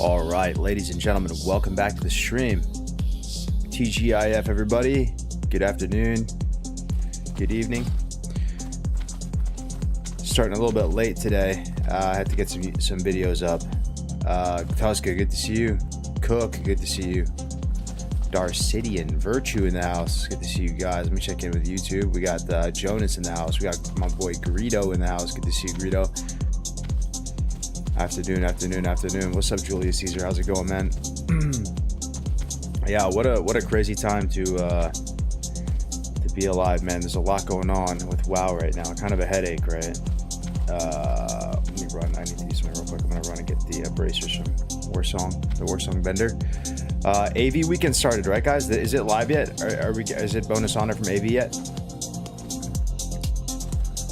All right, ladies and gentlemen, welcome back to the stream. TGIF, everybody. Good afternoon. Good evening. Starting a little bit late today. I had to get some videos up. Tuska, good to see you. Cook, good to see you. Darcidian, Virtue in the house. Good to see you guys. Let me check in with YouTube. We got Jonas in the house. We got my boy Greedo in the house. Good to see you, Greedo. Afternoon. What's up, Julius Caesar? How's it going, man? Yeah, what a crazy time to be alive, man. There's a lot going on with WoW right now. Kind of a headache, right? Let me run. I need to do something real quick. I'm gonna run and get the bracers from the Warsong vendor. AV weekend started, right, guys? Is it live yet? Is it bonus honor from AV yet?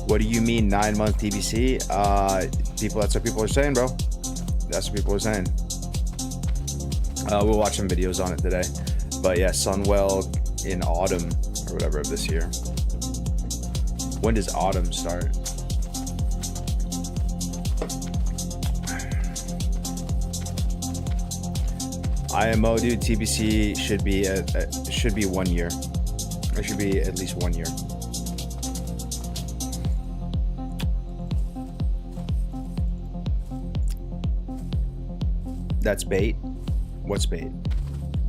What do you mean 9-month TBC? That's what people are saying, bro. That's what people are saying. We'll watch some videos on it today. But yeah, Sunwell in autumn or whatever of this year. When does autumn start? IMO, dude. TBC should be 1 year. It should be at least 1 year. That's bait. What's bait?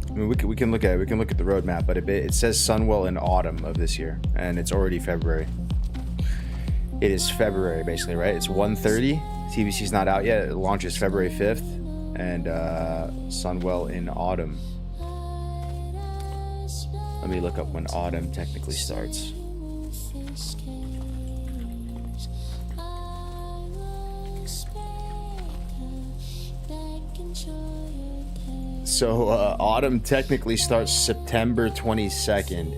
I mean, we can look at the roadmap, but it says Sunwell in autumn of this year, and it's already February. It is February, basically, right? It's 1:30. TBC's not out yet. It launches February 5th, and Sunwell in autumn. Let me look up when autumn technically starts. So autumn technically starts September 22nd,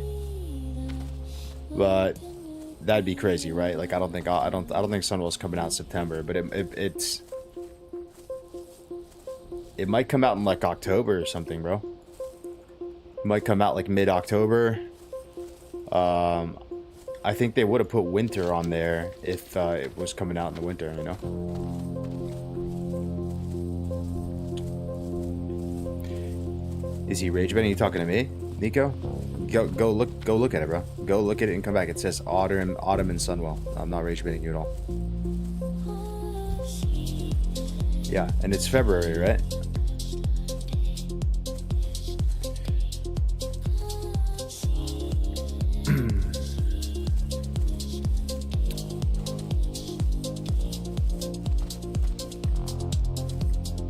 but that'd be crazy, right? Like I don't think Sunwell's coming out in September, but it might come out in like October or something, bro. It might come out like mid-October. I think they would have put winter on there if it was coming out in the winter, you know. Is he rage baiting? You talking to me, Nico? Go look at it, bro. Go look at it and come back. It says autumn and Sunwell. I'm not rage baiting you at all. Yeah, and it's February, right?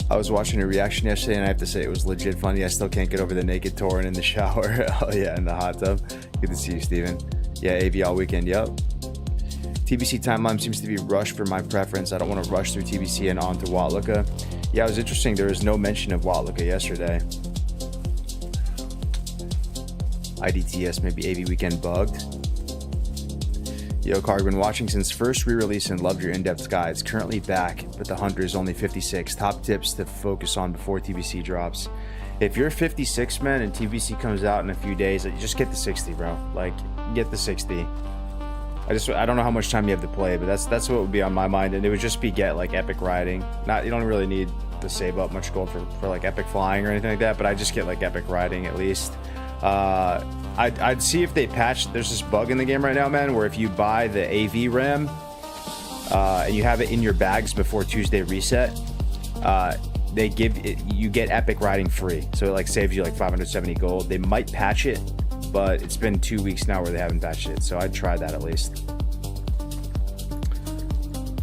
I was watching a reaction yesterday, and I have to say it was legit funny. I still can't get over the naked Torin in the shower. Oh yeah, in the hot tub. Good to see you, Steven. Yeah, AV all weekend. Yep. TBC timeline seems to be rushed for my preference. I don't want to rush through TBC and on to Watluka. Yeah, it was interesting. There was no mention of Watluka yesterday. IDTS, maybe AV weekend bugged. Yo, Carg, been watching since first re-release and loved your in-depth guides. Currently back, but the Hunter is only 56. Top tips to focus on before TBC drops. If you're 56, man, and TBC comes out in a few days, just get the 60, bro. Like, get the 60. I don't know how much time you have to play, but that's what would be on my mind, and it would just be get like epic riding. You don't really need to save up much gold for like epic flying or anything like that, but I just get like epic riding at least. I'd see if they patch. There's this bug in the game right now, man, where if you buy the AV RAM and you have it in your bags before Tuesday reset, they give it, you get epic riding free. So it like saves you like 570 gold. They might patch it, but it's been 2 weeks now where they haven't patched it. So I'd try that at least.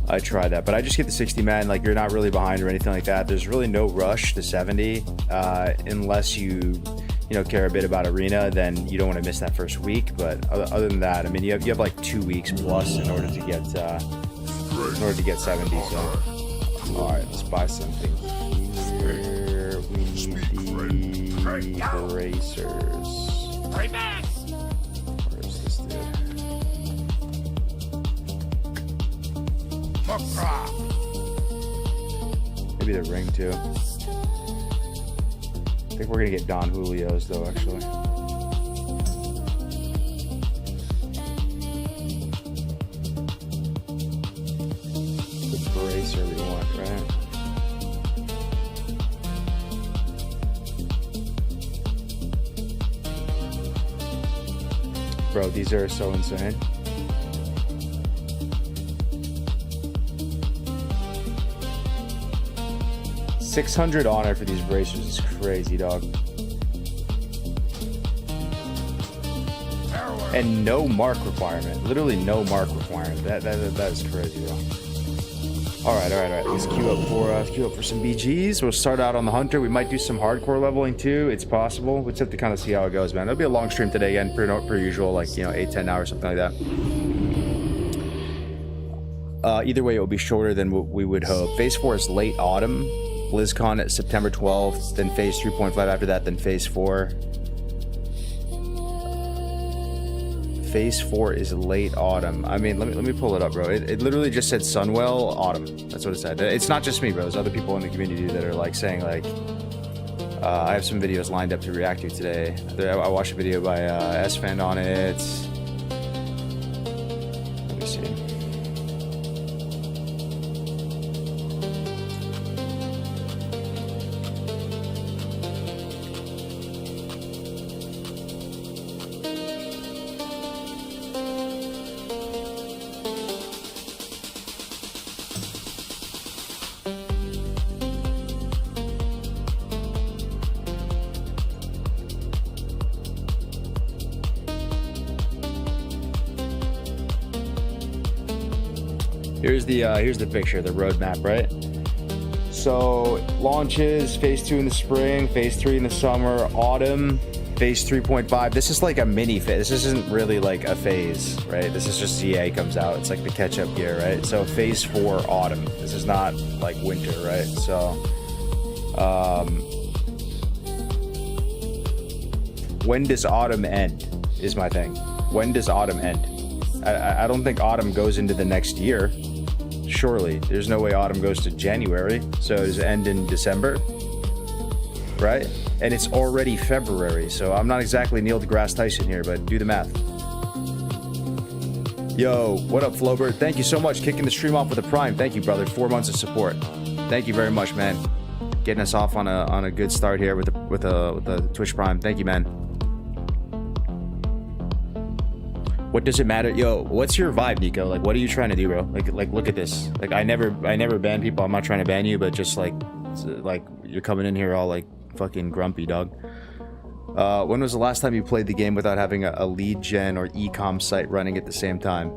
I'd try that, but I just get the 60, man. Like, you're not really behind or anything like that. There's really no rush to 70 unless you care a bit about arena. Then you don't want to miss that first week. But other than that, I mean, you have like 2 weeks plus in order to get 70. So all right, let's buy something here. We need the bracers. Where's this dude? Maybe the ring too. I think we're gonna get Don Julio's though, actually. The bracer we want, right? Bro, these are so insane. $600 honor for these bracers is crazy, dog. And no mark requirement. Literally no mark requirement. That is crazy, bro. All right. Let's queue up for some BGs. We'll start out on the Hunter. We might do some hardcore leveling too. It's possible. We'll just have to kind of see how it goes, man. It'll be a long stream today again, per usual, like 8-10 hours, something like that. Either way, it will be shorter than what we would hope. Phase 4 is late autumn. BlizzCon at September 12th. Then Phase 3.5 after that. Then Phase 4. Phase 4 is late autumn. I mean, let me pull it up, bro. It literally just said Sunwell autumn. That's what it said. It's not just me, bro. There's other people in the community that are like saying like, I have some videos lined up to react to today. I watched a video by S-Fan on it. Let me see. Here's the picture, the roadmap, right? So launches, phase 2 in the spring, phase 3 in the summer, autumn, phase 3.5. This is like a mini phase. This isn't really like a phase, right? This is just ZA comes out. It's like the catch-up gear, right? So phase 4 autumn. This is not like winter, right? So when does autumn end is my thing. When does autumn end? I don't think autumn goes into the next year. Surely. There's no way autumn goes to January. So does it end in December? Right? And it's already February. So I'm not exactly Neil deGrasse Tyson here, but do the math. Yo, what up, Flowbird? Thank you so much. Kicking the stream off with a Prime. Thank you, brother. 4 months of support. Thank you very much, man. Getting us off on a good start here with the Twitch Prime. Thank you, man. What does it matter? Yo, what's your vibe, Nico? Like, what are you trying to do, bro? Like, look at this. Like, I never ban people. I'm not trying to ban you, but just like you're coming in here all like fucking grumpy, dog. When was the last time you played the game without having a lead gen or e-com site running at the same time?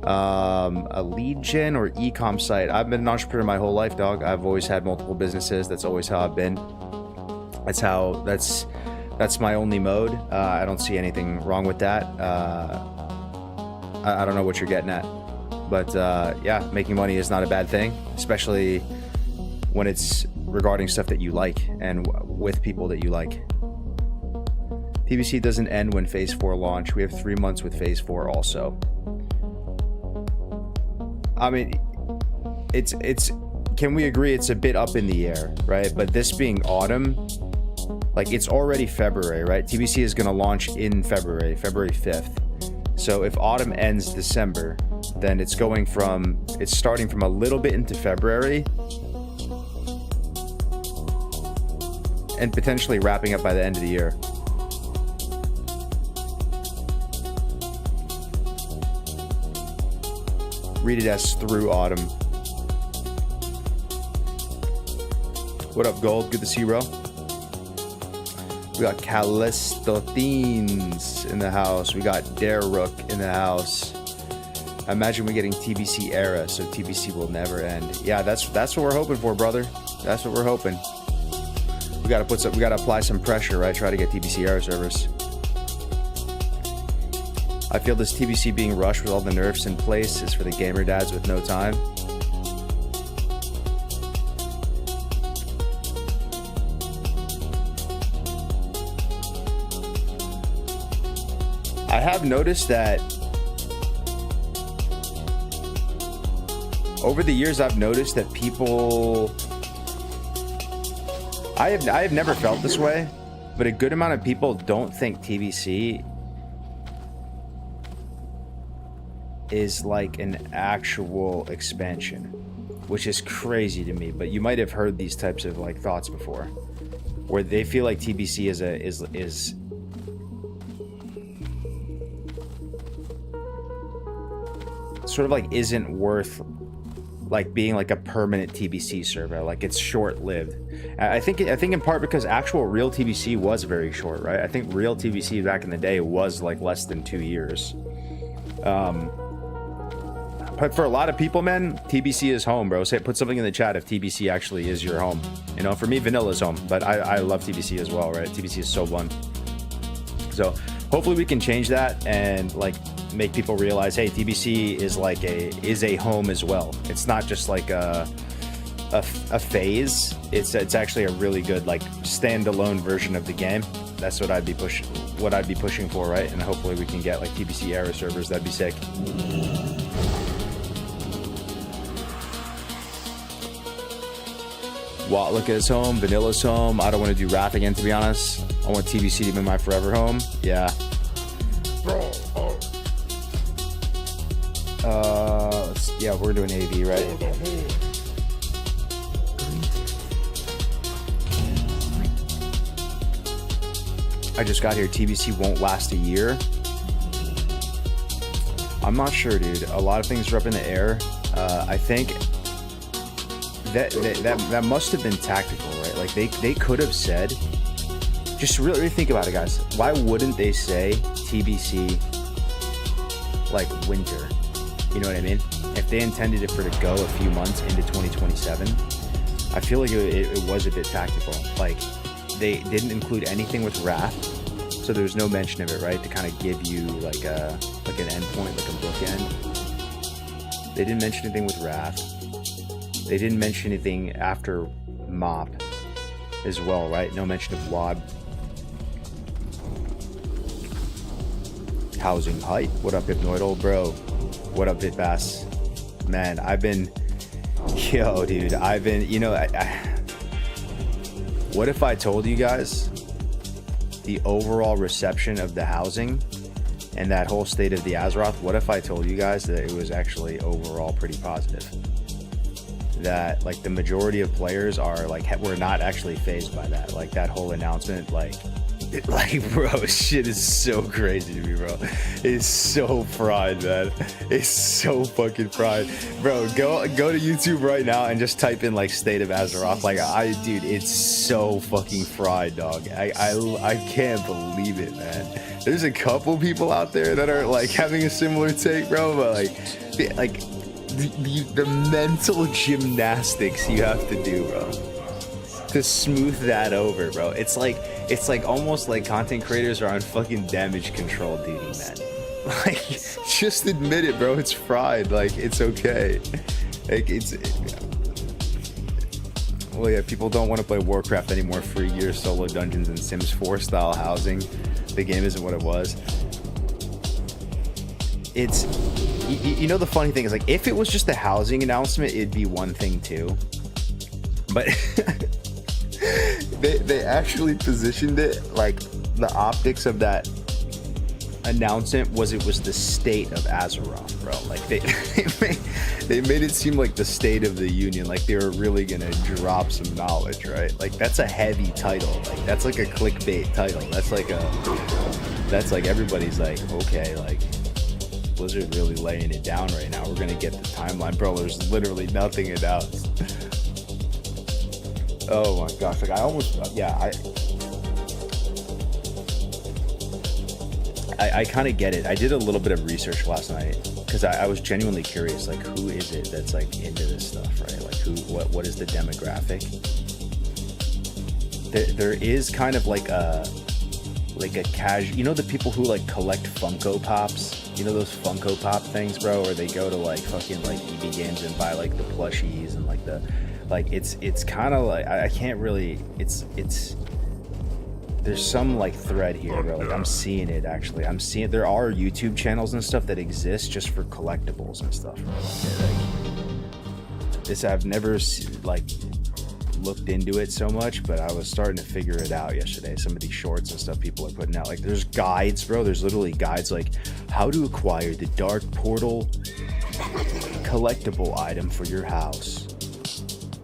A lead gen or e-com site? I've been an entrepreneur my whole life, dog. I've always had multiple businesses. That's always how I've been. That's my only mode. I don't see anything wrong with that. I don't know what you're getting at, but yeah, making money is not a bad thing, especially when it's regarding stuff that you like and with people that you like. TBC doesn't end when phase 4 launch. We have 3 months with phase 4 also. I mean, it's can we agree it's a bit up in the air, right? But this being autumn, like, it's already February, right? TBC is going to launch in February 5th. So if autumn ends December, then it's starting from a little bit into February and potentially wrapping up by the end of the year. Read it as through autumn. What up, Gold? Good to see you, bro. We got Calistotines in the house. We got Darerook in the house. I imagine we're getting TBC era, so TBC will never end. Yeah, that's what we're hoping for, brother. That's what we're hoping. We gotta apply some pressure, right? Try to get TBC era servers. I feel this TBC being rushed with all the nerfs in place is for the gamer dads with no time. I have noticed that over the years, I've noticed that people, I have never felt this way, but a good amount of people don't think TBC is like an actual expansion, which is crazy to me. But you might have heard these types of like thoughts before, where they feel like TBC is sort of like isn't worth like being like a permanent TBC server. Like it's short-lived. I think in part because actual real TBC was very short, right? I think real TBC back in the day was like less than 2 years. But for a lot of people, man, TBC is home, bro. Put something in the chat if TBC actually is your home. You know, for me, Vanilla's home, but I love TBC as well, right? TBC is so fun. So hopefully we can change that and like make people realize, hey, TBC is like a home as well. It's not just like a phase. It's actually a really good like standalone version of the game. That's what I'd be pushing for, right? And hopefully we can get like TBC era servers. That'd be sick. Watlika's home, Vanilla's home. I don't want to do Wrath again, to be honest. I want TBC to be my forever home. Yeah. Yeah, we're doing AV, right? I just got here. TBC won't last a year. I'm not sure, dude. A lot of things are up in the air. I think that must have been tactical, right? Like they could have said, just really think about it, guys. Why wouldn't they say TBC like winter? You know what I mean? If they intended it for it to go a few months into 2027, I feel like it was a bit tactical. Like they didn't include anything with Wrath, so there's no mention of it, right? To kind of give you like an endpoint, like a bookend. They didn't mention anything with Wrath. They didn't mention anything after Mop as well, right? No mention of WAD. Housing height. What up, Hypnoidal, bro? What up, Vitbass? Man, you know, what if I told you guys the overall reception of the housing and that whole state of the Azeroth? What if I told you guys that it was actually overall pretty positive? That like the majority of players are like, we're not actually fazed by that. Like that whole announcement, like bro, shit is so crazy to me, bro. It's so fried, man. It's so fucking fried, bro. Go to YouTube right now and just type in like state of Azeroth. Like dude, it's so fucking fried, dog. I can't believe it, man. There's a couple people out there that are like having a similar take, bro, but like the mental gymnastics you have to do, bro, to smooth that over, bro. It's like almost like content creators are on fucking damage control duty, man. Like, just admit it, bro. It's fried. Like, it's okay. Like, well, yeah, people don't want to play Warcraft anymore. Free gear, solo dungeons, and Sims 4 style housing. The game isn't what it was. It's, you know, the funny thing is, like, if it was just a housing announcement, it'd be one thing too. But they actually positioned it like the optics of that announcement was the state of Azeroth, bro. Like they made it seem like the state of the union, like they were really gonna drop some knowledge, right? Like that's a heavy title. Like that's like a clickbait title. That's like everybody's like, okay, like Blizzard really laying it down right now. We're gonna get the timeline, bro. There's literally nothing announced. Oh my gosh, like I kind of get it. I did a little bit of research last night because I was genuinely curious, like who is it that's like into this stuff, right? Like what is the demographic? There is kind of like a casual, you know, the people who like collect Funko Pops, you know, those Funko Pop things, bro, or they go to like fucking like EB Games and buy like the plushies and like the, like it's kind of like I can't really, it's there's some like thread here, bro. Like I'm seeing it actually. I'm seeing there are YouTube channels and stuff that exist just for collectibles and stuff, bro. Okay, like, this I've never like looked into it so much, but I was starting to figure it out yesterday. Some of these shorts and stuff people are putting out, like there's guides, bro. There's literally guides like how to acquire the Dark Portal collectible item for your house.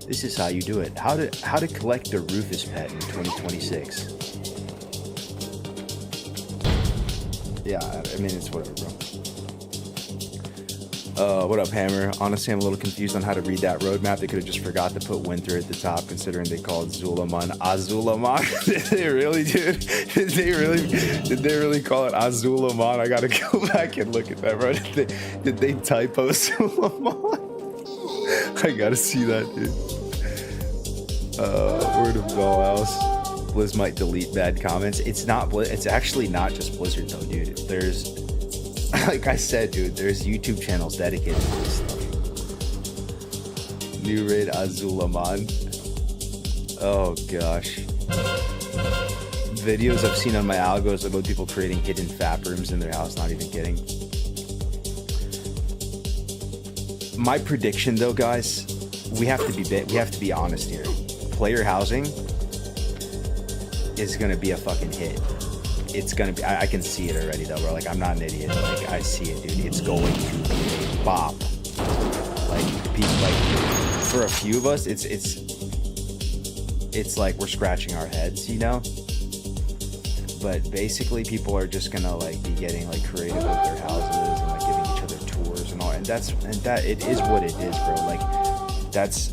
This is how you do it. How to collect the Rufus pet in 2026. Yeah, I mean, it's whatever, What up, Hammer? Honestly, I'm a little confused on how to read that roadmap. They could have just forgot to put winter at the top, considering they call it Zulaman Azulaman. Did they really, dude? Did they really call it Azulaman? I gotta go back and look at that, bro. Did they typo Zulaman? I gotta see that, dude. Word of Dollhouse. Blizz might delete bad comments. It's not Blizz. It's actually not just Blizzard, though, dude. There's, like I said, dude, there's YouTube channels dedicated to this stuff. New raid Azulaman. Oh gosh. Videos I've seen on my algos about people creating hidden FAP rooms in their house. Not even kidding. My prediction, though, guys, we have to be honest here. Player housing is gonna be a fucking hit. It's gonna be. I can see it already, though, bro. Like, I'm not an idiot. Like, I see it, dude. It's going to be a bop. Like, people, like, for a few of us, it's like we're scratching our heads, you know. But basically, people are just gonna like be getting like creative with their houses and like giving each other tours and all. And that it is what it is, bro. Like, that's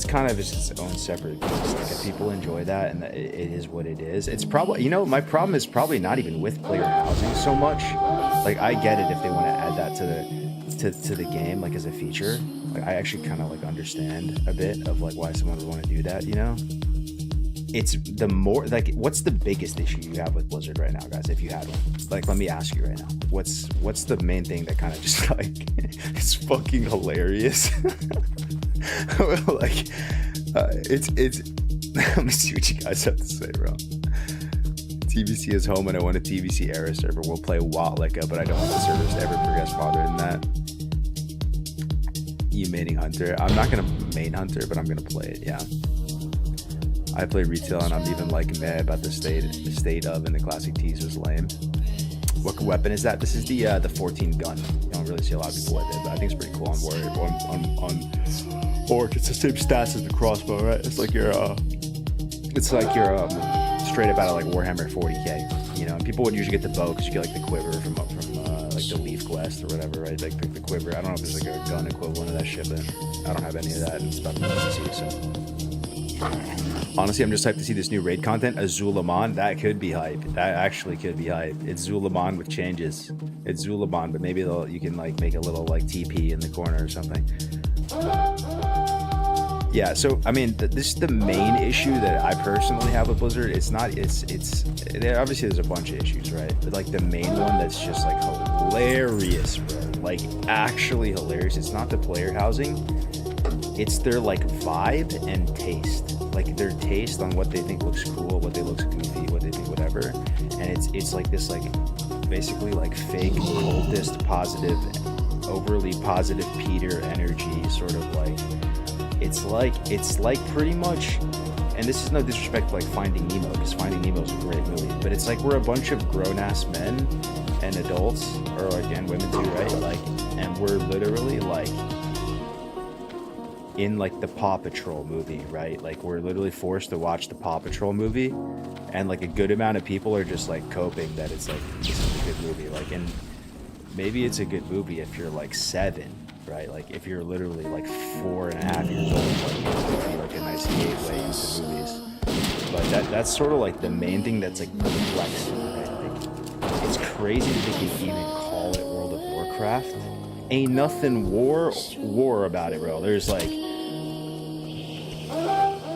kind of its own separate beast. Like, if people enjoy that, and it is what it is. It's probably, you know, my problem is probably not even with player housing so much. Like, I get it if they want to add that to the game, like as a feature. Like, I actually kind of like understand a bit of like why someone would want to do that, you know. It's the more like, what's the biggest issue you have with Blizzard right now, guys? If you had one, like, let me ask you right now, what's the main thing that kind of just like it's fucking hilarious? Like, it's let me see what you guys have to say, bro. TBC is home and I want a TBC era server. We'll play Watlika, but I don't want the servers to ever progress farther than that. You maining Hunter? I'm not gonna main Hunter, but I'm gonna play it, yeah. I play retail and I'm even like mad about the state of, and the classic tease was lame. What weapon is that? This is the 14 gun. You don't really see a lot of people with it, but I think it's pretty cool on Warrior, on Orc. It's the same stats as the crossbow, right? It's like your straight up out of like Warhammer 40k, you know. And people would usually get the bow because you get like the quiver from like the Leaf Quest or whatever, right? Like, pick the quiver. I don't know if there's like a gun equivalent of that shit, but I don't have any of that and stuff to see. So honestly, I'm just hyped to see this new raid content. Azulaman, that could be hype. That actually could be hype. It's Zulaman with changes. It's Zulaman, but maybe you can like make a little like TP in the corner or something. Yeah, so I mean, this is the main issue that I personally have with Blizzard. Obviously there's a bunch of issues, right? But like the main one that's just like hilarious, bro. Like, actually hilarious. It's not the player housing. It's their like vibe and taste. Like, their taste on what they think looks cool, what they looks goofy, what they think whatever. And it's like this like basically like fake cultist positive, overly positive Peter energy, sort of like. It's like pretty much, and this is no disrespect to like Finding Nemo, because Finding Nemo is a great movie, but it's like we're a bunch of grown-ass men and adults, or again women too, right? Like, and we're literally like in like the Paw Patrol movie, right? Like, we're literally forced to watch the Paw Patrol movie, and like a good amount of people are just like coping that it's like, this is a good movie. Like, and maybe it's a good movie if you're like 7, right? Like, if you're literally like 4.5 years old, like, it would be like a nice gateway into movies. But that's sort of like the main thing that's like perplexing, right? Like, it's crazy that they can even call it World of Warcraft. Ain't nothing war about it, bro. There's like,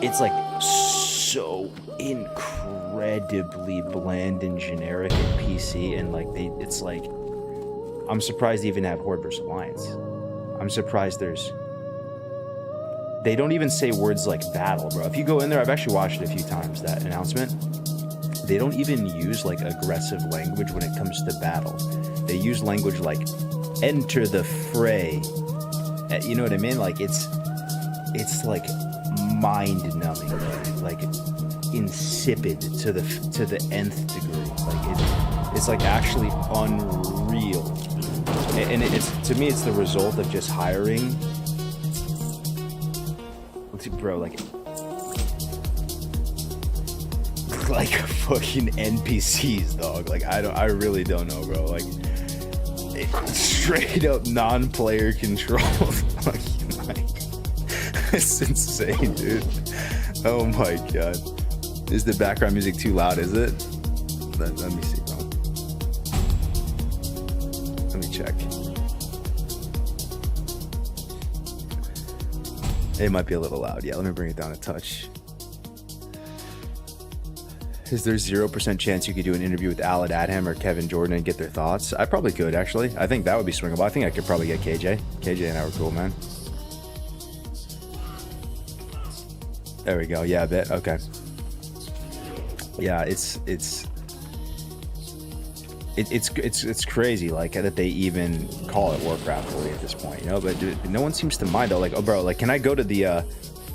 it's like so incredibly bland and generic and PC, and like it's like, I'm surprised they even have Horde vs Alliance. I'm surprised they don't even say words like battle, bro. If you go in there, I've actually watched it a few times, that announcement. They don't even use like aggressive language when it comes to battle. They use language like enter the fray. You know what I mean? Like, it's like mind-numbing, like insipid to the nth degree. Like, it's like actually unreal. And it's, to me, it's the result of just hiring, bro, like fucking NPCs, dog. Like, I really don't know, bro. Like, Straight up non-player controlled. It's insane, dude. Oh my god. Is the background music too loud, is it? Let me see, bro. Let me check. It might be a little loud. Yeah, let me bring it down a touch. Is there 0% chance you could do an interview with Allen Adham or Kevin Jordan and get their thoughts? I probably could, actually. I think that would be swingable. I think I could probably get KJ. KJ and I were cool, man. There we go. Yeah, I bet. Okay. Yeah, it's crazy, like, that they even call it Warcraft fully at this point, you know. But dude, no one seems to mind though. Like, oh, bro, like, can I go to the?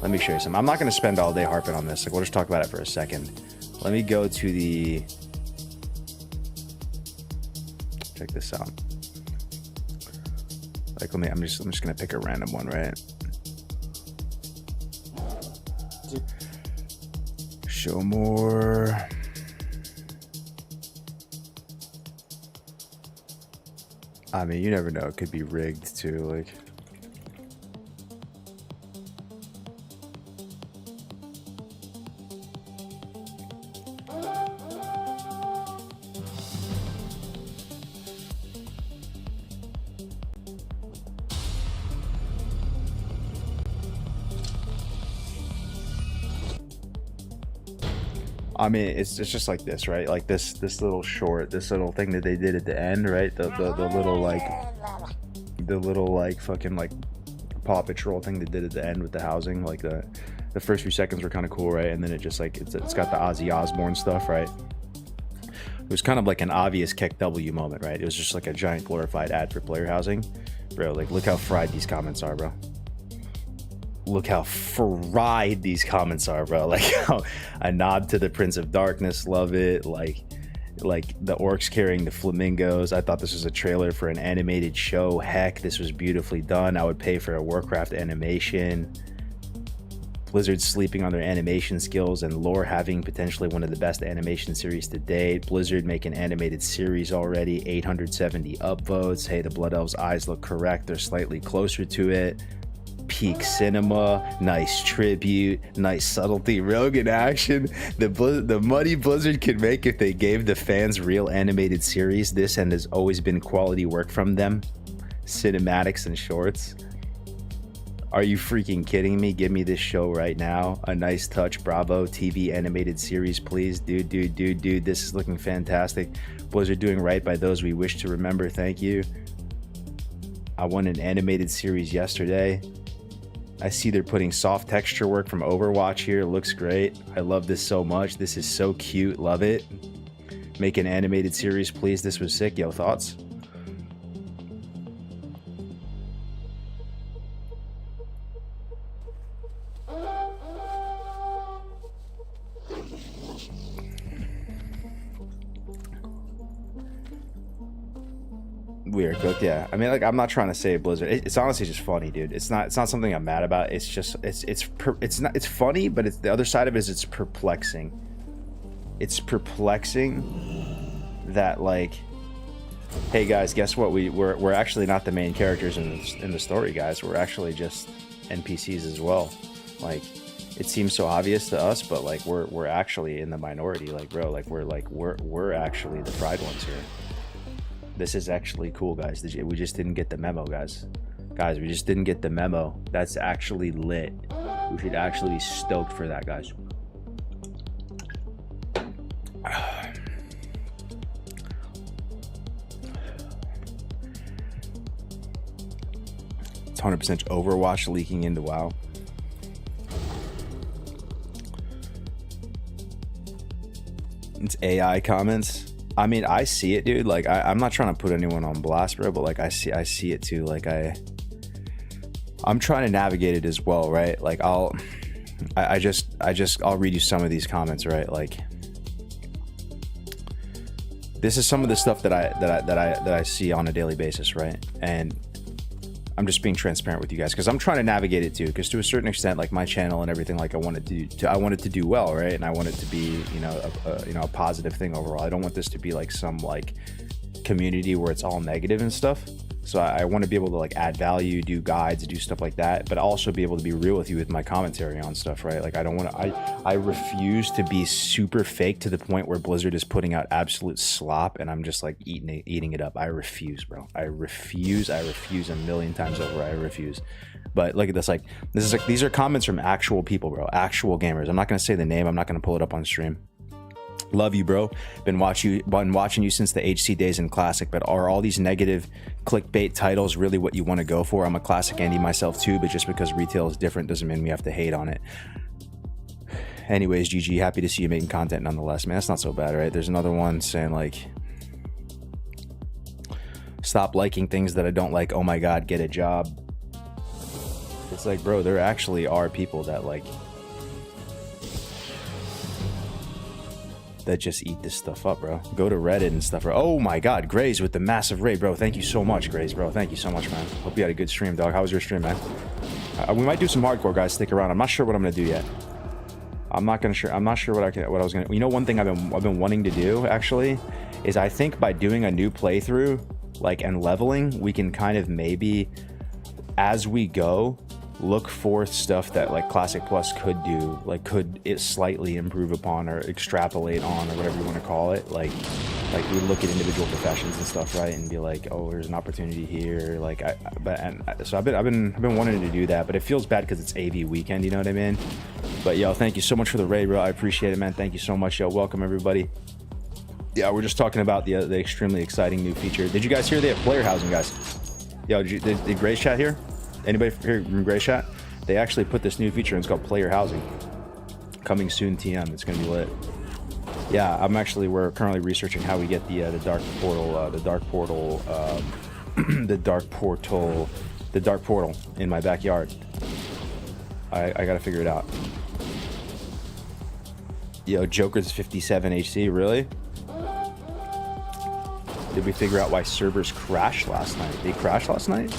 Let me show you something. I'm not gonna spend all day harping on this. Like, we'll just talk about it for a second. Let me go to the. Check this out. Like, let me. I'm just gonna pick a random one, right? Show more. I mean, you never know. It could be rigged too. Like, I mean, it's just like this, right? Like this little short, this little thing that they did at the end, right? The little like fucking like Paw Patrol thing they did at the end with the housing. Like the first few seconds were kind of cool, right? And then it just like it's got the Ozzy Osbourne stuff, right? It was kind of like an obvious Keck W moment, right? It was just like a giant glorified ad for player housing, bro. Like, look how fried these comments are, bro. Look how fried these comments are, bro. Like, how a nod to the Prince of Darkness, love it. Like the orcs carrying the flamingos. I thought this was a trailer for an animated show. Heck, this was beautifully done. I would pay for a Warcraft animation. Blizzard sleeping on their animation skills and lore, having potentially one of the best animation series to date. Blizzard making animated series already. 870 upvotes. Hey, the Blood Elves' eyes look correct. They're slightly closer to it. Peak cinema, nice tribute, nice subtlety, Rogan action. The money Blizzard could make if they gave the fans real animated series. This and has always been quality work from them. Cinematics and shorts. Are you freaking kidding me? Give me this show right now. A nice touch. Bravo. TV animated series, please. Dude. This is looking fantastic. Blizzard doing right by those we wish to remember. Thank you. I won an animated series yesterday. I see they're putting soft texture work from Overwatch here. It looks great. I love this so much. This is so cute. Love it. Make an animated series, please. This was sick. Yo, thoughts? Weird cooked, yeah. I mean, like, I'm not trying to say Blizzard. It's honestly just funny, dude. It's not something I'm mad about. It's just it's funny, but it's the other side of it is it's perplexing. It's perplexing that, like, hey guys, guess what? We're actually not the main characters in the story, guys. We're actually just NPCs as well. Like, it seems so obvious to us, but like we're actually in the minority. Like, bro, like we're actually the fried ones here. This is actually cool, guys. We just didn't get the memo, guys. Guys, we just didn't get the memo. That's actually lit. We should actually be stoked for that, guys. It's 100% Overwatch leaking into WoW. It's AI comments. I mean, I see it, dude. Like, I'm not trying to put anyone on blast, bro, but like I see it too. Like, I'm trying to navigate it as well, right? Like, I'll read you some of these comments, right? Like, this is some of the stuff that I see on a daily basis, right? And I'm just being transparent with you guys because I'm trying to navigate it too. Because to a certain extent, like, my channel and everything, like, I want it to do well, right? And I want it to be, a positive thing overall. I don't want this to be like some, like, community where it's all negative and stuff. So I want to be able to like add value, do guides, do stuff like that, but also be able to be real with you with my commentary on stuff, right? Like I don't want to, I refuse to be super fake to the point where Blizzard is putting out absolute slop and I'm just like eating it up. I refuse, bro. I refuse a million times over. I refuse. But look at this, like these are comments from actual people, bro, actual gamers. I'm not going to say the name. I'm not going to pull it up on stream. Love you, bro. Been watching you since the HC days in Classic, but are all these negative clickbait titles really what you want to go for? I'm a Classic Andy myself too, but just because retail is different doesn't mean we have to hate on it. Anyways, GG, happy to see you making content nonetheless, man. That's not so bad, right? There's another one saying like, stop liking things that I don't like. Oh my God, get a job. It's like, bro, there actually are people that like, that just eat this stuff up, bro. Go to Reddit and stuff, bro. Oh my God, Graze with the massive raid, bro. Thank you so much, Graze, bro. Thank you so much, man. Hope you had a good stream, dog. How was your stream, man? We might do some hardcore, guys. Stick around. I'm not sure what I'm gonna do yet. I'm not sure what I was gonna. You know, one thing I've been wanting to do actually is I think by doing a new playthrough, like and leveling, we can kind of maybe as we go look for stuff that like Classic Plus could do, like could it slightly improve upon or extrapolate on or whatever you want to call it. Like we look at individual professions and stuff, right, and be like, oh, there's an opportunity here. Like so I've been wanting to do that, but it feels bad because it's AV weekend, you know what I mean? But yo, thank you so much for the raid, bro. I appreciate it, man. Thank you so much, yo. Welcome everybody. Yeah, we're just talking about the extremely exciting new feature. Did you guys hear they have player housing, guys? Yo, did Grace chat here? Anybody here from Gray Chat? They actually put this new feature and it's called player housing. Coming soon, TM. It's gonna be lit. Yeah, we're currently researching how we get the dark portal in my backyard. I gotta figure it out. Yo, Joker's 57 HC, really? Did we figure out why servers crashed last night? They crashed last night?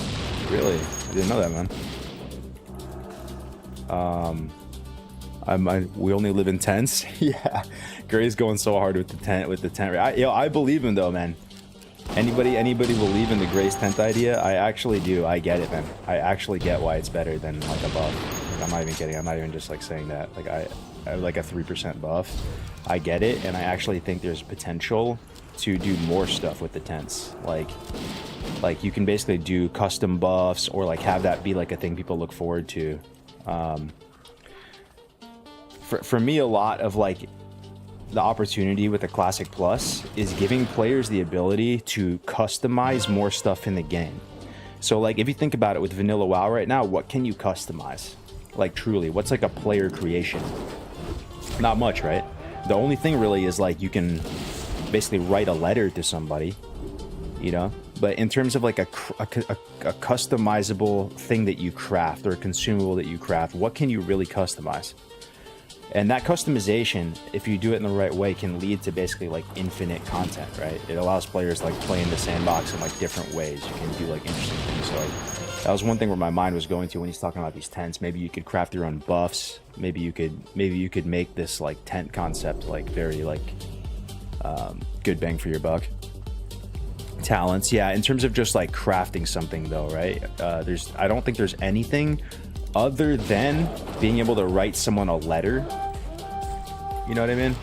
Really? I didn't know that, man. We only live in tents. Yeah, Gray's going so hard with the tent. I believe him though, man. Anybody believe in the Gray's tent idea? I actually do. I get it, man. I actually get why it's better than like a buff. Like, I'm not even kidding. I'm not even just like saying that. Like I have like a 3% buff. I get it, and I actually think there's potential to do more stuff with the tents. Like you can basically do custom buffs or like have that be like a thing people look forward to. For me, a lot of like the opportunity with the Classic Plus is giving players the ability to customize more stuff in the game. So like if you think about it with vanilla WoW right now, what can you customize? Like truly, what's like a player creation? Not much, right? The only thing really is like you can basically write a letter to somebody, you know? But in terms of like a customizable thing that you craft or a consumable that you craft, what can you really customize? And that customization, if you do it in the right way, can lead to basically like infinite content, right? It allows players to like play in the sandbox in like different ways. You can do like interesting things. So like, that was one thing where my mind was going to when he's talking about these tents. Maybe you could craft your own buffs. Maybe you could make this like tent concept like very like good bang for your buck. Talents, yeah. In terms of just like crafting something though, right? I don't think there's anything other than being able to write someone a letter. You know what I mean?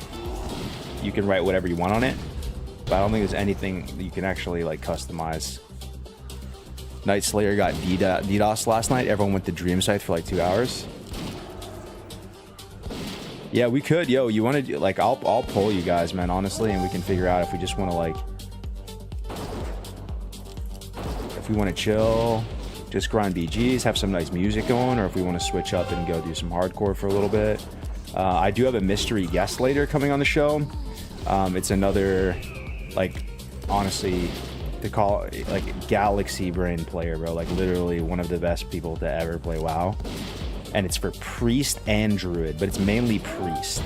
You can write whatever you want on it, but I don't think there's anything that you can actually like customize. Night Slayer got DDoS last night. Everyone went to Dream Site for like 2 hours. Yeah, we could. Yo, you want to like? I'll poll you guys, man. Honestly, and we can figure out if we just want to like, if we want to chill, just grind BGs, have some nice music going, or if we want to switch up and go do some hardcore for a little bit. I do have a mystery guest later coming on the show. It's another, like, honestly, to call it, like, galaxy brain player, bro. Like, literally one of the best people to ever play WoW. And it's for Priest and Druid, but it's mainly Priest.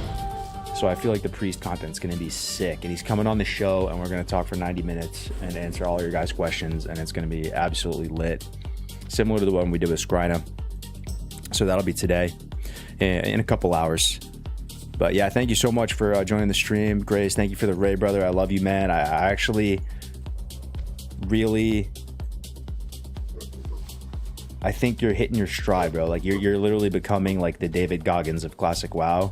So I feel like the Priest content's going to be sick. And he's coming on the show, and we're going to talk for 90 minutes and answer all your guys' questions, and it's going to be absolutely lit. Similar to the one we did with Skryna. So that'll be today in a couple hours. But yeah, thank you so much for joining the stream. Grace, thank you for the raid, brother. I love you, man. I actually really, I think you're hitting your stride, bro. Like you're literally becoming like the David Goggins of Classic WoW.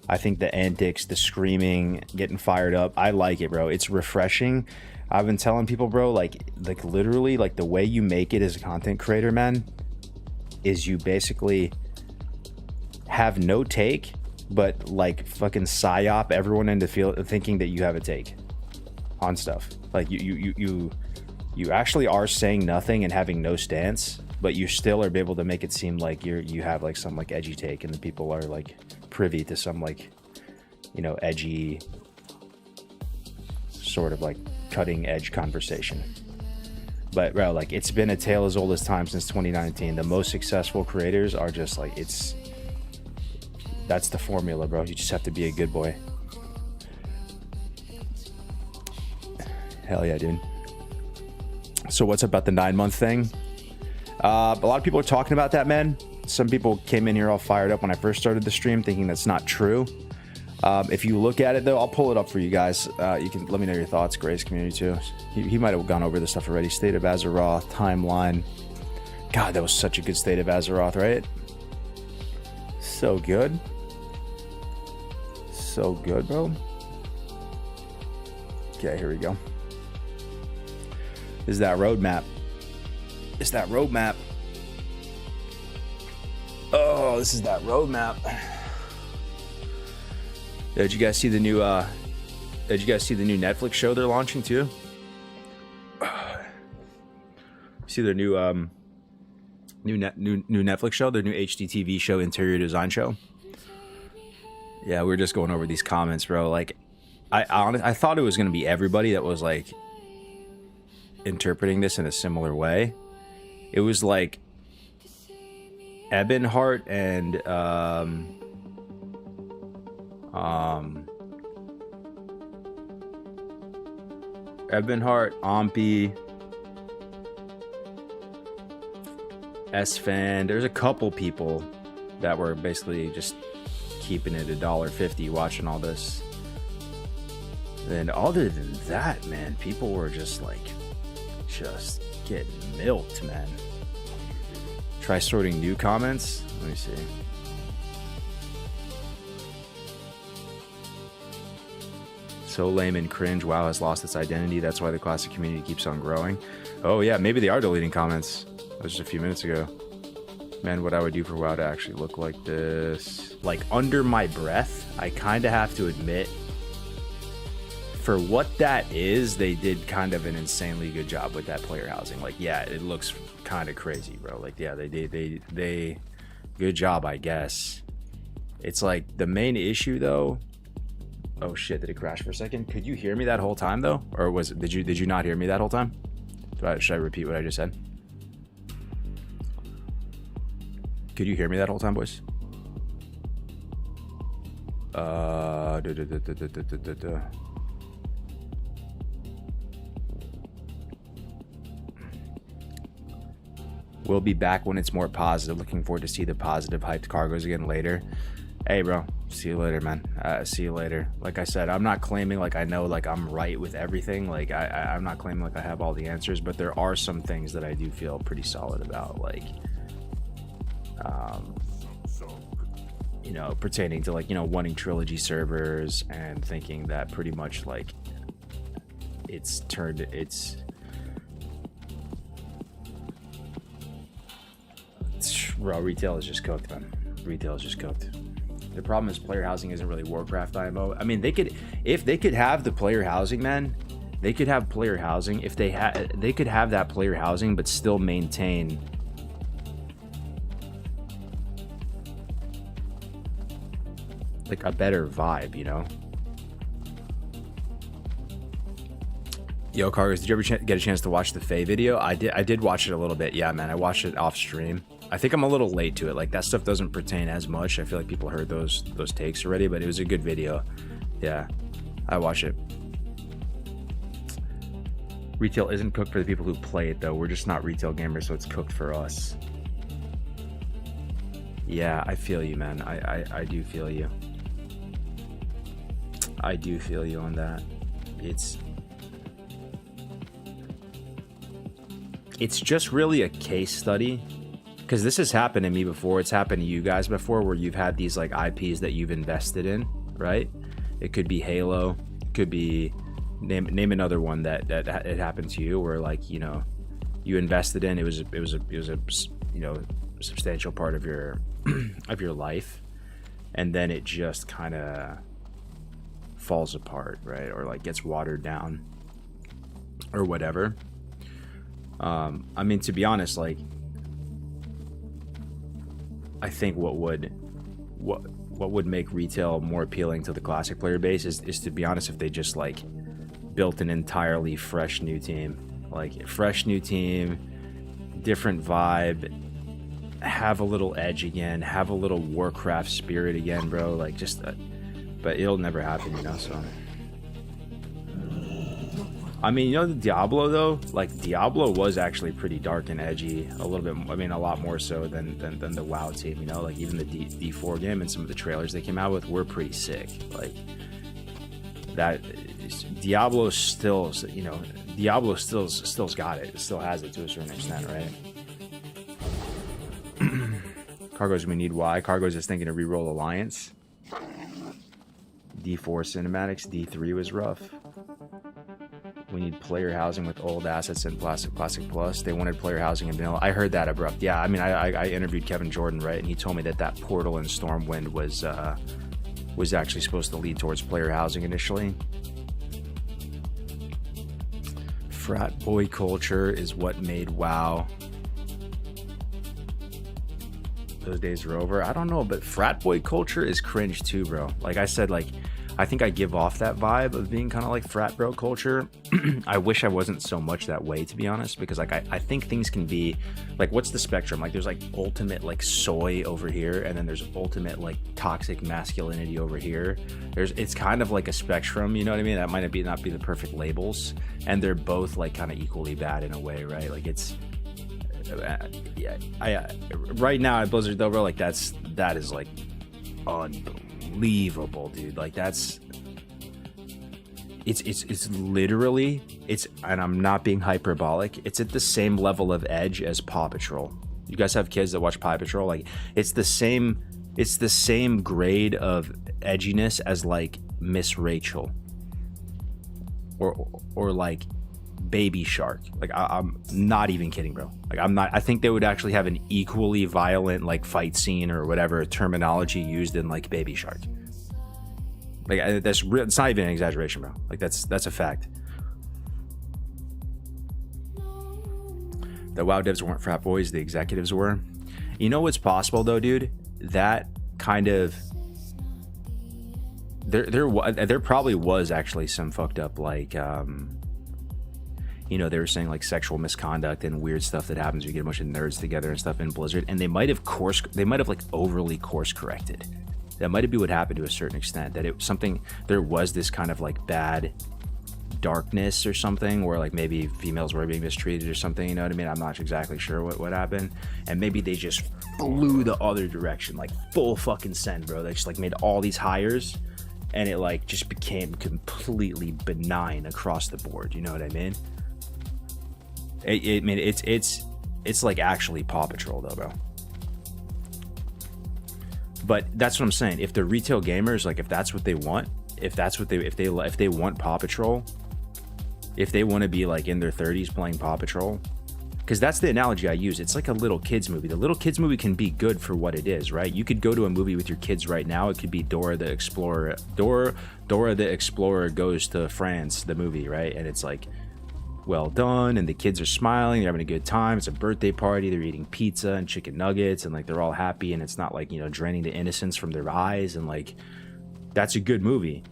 I think the antics, the screaming, getting fired up, I like it, bro. It's refreshing. I've been telling people, bro, like literally, like the way you make it as a content creator, man, is you basically have no take, but like fucking psyop everyone into thinking that you have a take on stuff. Like you actually are saying nothing and having no stance, but you still are able to make it seem like you have like some like edgy take, and the people are like privy to some like, you know, edgy sort of like cutting edge conversation. But bro, like it's been a tale as old as time since 2019. The most successful creators are just like, that's the formula, bro. You just have to be a good boy. Hell yeah, dude. So what's up about the 9-month thing? A lot of people are talking about that, man. Some people came in here all fired up when I first started the stream, thinking that's not true. If you look at it, though, I'll pull it up for you guys. You can let me know your thoughts. Grace Community, too. He might have gone over this stuff already. State of Azeroth, timeline. God, that was such a good State of Azeroth, right? So good. So good, bro. Okay, here we go. This is that roadmap. It's that roadmap. Oh, this is that roadmap. Did you guys see the new Netflix show they're launching too? See their new Netflix show, their new HDTV show, interior design show. Yeah, we were just going over these comments, bro. Like, I thought it was gonna be everybody that was like interpreting this in a similar way. It was like Ebonheart and Ebonheart, Ompi, S-Fan. There's a couple people that were basically just keeping it $1.50 watching all this. And other than that, man, people were just like, just getting milked, man. Try sorting new comments. Let me see. So lame and cringe. WoW has lost its identity. That's why the classic community keeps on growing. Oh yeah, maybe they are deleting comments. That was just a few minutes ago. Man, what I would do for WoW to actually look like this. Like, under my breath, I kind of have to admit, for what that is, they did kind of an insanely good job with that player housing. Like, yeah, it looks kind of crazy, bro. Like, yeah, they good job, I guess. It's like the main issue though. Oh shit, did it crash for a second? Could you hear me that whole time though? Or was it, did you not hear me that whole time? Should I repeat what I just said? Could you hear me that whole time, boys? We'll be back when it's more positive. Looking forward to see the positive hyped cargoes again later. Hey, bro. See you later, man. See you later. Like I said, I'm not claiming like I know like I'm right with everything. Like I'm not claiming like I have all the answers, but there are some things that I do feel pretty solid about. Like, you know, pertaining to like, you know, wanting trilogy servers and thinking that pretty much like bro, retail is just cooked, man. Retail is just cooked. The problem is player housing isn't really Warcraft IMO. I mean, if they could have the player housing, man, they could have player housing. If they could have that player housing, but still maintain like a better vibe, you know? Yo, Cargos, did you ever get a chance to watch the Faye video? I did watch it a little bit. Yeah, man, I watched it off stream. I think I'm a little late to it. Like, that stuff doesn't pertain as much. I feel like people heard those takes already, but it was a good video. Yeah, I watched it. Retail isn't cooked for the people who play it, though. We're just not retail gamers, so it's cooked for us. Yeah, I feel you, man. I do feel you. I do feel you on that. it's just really a case study, because this has happened to me before. It's happened to you guys before, where you've had these like IPs that you've invested in, right? It could be Halo, it could be name another one that it happened to you, where like, you know, you invested in, it was a you know, substantial part of your of your life, and then it just kind of falls apart, right? Or like gets watered down or whatever. I mean, to be honest, like, I think what would make retail more appealing to the classic player base is to be honest, if they just like built an entirely fresh new team, like a fresh new team, different vibe, have a little edge again, have a little Warcraft spirit again, bro. Like just, but it'll never happen, you know. So, I mean, you know, the Diablo though, like Diablo was actually pretty dark and edgy, a little bit. I mean, a lot more so than the WoW team, you know. Like even the D4 game and some of the trailers they came out with were pretty sick. Like that, Diablo still, you know, Diablo still's got it. It still has it to a certain extent, right? Cargos, we need why. Cargos is thinking to reroll Alliance. D4 cinematics. D3 was rough. We need player housing with old assets and Classic Plus. They wanted player housing in vanilla. I heard that abrupt. Yeah, I mean, I interviewed Kevin Jordan, right? And he told me that Portal and Stormwind was actually supposed to lead towards player housing initially. Frat boy culture is what made WoW. Those days are over. I don't know, but frat boy culture is cringe too, bro. Like I said, like I think I give off that vibe of being kind of like frat bro culture. I wish I wasn't so much that way, to be honest, because like I think things can be like, what's the spectrum? Like there's like ultimate like soy over here, and then there's ultimate like toxic masculinity over here. It's kind of like a spectrum, you know what I mean? That might not be the perfect labels, and they're both like kind of equally bad in a way, right? Like it's yeah, right now at Blizzard though, bro, like that is like unbelievable, dude. Like that's it's literally, and I'm not being hyperbolic, it's at the same level of edge as Paw Patrol. You guys have kids that watch Paw Patrol? Like it's the same grade of edginess as like Miss Rachel or like Baby Shark. Like I'm not even kidding, bro. Like I think they would actually have an equally violent like fight scene or whatever terminology used in like Baby Shark. Like it's not even an exaggeration, bro. Like that's a fact. The WoW devs weren't frat boys, the executives were. You know what's possible though, dude? That kind of there probably was actually some fucked up like you know, they were saying like sexual misconduct and weird stuff that happens when you get a bunch of nerds together and stuff in Blizzard, and they might have like overly course corrected. That might be what happened to a certain extent, that there was this kind of like bad darkness or something, where like maybe females were being mistreated or something, you know what I mean? I'm not exactly sure what happened, and maybe they just flew the other direction, like full fucking send, bro. They just like made all these hires, and it like just became completely benign across the board, you know what I mean? It's like actually Paw Patrol though, bro. But that's what I'm saying. If the retail gamers, like if that's what they want, if they want Paw Patrol, if they want to be like in their 30s playing Paw Patrol, because that's the analogy I use. It's like a little kids movie. The little kids movie can be good for what it is, right? You could go to a movie with your kids right now. It could be Dora the Explorer. Dora the Explorer goes to France, the movie, right? And it's like, well done, and the kids are smiling, they're having a good time, it's a birthday party, they're eating pizza and chicken nuggets, and like they're all happy, and it's not like, you know, draining the innocence from their eyes, and like that's a good movie.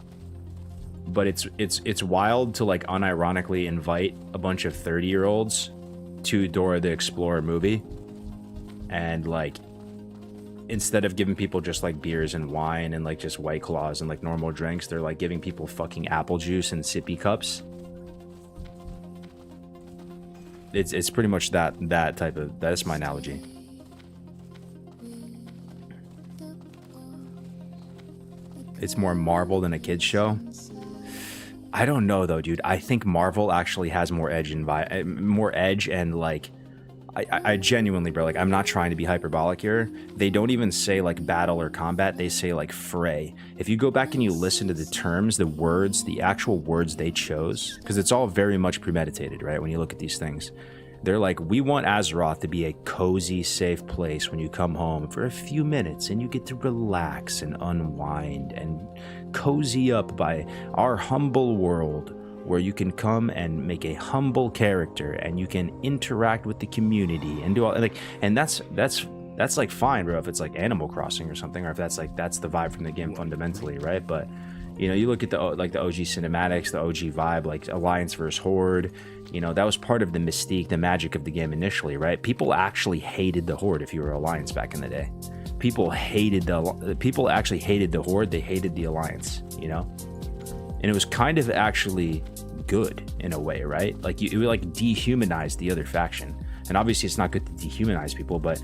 But it's wild to like unironically invite a bunch of 30-year-olds to Dora the Explorer movie, and like instead of giving people just like beers and wine and like just White Claws and like normal drinks, they're like giving people fucking apple juice and sippy cups. It's pretty much that type of, that's my analogy. It's more Marvel than a kids show. I don't know though, dude. I think Marvel actually has more edge and like, I genuinely, bro, like, I'm not trying to be hyperbolic here. They don't even say like battle or combat. They say like fray. If you go back and you listen to the terms, the words, the actual words they chose, because it's all very much premeditated, right? When you look at these things, they're like, we want Azeroth to be a cozy, safe place when you come home for a few minutes and you get to relax and unwind and cozy up by our humble world, where you can come and make a humble character and you can interact with the community and do all like, and that's like fine, bro, if it's like Animal Crossing or something, or if that's the vibe from the game fundamentally, right? But you know, you look at the OG cinematics, the OG vibe, like Alliance versus Horde, you know, that was part of the mystique, the magic of the game initially, right? People actually hated the Horde if you were Alliance back in the day. People actually hated the Horde, they hated the Alliance, you know? And it was kind of actually good in a way, right? Like it would like dehumanize the other faction. And obviously it's not good to dehumanize people, but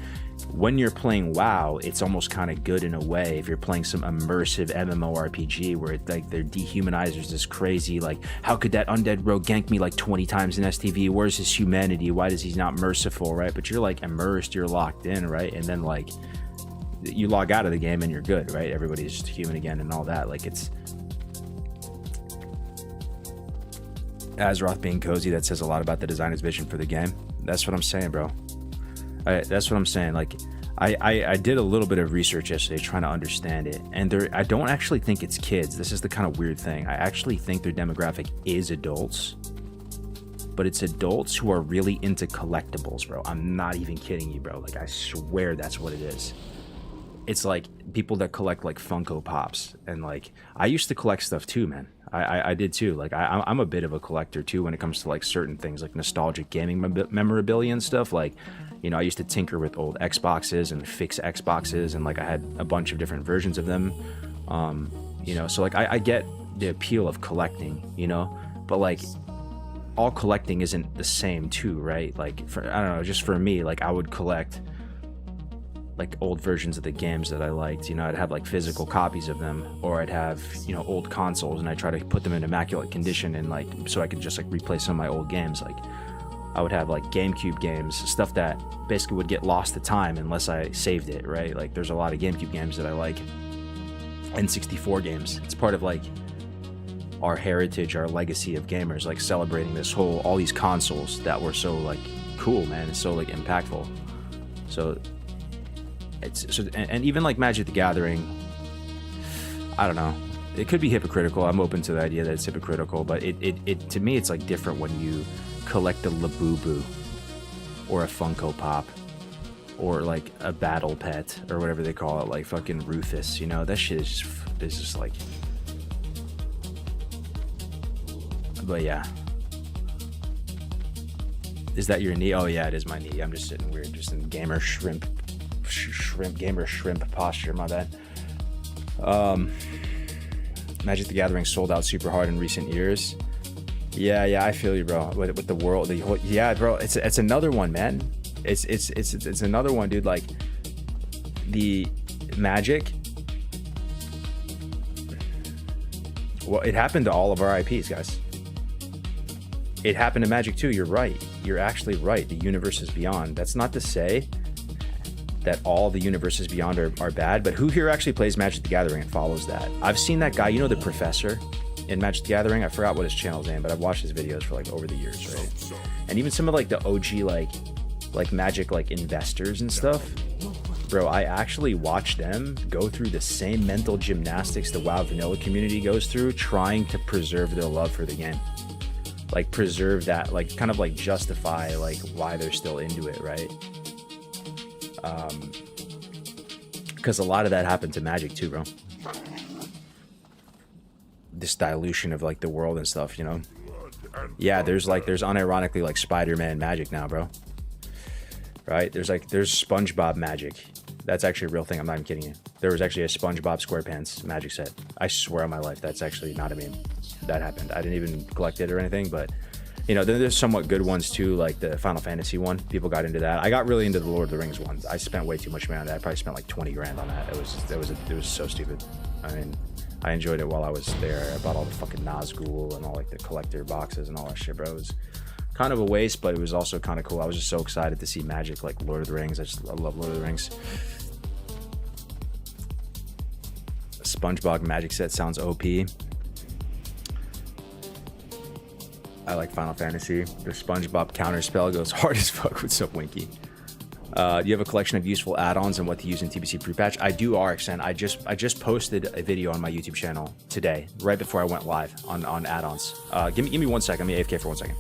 when you're playing WoW, it's almost kind of good in a way if you're playing some immersive MMORPG where it's like their dehumanizers is crazy, like how could that undead rogue gank me like 20 times in STV? Where's his humanity? Why does he not merciful, right? But you're like immersed, you're locked in, right? And then like you log out of the game and you're good, right? Everybody's just human again and all that. Like it's Azeroth being cozy, that says a lot about the designer's vision for the game. That's what I'm saying, bro. That's what I'm saying. Like, I did a little bit of research yesterday trying to understand it, and I don't actually think it's kids. This is the kind of weird thing. I actually think their demographic is adults, but it's adults who are really into collectibles, bro. I'm not even kidding you, bro. Like, I swear that's what it is. It's like people that collect like Funko Pops, and like I used to collect stuff too, man. I did too. Like I'm a bit of a collector too when it comes to like certain things like nostalgic gaming memorabilia and stuff. Like, you know, I used to tinker with old Xboxes and fix Xboxes, and like I had a bunch of different versions of them. You know, so like I get the appeal of collecting, you know, but like all collecting isn't the same too, right? Like I don't know, just for me, like I would collect like old versions of the games that I liked. You know, I'd have like physical copies of them, or I'd have, you know, old consoles and I try to put them in immaculate condition and like so I could just like replay some of my old games. Like I would have like GameCube games, stuff that basically would get lost to time unless I saved it, right? Like there's a lot of GameCube games that I like, N64 games. It's part of like our heritage, our legacy of gamers, like celebrating this whole, all these consoles that were so like cool, man, and so like impactful. So it's so, and even like Magic the Gathering, I don't know, it could be hypocritical. I'm open to the idea that it's hypocritical, but it to me it's like different when you collect a Labubu or a Funko Pop or like a battle pet or whatever they call it, like fucking Rufus, you know, that shit is just like, but yeah. Is that your knee? Oh yeah, it is my knee. I'm just sitting weird, just in gamer shrimp posture, my bad. Magic the Gathering sold out super hard in recent years. Yeah, I feel you, bro. With the world, yeah, bro. It's another one, man. It's another one, dude. Like the Magic. Well, it happened to all of our IPs, guys. It happened to Magic too. You're right. You're actually right. The universes beyond. That's not to say that all the universes beyond are bad, but who here actually plays Magic the Gathering and follows that? I've seen that guy, you know, the professor in Magic the Gathering. I forgot what his channel's name, but I've watched his videos for like over the years, right? And even some of like the OG like Magic like investors and stuff, bro, I actually watch them go through the same mental gymnastics the WoW vanilla community goes through, trying to preserve their love for the game. Like preserve that, like kind of like justify like why they're still into it, right? Because a lot of that happened to Magic too, bro. This dilution of like the world and stuff, you know. Yeah, there's unironically like Spider-Man Magic now, bro. Right? There's SpongeBob Magic. That's actually a real thing. I'm not even kidding you. There was actually a SpongeBob SquarePants Magic set. I swear on my life, that's actually not a meme. That happened. I didn't even collect it or anything, but you know, then there's somewhat good ones too, like the Final Fantasy one. People got into that. I got really into the Lord of the Rings one. I spent way too much money on that. I probably spent like 20 grand on that. It was so stupid. I mean, I enjoyed it while I was there. I bought all the fucking Nazgul and all like the collector boxes and all that shit, bro. It was kind of a waste, but it was also kind of cool. I was just so excited to see Magic, like Lord of the Rings. I love Lord of the Rings. SpongeBob Magic set sounds OP. I like Final Fantasy. The SpongeBob counter spell goes hard as fuck. What's up, Winky? Do you have a collection of useful add-ons and what to use in TBC pre-patch? I do, RxN. I just posted a video on my YouTube channel today, right before I went live on add-ons. Give me 1 second. Let me AFK for 1 second.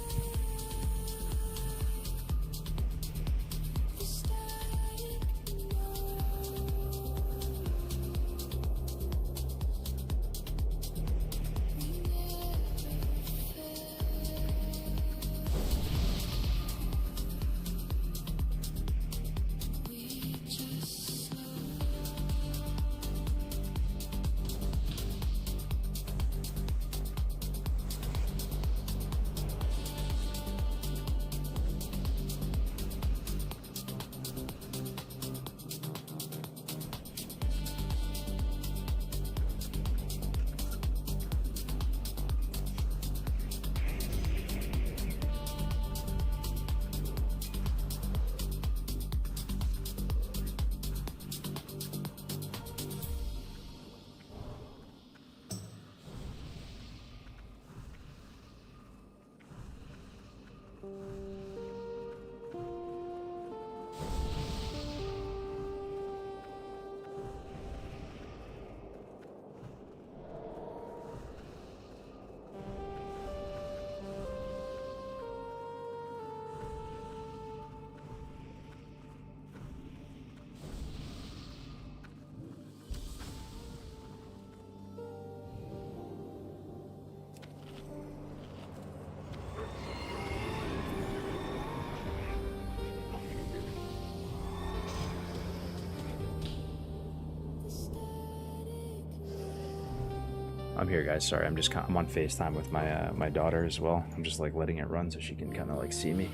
I'm here, guys. Sorry, I'm on FaceTime with my daughter as well. I'm just like letting it run so she can kind of like see me.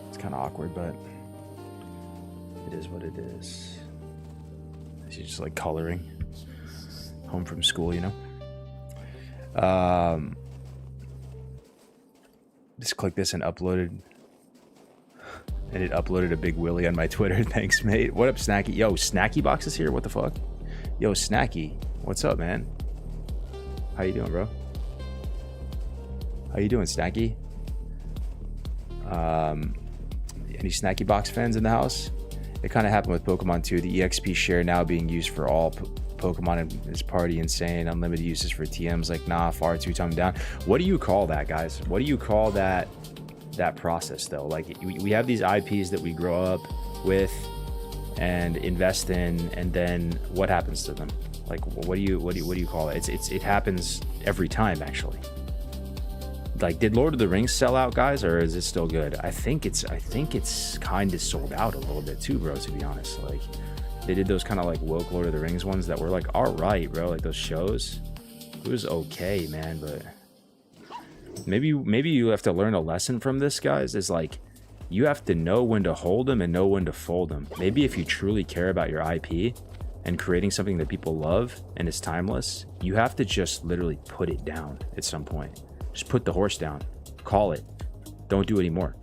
It's kind of awkward, but it is what it is. She's just like coloring home from school, you know. Just click this and uploaded, and it uploaded a big willy on my Twitter. Thanks, mate. What up, Snacky? Yo, Snacky Box is here. What the fuck? Yo, Snacky, what's up, man? How you doing, bro? How you doing, Snacky? Any Snacky Box fans in the house? It kind of happened with Pokemon too. The EXP share now being used for all Pokemon in this party. Insane. Unlimited uses for TMs. Like, nah, far too toned down. What do you call that, guys? What do you call that process, though? Like, we have these IPs that we grow up with and invest in, and then what happens to them? Like, what do you call it? It happens every time, actually. Like, did Lord of the Rings sell out, guys, or is it still good? I think it's kind of sold out a little bit too, bro, to be honest. Like, they did those kind of like woke Lord of the Rings ones that were like, all right, bro, like those shows. It was okay, man, but maybe you have to learn a lesson from this, guys. Is like, you have to know when to hold them and know when to fold them. Maybe if you truly care about your IP and creating something that people love and is timeless, you have to just literally put it down at some point. Just put the horse down. Call it. Don't do anymore.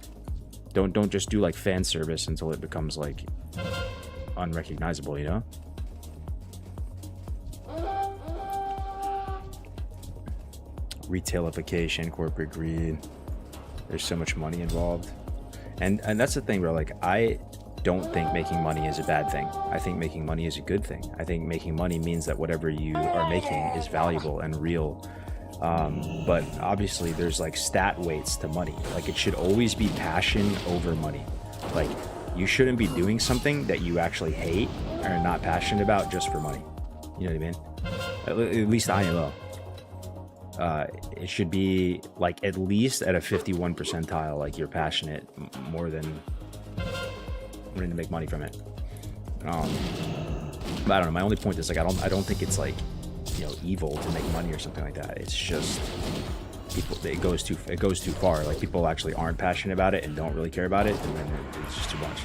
Don't just do like fan service until it becomes like unrecognizable, you know? Retailification, corporate greed. There's so much money involved. And that's the thing, bro. Like, I don't think making money is a bad thing. I think making money is a good thing. I think making money means that whatever you are making is valuable and real. But obviously there's like stat weights to money. Like, it should always be passion over money. Like, you shouldn't be doing something that you actually hate or are not passionate about just for money. You know what I mean? At least IMO. It should be like at least at a 51 percentile. Like, you're passionate more than wanting to make money from it. But I don't know. My only point is like, I don't think it's like, you know, evil to make money or something like that. It's just people, it goes too far. Like, people actually aren't passionate about it and don't really care about it, and then it's just too much.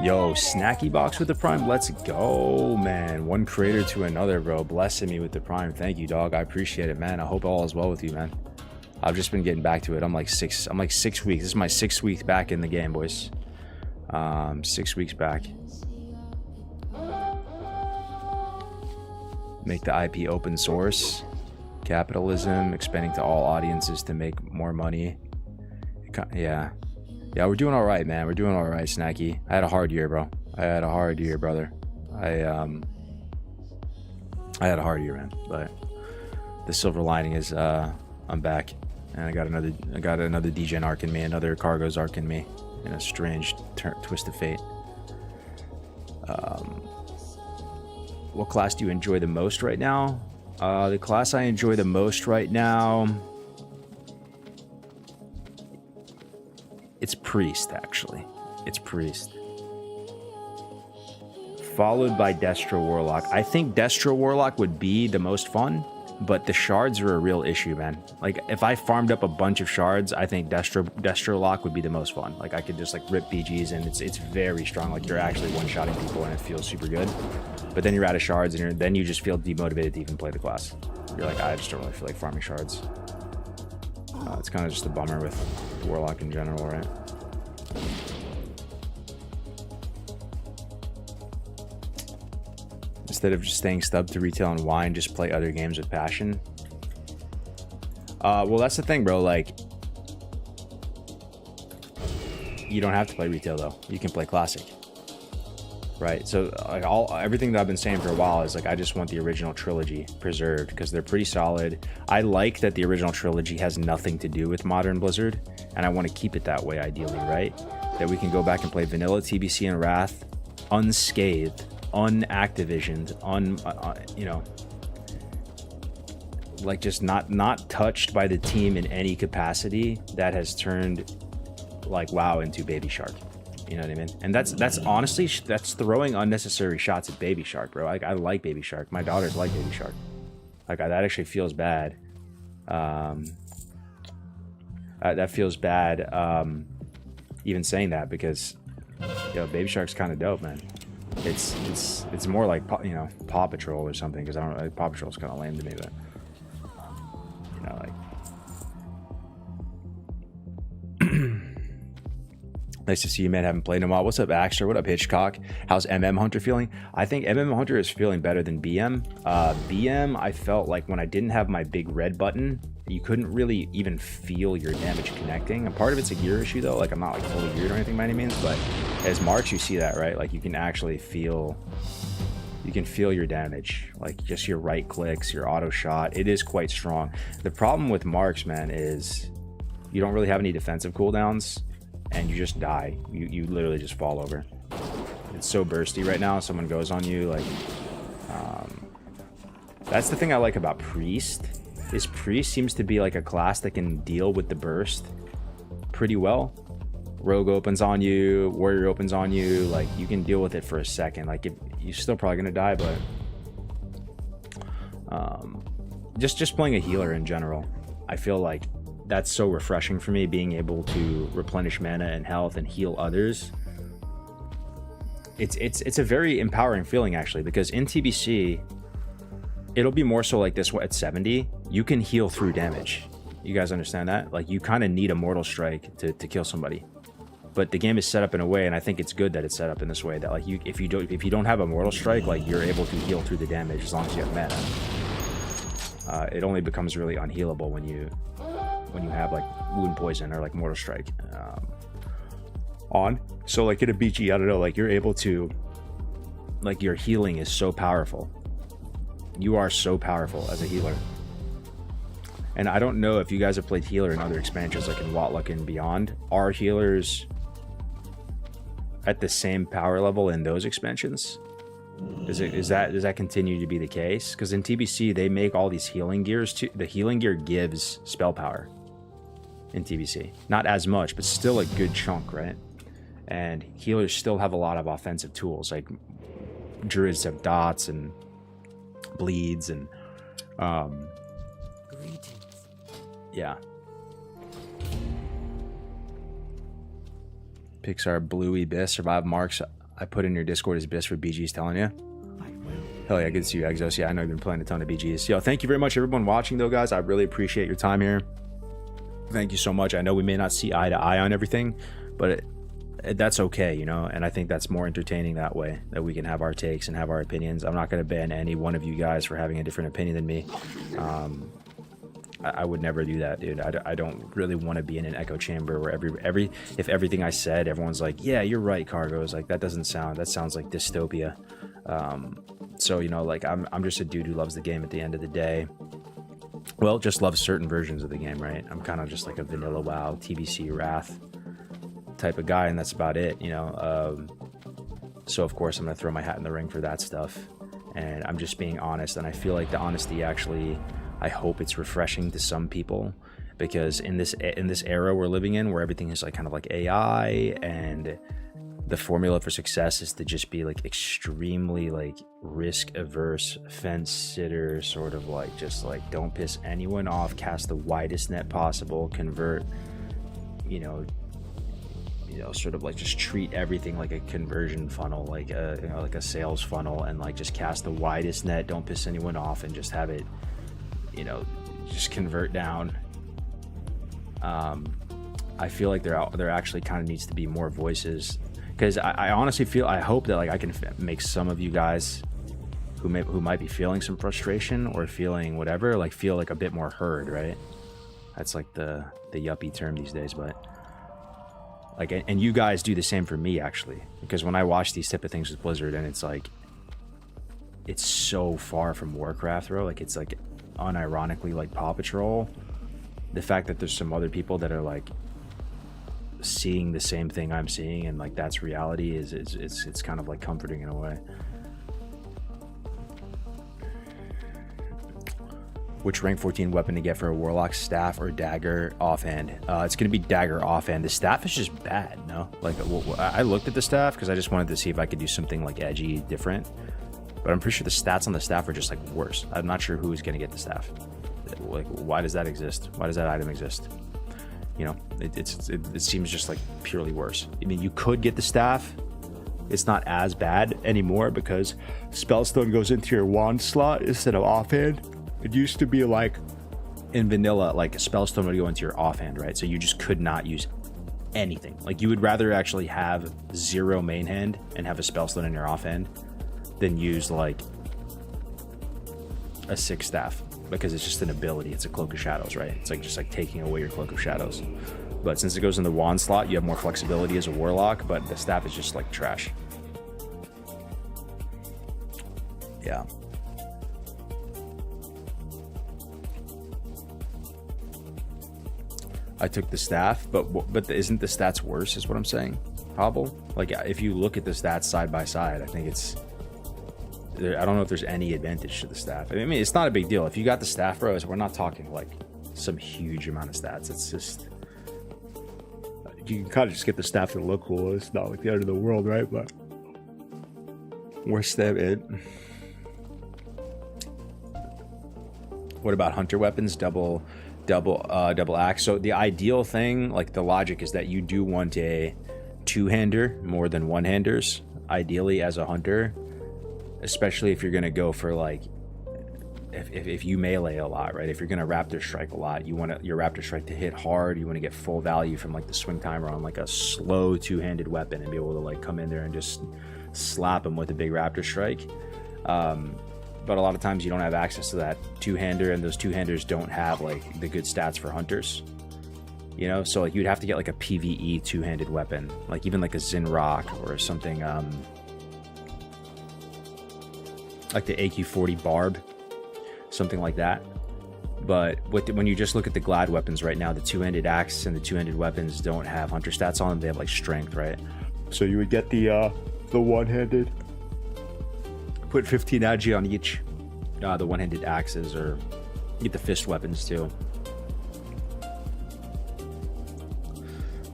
Yo, Snacky Box with the Prime. Let's go, man. One creator to another, bro. Blessing me with the Prime. Thank you, dog. I appreciate it, man. I hope all is well with you, man. I've just been getting back to it. I'm like 6 weeks. This is my 6th week back in the game, boys. 6 weeks back. Make the IP open source. Capitalism, expanding to all audiences to make more money. Yeah, we're doing all right, man. We're doing all right, Snacky. I had a hard year, bro. I had a hard year, brother. I had a hard year, man. But the silver lining is I'm back, and I got another degen arc in me, another Cargo's arc in me, in a strange twist of fate. What class do you enjoy the most right now? The class I enjoy the most right now, it's Priest, actually. It's Priest. Followed by Destro Warlock. I think Destro Warlock would be the most fun, but the shards are a real issue, man. Like, if I farmed up a bunch of shards, I think Destro Lock would be the most fun. Like, I could just, like, rip BGs, and it's very strong. Like, you're actually one-shotting people, and it feels super good. But then you're out of shards, and then you just feel demotivated to even play the class. You're like, I just don't really feel like farming shards. It's kind of just a bummer with Warlock in general, right? Instead of just staying stubbed to retail and wine, just play other games with passion. Well, that's the thing, bro. Like, you don't have to play retail though. You can play classic, right? So like everything that I've been saying for a while is like, I just want the original trilogy preserved because they're pretty solid. I like that the original trilogy has nothing to do with modern Blizzard, and I want to keep it that way ideally, right? That we can go back and play vanilla TBC and Wrath unscathed, unactivisioned, you know, like just not touched by the team in any capacity that has turned like WoW into Baby Shark. You know what I mean? And that's honestly, that's throwing unnecessary shots at Baby Shark, bro. Like, I like Baby Shark. My daughters like Baby Shark. Like, that actually feels bad. That feels bad, even saying that, because, yo, Baby Shark's kind of dope, man. It's more like, you know, Paw Patrol or something, because I don't know, Paw Patrol's kind of lame to me, but, you know, like, nice to see you, man. Haven't played in a while. What's up, Axter? What up, Hitchcock? How's MM Hunter feeling? I think MM Hunter is feeling better than BM. BM, I felt like when I didn't have my big red button, you couldn't really even feel your damage connecting. And part of it's a gear issue, though. Like, I'm not like fully geared or anything by any means, but as Marks, you see that, right? Like, you can actually feel, you can feel your damage, like just your right clicks, your auto shot. It is quite strong. The problem with Marks, man, is you don't really have any defensive cooldowns, and you just die. You literally just fall over. It's so bursty right now. Someone goes on you, like, that's the thing I like about Priest, is Priest seems to be like a class that can deal with the burst pretty well. Rogue opens on you, Warrior opens on you, like, you can deal with it for a second. Like, you're still probably gonna die, but just playing a healer in general, I feel like that's so refreshing for me, being able to replenish mana and health and heal others. It's a very empowering feeling, actually, because in TBC, it'll be more so like this. At 70, you can heal through damage. You guys understand that? Like, you kind of need a Mortal Strike to kill somebody. But the game is set up in a way, and I think it's good that it's set up in this way, that like, if you don't have a Mortal Strike, like, you're able to heal through the damage as long as you have mana. It only becomes really unhealable when you have like Wound Poison or like Mortal Strike on. So like in a BG, I don't know, like, you're able to, like, your healing is so powerful. You are so powerful as a healer. And I don't know if you guys have played healer in other expansions, like in Watlock and beyond. Are healers at the same power level in those expansions? Does that continue to be the case? Because in TBC, they make all these healing gears too. The healing gear gives spell power in TBC. Not as much, but still a good chunk, right? And healers still have a lot of offensive tools, like druids have dots and bleeds and yeah. Pixar Blue Abyss survive Marks. I put in your Discord is best for BG's telling you. Hell yeah, good to see you, Exos. Yeah, I know you've been playing a ton of BGs. Yo, thank you very much, everyone watching, though, guys. I really appreciate your time here. Thank you so much. I know we may not see eye to eye on everything, but that's okay, you know, and I think that's more entertaining that way, that we can have our takes and have our opinions. I'm not going to ban any one of you guys for having a different opinion than me. I would never do that, dude. I don't really want to be in an echo chamber where if everything I said, everyone's like, yeah, you're right, Cargos. Like, that sounds like dystopia. So, you know, like, I'm just a dude who loves the game at the end of the day. Well, just loves certain versions of the game, right? I'm kind of just like a vanilla WoW, TBC, Wrath type of guy, and that's about it, you know. So, of course, I'm going to throw my hat in the ring for that stuff. And I'm just being honest, and I feel like the honesty actually, I hope it's refreshing to some people, because in this era we're living in, where everything is like kind of like AI, and the formula for success is to just be like extremely like risk averse, fence sitter, sort of like just like don't piss anyone off, cast the widest net possible, convert, you know, sort of like just treat everything like a conversion funnel, like a, you know, like a sales funnel, and like just cast the widest net, don't piss anyone off, and just have it, you know, just convert down. I feel like there actually kind of needs to be more voices, because I honestly feel, I hope that like I can make some of you guys who might be feeling some frustration or feeling whatever, like feel like a bit more heard, right? That's like the yuppie term these days, but like, and you guys do the same for me actually, because when I watch these type of things with Blizzard, and it's like, it's so far from Warcraft, bro. Like, it's like unironically like Paw Patrol. The fact that there's some other people that are like seeing the same thing I'm seeing, and like that's reality, it's kind of like comforting in a way. Which rank 14 weapon to get for a warlock, staff or dagger offhand? It's gonna be dagger offhand. The staff is just bad, no? Like, I looked at the staff because I just wanted to see if I could do something like edgy, different, but I'm pretty sure the stats on the staff are just like worse. I'm not sure who is gonna get the staff. Like, why does that exist? Why does that item exist? You know, it seems just like purely worse. I mean, you could get the staff. It's not as bad anymore because Spellstone goes into your wand slot instead of offhand. It used to be like in vanilla, like Spellstone would go into your offhand, right? So you just could not use anything. Like, you would rather actually have 0 main hand and have a Spellstone in your offhand than use like a 6 staff, because it's just an ability. It's a Cloak of Shadows, right? It's like just like taking away your Cloak of Shadows. But since it goes in the wand slot, you have more flexibility as a warlock, but the staff is just like trash. Yeah. I took the staff, but isn't the stats worse, is what I'm saying, Hobble? Like, if you look at the stats side by side, I think it's, I don't know if there's any advantage to the staff. I mean, it's not a big deal. If you got the staff, bro, we're not talking like some huge amount of stats. It's just, you can kind of just get the staff to look cool. It's not like the end of the world, right? But worse than it. What about hunter weapons? Double axe. So the ideal thing, like the logic, is that you do want a 2-hander more than 1-handers, ideally, as a hunter, especially if you're going to go for like, if you melee a lot, right? If you're going to raptor strike a lot, you want your raptor strike to hit hard. You want to get full value from like the swing timer on like a slow 2-handed weapon and be able to like come in there and just slap them with a big raptor strike. But a lot of times you don't have access to that 2-hander, and those 2-handers don't have like the good stats for hunters, you know? So like you'd have to get like a PvE 2-handed weapon, like even like a Zinrock or something, like the AQ40 Barb, something like that. But when you just look at the Glad weapons right now, the 2-handed axe and the 2-handed weapons don't have hunter stats on them. They have like strength, right? So you would get the 1-handed, put 15 agi on each, the 1-handed axes, or get the fist weapons too,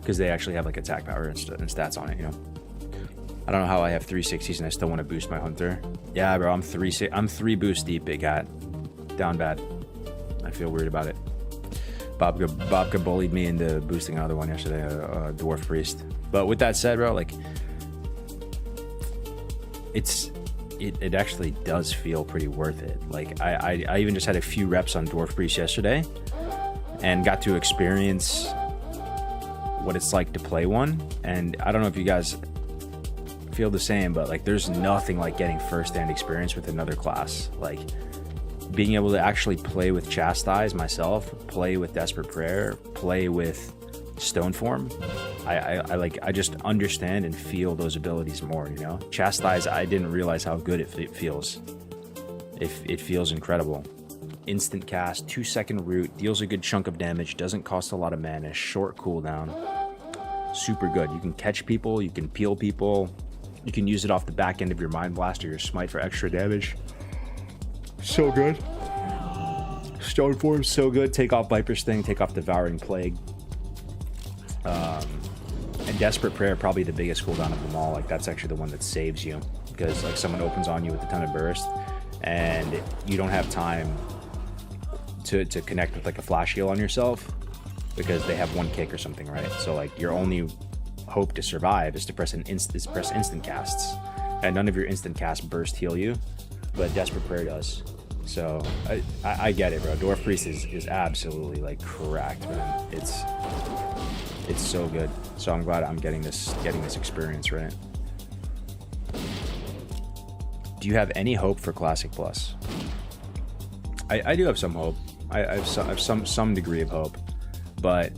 because they actually have like attack power and stats on it, you know? I don't know how I have 360s and I still want to boost my hunter. Yeah, bro, I'm 3 boost deep, big cat. Down bad. I feel weird about it. Bobka bullied me into boosting another one yesterday, a dwarf priest. But with that said, bro, like, it actually does feel pretty worth it. Like I even just had a few reps on Dwarf Priest yesterday and got to experience what it's like to play one. And I don't know if you guys feel the same, but like there's nothing like getting first-hand experience with another class. Like being able to actually play with Chastise myself, play with Desperate Prayer, play with Stoneform. I just understand and feel those abilities more, you know? Chastise, I didn't realize how good it feels. It feels incredible. Instant cast, 2-second root, deals a good chunk of damage, doesn't cost a lot of mana, short cooldown. Super good. You can catch people, you can peel people, you can use it off the back end of your Mind Blast or your Smite for extra damage. So good. Stoneform, so good. Take off Viper's Sting, take off Devouring Plague. And Desperate Prayer, probably the biggest cooldown of them all. Like that's actually the one that saves you, because like someone opens on you with a ton of burst and you don't have time to connect with like a flash heal on yourself because they have one kick or something, right? So like your only hope to survive is to press instant casts, and none of your instant casts burst heal you, but Desperate Prayer does. So I get it, bro. Dwarf Priest is absolutely like correct, man. It's so good. So I'm glad I'm getting this experience, right? Do you have any hope for Classic Plus? I do have some hope. I have some degree of hope, but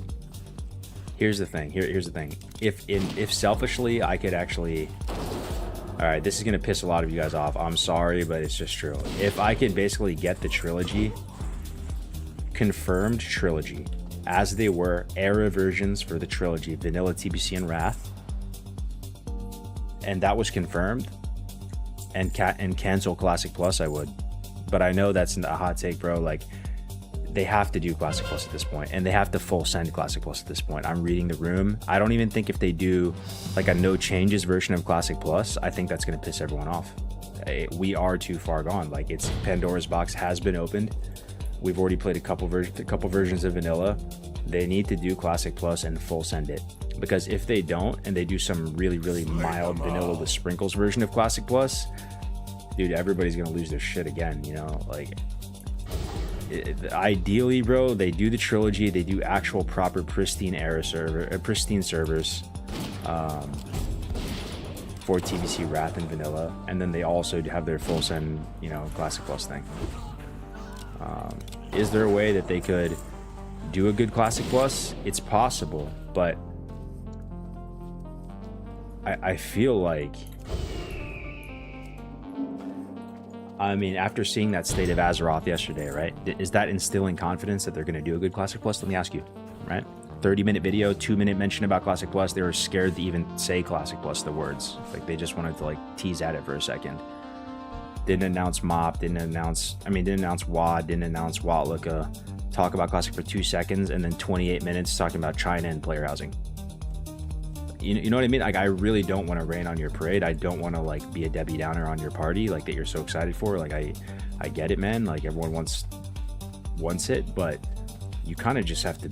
here's the thing. Here's the thing. If selfishly I could actually, all right, this is gonna piss a lot of you guys off. I'm sorry, but it's just true. If I could basically get the trilogy, confirmed trilogy, as they were era versions for the trilogy, Vanilla, TBC, and Wrath, and that was confirmed, and cancel Classic Plus, I would. But I know that's a hot take, bro. Like, they have to do Classic Plus at this point, and they have to full send Classic Plus at this point. I'm reading the room. I don't even think if they do like a no changes version of Classic Plus, I think that's gonna piss everyone off. We are too far gone. Like, it's Pandora's box has been opened. We've already played a couple versions of Vanilla. They need to do Classic Plus and full send it, because if they don't and they do some really mild Vanilla with sprinkles version of Classic Plus, dude, everybody's gonna lose their shit again, you know? Like, ideally, bro, they do the trilogy, they do actual proper pristine servers for TBC, Wrath, and Vanilla, and then they also have their full send, you know, Classic Plus thing. Is there a way that they could do a good Classic Plus? It's possible, but I feel like, I mean, after seeing that State of Azeroth yesterday, right, is that instilling confidence that they're going to do a good Classic Plus? Let me ask you, right? 30-minute video, 2-minute mention about Classic Plus. They were scared to even say Classic Plus, the words. Like, they just wanted to like tease at it for a second. Didn't announce Mop, didn't announce WoD, didn't announce Watluka. Talk about Classic for 2 seconds, and then 28 minutes talking about China and player housing. You know what I mean? Like, I really don't want to rain on your parade. I don't want to like be a Debbie Downer on your party, like that you're so excited for. Like, I get it, man. Like, everyone wants it, but you kind of just have to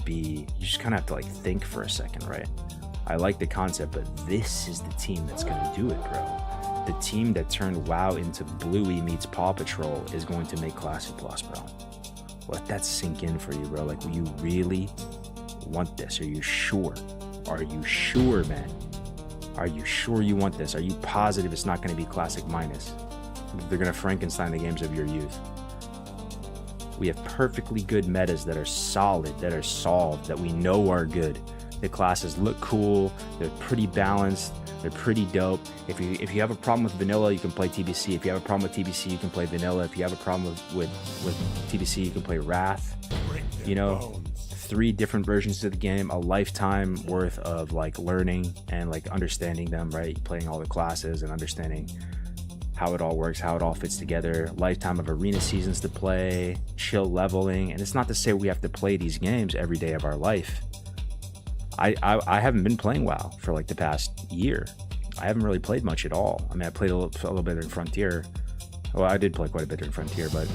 like think for a second, right? I like the concept, but this is the team that's gonna do it, bro. The team that turned WoW into Bluey meets Paw Patrol is going to make Classic Plus, bro. Let that sink in for you, bro. Like, you really want this? Are you sure? Are you sure, man? Are you sure you want this? Are you positive it's not going to be Classic minus? They're going to Frankenstein the games of your youth. We have perfectly good metas that are solid, that are solved, that we know are good. The classes look cool. They're pretty balanced. They're pretty dope. If you have a problem with Vanilla, you can play TBC. If you have a problem with TBC, you can play Vanilla. If you have a problem with TBC, you can play Wrath. You know, 3 different versions of the game, a lifetime worth of like learning and like understanding them, right? Playing all the classes and understanding how it all works, how it all fits together. Lifetime of arena seasons to play, chill leveling. And it's not to say we have to play these games every day of our life. I haven't been playing WoW for like the past year. I haven't really played much at all. I mean, I played a little bit in Frontier. Well, I did play quite a bit in Frontier, but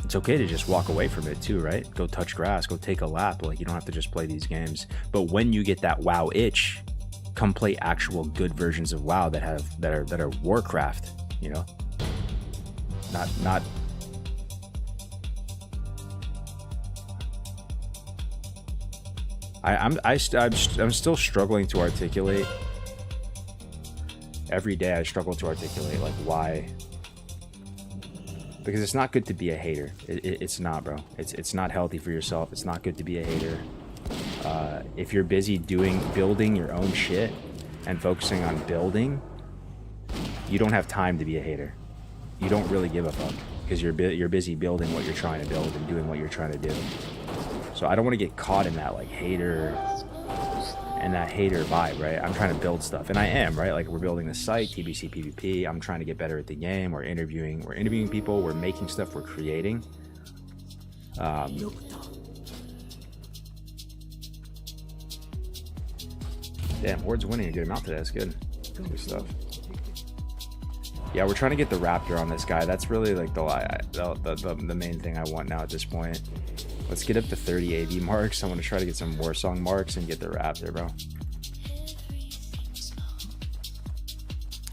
it's okay to just walk away from it too, right? Go touch grass, go take a lap. Like, you don't have to just play these games. But when you get that WoW itch, come play actual good versions of WoW that are Warcraft, you know, not. I'm still struggling to articulate. Every day I struggle to articulate like why. Because it's not good to be a hater. It's not, bro. It's not healthy for yourself. It's not good to be a hater. If you're busy building your own shit and focusing on building, you don't have time to be a hater. You don't really give a fuck because you're busy building what you're trying to build and doing what you're trying to do. So I don't want to get caught in that like hater and that hater vibe, right? I'm trying to build stuff, and I am, right? Like we're building the site, TBC PvP. I'm trying to get better at the game. We're interviewing people. We're making stuff. We're creating. Damn, Horde's winning a good amount today. That's good. Good stuff. Yeah, we're trying to get the Raptor on this guy. That's really like the main thing I want now at this point. Let's get up to 30 AV marks. I want to try to get some Warsong marks and get the Raptor, bro.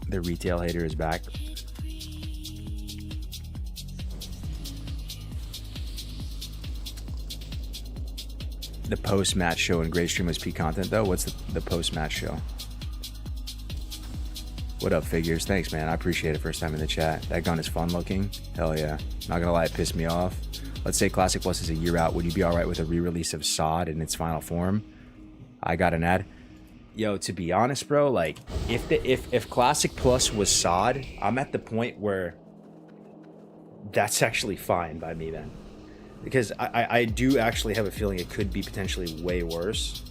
The retail hater is back. The post-match show in Great Stream was peak content, though. What's the post-match show? What up, Figures? Thanks, man. I appreciate it. First time in the chat. That gun is fun looking. Hell yeah. Not gonna lie, it pissed me off. Let's say Classic Plus is a year out. Would you be all right with a re-release of SOD in its final form? I got an ad. Yo, to be honest, bro, like if Classic Plus was SOD, I'm at the point where that's actually fine by me, man. Because I do actually have a feeling it could be potentially way worse.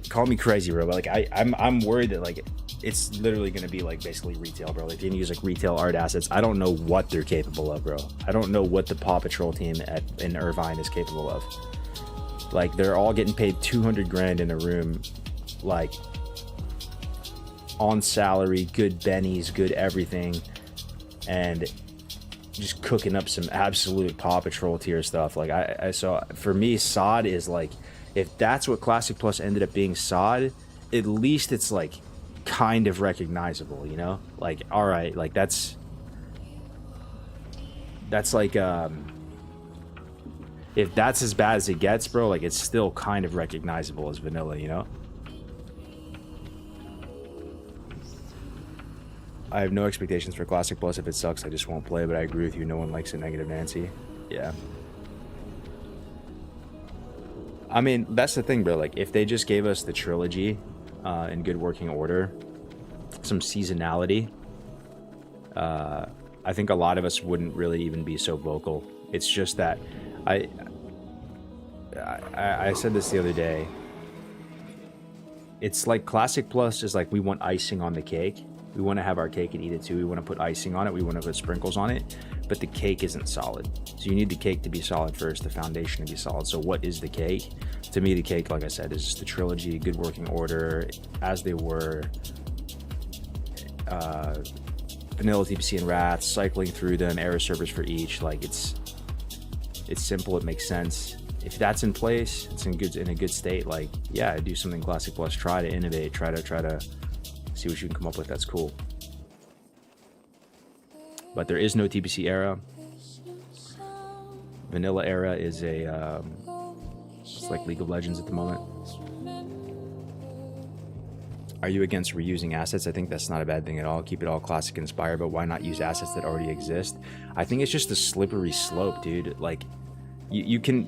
Call me crazy, bro, but like I'm worried that like it's literally gonna be like basically retail, bro. Like you're gonna use like retail art assets. I don't know what they're capable of, bro. I don't know what the Paw Patrol team in Irvine is capable of. Like they're all getting paid 200 grand in a room, like on salary, good bennies, good everything, and just cooking up some absolute Paw Patrol tier stuff. Like I saw, for me, SOD is like, if that's what Classic Plus ended up being SOD, at least it's like kind of recognizable, you know? Like, all right, like that's like if that's as bad as it gets, bro, like it's still kind of recognizable as vanilla, you know? I have no expectations for Classic Plus. If it sucks, I just won't play, but I agree with you. No one likes a negative Nancy. Yeah. I mean, that's the thing, bro. Like, if they just gave us the trilogy in good working order, some seasonality, I think a lot of us wouldn't really even be so vocal. It's just that I said this the other day. It's like Classic Plus is like we want icing on the cake. We want to have our cake and eat it too. We want to put icing on it. We want to put sprinkles on it. But the cake isn't solid. So you need the cake to be solid first, the foundation to be solid. So what is the cake? To me, the cake, like I said, is just the trilogy, good working order, as they were. Vanilla, TBC, and Wrath, cycling through them, error servers for each. Like it's simple. It makes sense. If that's in place, it's in a good state. Like, yeah, do something Classic Plus. Try to innovate. Try to see what you can come up with. That's cool. But there is no TBC era. Vanilla era is it's like League of Legends at the moment. Are you against reusing assets? I think that's not a bad thing at all. Keep it all classic inspired, but why not use assets that already exist? I think it's just a slippery slope, dude. Like you can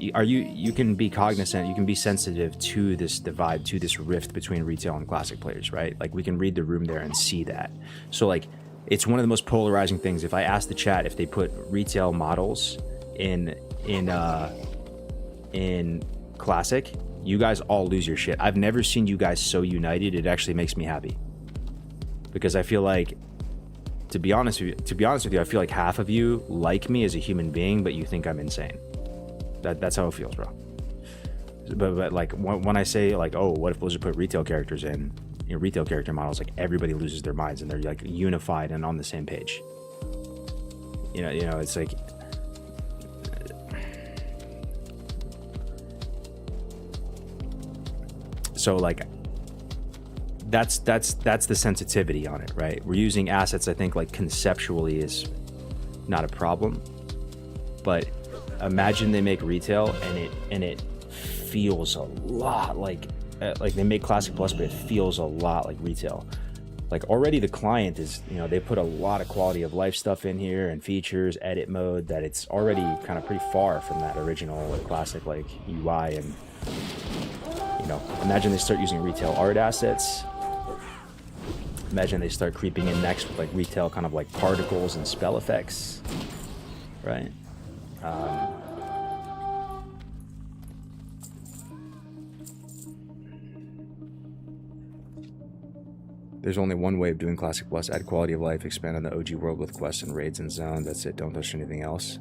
be cognizant, you can be sensitive to this divide, to this rift between retail and classic players, right? Like we can read the room there and see that. So like it's one of the most polarizing things. If I ask the chat if they put retail models in classic, you guys all lose your shit. I've never seen you guys so united. It actually makes me happy, because I feel like, to be honest with you, I feel like half of you like me as a human being, but you think I'm insane. That's how it feels, bro. But like when I say like, oh, what if Blizzard put retail characters in, you know, retail character models, like everybody loses their minds and they're like unified and on the same page. You know, it's like, so like that's the sensitivity on it, right? We're using assets, I think, like conceptually is not a problem, but imagine they make retail and it feels a lot like they make Classic Plus, but it feels a lot like retail. Like already the client is, you know, they put a lot of quality of life stuff in here and features, edit mode, that it's already kind of pretty far from that original like classic like UI. And you know, imagine they start using retail art assets. Imagine they start creeping in next with like retail kind of like particles and spell effects, right? There's only one way of doing Classic Plus: add quality of life, expand on the OG world with quests and raids and zone. That's it. Don't touch anything else.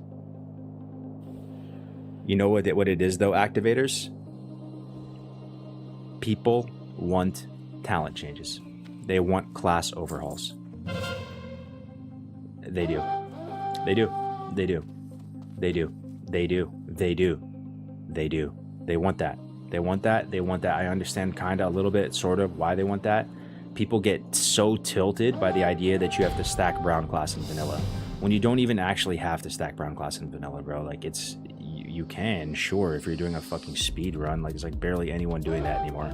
You know what it is though, activators? People want talent changes. They want class overhauls. They do. They do. They do. They do. They do. They do. They do. They want that. They want that. They want that. I understand kind of a little bit, sort of, why they want that. People get so tilted by the idea that you have to stack brown class in vanilla, when you don't even actually have to stack brown class in vanilla, bro. Like, it's, you can, sure, if you're doing a fucking speed run. Like, there's like barely anyone doing that anymore.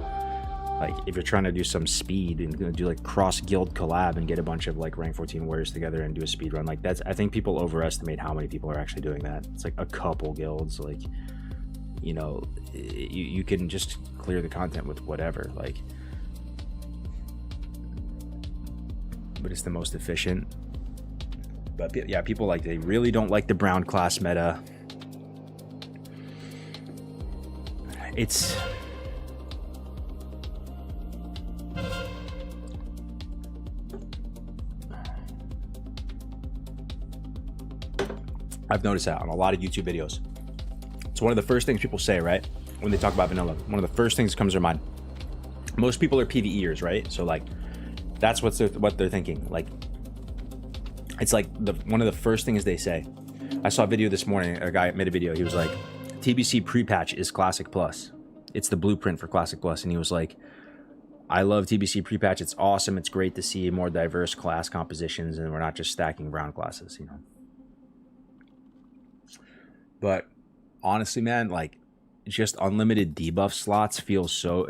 Like, if you're trying to do some speed and do like cross guild collab and get a bunch of like rank 14 warriors together and do a speed run, like that's, I think people overestimate how many people are actually doing that. It's like a couple guilds. Like, you know, you can just clear the content with whatever, like, but it's the most efficient. But yeah, people like, they really don't like the brown class meta. It's, I've noticed that on a lot of YouTube videos. It's one of the first things people say, right? When they talk about vanilla, one of the first things that comes to their mind. Most people are PvEers, right? So like, that's what they're thinking. Like, it's like one of the first things they say. I saw a video this morning. A guy made a video. He was like, TBC pre-patch is Classic Plus. It's the blueprint for Classic Plus. And he was like, I love TBC pre-patch. It's awesome. It's great to see more diverse class compositions, and we're not just stacking brown classes, you know. But honestly, man, like, just unlimited debuff slots feels so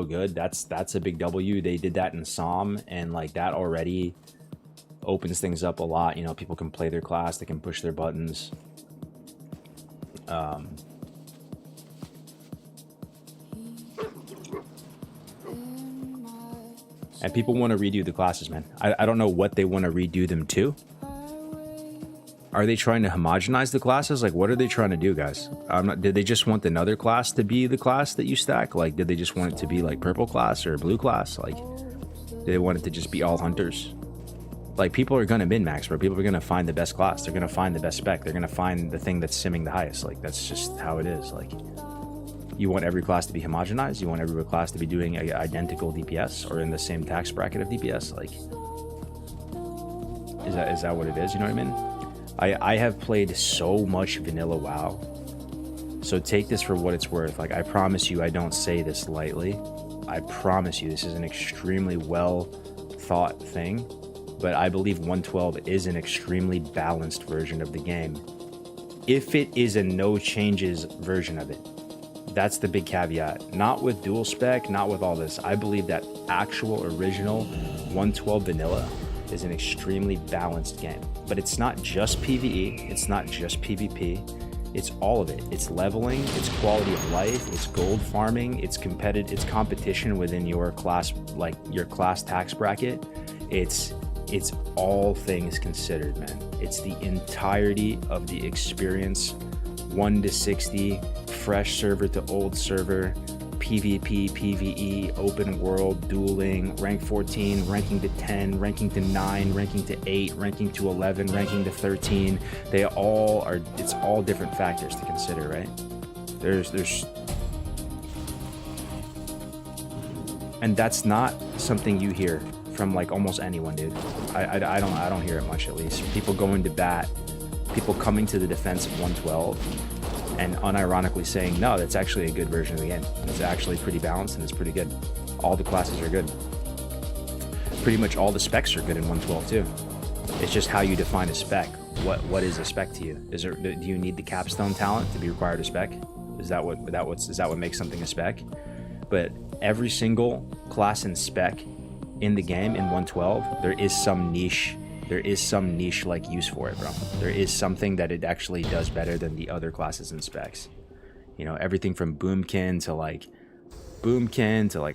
good. That's a big W. They did that in SOM, and like that already opens things up a lot. You know, people can play their class, they can push their buttons. And people want to redo the classes, man. I don't know what they want to redo them to. Are they trying to homogenize the classes? Like, what are they trying to do, guys? Did they just want another class to be the class that you stack? Like, did they just want it to be like purple class or blue class? Like, did they want it to just be all hunters? Like, people are gonna min-max, bro. People are gonna find the best class. They're gonna find the best spec. They're gonna find the thing that's simming the highest. Like, that's just how it is. Like, you want every class to be homogenized. You want every class to be doing an identical DPS or in the same tax bracket of DPS. Like, is that what it is? You know what I mean? I have played so much vanilla WoW, so take this for what it's worth. Like, I promise you, I don't say this lightly. I promise you, this is an extremely well thought thing, but I believe 112 is an extremely balanced version of the game. If it is a no changes version of it, that's the big caveat. Not with dual spec, not with all this. I believe that actual original 112 vanilla is an extremely balanced game. But it's not just PvE, it's not just PvP, it's all of it. It's leveling, it's quality of life, it's gold farming, it's competition within your class, like your class tax bracket. It's all things considered, man. It's the entirety of the experience, 1 to 60, fresh server to old server, PvP, PvE, open world, dueling, rank 14, ranking to 10, ranking to 9, ranking to 8, ranking to 11, ranking to 13. They all are, it's all different factors to consider, right? There's, and that's not something you hear from like almost anyone, dude. I don't hear it much, at least. People going to bat, people coming to the defense of 112. And unironically saying, no, that's actually a good version of the game. It's actually pretty balanced and it's pretty good. All the classes are good. pretty much all the specs are good in 112 too. It's just how you define a spec. What is a spec to you? Do you need the capstone talent to be required a spec? Is that what makes something a spec? But every single class and spec in the game in 112, there is some niche like use for it, bro. There is something that it actually does better than the other classes and specs. You know, everything from Boomkin to like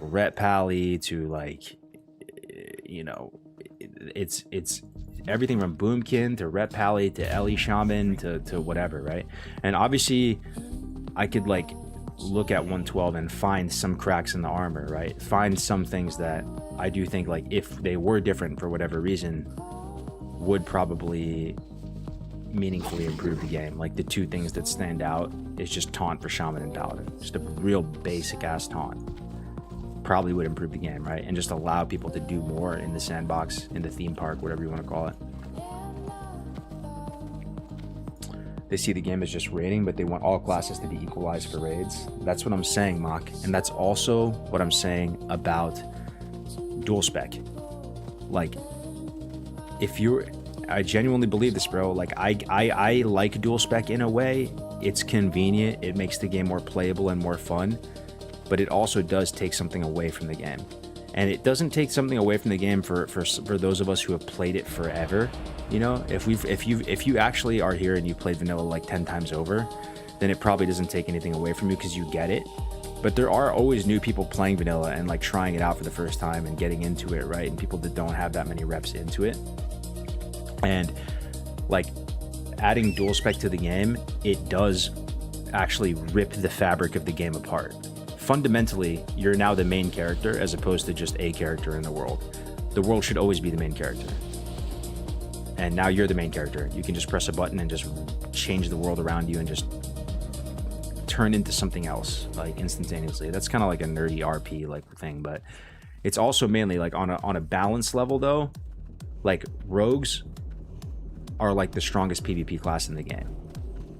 Ret Pally to like, you know, it's everything from Boomkin to Ret Pally to Ellie Shaman to whatever, right? And obviously I could like look at 112 and find some cracks in the armor, right? Find some things that I do think, like, if they were different for whatever reason, would probably meaningfully improve the game. Like the two things that stand out is just taunt for Shaman and Paladin. Just a real basic ass taunt. Probably would improve the game, right? And just allow people to do more in the sandbox, in the theme park, whatever you want to call it. They see the game as just raiding, but they want all classes to be equalized for raids. That's what I'm saying, Mock. And that's also what I'm saying about dual spec. Like, I genuinely believe this, bro. Like, I like dual spec in a way. It's convenient. It makes the game more playable and more fun. But it also does take something away from the game. And it doesn't take something away from the game for those of us who have played it forever. You know, if you actually are here and you played vanilla like 10 times over, then it probably doesn't take anything away from you because you get it. But there are always new people playing vanilla and like trying it out for the first time and getting into it, right? And people that don't have that many reps into it. And like adding dual spec to the game, it does actually rip the fabric of the game apart. Fundamentally, you're now the main character as opposed to just a character in the world. The world should always be the main character. And now you're the main character. You can just press a button and just change the world around you and just turn into something else, like instantaneously. That's kind of like a nerdy RP like thing, but it's also mainly like on a balance level though. Like rogues are like the strongest PvP class in the game,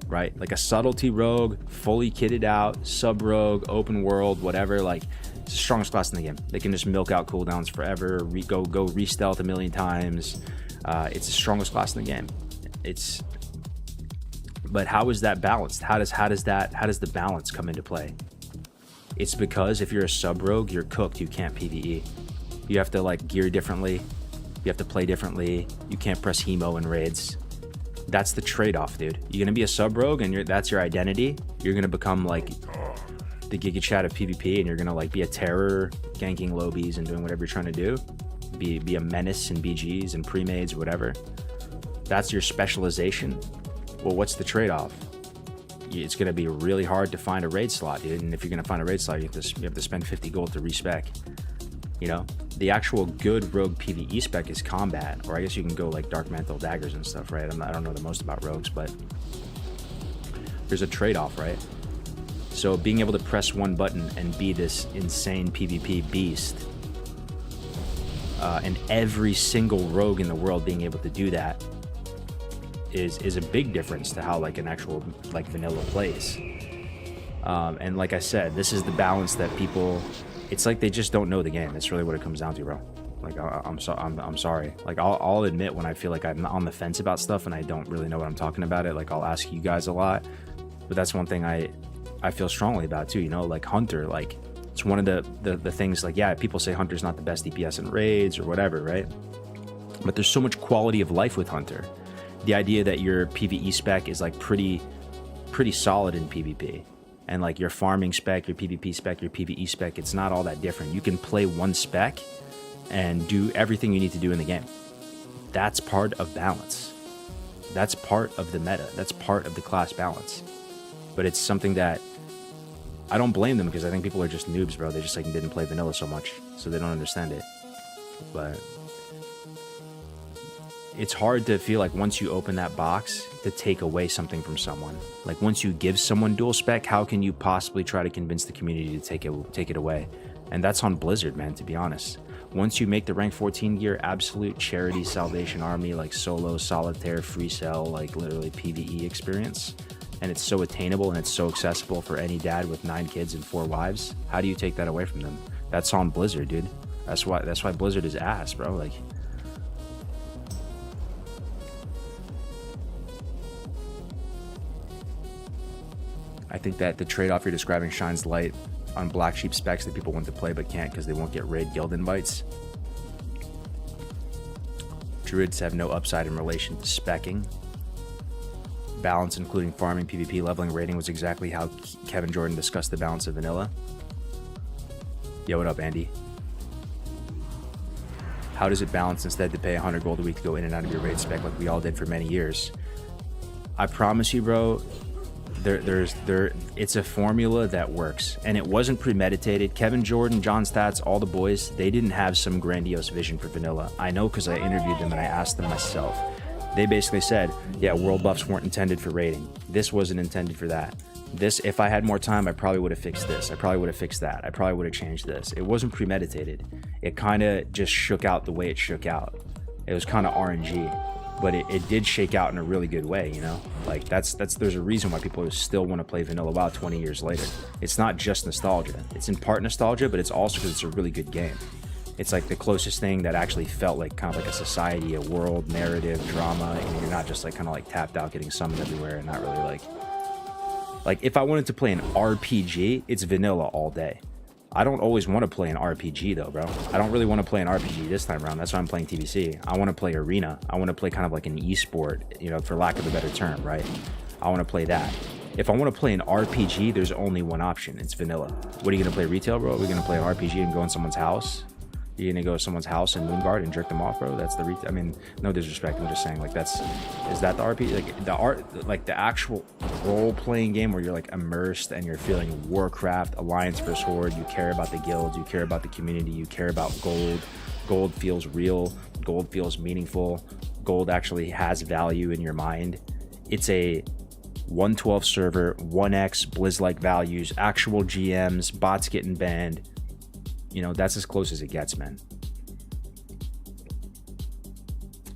right? Like a subtlety rogue, fully kitted out, sub rogue, open world, whatever. Like it's the strongest class in the game. They can just milk out cooldowns forever, go re-stealth a million times. It's the strongest class in the game. But how is that balanced? How does the balance come into play? It's because if you're a sub rogue, you're cooked. You can't PvE. You have to like gear differently. You have to play differently. You can't press hemo in raids. That's the trade-off, dude. You're gonna be a sub rogue, and that's your identity. You're gonna become like the Giga Chad of PvP, and you're gonna like be a terror, ganking lobies and doing whatever you're trying to do. Be a menace in BGs and pre-mades or whatever. That's your specialization. Well, what's the trade-off? It's going to be really hard to find a raid slot, dude. And if you're going to find a raid slot, you have to spend 50 gold to respec. You know, the actual good rogue PvE spec is combat, or I guess you can go like dark mantle daggers and stuff, right? I don't know the most about rogues, but there's a trade-off, right? So being able to press one button and be this insane PvP beast, and every single rogue in the world being able to do that is a big difference to how like an actual like vanilla plays. And like I said, this is the balance that people, it's like they just don't know the game. That's really what it comes down to, bro. Like I'm sorry. Like I'll admit when I feel like I'm on the fence about stuff and I don't really know what I'm talking about it. Like I'll ask you guys a lot, but that's one thing I feel strongly about too. You know, like Hunter, like it's one of the things, like, yeah, people say Hunter's not the best DPS in raids or whatever, right? But there's so much quality of life with Hunter. The idea that your PvE spec is like pretty solid in PvP, and like your farming spec, your PvP spec, your PvE spec, it's not all that different. You can play one spec and do everything you need to do in the game. That's part of balance. That's part of the meta. That's part of the class balance. But it's something that I don't blame them, because I think people are just noobs, bro. They just like didn't play vanilla so much, so they don't understand it. But it's hard to feel like once you open that box to take away something from someone. Like once you give someone dual spec, how can you possibly try to convince the community to take it away? And that's on Blizzard, man, to be honest. Once you make the rank 14 gear absolute charity Salvation Army, like solo, solitaire, free cell, like literally PvE experience, and it's so attainable and it's so accessible for any dad with 9 kids and 4 wives, how do you take that away from them? That's on Blizzard, dude. That's why Blizzard is ass, bro. Like, I think that the trade-off you're describing shines light on black sheep specs that people want to play but can't because they won't get raid guild invites. Druids have no upside in relation to specking. Balance, including farming, PvP, leveling, raiding, was exactly how Kevin Jordan discussed the balance of vanilla. Yo, what up, Andy? How does it balance instead to pay 100 gold a week to go in and out of your raid spec like we all did for many years? I promise you, bro, it's a formula that works, and it wasn't premeditated. Kevin Jordan, John Stats, all the boys, they didn't have some grandiose vision for vanilla. I know because I interviewed them and I asked them myself. They basically said, yeah, world buffs weren't intended for raiding. This wasn't intended for that. This, if I had more time, I probably would have fixed this. I probably would have fixed that. I probably would have changed this. It wasn't premeditated. It kind of just shook out the way it shook out. It was kind of RNG. But it did shake out in a really good way, you know? Like, there's a reason why people still want to play Vanilla WoW 20 years later. It's not just nostalgia. It's in part nostalgia, but it's also because it's a really good game. It's like the closest thing that actually felt like kind of like a society, a world, narrative, drama, and you're not just like kind of like tapped out getting summoned everywhere and not really like if I wanted to play an RPG, it's vanilla all day. I don't always want to play an RPG though, bro. I don't really want to play an RPG this time around. That's why I'm playing TBC. I want to play Arena. I want to play kind of like an esport, you know, for lack of a better term, right? I want to play that. If I want to play an RPG, there's only one option. It's vanilla. What are you going to play, retail, bro? Are we going to play an RPG and go in someone's house? You're going to go to someone's house in Moonguard and jerk them off, bro? That's the retail. I mean, no disrespect. I'm just saying, like, is that the RPG? Like the actual role-playing game where you're like immersed and you're feeling Warcraft, Alliance vs. Horde. You care about the guilds. You care about the community. You care about gold. Gold feels real. Gold feels meaningful. Gold actually has value in your mind. It's a 112 server, 1x, Blizz-like values, actual GMs, bots getting banned. You know, that's as close as it gets, man.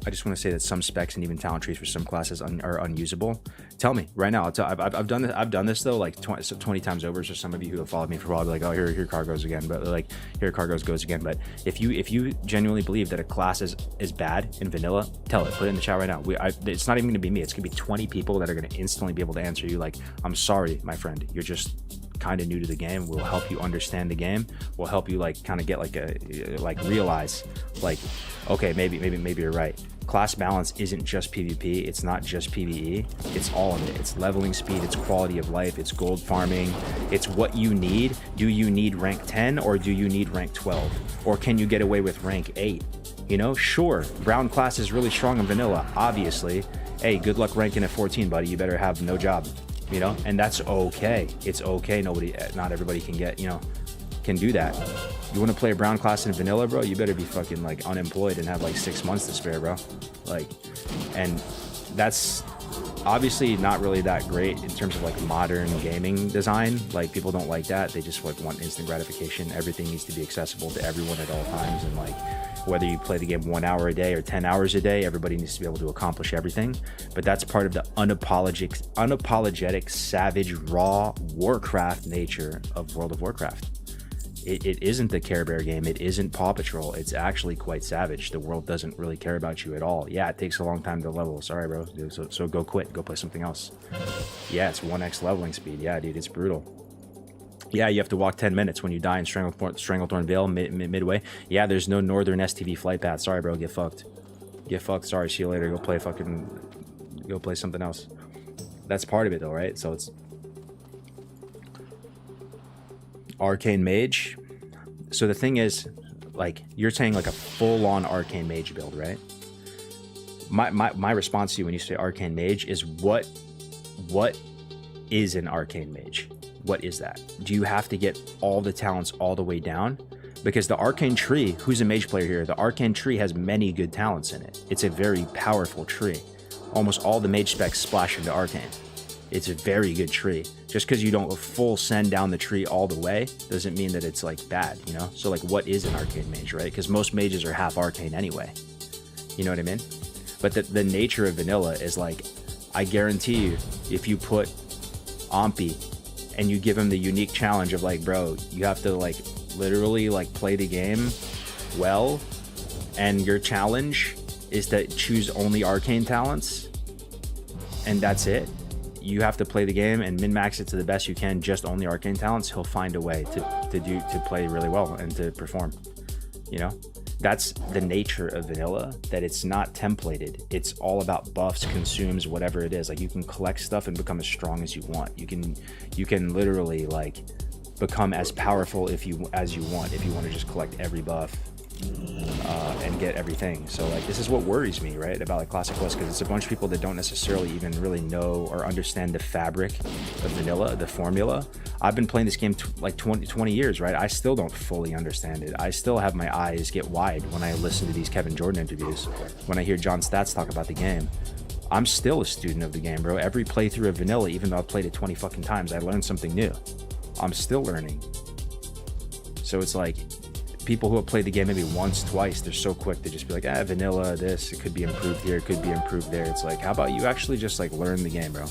I just want to say that some specs and even talent trees for some classes are unusable. Tell me right now. I've done this. I've done this though, like 20 times over. So some of you who have followed me for a while, be like, oh, here Cargoes again. But like, here Cargoes goes again. But if you genuinely believe that a class is bad in vanilla, tell it. Put it in the chat right now. It's not even going to be me. It's going to be 20 people that are going to instantly be able to answer you. Like, I'm sorry, my friend. You're just kind of new to the game. We'll help you understand the game. We'll help you like kind of get like realize like, okay, maybe you're right. Class balance isn't just PvP. It's not just PvE. It's all of it. It's leveling speed. It's quality of life. It's gold farming. It's what you need. Do you need rank 10 or do you need rank 12? Or can you get away with rank 8? You know, sure, brown class is really strong in vanilla, obviously. Hey, good luck ranking at 14, buddy. You better have no job. You know, and that's okay. It's okay. Not everybody can get, you know, can do that. You want to play a brown class in vanilla, bro? You better be fucking like unemployed and have like 6 months to spare, bro. Like, and that's obviously not really that great in terms of like modern gaming design. Like, people don't like that. They just like want instant gratification. Everything needs to be accessible to everyone at all times, and like, whether you play the game 1 hour a day or 10 hours a day, everybody needs to be able to accomplish everything. But that's part of the unapologetic, savage, raw Warcraft nature of World of Warcraft. It isn't the Care Bear game. It isn't Paw Patrol. It's actually quite savage. The world doesn't really care about you at all. Yeah, it takes a long time to level. Sorry, bro. So go quit. Go play something else. Yeah, it's 1x leveling speed. Yeah, dude, it's brutal. Yeah, you have to walk 10 minutes when you die in Stranglethorn Vale midway. Yeah, there's no northern STV flight path. Sorry, bro. Get fucked. Get fucked. Sorry. See you later. Go play something else. That's part of it, though, right? So it's Arcane Mage. So the thing is, like, you're saying like a full-on Arcane Mage build, right? My response to you when you say Arcane Mage is what is an Arcane Mage? What is that? Do you have to get all the talents all the way down? Because the Arcane Tree, who's a mage player here, the Arcane Tree has many good talents in it. It's a very powerful tree. Almost all the mage specs splash into Arcane. It's a very good tree. Just because you don't full send down the tree all the way doesn't mean that it's like bad, you know? So like, what is an Arcane Mage, right? Because most mages are half Arcane anyway. You know what I mean? But the nature of vanilla is like, I guarantee you, if you put Ompi and you give him the unique challenge of like, bro, you have to like literally like play the game well, and your challenge is to choose only arcane talents, and that's it, you have to play the game and min-max it to the best you can, just only arcane talents, he'll find a way to play really well and to perform. You know, that's the nature of vanilla, that it's not templated. It's all about buffs, consumes, whatever it is. Like, you can collect stuff and become as strong as you want. You can literally like become as powerful as you want, if you want to just collect every buff and get everything. So like, this is what worries me, right, about like Classic Quest, because it's a bunch of people that don't necessarily even really know or understand the fabric of vanilla, the formula. I've been playing this game like 20 years, right? I still don't fully understand it. I still have my eyes get wide when I listen to these Kevin Jordan interviews, when I hear John Stats talk about the game. I'm still a student of the game, bro. Every playthrough of vanilla, even though I've played it 20 fucking times, I learned something new. I'm still learning. So it's like, people who have played the game maybe once, twice, they're so quick to just be like, vanilla, this, it could be improved here, it could be improved there. It's like, how about you actually just like learn the game, bro?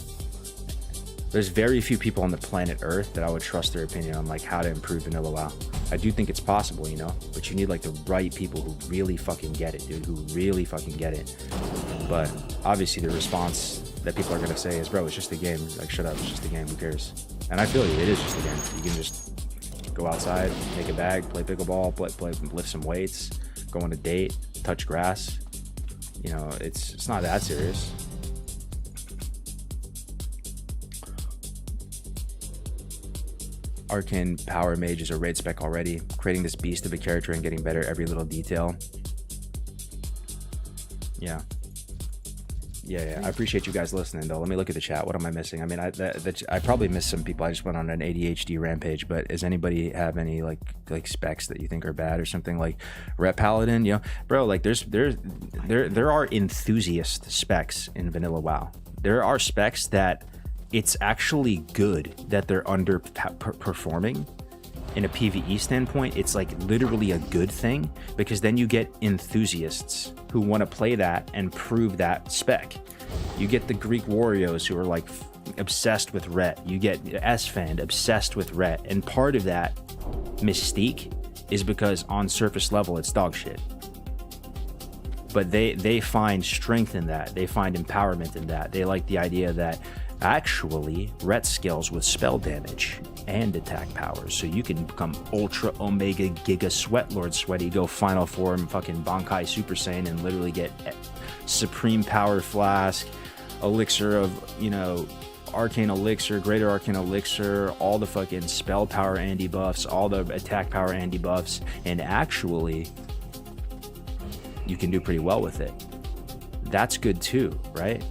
There's very few people on the planet Earth that I would trust their opinion on like how to improve vanilla WoW. I do think it's possible, you know, but you need like the right people who really fucking get it, dude, who really fucking get it. But obviously the response that people are gonna say is, bro, it's just a game. Like, shut up, it's just a game, who cares? And I feel you, it is just a game. You can just go outside, make a bag, play pickleball, play, lift some weights, go on a date, touch grass. You know, it's not that serious. Arcane Power Mage is a raid spec already, creating this beast of a character and getting better every little detail. Yeah. I appreciate you guys listening, though. Let me look at the chat. What am I missing? I mean, I probably missed some people. I just went on an ADHD rampage. But does anybody have any like specs that you think are bad or something? Like Rep Paladin, you know, bro. Like there are enthusiast specs in vanilla WoW. There are specs that it's actually good that they're underperforming. In a PvE standpoint, it's like literally a good thing, because then you get enthusiasts who want to play that and prove that spec. You get the Greek warriors who are like obsessed with Ret. You get Esfand obsessed with Ret. And part of that mystique is because on surface level, it's dog shit. But they find strength in that. They find empowerment in that. They like the idea that actually Ret scales with spell damage and attack powers, so you can become ultra omega giga sweat lord sweaty, go final form fucking Bankai Super Saiyan, and literally get supreme power flask, elixir of, you know, arcane elixir, greater arcane elixir, all the fucking spell power and debuffs, all the attack power and debuffs, and actually you can do pretty well with it. That's good too, right?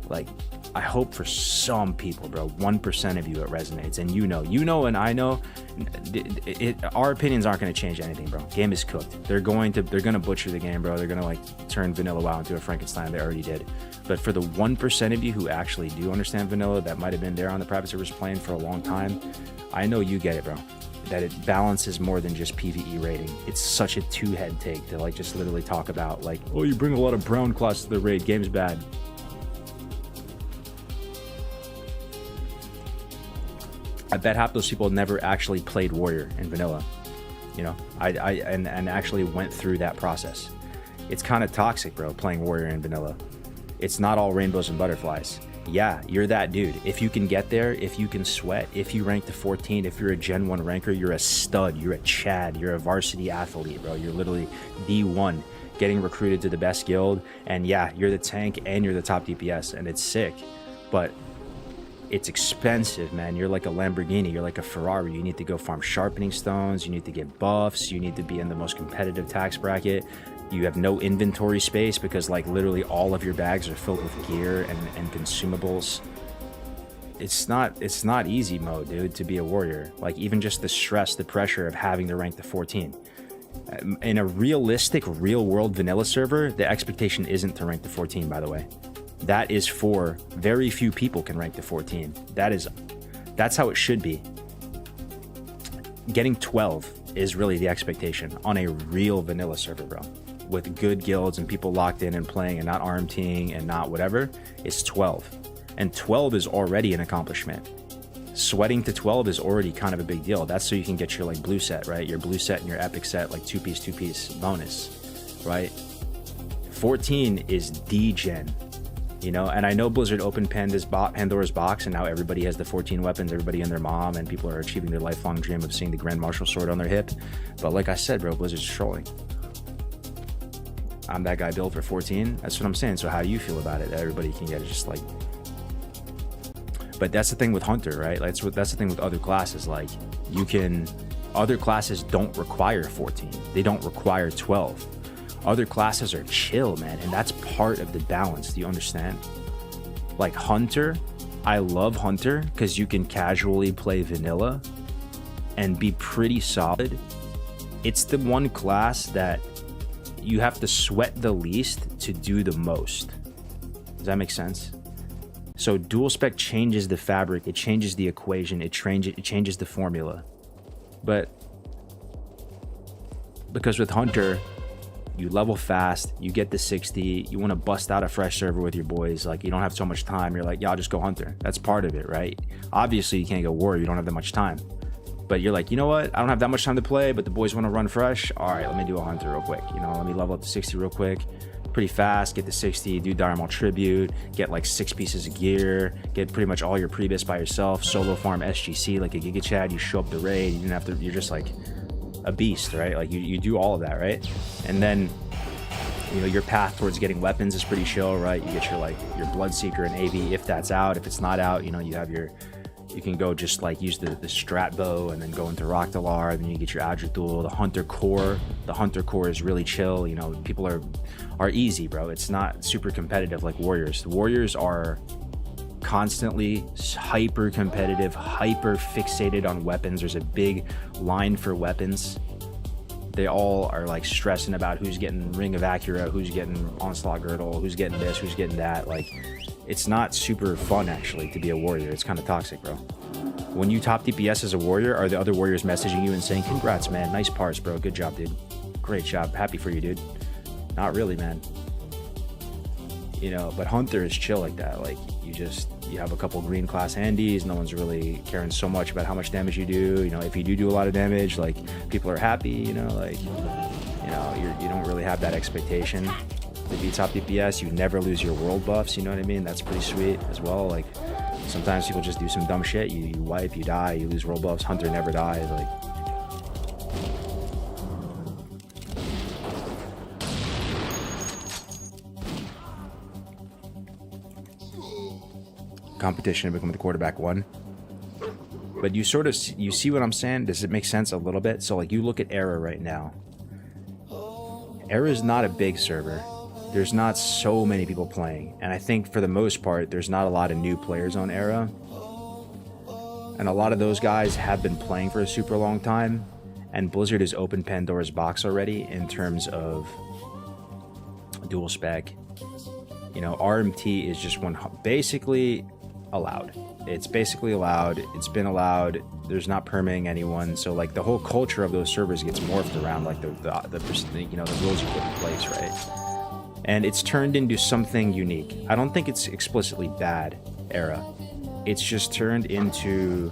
Like, I hope for some people, bro, 1% of you it resonates, and you know, and I know, our opinions aren't going to change anything, bro. Game is cooked. They're going to butcher the game, bro. They're going to like turn vanilla WoW into a Frankenstein. They already did. But for the 1% of you who actually do understand vanilla, that might have been there on the private servers playing for a long time, I know you get it, bro. That it balances more than just PvE rating. It's such a two-head take to like just literally talk about like, oh, you bring a lot of brown class to the raid, game's bad. I bet half those people never actually played Warrior in vanilla, you know, and actually went through that process. It's kind of toxic, bro, playing Warrior in vanilla. It's not all rainbows and butterflies. Yeah, you're that dude. If you can get there, if you can sweat, if you rank to 14, if you're a Gen 1 ranker, you're a stud, you're a Chad, you're a varsity athlete, bro. You're literally D1, getting recruited to the best guild, and yeah, you're the tank and you're the top DPS, and it's sick, but it's expensive, man. You're like a Lamborghini, you're like a Ferrari. You need to go farm sharpening stones, you need to get buffs, you need to be in the most competitive tax bracket. You have no inventory space because like literally all of your bags are filled with gear and consumables. It's not easy mode, dude, to be a warrior. Like even just the stress, the pressure of having to rank to 14. In a realistic real world vanilla server, the expectation isn't to rank to 14, by the way. That is for very few people can rank to 14. That's how it should be. Getting 12 is really the expectation on a real vanilla server, bro. With good guilds and people locked in and playing and not RMTing and not whatever, it's 12. And 12 is already an accomplishment. sweating to 12 is already kind of a big deal. That's so you can get your like blue set, right? Your blue set and your epic set, like two piece bonus, right? 14 is D-gen, you know, and I know Blizzard opened Pandora's box, and now everybody has the 14 weapons, everybody and their mom, and people are achieving their lifelong dream of seeing the Grand Marshal sword on their hip. But like I said, bro, Blizzard's trolling. I'm that guy built for 14. That's what I'm saying. So how do you feel about it? That everybody can get it, just like. But that's the thing with Hunter, right? That's the thing with other classes. Like, you can, other classes don't require 14. They don't require 12. Other classes are chill, man, and that's part of the balance. Do you understand? Like Hunter, I love Hunter because you can casually play vanilla and be pretty solid. It's the one class that you have to sweat the least to do the most. Does that make sense? So dual spec changes the fabric, it changes the equation, it changes the formula. But because with Hunter, you level fast, you get the 60, you want to bust out a fresh server with your boys, like you don't have so much time, you're like, yeah, I'll just go Hunter. That's part of it, right? Obviously you can't go Warrior, you don't have that much time. But you're like, you know what? I don't have that much time to play, but the boys want to run fresh. All right, let me do a Hunter real quick. You know, let me level up to 60 real quick. Pretty fast, get to 60, do Dire Maul Tribute, get like 6 pieces of gear, get pretty much all your pre-bis by yourself, solo farm SGC like a Giga Chad, you show up the raid, you didn't have to, you're just like a beast, right? Like you do all of that, right? And then, you know, your path towards getting weapons is pretty chill, right? You get your like your Bloodseeker and AV if that's out. If it's not out, you know, you have your, you can go just like use the strat bow and then go into Raktalar, then you get your Adjuthul, the Hunter core. The Hunter core is really chill, you know, people are easy, bro. It's not super competitive like Warriors. The Warriors are constantly hyper competitive, hyper fixated on weapons. There's a big line for weapons. They all are like stressing about who's getting Ring of Acura, who's getting Onslaught Girdle, who's getting this, who's getting that. Like, it's not super fun actually to be a warrior. It's kind of toxic, bro. When you top DPS as a warrior, are the other warriors messaging you and saying, congrats, man, nice parts, bro, good job, dude, great job, happy for you, dude? Not really, man. You know, but Hunter is chill like that. Like, you have a couple green class handies, no one's really caring so much about how much damage you do. You know, if you do a lot of damage, like, people are happy, you know, like, you know, you don't really have that expectation to be top DPS. You never lose your world buffs, you know what I mean? That's pretty sweet as well. Like, sometimes people just do some dumb shit, you wipe, you die, you lose world buffs. Hunter never dies. Like, competition to become the quarterback one. But you sort of, you see what I'm saying? Does it make sense a little bit? So like, you look at Era right now. Era is not a big server. There's not so many people playing, and I think for the most part there's not a lot of new players on Era, and a lot of those guys have been playing for a super long time, and Blizzard has opened Pandora's box already in terms of dual spec. You know, RMT is just basically allowed. It's basically allowed. It's been allowed. There's not permitting anyone. So like the whole culture of those servers gets morphed around like the you know, the rules you put in place, right? And it's turned into something unique. I don't think it's explicitly bad, Era. It's just turned into,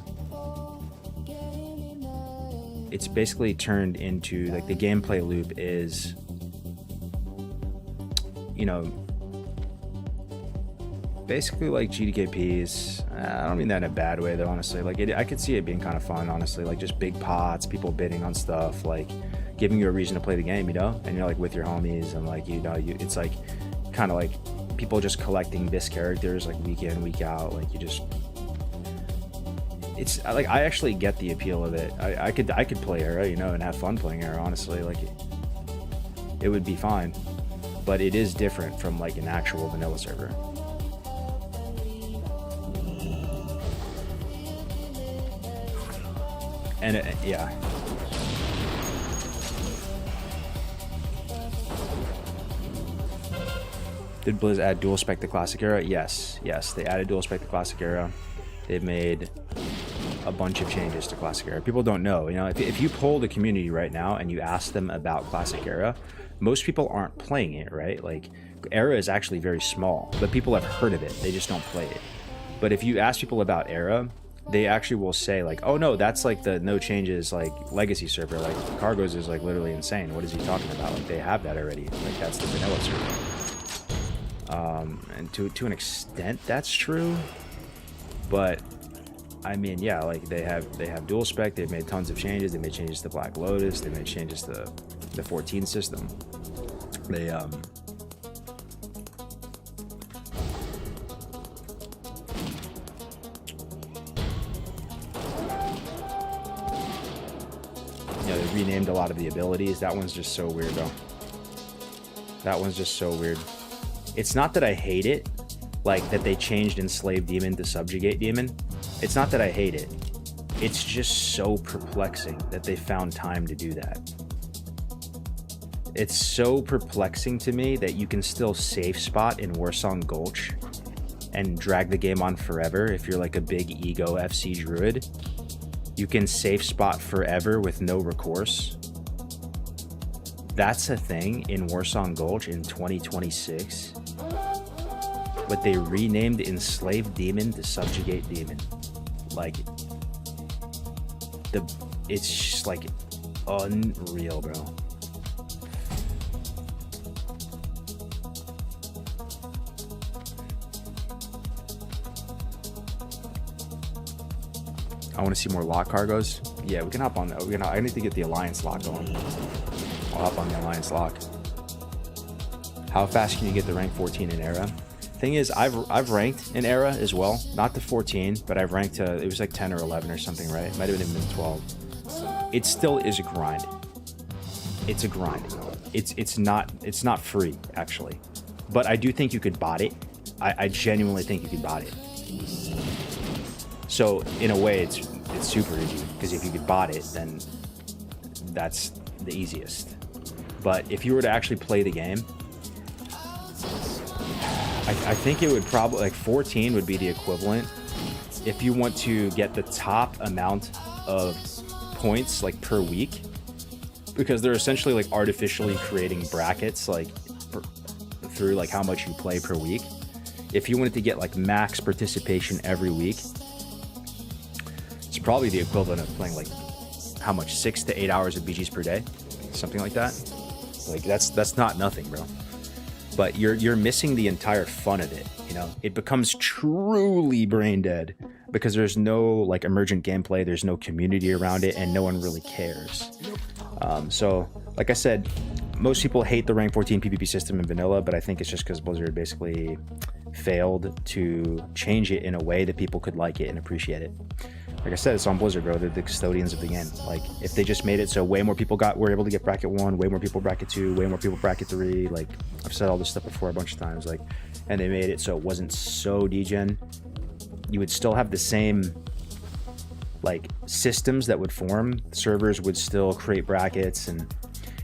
it's basically turned into like the gameplay loop is, you know, basically like GDKPs. I don't mean that in a bad way though, honestly. Like, I could see it being kind of fun, honestly. Like just big pots, people bidding on stuff, like giving you a reason to play the game, you know? And you're like with your homies, and like, you know, it's like kind of like people just collecting this characters like week in, week out. Like you just, it's like, I actually get the appeal of it. I could play Era, you know, and have fun playing Era, honestly. Like it would be fine, but it is different from like an actual vanilla server. And yeah. Did Blizz add dual spec to Classic Era? Yes, they added dual spec to Classic Era. They've made a bunch of changes to Classic Era. People don't know, you know, if you poll the community right now and you ask them about Classic Era, most people aren't playing it, right? Like, Era is actually very small, but people have heard of it. They just don't play it. But if you ask people about Era, they actually will say like, oh no, that's like the no changes like legacy server. Like Cargos is like literally insane. What is he talking about? Like they have that already. Like that's the vanilla server. And to an extent that's true, but I mean, yeah, like they have dual spec. They've made tons of changes. They made changes to Black Lotus. They made changes to the 14 system. They they renamed a lot of the abilities. That one's just so weird, though. That one's just so weird. It's not that I hate it, like that they changed Enslaved Demon to Subjugate Demon. It's not that I hate it. It's just so perplexing that they found time to do that. It's so perplexing to me that you can still safe spot in Warsong Gulch and drag the game on forever if you're like a big ego FC druid. You can safe spot forever with no recourse. That's a thing in Warsong Gulch in 2026. But they renamed Enslaved Demon to Subjugate Demon. Like, it's just like unreal, bro. I want to see more lock cargos. Yeah, we can hop on that. I need to get the Alliance lock going. I'll hop on the Alliance lock. How fast can you get the rank 14 in Era? Thing is, I've ranked in Era as well. Not the 14, but I've ranked it was like 10 or 11 or something, right? It might have even been 12. It still is a grind. It's a grind. It's not free, actually. But I do think you could bot it. I genuinely think you could bot it. So in a way, it's super easy, because if you could bot it, then that's the easiest. But if you were to actually play the game, I think it would probably, like 14 would be the equivalent if you want to get the top amount of points like per week, because they're essentially like artificially creating brackets like through like how much you play per week. If you wanted to get like max participation every week, it's probably the equivalent of playing like how much, 6 to 8 hours of BGs per day, something like that. Like that's not nothing, bro. But you're missing the entire fun of it, you know? It becomes truly brain dead because there's no like emergent gameplay, there's no community around it, and no one really cares. So like I said, most people hate the rank 14 PvP system in vanilla, but I think it's just because Blizzard basically failed to change it in a way that people could like it and appreciate it. Like I said, it's on Blizzard, bro. They're the custodians of the game. Like, if they just made it so way more people were able to get bracket 1, way more people bracket 2, way more people bracket 3, like, I've said all this stuff before a bunch of times, like, and they made it so it wasn't so degen, you would still have the same, like, systems that would form. Servers would still create brackets, and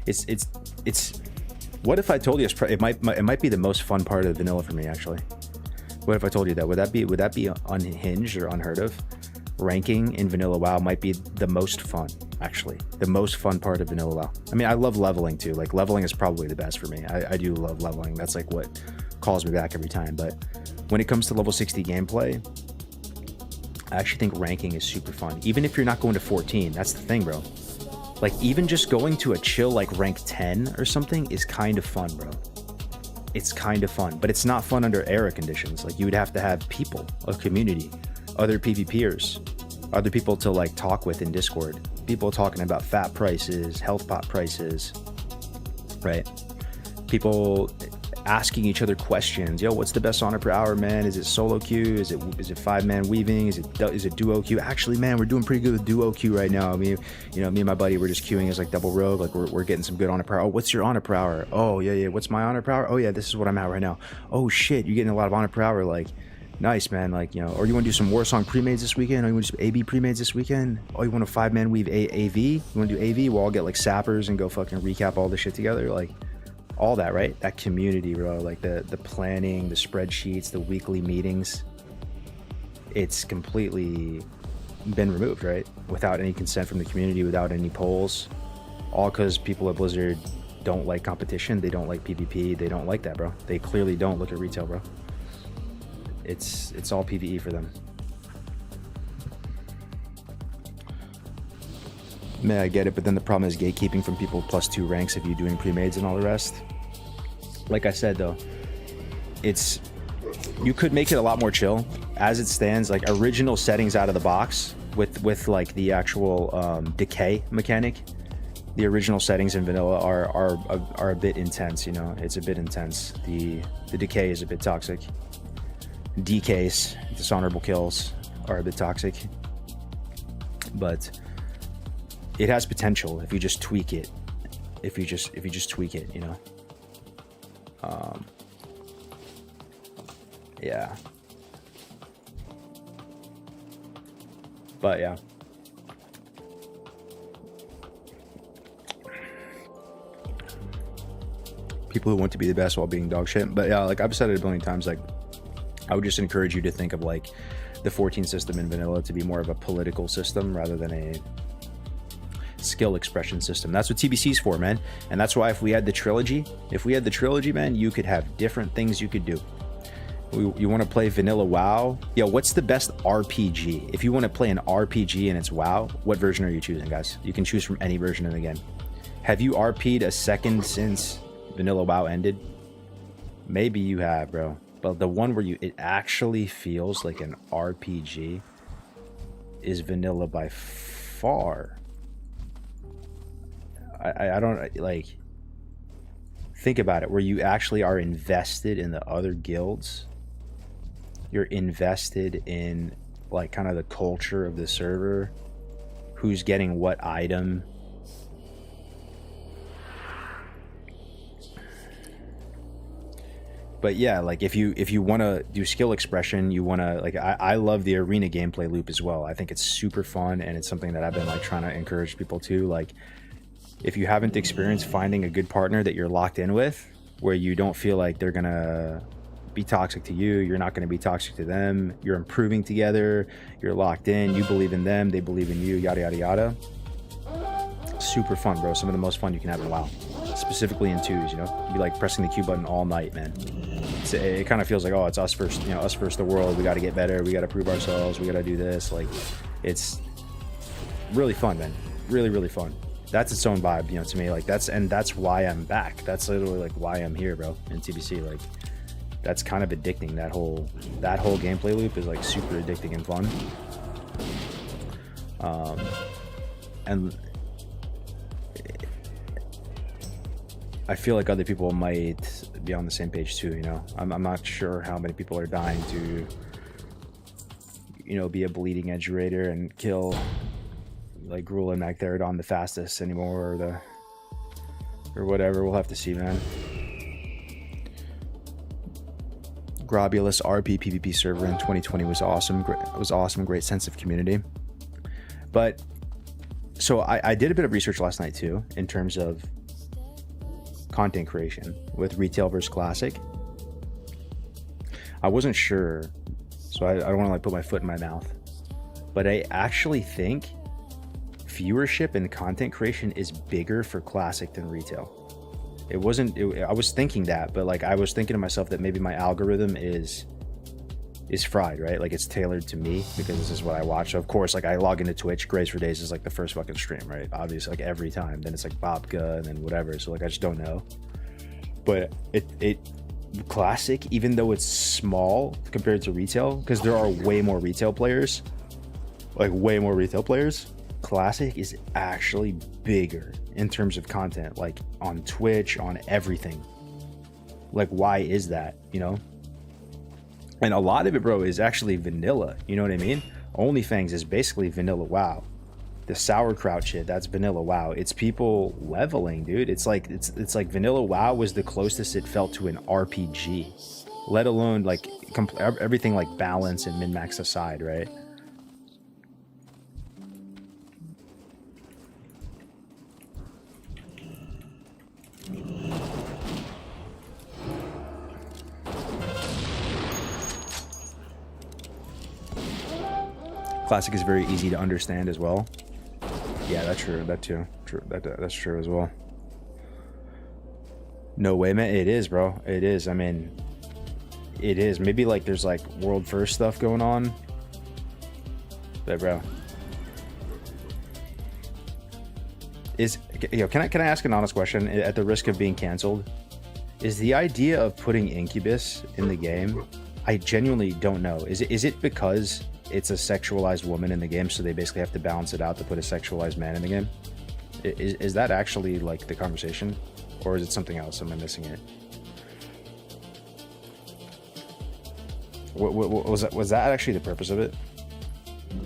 it's what if I told you it might be the most fun part of vanilla for me, actually? What if I told you that? Would that be unhinged or unheard of? Ranking in vanilla WoW might be the most fun, actually. The most fun part of vanilla WoW. I mean, I love leveling too. Like, leveling is probably the best for me. I do love leveling. That's like what calls me back every time. But when it comes to level 60 gameplay, I actually think ranking is super fun. Even if you're not going to 14, that's the thing, bro. Like, even just going to a chill like rank 10 or something is kind of fun, bro. It's kind of fun, but it's not fun under era conditions. Like, you would have to have people, a community, other PvPers, other people to like talk with in Discord, people talking about fat prices, health pot prices, right? People asking each other questions. Yo, what's the best honor per hour, man? Is it solo queue? Is it 5-man weaving? Is it duo queue? Actually, man, we're doing pretty good with duo queue right now. I mean, you know, me and my buddy, we're just queuing as like double rogue. Like we're getting some good honor per hour. Oh, what's your honor per hour? Oh yeah. What's my honor per hour? Oh yeah, this is what I'm at right now. Oh shit, you're getting a lot of honor per hour. Like, nice, man. Like, you know, or you want to do some Warsong pre-mades this weekend? Or you want to do some AB pre-mades this weekend? Oh, you want a 5-man weave AV? You want to do AV? We'll all get like sappers and go fucking recap all this shit together. Like, all that, right? That community, bro. Like the planning, the spreadsheets, the weekly meetings. It's completely been removed, right? Without any consent from the community, without any polls. All because people at Blizzard don't like competition. They don't like PvP. They don't like that, bro. They clearly don't look at retail, bro. It's all PvE for them. Man, I get it, but then the problem is gatekeeping from people +2 ranks if you're doing pre-mades and all the rest. Like I said, though, you could make it a lot more chill. As it stands, like original settings out of the box with like the actual decay mechanic, the original settings in vanilla are a bit intense, you know. It's a bit intense. The decay is a bit toxic. DKs, dishonorable kills, are a bit toxic. But it has potential if you just tweak it. If you just tweak it, you know. Yeah. But yeah. People who want to be the best while being dog shit. But yeah, like I've said it a billion times, like I would just encourage you to think of like the 14 system in vanilla to be more of a political system rather than a skill expression system. That's what TBC's for, man. And that's why if we had the trilogy, man, you could have different things you could do. You want to play vanilla WoW? Yo, what's the best RPG? If you want to play an RPG and it's WoW, what version are you choosing, guys? You can choose from any version of the game. Have you RP'd a second since vanilla WoW ended? Maybe you have, bro. But the one where it actually feels like an RPG is vanilla by far. I don't like, think about it, where you actually are invested in the other guilds. You're invested in like kind of the culture of the server, who's getting what item. But yeah, like if you want to do skill expression, you want to like, I love the arena gameplay loop as well. I think it's super fun, and it's something that I've been like trying to encourage people to. Like, if you haven't experienced finding a good partner that you're locked in with, where you don't feel like they're gonna be toxic to you, you're not gonna be toxic to them, you're improving together, you're locked in, you believe in them, they believe in you, yada yada yada. Super fun, bro. Some of the most fun you can have in WoW, specifically in 2s. You know, you'd be like pressing the Q button all night, man. It kind of feels like, oh, it's us first, you know, us versus the world. We got to get better, we got to prove ourselves, we got to do this. Like, it's really fun, man. Really, really fun. That's its own vibe, you know, to me. Like, that's why I'm back. That's literally like why I'm here, bro, in TBC. Like, that's kind of addicting. That whole gameplay loop is like super addicting and fun. And I feel like other people might be on the same page too, you know. I'm not sure how many people are dying to, you know, be a bleeding edge raider and kill like Gruul and Magtheridon the fastest anymore, or whatever. We'll have to see, man. Grobulus RP PvP server in 2020 was awesome. Great sense of community. But so I did a bit of research last night too, in terms of content creation with retail versus classic. I wasn't sure, so I don't want to like put my foot in my mouth, but I actually think viewership and content creation is bigger for classic than retail. I was thinking that, but like I was thinking to myself that maybe my algorithm is fried, right? Like it's tailored to me because this is what I watch. So of course, like I log into Twitch, Graze for Days is like the first fucking stream, right? Obviously, like every time. Then it's like Babka and then whatever. So like I just don't know. But it classic, even though it's small compared to retail, because there are way more retail players, classic is actually bigger in terms of content, like on Twitch, on everything. Like, why is that, you know? And a lot of it, bro, is actually vanilla. You know what I mean? OnlyFans is basically vanilla WoW. The sauerkraut shit, that's vanilla WoW. It's people leveling, dude. It's like vanilla WoW was the closest it felt to an RPG, let alone like everything like balance and min-max aside, right? Classic is very easy to understand as well. Yeah, that's true. That too. True. That's true as well. No way, man. It is, bro. It is. I mean, it is. Maybe like there's like world first stuff going on. But bro, Can I ask an honest question at the risk of being canceled? Is the idea of putting Incubus in the game? I genuinely don't know. Is it because it's a sexualized woman in the game, so they basically have to balance it out to put a sexualized man in the game? Is that actually like the conversation, or is it something else? Am I missing it? What was that actually the purpose of it?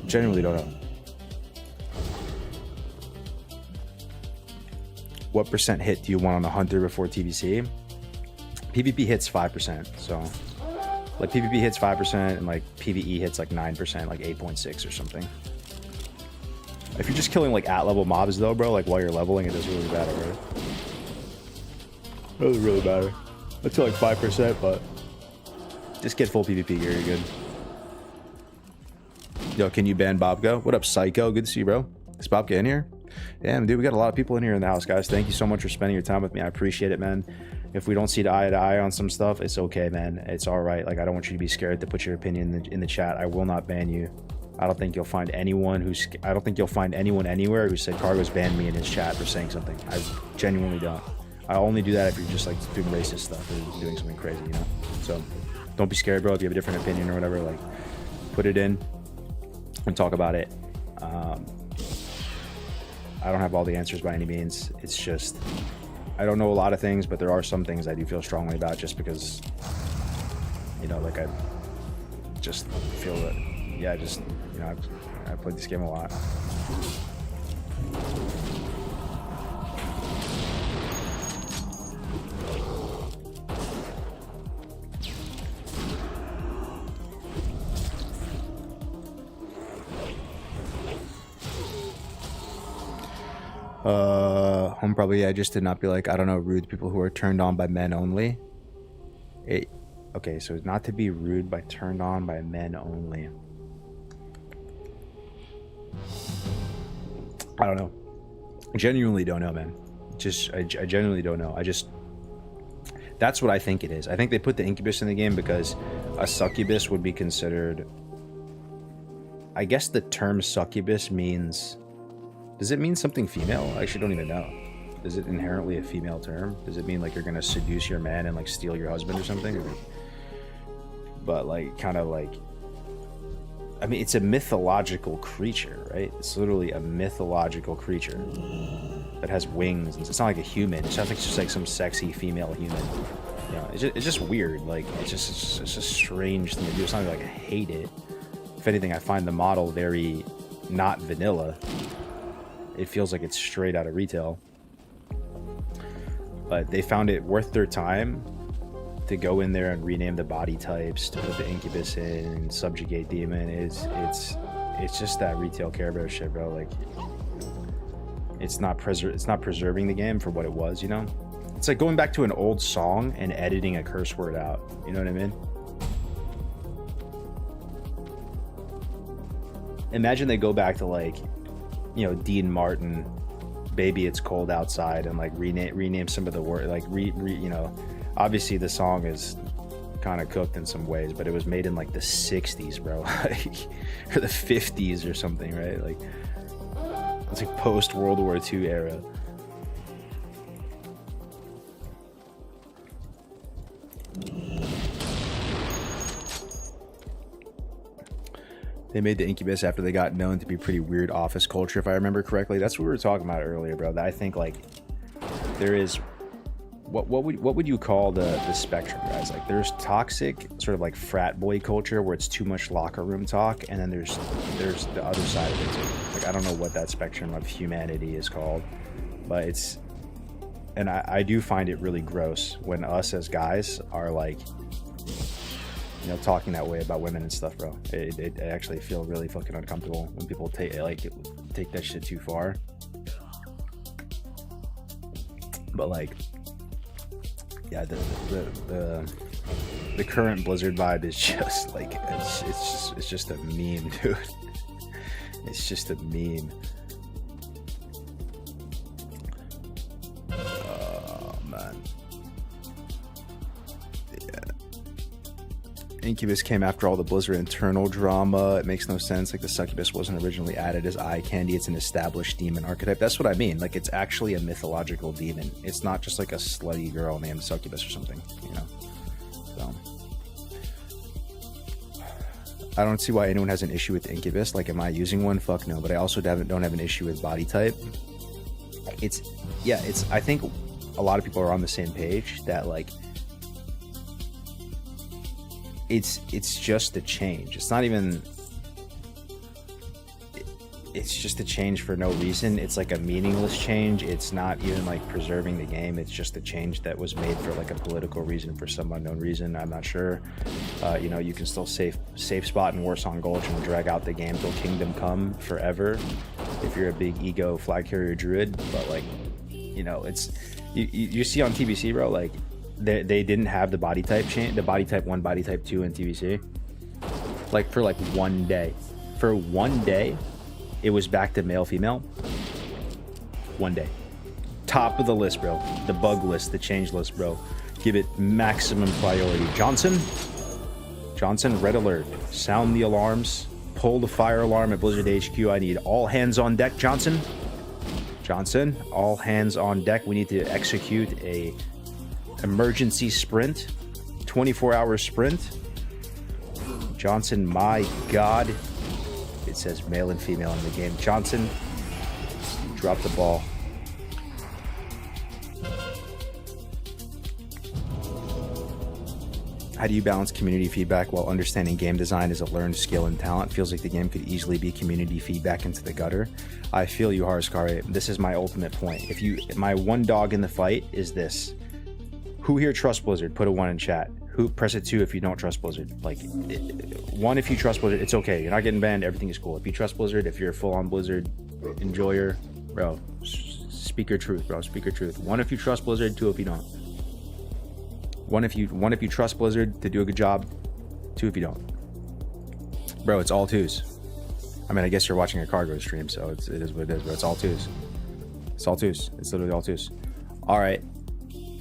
Genuinely don't know. What percent hit do you want on the hunter before TVC? PvP hits 5%, so like PvP hits 5% and like PvE hits like 9%, like 8.6 or something. If you're just killing like at level mobs though, bro, like while you're leveling, it doesn't really matter, right? It doesn't really matter. It's like 5%, but just get full PvP gear, you're good. Yo, can you ban Bobgo? What up, Psycho? Good to see you, bro. Is Bobgo in here? Damn, dude, we got a lot of people in here in the house, guys. Thank you so much for spending your time with me. I appreciate it, man. If we don't see eye to eye on some stuff, it's okay, man. It's all right. Like, I don't want you to be scared to put your opinion in the chat. I will not ban you. I don't think you'll find anyone anywhere who said Cargo's banned me in his chat for saying something. I genuinely don't. I only do that if you're just like doing racist stuff or doing something crazy, you know? So don't be scared, bro. If you have a different opinion or whatever, like, put it in and talk about it. I don't have all the answers by any means. It's just, I don't know a lot of things, but there are some things I do feel strongly about just because, you know, like I just feel that, yeah, just, you know, I've played this game a lot. Home probably, yeah, just to not be like, I don't know, rude people who are turned on by men only. Okay, so not to be rude by turned on by men only. I don't know. I genuinely don't know, man. I genuinely don't know. That's what I think it is. I think they put the Incubus in the game because a succubus would be considered, I guess the term succubus means, does it mean something female? I actually don't even know. Is it inherently a female term? Does it mean like you're gonna seduce your man and like steal your husband or something? But like kind of like, I mean, it's a mythological creature, right? It's literally a mythological creature that has wings. It's not like a human. It sounds like it's just like some sexy female human. You know, it's just weird. Like it's just a strange thing to do. It's not like I hate it. If anything, I find the model very not vanilla. It feels like it's straight out of retail. But they found it worth their time to go in there and rename the body types, to put the Incubus in and subjugate demon. It's just that retail Care Bear shit, bro. Like it's not preserving the game for what it was, you know? It's like going back to an old song and editing a curse word out. You know what I mean? Imagine they go back to like, you know, Dean Martin, Baby It's Cold Outside, and like rename some of the word, like you know, obviously the song is kind of cooked in some ways, but it was made in like the 60s, bro. Like, or the 50s or something, right? Like it's like post World War II era. They made the Incubus after they got known to be pretty weird office culture, if I remember correctly. That's what we were talking about earlier, bro. That I think like there is, what would you call the spectrum, guys? Like there's toxic sort of like frat boy culture where it's too much locker room talk, and then there's the other side of it too. Like I don't know what that spectrum of humanity is called, but it's, and I do find it really gross when us as guys are like, you know, talking that way about women and stuff, bro. It actually feel really fucking uncomfortable when people take that shit too far. But like, yeah, the current Blizzard vibe is just like it's just a meme, dude. It's just a meme. Oh man. Incubus came after all the Blizzard internal drama. It makes no sense. Like, the succubus wasn't originally added as eye candy. It's an established demon archetype. That's what I mean. Like, it's actually a mythological demon. It's not just like a slutty girl named Succubus or something, you know? So, I don't see why anyone has an issue with Incubus. Like, am I using one? Fuck no. But I also don't have an issue with body type. I think a lot of people are on the same page that, like, it's just a change. It's not even, it's just a change for no reason. It's like a meaningless change. It's not even like preserving the game. It's just a change that was made for like a political reason, for some unknown reason. I'm not sure. You know, you can still safe spot in Warsong Gulch and drag out the game till Kingdom Come forever if you're a big ego flag carrier druid. But like, you know, it's you see on TBC, bro, like they didn't have the body type change, the body type 1, body type 2 in TBC. Like for like 1 day. For 1 day, it was back to male female. 1 day. Top of the list, bro. The bug list, the change list, bro. Give it maximum priority. Johnson, red alert. Sound the alarms. Pull the fire alarm at Blizzard HQ. I need all hands on deck, Johnson, all hands on deck. We need to execute a emergency sprint, 24-hour sprint. Johnson, my God. It says male and female in the game. Johnson, drop the ball. How do you balance community feedback while understanding game design is a learned skill and talent? Feels like the game could easily be community feedback into the gutter. I feel you, Haruskari. This is my ultimate point. My one dog in the fight is this. Who here trusts Blizzard? Put a 1 in chat. Who, press it 2 if you don't trust Blizzard. Like, 1 if you trust Blizzard. It's okay. You're not getting banned. Everything is cool. If you trust Blizzard, if you're a full-on Blizzard enjoyer, bro, speak your truth, bro. Speak your truth. 1 if you trust Blizzard. 2 if you don't. 1 if you trust Blizzard to do a good job. 2 if you don't. Bro, it's all 2s. I mean, I guess you're watching a cargo stream, so it is what it is, bro. It's all 2s. It's all 2s. It's literally all 2s. All right.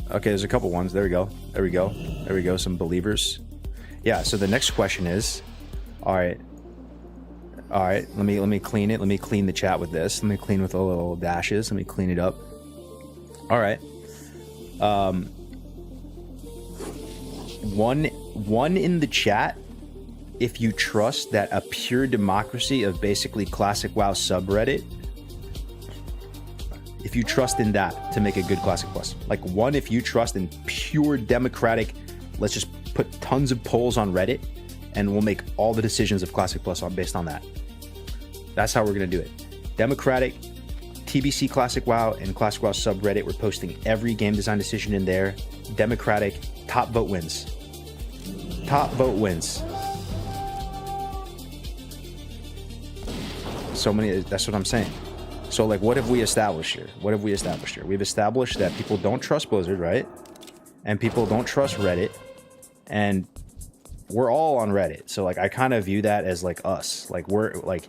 Okay, there's a couple ones. There we go. Some believers. Yeah, so the next question is, all right, let me clean it. Let me clean the chat with this. Let me clean with a little dashes. Let me clean it up. All right. One in the chat, if you trust that a pure democracy of basically classic WoW subreddit, if you trust in that to make a good Classic Plus. Like, 1 if you trust in pure democratic, let's just put tons of polls on Reddit and we'll make all the decisions of Classic Plus based on that. That's how we're going to do it. Democratic, TBC Classic WoW and Classic WoW subreddit. We're posting every game design decision in there. Democratic, top vote wins. Top vote wins. So many, that's what I'm saying. So, like, what have we established here? We've established that people don't trust Blizzard, right? And people don't trust Reddit. And we're all on Reddit. So, like, I kind of view that as, like, us. Like, we're, like,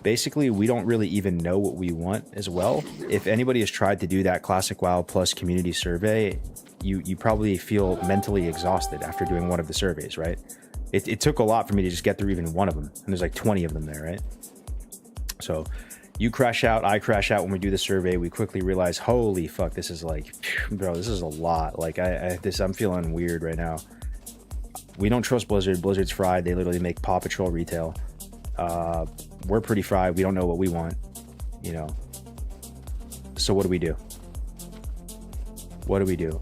basically, we don't really even know what we want as well. If anybody has tried to do that Classic WoW plus community survey, you probably feel mentally exhausted after doing one of the surveys, right? It took a lot for me to just get through even one of them. And there's, like, 20 of them there, right? So you crash out, I crash out when we do the survey. We quickly realize, holy fuck, this is like, bro, this is a lot. Like, I'm feeling weird right now. We don't trust Blizzard. Blizzard's fried. They literally make Paw Patrol retail. We're pretty fried. We don't know what we want, you know. So what do we do? What we do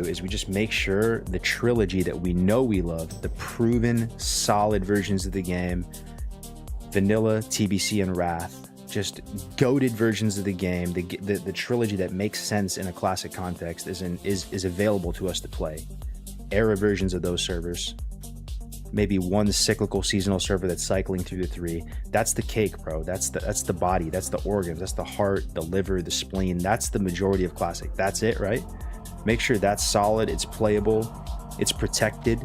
is we just make sure the trilogy that we know we love, the proven solid versions of the game, Vanilla, TBC, and Wrath, just goated versions of the game, the trilogy that makes sense in a classic context is available to us to play. Era versions of those servers, maybe one cyclical seasonal server that's cycling through the 3. That's the cake, bro. That's the body, that's the organs, that's the heart, the liver, the spleen. That's the majority of classic. That's it, right? Make sure that's solid, it's playable, it's protected,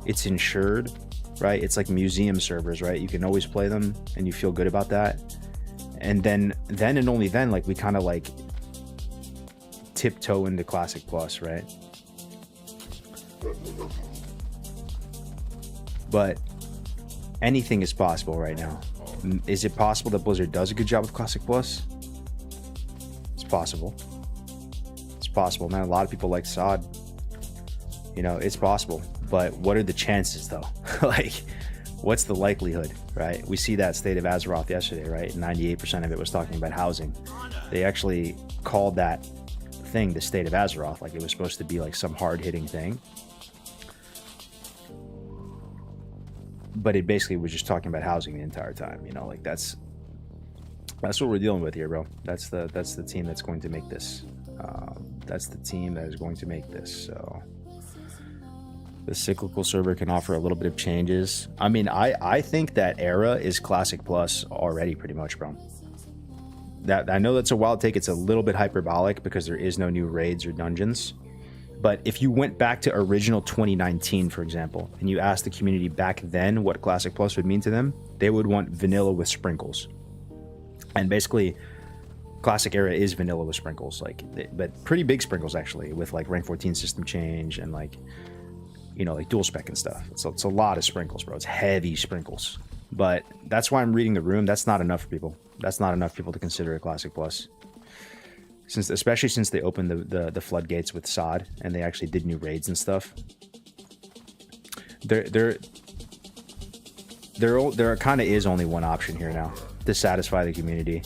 it's insured, right? It's like museum servers, right? You can always play them and you feel good about that. And then and only then, like, we kind of like tiptoe into Classic Plus, right? but anything is possible right now. Is it possible that Blizzard does a good job with Classic Plus? It's possible. It's possible, man. A lot of people like SOD. You know, it's possible. But what are the chances, though? Like, what's the likelihood, right? We see that State of Azeroth yesterday, right? 98% of it was talking about housing. They actually called that thing the State of Azeroth, like it was supposed to be like some hard-hitting thing. But it basically was just talking about housing the entire time, you know, like that's what we're dealing with here, bro. That's the team that's going to make this. That's the team that is going to make this. So the cyclical server can offer a little bit of changes. I mean, I think that Era is Classic Plus already, pretty much, bro. That I know that's a wild take. It's a little bit hyperbolic because there is no new raids or dungeons. But if you went back to original 2019, for example, and you asked the community back then what Classic Plus would mean to them, they would want vanilla with sprinkles. And basically, Classic Era is vanilla with sprinkles, like, but pretty big sprinkles actually, with like rank 14 system change and like, you know, like dual spec and stuff. It's a lot of sprinkles, bro. It's heavy sprinkles. But that's why I'm reading the room. That's not enough for people. That's not enough people to consider a Classic Plus. Especially since they opened the floodgates with SOD and they actually did new raids and stuff. There kind of is only one option here now to satisfy the community.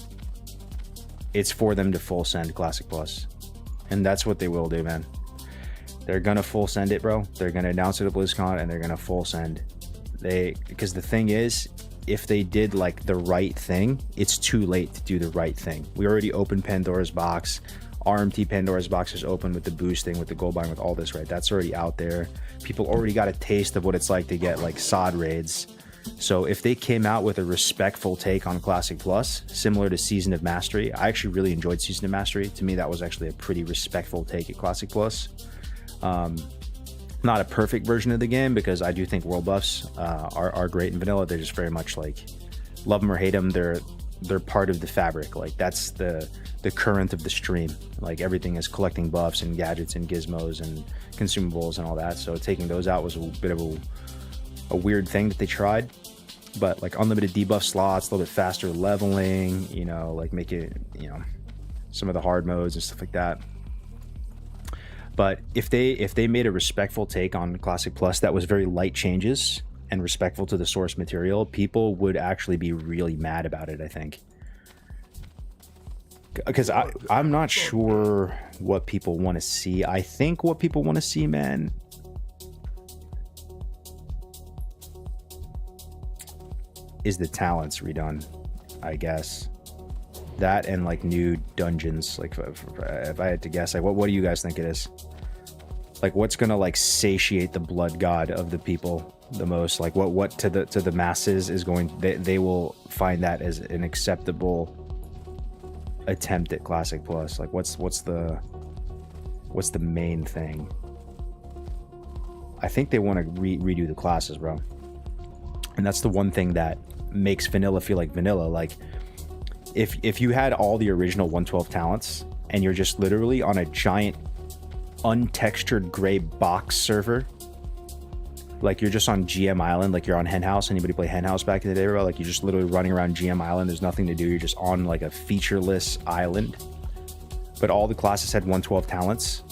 It's for them to full send Classic Plus, and that's what they will do, man. They're gonna full send it, bro. They're gonna announce it at BlizzCon and they're gonna full send. Because the thing is, if they did like the right thing, it's too late to do the right thing. We already opened Pandora's box. RMT Pandora's box is open with the boosting, with the gold buying, with all this, right? That's already out there. People already got a taste of what it's like to get like SOD raids. So if they came out with a respectful take on Classic Plus, similar to Season of Mastery, I actually really enjoyed Season of Mastery. To me, that was actually a pretty respectful take at Classic Plus. Not a perfect version of the game, because I do think world buffs are great in vanilla. They're just very much like, love them or hate them, they're part of the fabric. Like that's the current of the stream. Like everything is collecting buffs and gadgets and gizmos and consumables and all that. So taking those out was a bit of a weird thing that they tried. But like unlimited debuff slots, a little bit faster leveling, you know, like make it, you know, some of the hard modes and stuff like that. But if they made a respectful take on Classic Plus that was very light changes and respectful to the source material, people would actually be really mad about it, I think. Because I'm not sure what people want to see. I think what people want to see, man, is the talents redone, I guess. That and like new dungeons. Like if I had to guess, like what do you guys think it is? Like what's gonna like satiate the blood god of the people the most? Like what to the masses is going, they will find that as an acceptable attempt at Classic Plus. Like what's the main thing? I think they want to redo the classes, bro. And that's the one thing that makes vanilla feel like vanilla. Like if you had all the original 112 talents and you're just literally on a giant untextured gray box server, like you're just on GM Island, like you're on Hen House. Anybody play Hen House back in the day, bro? Like you're just literally running around GM Island. There's nothing to do. You're just on like a featureless island. But all the classes had 112 talents.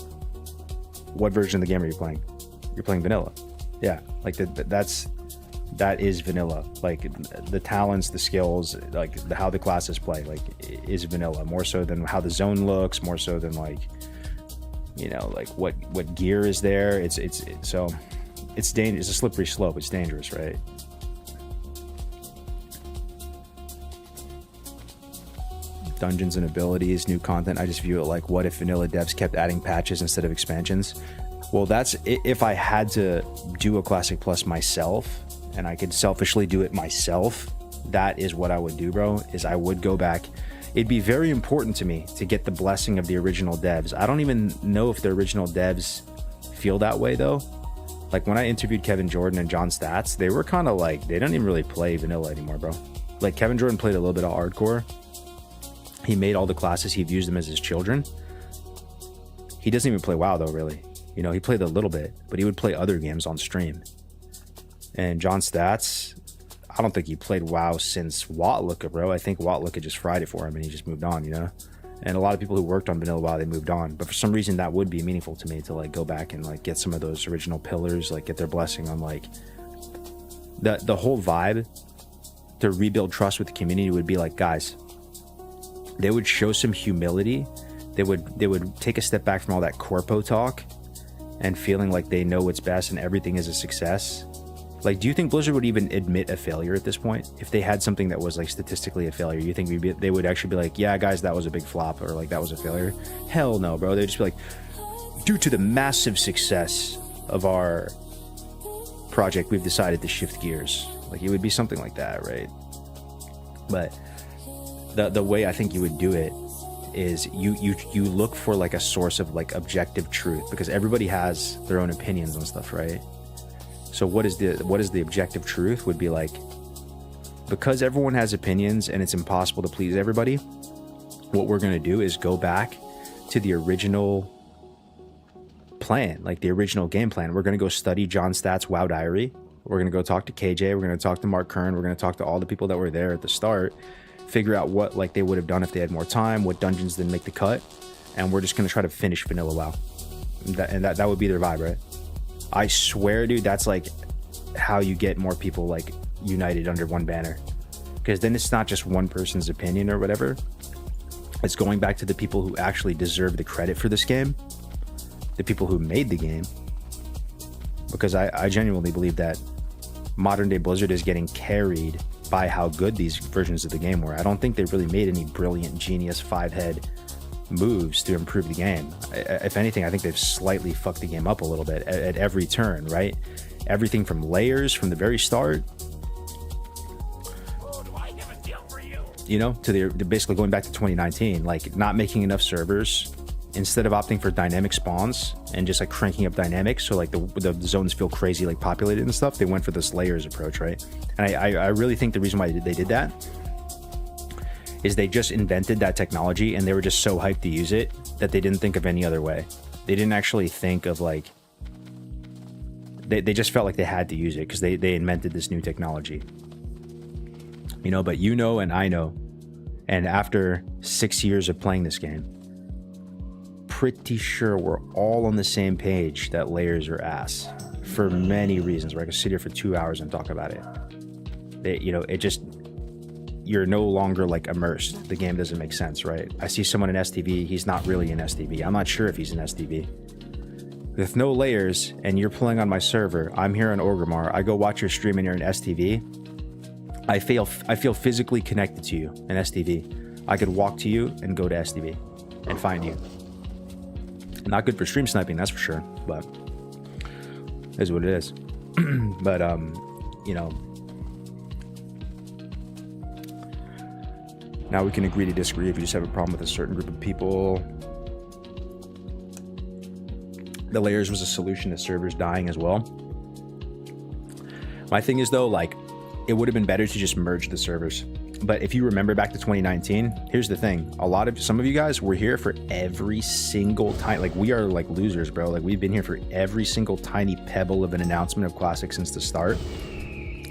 What version of the game are you playing? You're playing vanilla. Yeah, like that is vanilla. Like the talents, the skills, like how the classes play, like is vanilla, more so than how the zone looks, more so than like, you know, like what gear is there. It's so it's dangerous. It's a slippery slope. It's dangerous, right? Dungeons and abilities, new content. I just view it like, what if vanilla devs kept adding patches instead of expansions? Well, that's if I had to do a Classic Plus myself and I could selfishly do it myself, that is what I would do, bro, is I would go back. It'd be very important to me to get the blessing of the original devs. I don't even know if the original devs feel that way, though. Like, when I interviewed Kevin Jordan and John Stats, they were kind of like, they don't even really play vanilla anymore, bro. Like, Kevin Jordan played a little bit of hardcore. He made all the classes. He views them as his children. He doesn't even play WoW, though, really. You know, he played a little bit, but he would play other games on stream. And John Stats, I don't think he played WoW since Watlooka, bro. I think Watlooka just fried it for him and he just moved on, you know? And a lot of people who worked on Vanilla WoW, they moved on. But for some reason, that would be meaningful to me to like go back and like get some of those original pillars, like get their blessing on like the whole vibe to rebuild trust with the community would be like, guys, they would show some humility. They would take a step back from all that corpo talk and feeling like they know what's best and everything is a success. Like, do you think Blizzard would even admit a failure at this point? If they had something that was like statistically a failure, you think they would actually be like, yeah, guys, that was a big flop, or like that was a failure? Hell no, bro. They'd just be like, due to the massive success of our project, we've decided to shift gears. Like, it would be something like that, right? But the way I think you would do it is you look for like a source of like objective truth, because everybody has their own opinions on stuff, right? So what is the objective truth would be like, because everyone has opinions and it's impossible to please everybody, what we're going to do is go back to the original plan, like the original game plan. We're going to go study John Stats' WoW Diary. We're going to go talk to KJ. We're going to talk to Mark Kern. We're going to talk to all the people that were there at the start, figure out what like they would have done if they had more time, what dungeons didn't make the cut, and we're just going to try to finish Vanilla WoW. And that would be their vibe, right? I swear, dude, that's like how you get more people like united under one banner, because then it's not just one person's opinion or whatever. It's going back to the people who actually deserve the credit for this game, the people who made the game, because I genuinely believe that modern day Blizzard is getting carried by how good these versions of the game were. I don't think they really made any brilliant genius 5-head moves to improve the game. If anything, I think they've slightly fucked the game up a little bit at every turn, right? Everything from layers from the very start, you know, to the basically going back to 2019, like not making enough servers. Instead of opting for dynamic spawns and just like cranking up dynamics, so like the zones feel crazy like populated and stuff, they went for this layers approach, right? And I really think the reason why they did that is they just invented that technology and they were just so hyped to use it that they didn't think of any other way. They didn't actually think of like, they just felt like they had to use it because they invented this new technology, you know. But you know, and I know, and after 6 years of playing this game, pretty sure we're all on the same page that layers are ass for many reasons. Where I could sit here for 2 hours and talk about it. You know, it just, you're no longer like immersed. The game doesn't make sense, right? I see someone in STV, he's not really in STV. I'm not sure if he's in STV. With no layers and you're playing on my server, I'm here in Orgrimmar, I go watch your stream and you're in STV, I feel physically connected to you in STV. I could walk to you and go to STV and find you. Not good for stream sniping, that's for sure, but it is what it is. But you know, now we can agree to disagree if you just have a problem with a certain group of people. The layers was a solution to servers dying as well. My thing is though, like, it would have been better to just merge the servers. But if you remember back to 2019, here's the thing. Some of you guys were here for every single time. Like, we are like losers, bro. Like, we've been here for every single tiny pebble of an announcement of Classic since the start.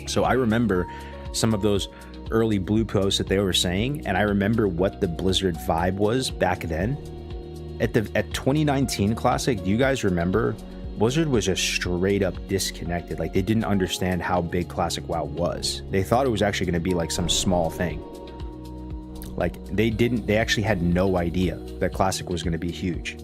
So I remember some of those early blue posts that they were saying, and I remember what the Blizzard vibe was back then. At 2019 Classic, do you guys remember? Blizzard was just straight up disconnected. Like, they didn't understand how big Classic WoW was. They thought it was actually going to be like some small thing. Like, they actually had no idea that Classic was going to be huge.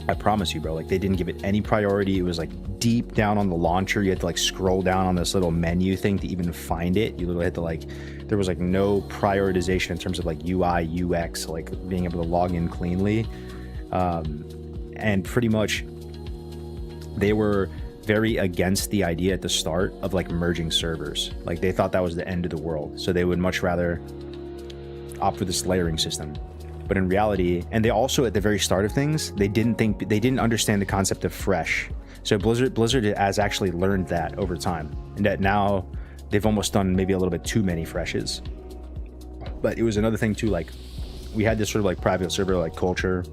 I promise you, bro. Like, they didn't give it any priority. It was like deep down on the launcher. You had to like scroll down on this little menu thing to even find it. You literally had to like, there was like no prioritization in terms of like UI, UX, like being able to log in cleanly. And pretty much they were very against the idea at the start of like merging servers. Like, they thought that was the end of the world. So they would much rather opt for this layering system. But in reality, and they also at the very start of things, they didn't understand the concept of fresh. So Blizzard has actually learned that over time, and that now they've almost done maybe a little bit too many freshes. But it was another thing too, like, we had this sort of like private server like culture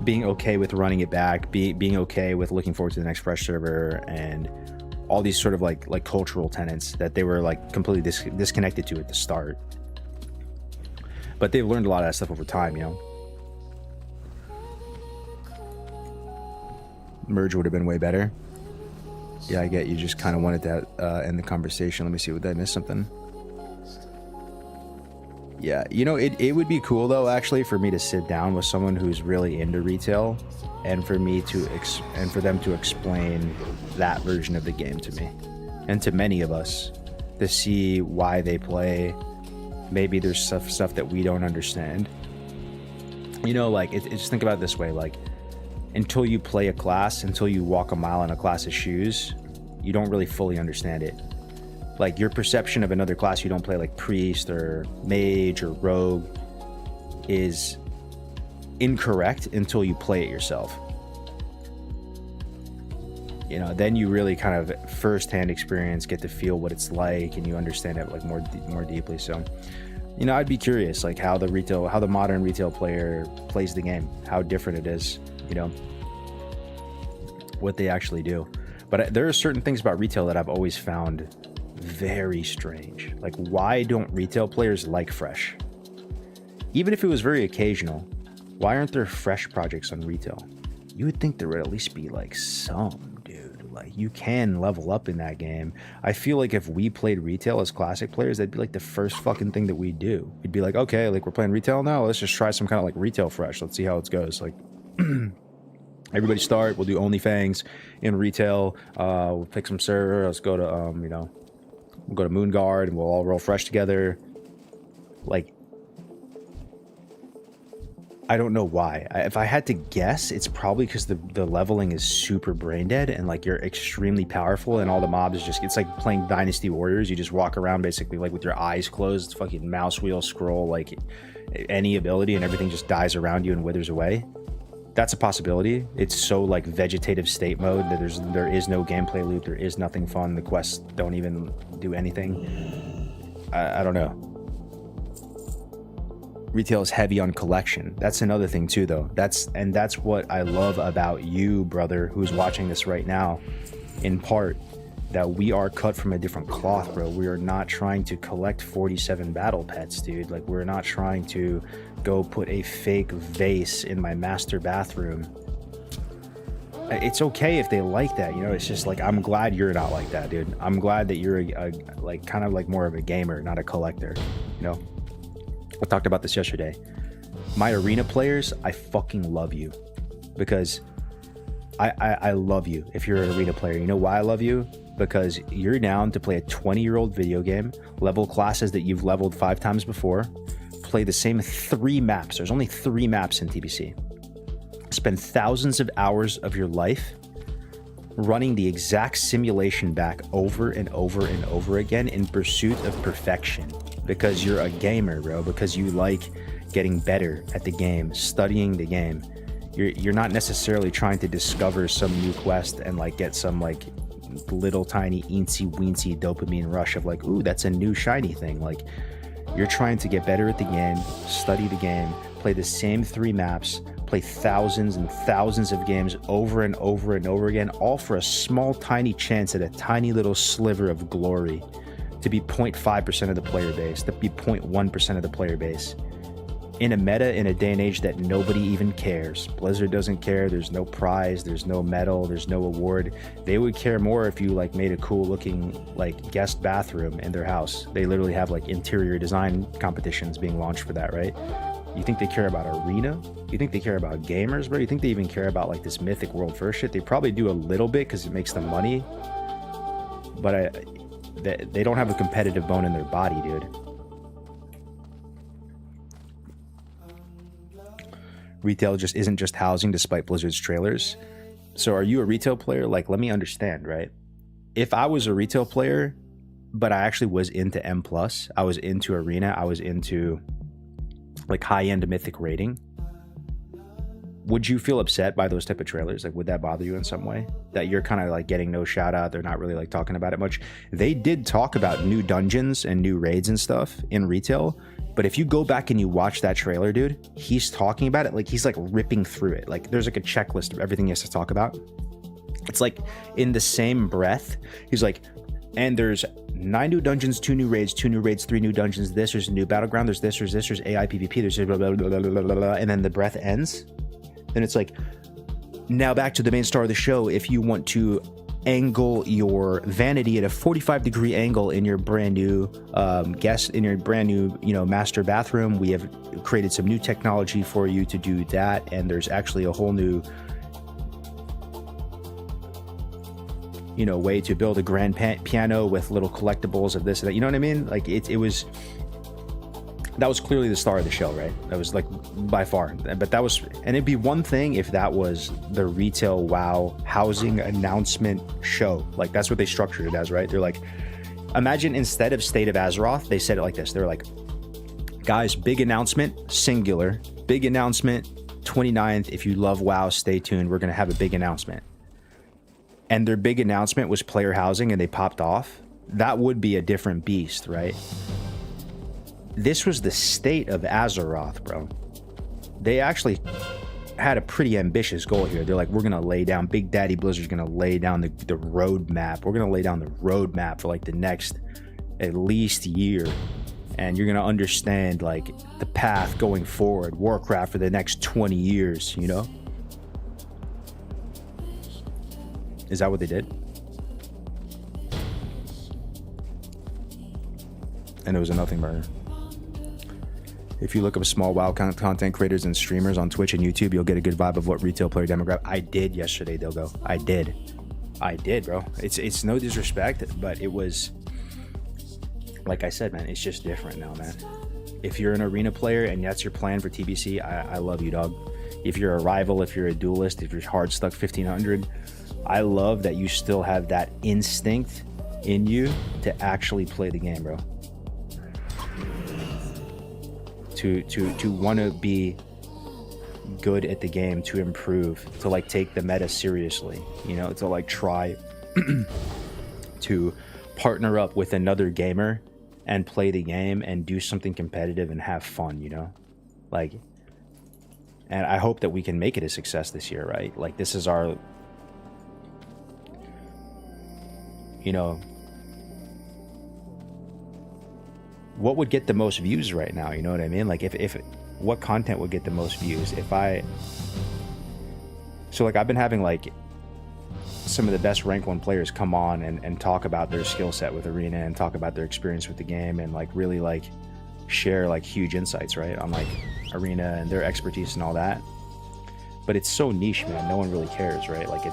being okay with running it back, being okay with looking forward to the next fresh server, and all these sort of like cultural tenets that they were like completely disconnected to at the start. But they've learned a lot of that stuff over time, you know. Merge would have been way better. Yeah, I get you just kind of wanted to end the conversation. Let me see, did I miss something? Yeah, you know, it would be cool though, actually, for me to sit down with someone who's really into retail, and for me to and for them to explain that version of the game to me, and to many of us, to see why they play. Maybe there's stuff that we don't understand. You know, like just think about it this way: like, until you play a class, until you walk a mile in a class's shoes, you don't really fully understand it. Like, your perception of another class you don't play, like priest or mage or rogue, is incorrect until you play it yourself. You know, then you really kind of first-hand experience, get to feel what it's like, and you understand it like more deeply. So, you know, I'd be curious, like how the modern retail player plays the game, how different it is, you know, what they actually do. But there are certain things about retail that I've always found very strange. Like, why don't retail players like fresh? Even if it was very occasional, why aren't there fresh projects on retail? You would think there would at least be like some, dude. Like, you can level up in that game. I feel like if we played retail as classic players, that'd be like the first fucking thing that we do. We'd be like, okay, like we're playing retail now, let's just try some kind of like retail fresh. Let's see how it goes. Like, everybody start, we'll do OnlyFangs in retail. We'll pick some server. Let's go to, you know, we'll go to Moonguard and we'll all roll fresh together. Like, I don't know why. If I had to guess, it's probably because the leveling is super brain dead, and like you're extremely powerful, and all the mobs just, it's like playing Dynasty Warriors. You just walk around basically like with your eyes closed. It's fucking mouse wheel scroll, like any ability, and everything just dies around you and withers away. That's a possibility. It's so like vegetative state mode that there is no gameplay loop. There is nothing fun. The quests don't even do anything. I don't know. Retail is heavy on collection. That's another thing too, though. That's what I love about you, brother, who's watching this right now, in part, that we are cut from a different cloth, bro. We are not trying to collect 47 battle pets, dude. Like, we're not trying to go put a fake vase in my master bathroom. It's okay if they like that, you know. It's just like, I'm glad you're not like that, dude. I'm glad that you're like kind of like more of a gamer, not a collector, you know. I talked about this yesterday. My arena players, I fucking love you, because I love you if you're an arena player. You know why I love you? Because you're down to play a 20-year-old video game, level classes that you've leveled 5 times before, play the same 3 maps. There's only 3 maps in TBC. Spend thousands of hours of your life running the exact simulation back over and over and over again in pursuit of perfection, because you're a gamer, bro, because you like getting better at the game, studying the game. You're not necessarily trying to discover some new quest and like get some like little tiny eensy weensy dopamine rush of like, ooh, that's a new shiny thing. Like, you're trying to get better at the game, study the game, play the same 3 maps, play thousands and thousands of games over and over and over again, all for a small tiny chance at a tiny little sliver of glory, to be 0.5% of the player base, to be 0.1% of the player base. In a meta, in a day and age that nobody even cares. Blizzard doesn't care. There's no prize, there's no medal, there's no award. They would care more if you like made a cool looking like guest bathroom in their house. They literally have like interior design competitions being launched for that, right? You think they care about arena? You think they care about gamers, bro? You think they even care about like this mythic world first shit? They probably do a little bit because it makes them money, but they don't have a competitive bone in their body, dude. Retail just isn't just housing, despite Blizzard's trailers. So are you a retail player? Like, let me understand, right? If I was a retail player, but I actually was into M+, I was into arena, I was into like high-end mythic rating, would you feel upset by those type of trailers? Like, would that bother you in some way that you're kind of like getting no shout out? They're not really like talking about it much. They did talk about new dungeons and new raids and stuff in retail, but if you go back and you watch that trailer, dude, he's talking about it like he's like ripping through it. Like there's like a checklist of everything he has to talk about. It's like in the same breath, he's like, and there's 9 new dungeons, 2 new raids, 2 new raids, 3 new dungeons, there's a new battleground, there's this, there's AI PvP, there's blah, blah, blah, blah, blah, blah, blah, and then the breath ends. Then it's like, now back to the main star of the show. If you want to angle your vanity at a 45-degree angle in your brand new master bathroom, we have created some new technology for you to do that, and there's actually a whole new way to build a grand piano with little collectibles of this and that. You know what I mean? Like that was clearly the star of the show, right? That was like by far. But that was, and it'd be one thing if that was the retail WoW housing announcement show. Like that's what they structured it as, right? They're like, imagine instead of State of Azeroth, they said it like this. They're like, guys, big announcement, singular, big announcement, 29th. If you love WoW, stay tuned. We're going to have a big announcement. And their big announcement was player housing and they popped off. That would be a different beast, right? This was the State of Azeroth, bro. They actually had a pretty ambitious goal here. They're like, we're going to lay down, Big Daddy Blizzard's going to lay down the roadmap. We're going to lay down the roadmap for like the next at least year. And you're going to understand like the path going forward, Warcraft for the next 20 years, you know? Is that what they did? And it was a nothing burger. If you look up small WoW content creators and streamers on Twitch and YouTube, you'll get a good vibe of what retail player demographic. I did yesterday, Dilgo. I did, bro. It's no disrespect, but it was, like I said, man, it's just different now, man. If you're an arena player and that's your plan for TBC, I love you, dog. If you're a rival, if you're a duelist, if you're hard stuck 1500, I love that you still have that instinct in you to actually play the game, bro. To want to be good at the game, to improve, to like take the meta seriously, you know, to like try to partner up with another gamer and play the game and do something competitive and have fun, you know, like, and I hope that we can make it a success this year, right? Like this is our, you know, what would get the most views right now? You know what I mean? Like if what content would get the most views so like I've been having like some of the best rank 1 players come on and talk about their skill set with Arena and talk about their experience with the game and like really like share like huge insights, right, on like Arena and their expertise and all that. But it's so niche, man. No one really cares, right? Like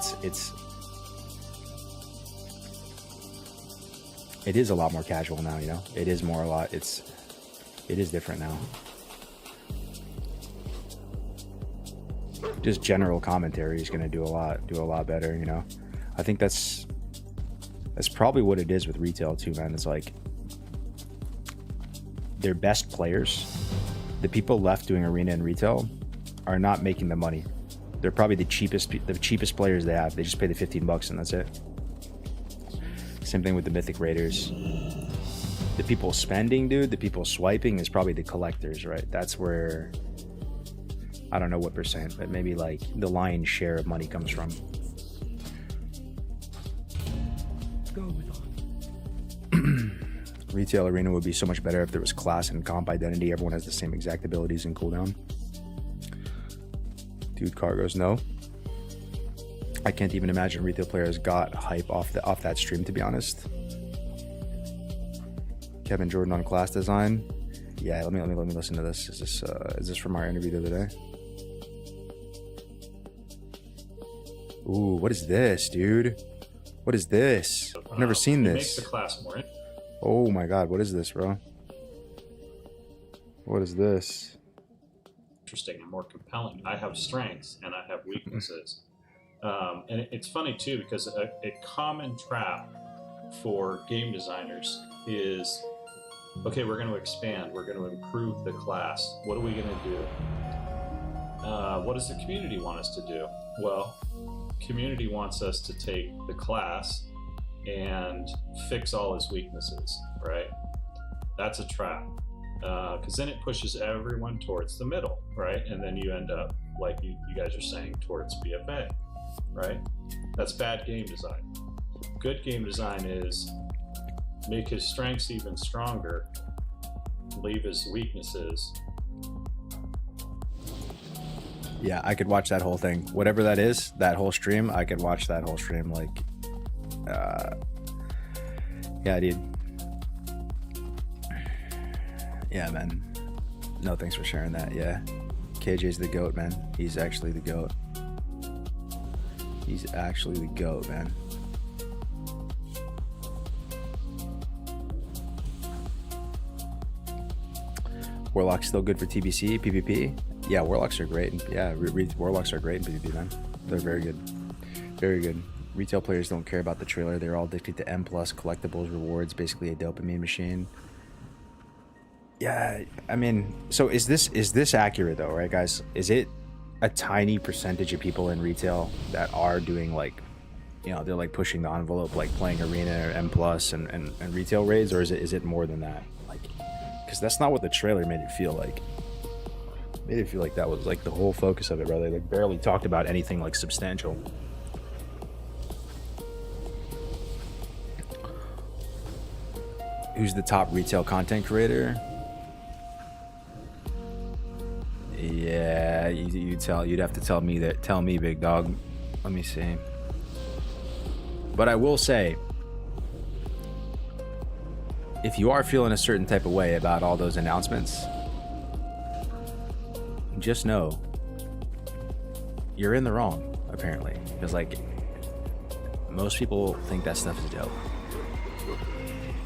it is a lot more casual now, you know? It is more a lot. It is different now. Just general commentary is going to do a lot better, you know? I think that's probably what it is with retail too, man. It's like their best players, the people left doing Arena and retail, are not making the money. They're probably the cheapest players they have. They just pay the $15 and that's it. Same thing with the Mythic Raiders. The people spending, dude, the people swiping is probably the collectors, right? That's where, I don't know what percent, but maybe like the lion's share of money comes from. Retail Arena would be so much better if there was class and comp identity. Everyone has the same exact abilities and cooldown. Dude, Cargos, no. I can't even imagine retail players got hype off that stream, to be honest. Kevin Jordan on class design. Yeah, let me listen to this. Is this from our interview the other day? Ooh, what is this, dude? What is this? I've never seen this. Makes the class more. Oh my god, what is this, bro? What is this? Interesting and more compelling. I have strengths and I have weaknesses. And it's funny too, because a common trap for game designers is, okay, we're going to expand, we're going to improve the class. What are we going to do? What does the community want us to do? Well, community wants us to take the class and fix all his weaknesses, right? That's a trap, because then it pushes everyone towards the middle, right? And then you end up, like you guys are saying, towards BFA, right? That's bad game design. Good game design is make his strengths even stronger, leave his weaknesses. Yeah, I could watch that whole thing. Whatever that is, that whole stream, I could watch that whole stream. Like, yeah, dude. Yeah, man. No, thanks for sharing that. Yeah. KJ's the GOAT, man. He's actually the GOAT. He's actually the GOAT, man. Warlock's still good for TBC, PvP. Yeah, Warlocks are great. Yeah, Warlocks are great in PvP, man. They're very good. Very good. Retail players don't care about the trailer. They're all addicted to M+, collectibles, rewards, basically a dopamine machine. Yeah, I mean, so is this accurate though, right, guys? Is it a tiny percentage of people in retail that are doing, like, you know, they're like pushing the envelope, like playing Arena or M+ and retail raids, or is it more than that? Like, because that's not what the trailer made it feel like. Made it feel like that was like the whole focus of it, bro. They like barely talked about anything like substantial. Who's the top retail content creator? Yeah, you'd have to tell me that. Tell me, big dog. Let me see. But I will say, if you are feeling a certain type of way about all those announcements, just know you're in the wrong, apparently, because like most people think that stuff is dope.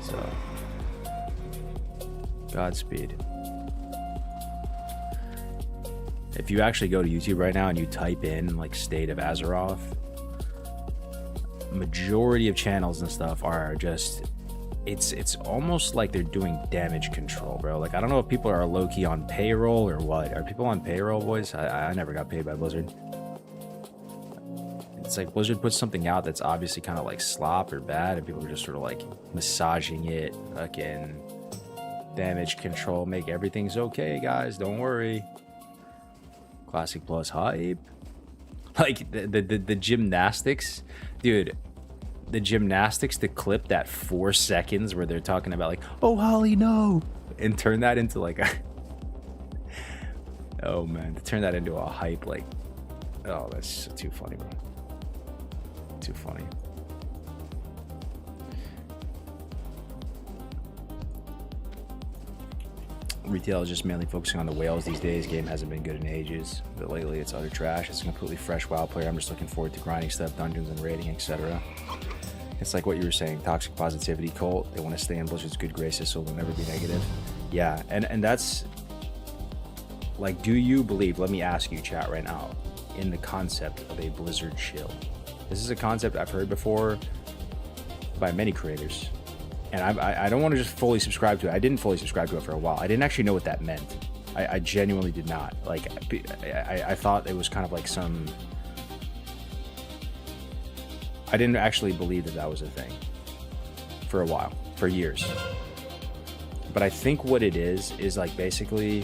So Godspeed. If you actually go to YouTube right now and you type in like State of Azeroth, majority of channels and stuff are just, it's almost like they're doing damage control, bro. Like, I don't know if people are low-key on payroll or what. Are people on payroll, boys? I never got paid by Blizzard. It's like Blizzard puts something out that's obviously kind of like slop or bad, and people are just sort of like massaging it, fucking damage control, make everything's okay, guys, don't worry. Classic Plus hype. Like the gymnastics, dude. The gymnastics to clip that 4 seconds where they're talking about like, oh Holly, no, and turn that into like a oh man, to turn that into a hype, like, oh, that's too funny, bro. Too funny. Retail is just mainly focusing on the whales these days. Game hasn't been good in ages, but lately it's utter trash. It's a completely fresh WoW player. I'm just looking forward to grinding stuff, dungeons and raiding, etc. It's like what you were saying, toxic positivity cult. They want to stay in Blizzard's good graces so they'll never be negative. Yeah, and that's like, do you believe, let me ask you, chat, right now, in the concept of a Blizzard shill? This is a concept I've heard before by many creators, and I don't want to just fully subscribe to it. I didn't fully subscribe to it for a while. I didn't actually know what that meant. I genuinely did not. Like, I thought it was kind of like some... I didn't actually believe that that was a thing for a while, for years. But I think what it is like basically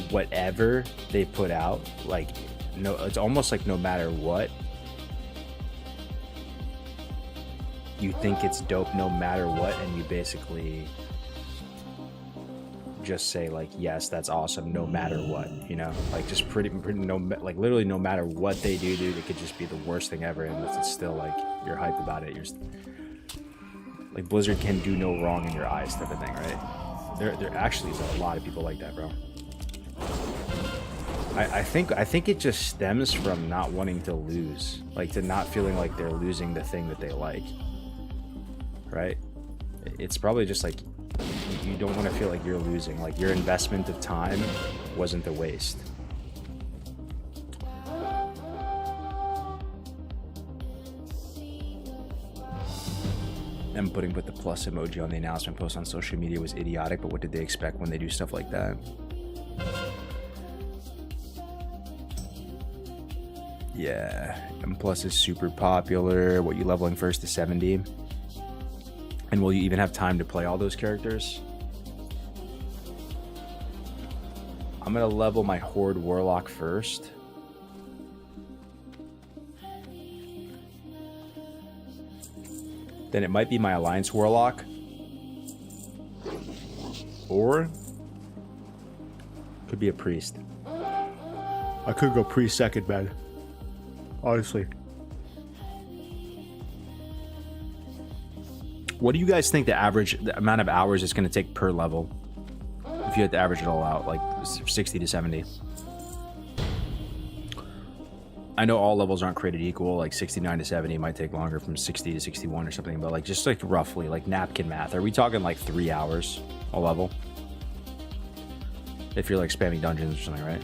whatever they put out, like, no, it's almost like no matter what, you think it's dope no matter what, and you basically just say like, yes, that's awesome no matter what, you know, like just pretty no, like literally no matter what they do, dude, it could just be the worst thing ever, and it's still like you're hyped about it. You're like, Blizzard can do no wrong in your eyes type of thing, right? There actually is a lot of people like that, bro. I think it just stems from not wanting to lose, like to not feeling like they're losing the thing that they like, right? It's probably just like you don't want to feel like you're losing, like your investment of time wasn't a waste. Them putting the plus emoji on the announcement post on social media was idiotic, but what did they expect when they do stuff like that? Yeah, M plus is super popular. What, you leveling first to 70? And will you even have time to play all those characters? I'm gonna level my Horde Warlock first. Then it might be my Alliance Warlock. Or could be a Priest. I could go Priest second, man. Honestly. What do you guys think the amount of hours it's going to take per level? If you had to average it all out, like 60 to 70. I know all levels aren't created equal, like 69 to 70 might take longer from 60 to 61 or something, but like just like roughly, like napkin math. Are we talking like 3 hours a level? If you're like spamming dungeons or something, right?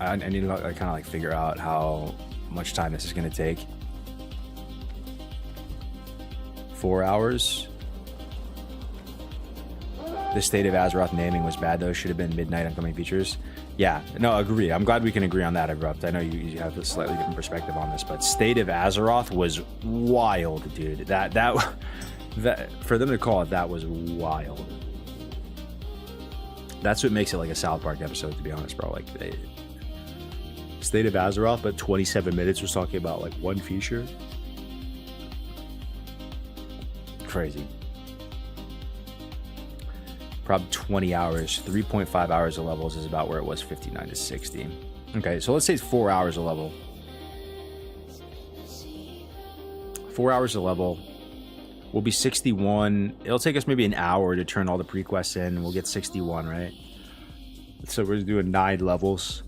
I need to kind of like figure out how much time this is going to take. 4 hours. The State of Azeroth naming was bad though. Should have been Midnight Upcoming Features. Yeah, no, agree. I'm glad we can agree on that, Abrupt. I know you have a slightly different perspective on this, but State of Azeroth was wild, dude. That for them to call it that was wild. That's what makes it like a South Park episode, to be honest, bro. Like State of Azeroth, but 27 minutes was talking about like one feature. Crazy. Probably 20 hours, 3.5 hours of levels is about where it was 59 to 60. Okay, so let's say it's 4 hours a level. 4 hours a level. We'll be 61. It'll take us maybe an hour to turn all the prequests in. We'll get 61, right? So we're doing 9 levels.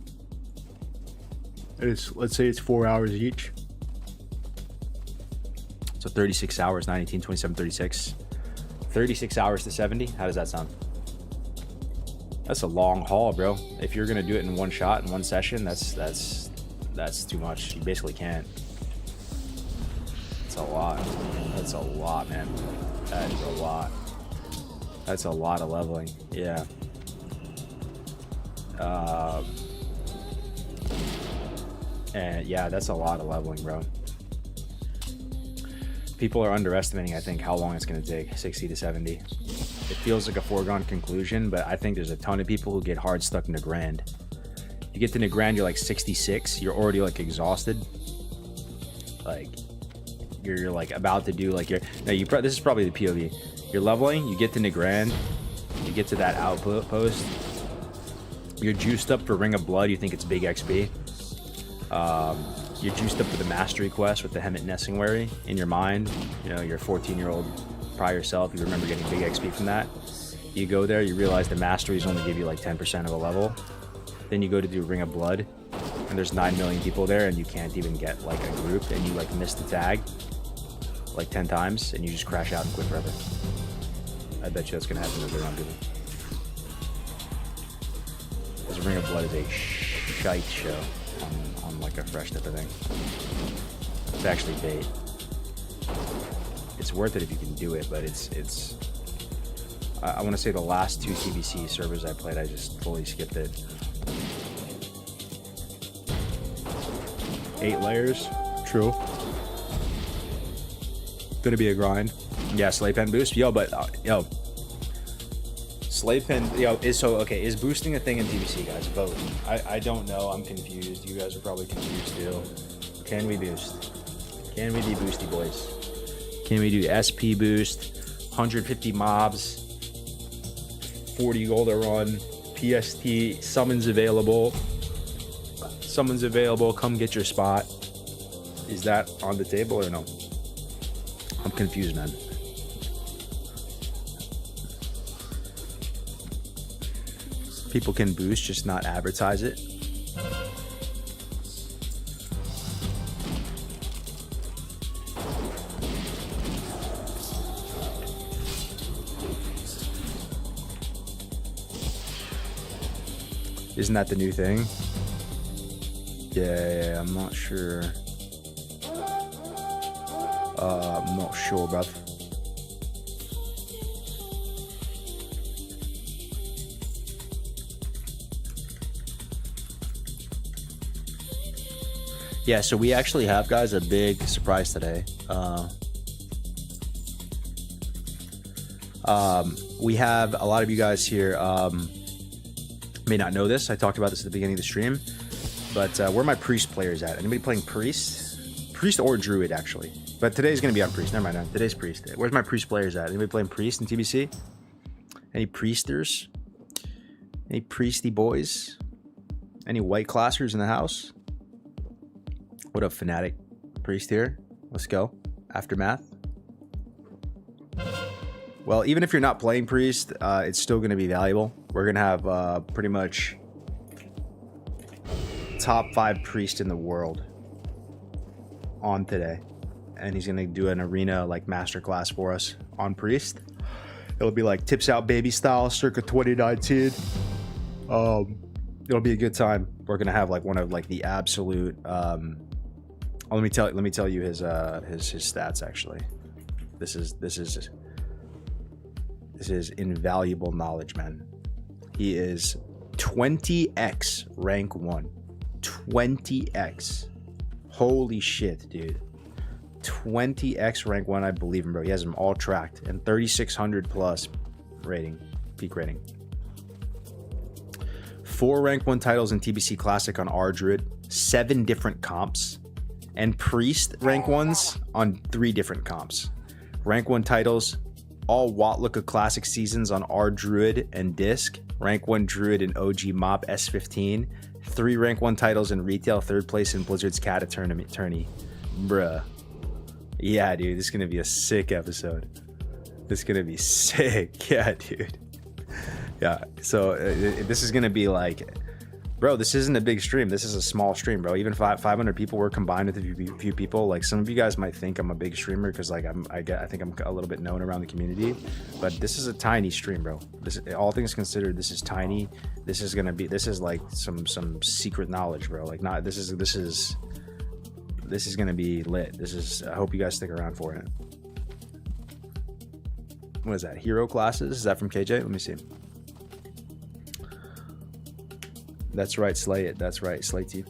Let's say it's 4 hours each. So 36 hours, 9, 18, 27, 36. 36 hours to 70. How does that sound? That's a long haul, bro. If you're gonna do it in one shot, in one session, that's too much. You basically can't. It's a lot. That's a lot, man. That is a lot. That's a lot of leveling. Yeah. And yeah, that's a lot of leveling, bro. People are underestimating, I think, how long it's going to take, 60 to 70. It feels like a foregone conclusion, but I think there's a ton of people who get hard stuck in Nagrand. You get to Nagrand, you're like 66, you're already like exhausted. Like, you're like about to do like this is probably the POV. You're leveling, you get to Nagrand, you get to that outpost, you're juiced up for Ring of Blood, you think it's big XP. You're juiced up for the mastery quest with the Hemet Nesingwary in your mind. You know, your 14-year-old prior self, you remember getting big XP from that. You go there, you realize the masteries only give you like 10% of a level. Then you go to do Ring of Blood, and there's 9 million people there, and you can't even get like a group, and you like miss the tag like 10 times, and you just crash out and quit forever. I bet you that's gonna happen to the people. Because Ring of Blood is a shite show. On like a fresh type of thing. It's actually bait. It's worth it if you can do it, but it's I want to say the last 2 TBC servers I played, I just fully skipped it. 8 layers, true. Gonna be a grind. Yeah, slave pen boost, yo, but yo, slave pen, is boosting a thing in TBC, guys? Vote. I don't know. I'm confused. You guys are probably confused too. Can we boost? Can we be boosty boys? Can we do SP boost? 150 mobs. 40 gold a run. PST summons available. Summons available. Come get your spot. Is that on the table or no? I'm confused, man. People can boost, just not advertise it. Isn't that the new thing? Yeah, I'm not sure. I'm not sure, bruv. Yeah, so we actually have, guys, a big surprise today. We have a lot of you guys here may not know this. I talked about this at the beginning of the stream, but where are my priest players at? Anybody playing priest? Priest or druid, actually. But today's going to be on priest. Never mind. No. Today's priest. Where's my priest players at? Anybody playing priest in TBC? Any priesters? Any priesty boys? Any white classers in the house? What up, Fnatic? Priest here. Let's go. Aftermath. Well, even if you're not playing priest, it's still going to be valuable. We're going to have pretty much top 5 priest in the world on today. And he's going to do an arena like masterclass for us on priest. It'll be like tips out baby style circa 2019. It'll be a good time. We're going to have like one of like the absolute let me tell you his stats actually. This is invaluable knowledge, man. He is 20x rank 1. 20x. Holy shit, dude. 20x rank 1, I believe him, bro. He has them all tracked. And 3,600 plus rating. Peak rating. 4 rank 1 titles in TBC Classic on R Druid. 7 different comps. And Priest rank 1s on 3 different comps. Rank 1 titles, all Watluka Classic seasons on R Druid and Disc. Rank 1 Druid and OG Mop S15. 3 rank 1 titles in retail, 3rd place in Blizzard's Kata tourney. Bruh. Yeah, dude, this is going to be a sick episode. This is going to be sick. Yeah, dude. Yeah, so this is going to be like... Bro, this isn't a big stream. This is a small stream, bro. Even 500 people were combined with a few people. Like, some of you guys might think I'm a big streamer because, like, I think I'm a little bit known around the community. But this is a tiny stream, bro. This, all things considered, this is tiny. This is like some secret knowledge, bro. Like, not this is gonna be lit. I hope you guys stick around for it. What is that? Hero classes? Is that from KJ? Let me see. That's right, slay it. That's right, slay T.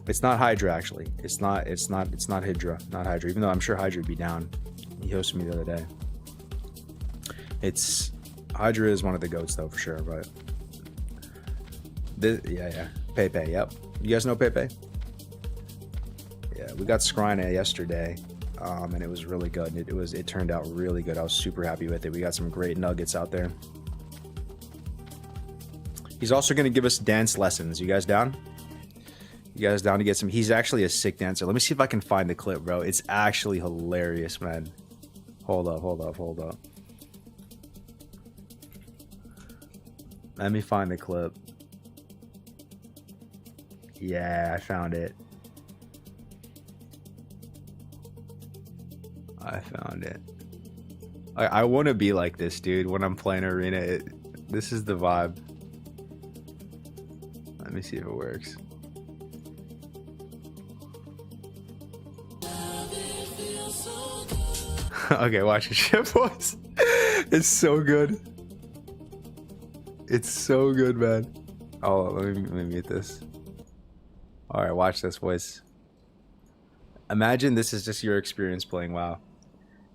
It's not Hydra, actually. It's not Hydra. Not Hydra. Even though I'm sure Hydra would be down. He hosted me the other day. Hydra is one of the goats though, for sure. But yeah. Pepe, yep. You guys know Pepe? Yeah, we got Skryna yesterday, and it was really good. It turned out really good. I was super happy with it. We got some great nuggets out there. He's also going to give us dance lessons. You guys down? You guys down to get some? He's actually a sick dancer. Let me see if I can find the clip, bro. It's actually hilarious, man. Hold up. Let me find the clip. Yeah, I found it. I want to be like this, dude, when I'm playing arena. This is the vibe. Let me see if it works. Okay, watch the shit, boys. It's so good. It's so good, man. Oh, let me mute this. All right, watch this, boys. Imagine this is just your experience playing WoW.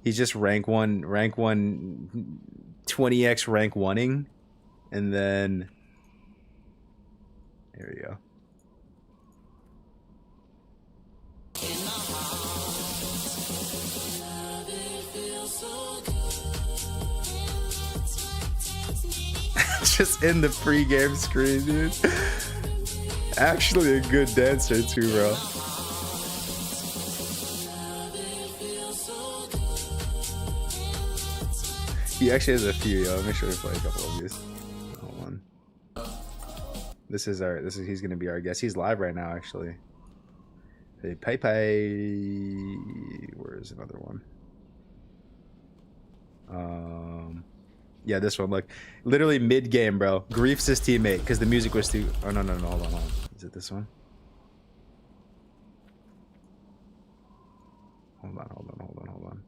He's just rank 1, 20x rank 1ing, and then here we go. Just in the pre-game screen, dude. Actually a good dancer too, bro. He actually has a few, yo. Let me show you play a couple of these. Hold on. He's gonna be our guest. He's live right now, actually. Hey, Pepe. Where is another one? Yeah, this one. Look, literally mid game, bro. Griefs his teammate because the music was too. Oh no, hold on. Is it this one? Hold on.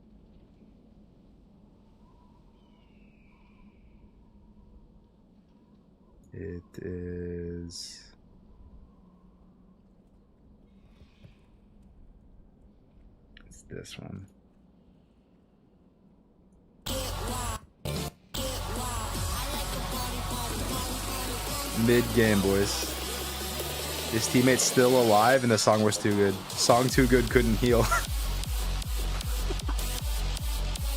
It is. this one. Mid-game, boys. His teammate's still alive and the song was too good. Song too good, couldn't heal.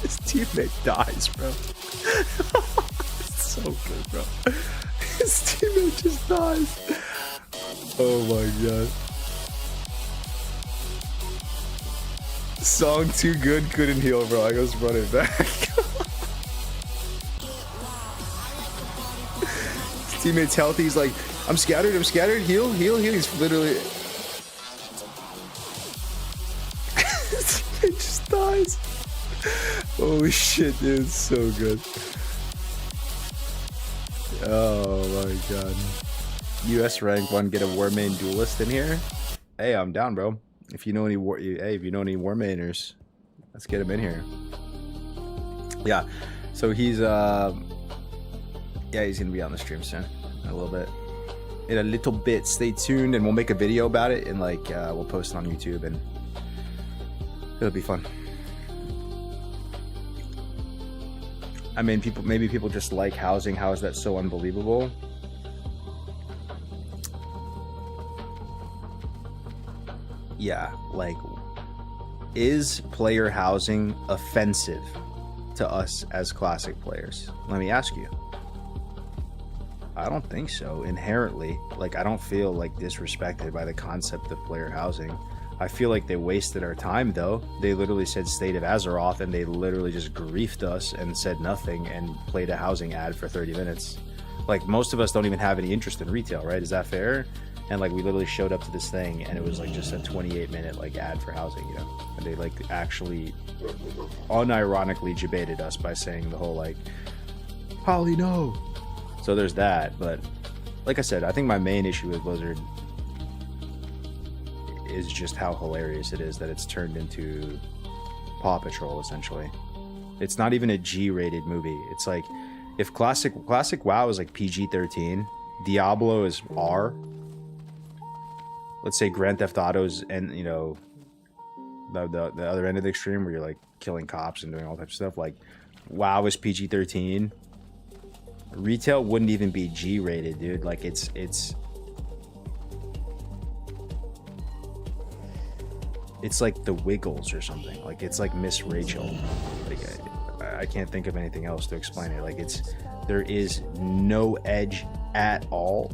His teammate dies, bro. It's so good, bro. His teammate just dies. Oh my god. Song too good, couldn't heal, bro. I goes running back. His teammate's healthy. He's like, I'm scattered, heal. He's literally... His teammate just dies. Holy shit, dude. It's so good. Oh my god. US rank 1, get a war main duelist in here. Hey, I'm down, bro. If you know any war mainers, let's get him in here. Yeah. So he's he's gonna be on the stream soon. In a little bit. Stay tuned and we'll make a video about it and like we'll post it on YouTube and it'll be fun. I mean, maybe people just like housing. How is that so unbelievable? Yeah, like, is player housing offensive to us as classic players? Let me ask you. I don't think so. Inherently, like, I don't feel like disrespected by the concept of player housing. I feel like they wasted our time, though. They literally said State of Azeroth, and they literally just griefed us and said nothing and played a housing ad for 30 minutes. Like, most of us don't even have any interest in retail, right? Is that fair? And like, we literally showed up to this thing, and it was like just a 28-minute like ad for housing, you know? And they like actually unironically debated us by saying the whole like, Holly, no. So there's that. But like I said, I think my main issue with Blizzard is just how hilarious it is that it's turned into Paw Patrol, essentially. It's not even a G-rated movie. It's like, if classic WoW is like PG-13, Diablo is R. Let's say Grand Theft Auto's, and you know, the other end of the extreme where you're like killing cops and doing all types of stuff. Like, WoW is PG-13. Retail wouldn't even be G-rated, dude. Like, it's like The Wiggles or something. Like, it's like Miss Rachel. Like, I can't think of anything else to explain it. Like, there is no edge at all,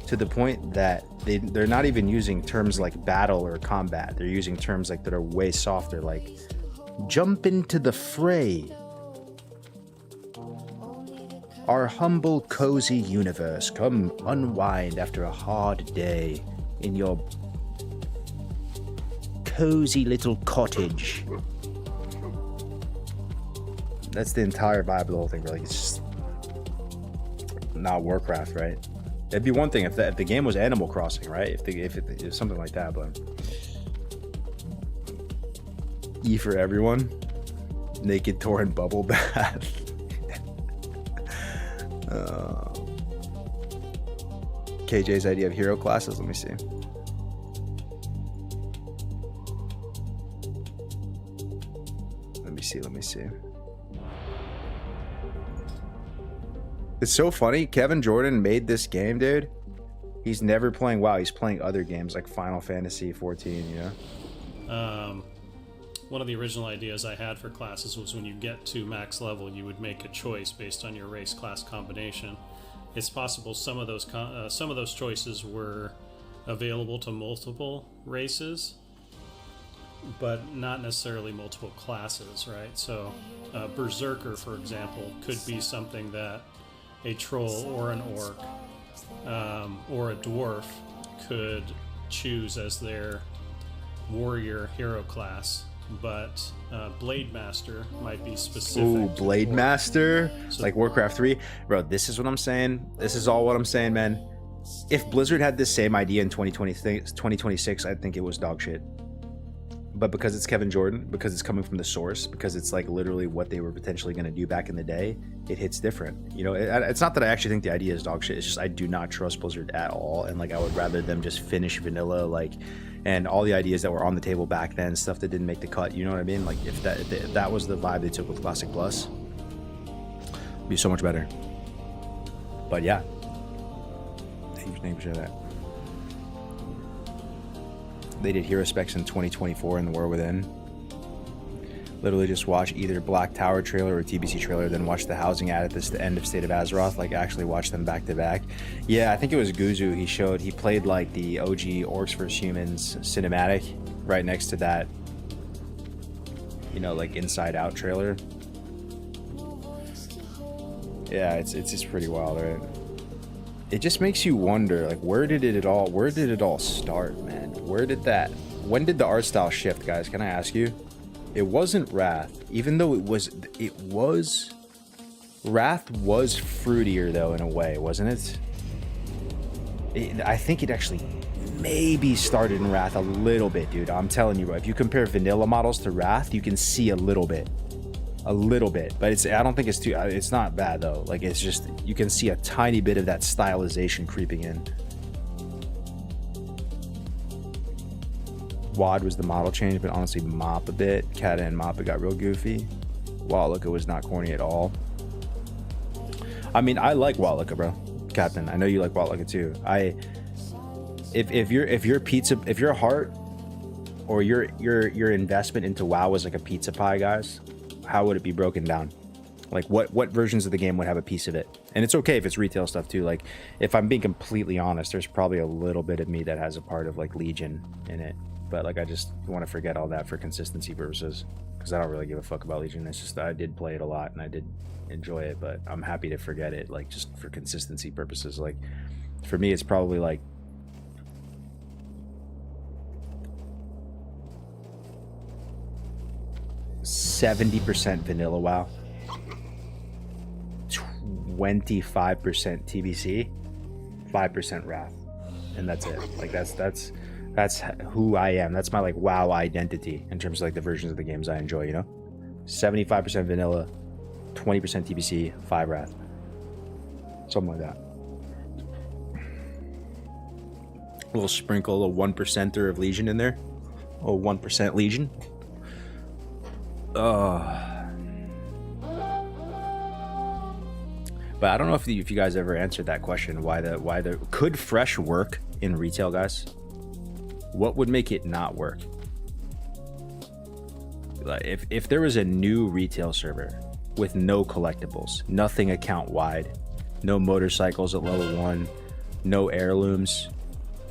to the point that they're not even using terms like battle or combat. They're using terms like that are way softer, like jump into the fray. Our humble, cozy universe. Come unwind after a hard day in your cozy little cottage. That's the entire vibe of the whole thing, really. It's just not Warcraft, right? It'd be one thing if the game was Animal Crossing, right? If it was something like that, but E for everyone, naked torrent bubble bath. KJ's idea of hero classes. Let me see. Let me see. It's so funny. Kevin Jordan made this game, dude. He's never playing WoW. He's playing other games like Final Fantasy 14, you know? One of the original ideas I had for classes was when you get to max level, you would make a choice based on your race class combination. It's possible some of those choices were available to multiple races, but not necessarily multiple classes, right? So Berserker, for example, could be something that a troll or an orc or a dwarf could choose as their warrior hero class, but Blade Master might be specific. Ooh, Blade Master, so, like Warcraft 3. Bro, this is what I'm saying. This is all what I'm saying, man. If Blizzard had this same idea in 2026, I think it was dog shit. But because it's Kevin Jordan, because it's coming from the source, because it's like literally what they were potentially going to do back in the day, it hits different. You know, it's not that I actually think the idea is dog shit. It's just I do not trust Blizzard at all, and like I would rather them just finish vanilla. Like, and all the ideas that were on the table back then, stuff that didn't make the cut. You know what I mean? Like if that was the vibe they took with Classic Plus, it'd be so much better. But yeah, thank you for sharing that. They did Hero Specs in 2024 in The War Within. Literally just watch either Black Tower trailer or TBC trailer, then watch the housing ad at the end of State of Azeroth. Like actually watch them back to back. Yeah, I think it was Guzu. He played like the OG Orcs vs Humans cinematic right next to that, you know, like Inside Out trailer. Yeah, it's just pretty wild, right? It just makes you wonder, like, where did it all start, man? When did the art style shift, guys? Can I ask you? It wasn't Wrath, even though Wrath was fruitier though in a way, wasn't it? I think it actually maybe started in Wrath a little bit, dude. I'm telling you, bro, if you compare vanilla models to Wrath, you can see a little bit, but I don't think it's not bad though. Like it's just, you can see a tiny bit of that stylization creeping in. WoD was the model change, but honestly Mop a bit. Kata and Mop, it got real goofy. Walluka was not corny at all. I mean, I like Walluka, bro. Captain, I know you like Walluka too. If your heart or your investment into WoW was like a pizza pie, guys, how would it be broken down? Like what versions of the game would have a piece of it? And it's okay if it's retail stuff too. Like if I'm being completely honest, there's probably a little bit of me that has a part of like Legion in it. But like I just want to forget all that for consistency purposes, because I don't really give a fuck about Legion. It's just I did play it a lot and I did enjoy it, but I'm happy to forget it, like just for consistency purposes. Like for me, it's probably like 70% vanilla WoW, 25% TBC, 5% Wrath, and that's it. Like that's who I am. That's my like WoW identity in terms of like the versions of the games I enjoy, you know? 75% vanilla, 20% TBC, 5 Wrath. Something like that. A little sprinkle, a 1%er of Legion in there. Oh, 1% Legion. But I don't know if you guys ever answered that question. Why the could fresh work in retail, guys? What would make it not work? Like if there was a new retail server with no collectibles, nothing account wide, no motorcycles at level 1, no heirlooms,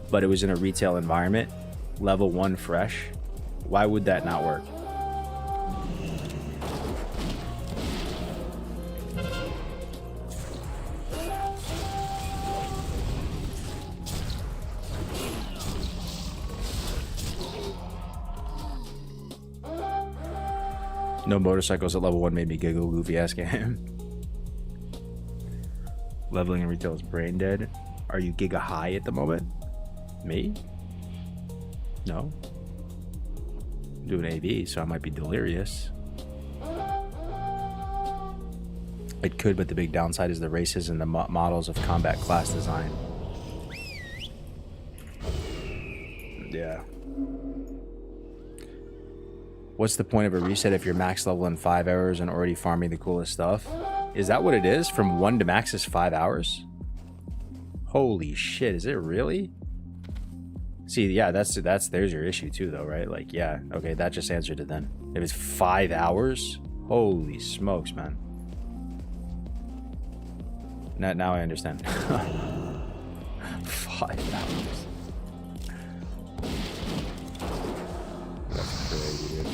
but it was in a retail environment, level 1 fresh, why would that not work? No motorcycles at level 1 made me giggle. Goofy ass game. Leveling in retail is brain dead. Are you giga high at the moment? Me? No. I'm doing AB, so I might be delirious. It could, but the big downside is the races and the models of combat class design. Yeah. What's the point of a reset if you're max level in 5 hours and already farming the coolest stuff? Is that what it is? From 1 to max is 5 hours? Holy shit, is it really? See, yeah, there's your issue too though, right? Like, yeah, okay, that just answered it then. If it's 5 hours, holy smokes, man. Now I understand. 5 hours. That's crazy, dude.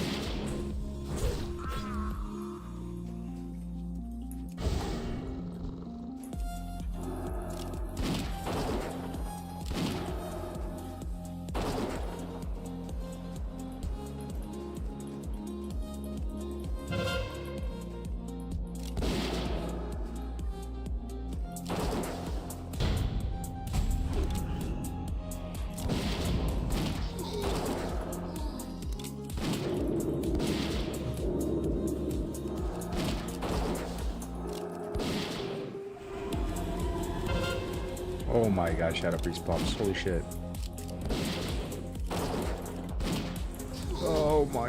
Oh my gosh, Shadow Priest pumps. Holy shit.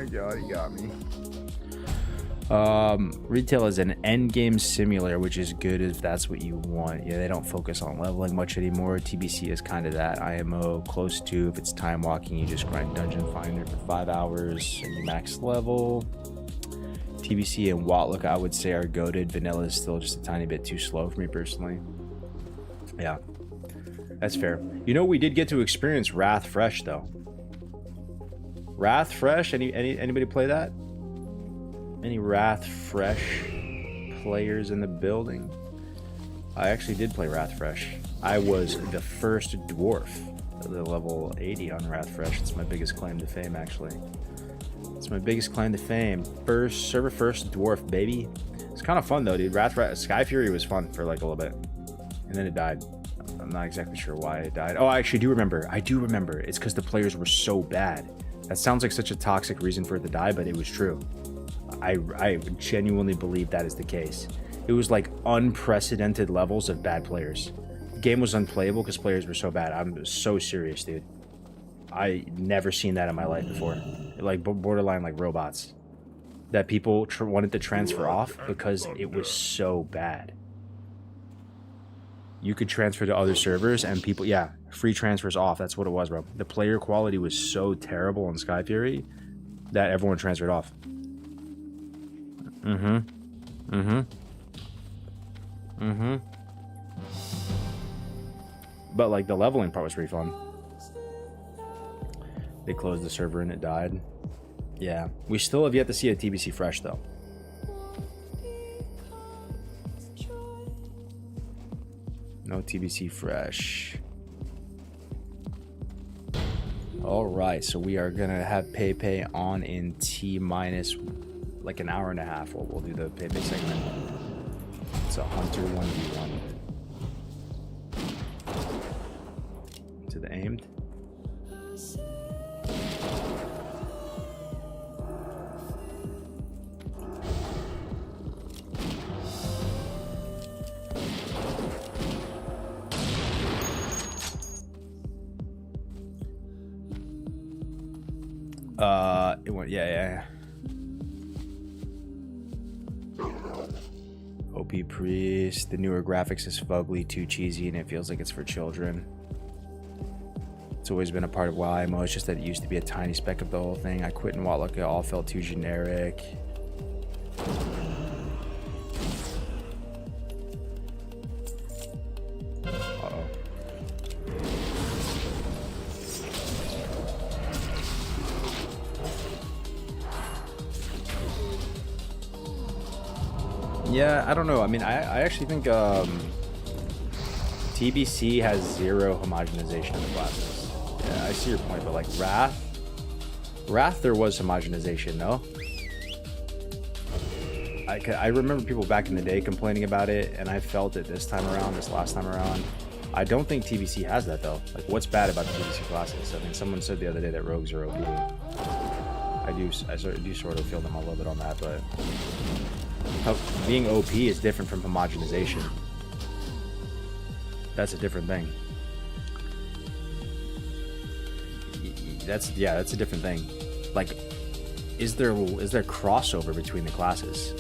my god, he got me. Retail is an end game simulator, which is good if that's what you want. Yeah, they don't focus on leveling much anymore. TBC is kind of that. IMO close to, if it's time walking, you just grind Dungeon Finder for 5 hours and you max level. TBC and Watlook, I would say, are goated. Vanilla is still just a tiny bit too slow for me personally. Yeah, that's fair. You know, we did get to experience Wrath Fresh though. Wrath Fresh, anybody play that? Any Wrath Fresh players in the building? I actually did play Wrath Fresh. I was the first dwarf, the level 80 on Wrath Fresh. It's my biggest claim to fame, actually. It's my biggest claim to fame. First server, first dwarf, baby. It's kind of fun though, dude. Sky Fury was fun for like a little bit, and then it died. I'm not exactly sure why it died. Oh, I actually do remember. I do remember. It's because the players were so bad. That sounds like such a toxic reason for it to die, but it was true. I genuinely believe that is the case. It was like unprecedented levels of bad players. The game was unplayable because players were so bad. I'm so serious, dude. I never seen that in my life before. Like borderline like robots. That people wanted to transfer off because it was so bad. You could transfer to other servers and people, yeah, free transfers off. That's what it was, bro. The player quality was so terrible in Sky Fury that everyone transferred off. But like the leveling part was pretty fun. They closed the server and it died. Yeah, we still have yet to see a TBC Fresh though. No TBC Fresh. All right, so we are gonna have Pepe on in T minus like an hour and a half. We'll do the Pepe segment. It's a Hunter 1v1. To the aimed. It went, yeah. OP Priest. The newer graphics is fugly, too cheesy, and it feels like it's for children. It's always been a part of WoW IMO. It's just that it used to be a tiny speck of the whole thing. I quit and Watlook. It all felt too generic. Yeah, I don't know. I mean, I actually think TBC has zero homogenization of the classes. Yeah, I see your point, but like Wrath, there was homogenization, no? I remember people back in the day complaining about it, and I felt it this last time around. I don't think TBC has that though. Like, what's bad about the TBC classes? I mean, someone said the other day that rogues are OP. I do sort of feel them a little bit on that, but being OP is different from homogenization. That's a different thing. That's a different thing. Like, is there crossover between the classes?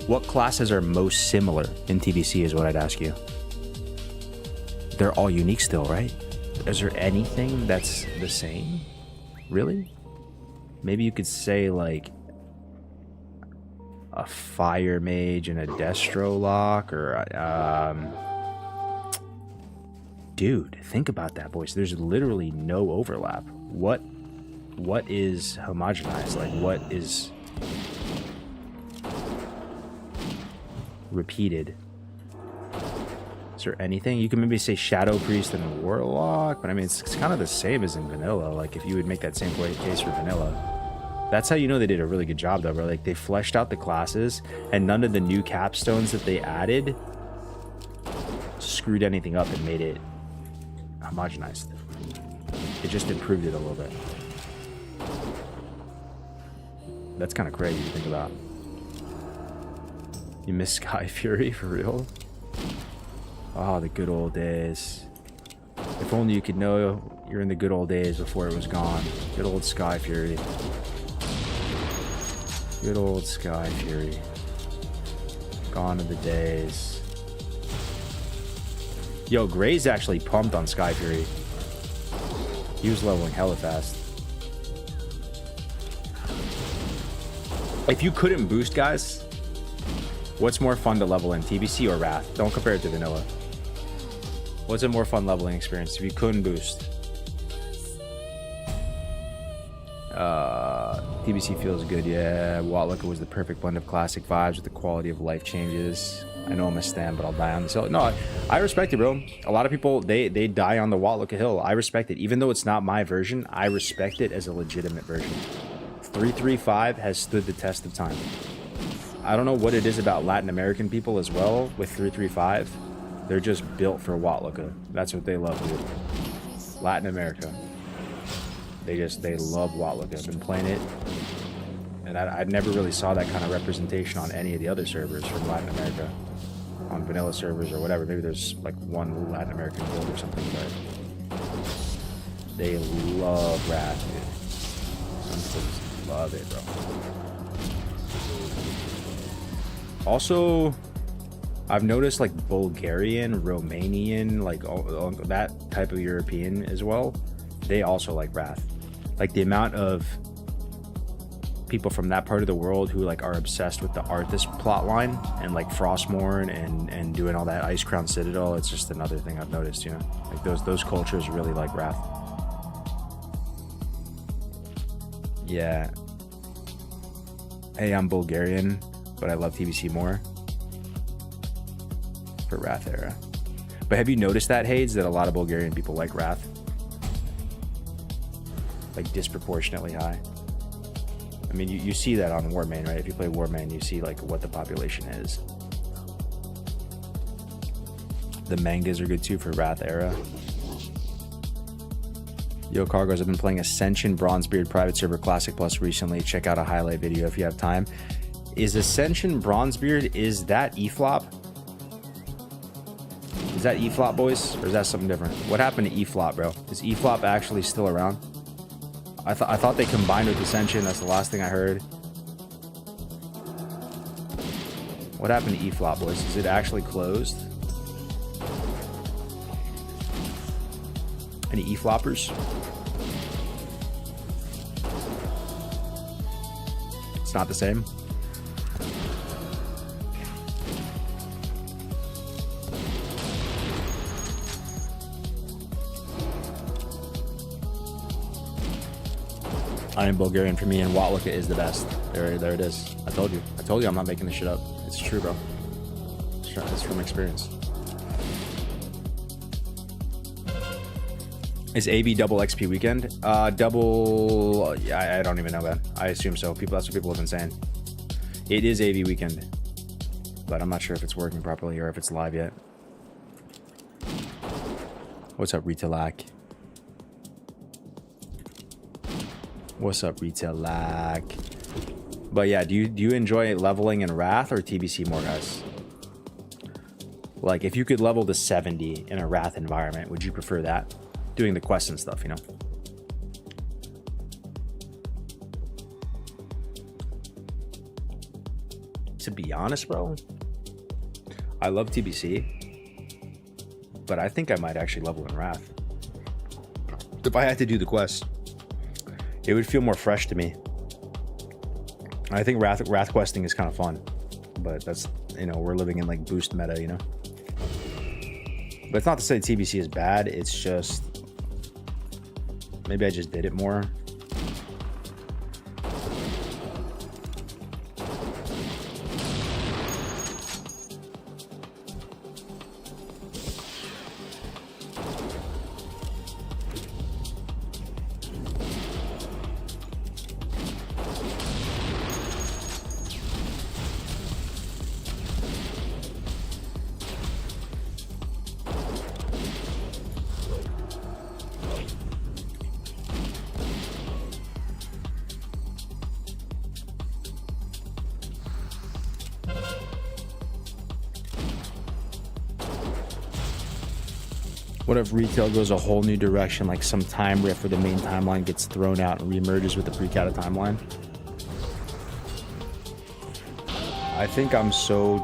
What classes are most similar in TBC is what I'd ask you. They're all unique still, right? Is there anything that's the same? Really? Maybe you could say like a fire mage and a destro lock, or dude, think about that, boys. There's literally no overlap. What is homogenized? Like, what is repeated? Is there anything? You can maybe say Shadow Priest and Warlock, but I mean, it's kind of the same as in vanilla. Like, if you would make that same case for vanilla. That's how you know they did a really good job, though, bro. Like, they fleshed out the classes, and none of the new capstones that they added screwed anything up and made it homogenized. It just improved it a little bit. That's kind of crazy to think about. You miss Sky Fury for real? Oh, the good old days. If only you could know you're in the good old days before it was gone. Good old Sky Fury. Good old Sky Fury. Gone are the days. Yo, Gray's actually pumped on Sky Fury. He was leveling hella fast. If you couldn't boost, guys, what's more fun to level in, TBC or Wrath? Don't compare it to vanilla. What's a more fun leveling experience if you couldn't boost? TBC feels good, yeah. Watlooker was the perfect blend of classic vibes with the quality of life changes. I know I'm a stan, but I'll die on this hill. No, I respect it, bro. A lot of people, they die on the Watlooker hill. I respect it. Even though it's not my version, I respect it as a legitimate version. 335 has stood the test of time. I don't know what it is about Latin American people as well with 335. They're just built for Watlooker. That's what they love, dude. Latin America. They love Watlooker. I've been playing it, and I never really saw that kind of representation on any of the other servers from Latin America, on vanilla servers or whatever. Maybe there's like one Latin American guild or something, but they love Wrath, dude. Some folks love it, bro. Also, I've noticed like Bulgarian, Romanian, like all that type of European as well. They also like Wrath. Like the amount of people from that part of the world who like are obsessed with the Arthas plotline and like Frostmourne and doing all that Ice Crown Citadel. It's just another thing I've noticed, you know, like those cultures really like Wrath. Yeah. Hey, I'm Bulgarian, but I love TBC more for Wrath era. But have you noticed that, Hades, that a lot of Bulgarian people like Wrath? Like disproportionately high. I mean, you see that on Warmane, right? If you play Warmane, you see like what the population is. The mangas are good too for Wrath era. Yo, Cargos, I've been playing Ascension Bronzebeard Private Server Classic Plus recently. Check out a highlight video if you have time. Is Ascension Bronzebeard, is that E-Flop? Is that E-Flop, boys? Or is that something different? What happened to E-Flop, bro? Is E-Flop actually still around? I thought they combined with Ascension. That's the last thing I heard. What happened to E-Flop, boys? Is it actually closed? Any E-Floppers? It's not the same. I am Bulgarian for me, and Watlooker is the best. There it is. I told you I'm not making this shit up. It's true, bro. It's from experience. Is AB double XP weekend? Double... Yeah, I don't even know, man. I assume so. That's what people have been saying. It is AB weekend. But I'm not sure if it's working properly or if it's live yet. What's up, Retailak? What's up, Retailak? But yeah, do you enjoy leveling in Wrath or TBC more, guys? Like, if you could level to 70 in a Wrath environment, would you prefer that? Doing the quests and stuff, you know? To be honest, bro, I love TBC, but I think I might actually level in Wrath. If I had to do the quest, it would feel more fresh to me. I think Wrath questing is kind of fun, but that's, you know, we're living in like boost meta, you know? But it's not to say TBC is bad, it's just, maybe I just did it more. What if retail goes a whole new direction, like some time rift where the main timeline gets thrown out and reemerges with the pre-cata timeline? I think I'm so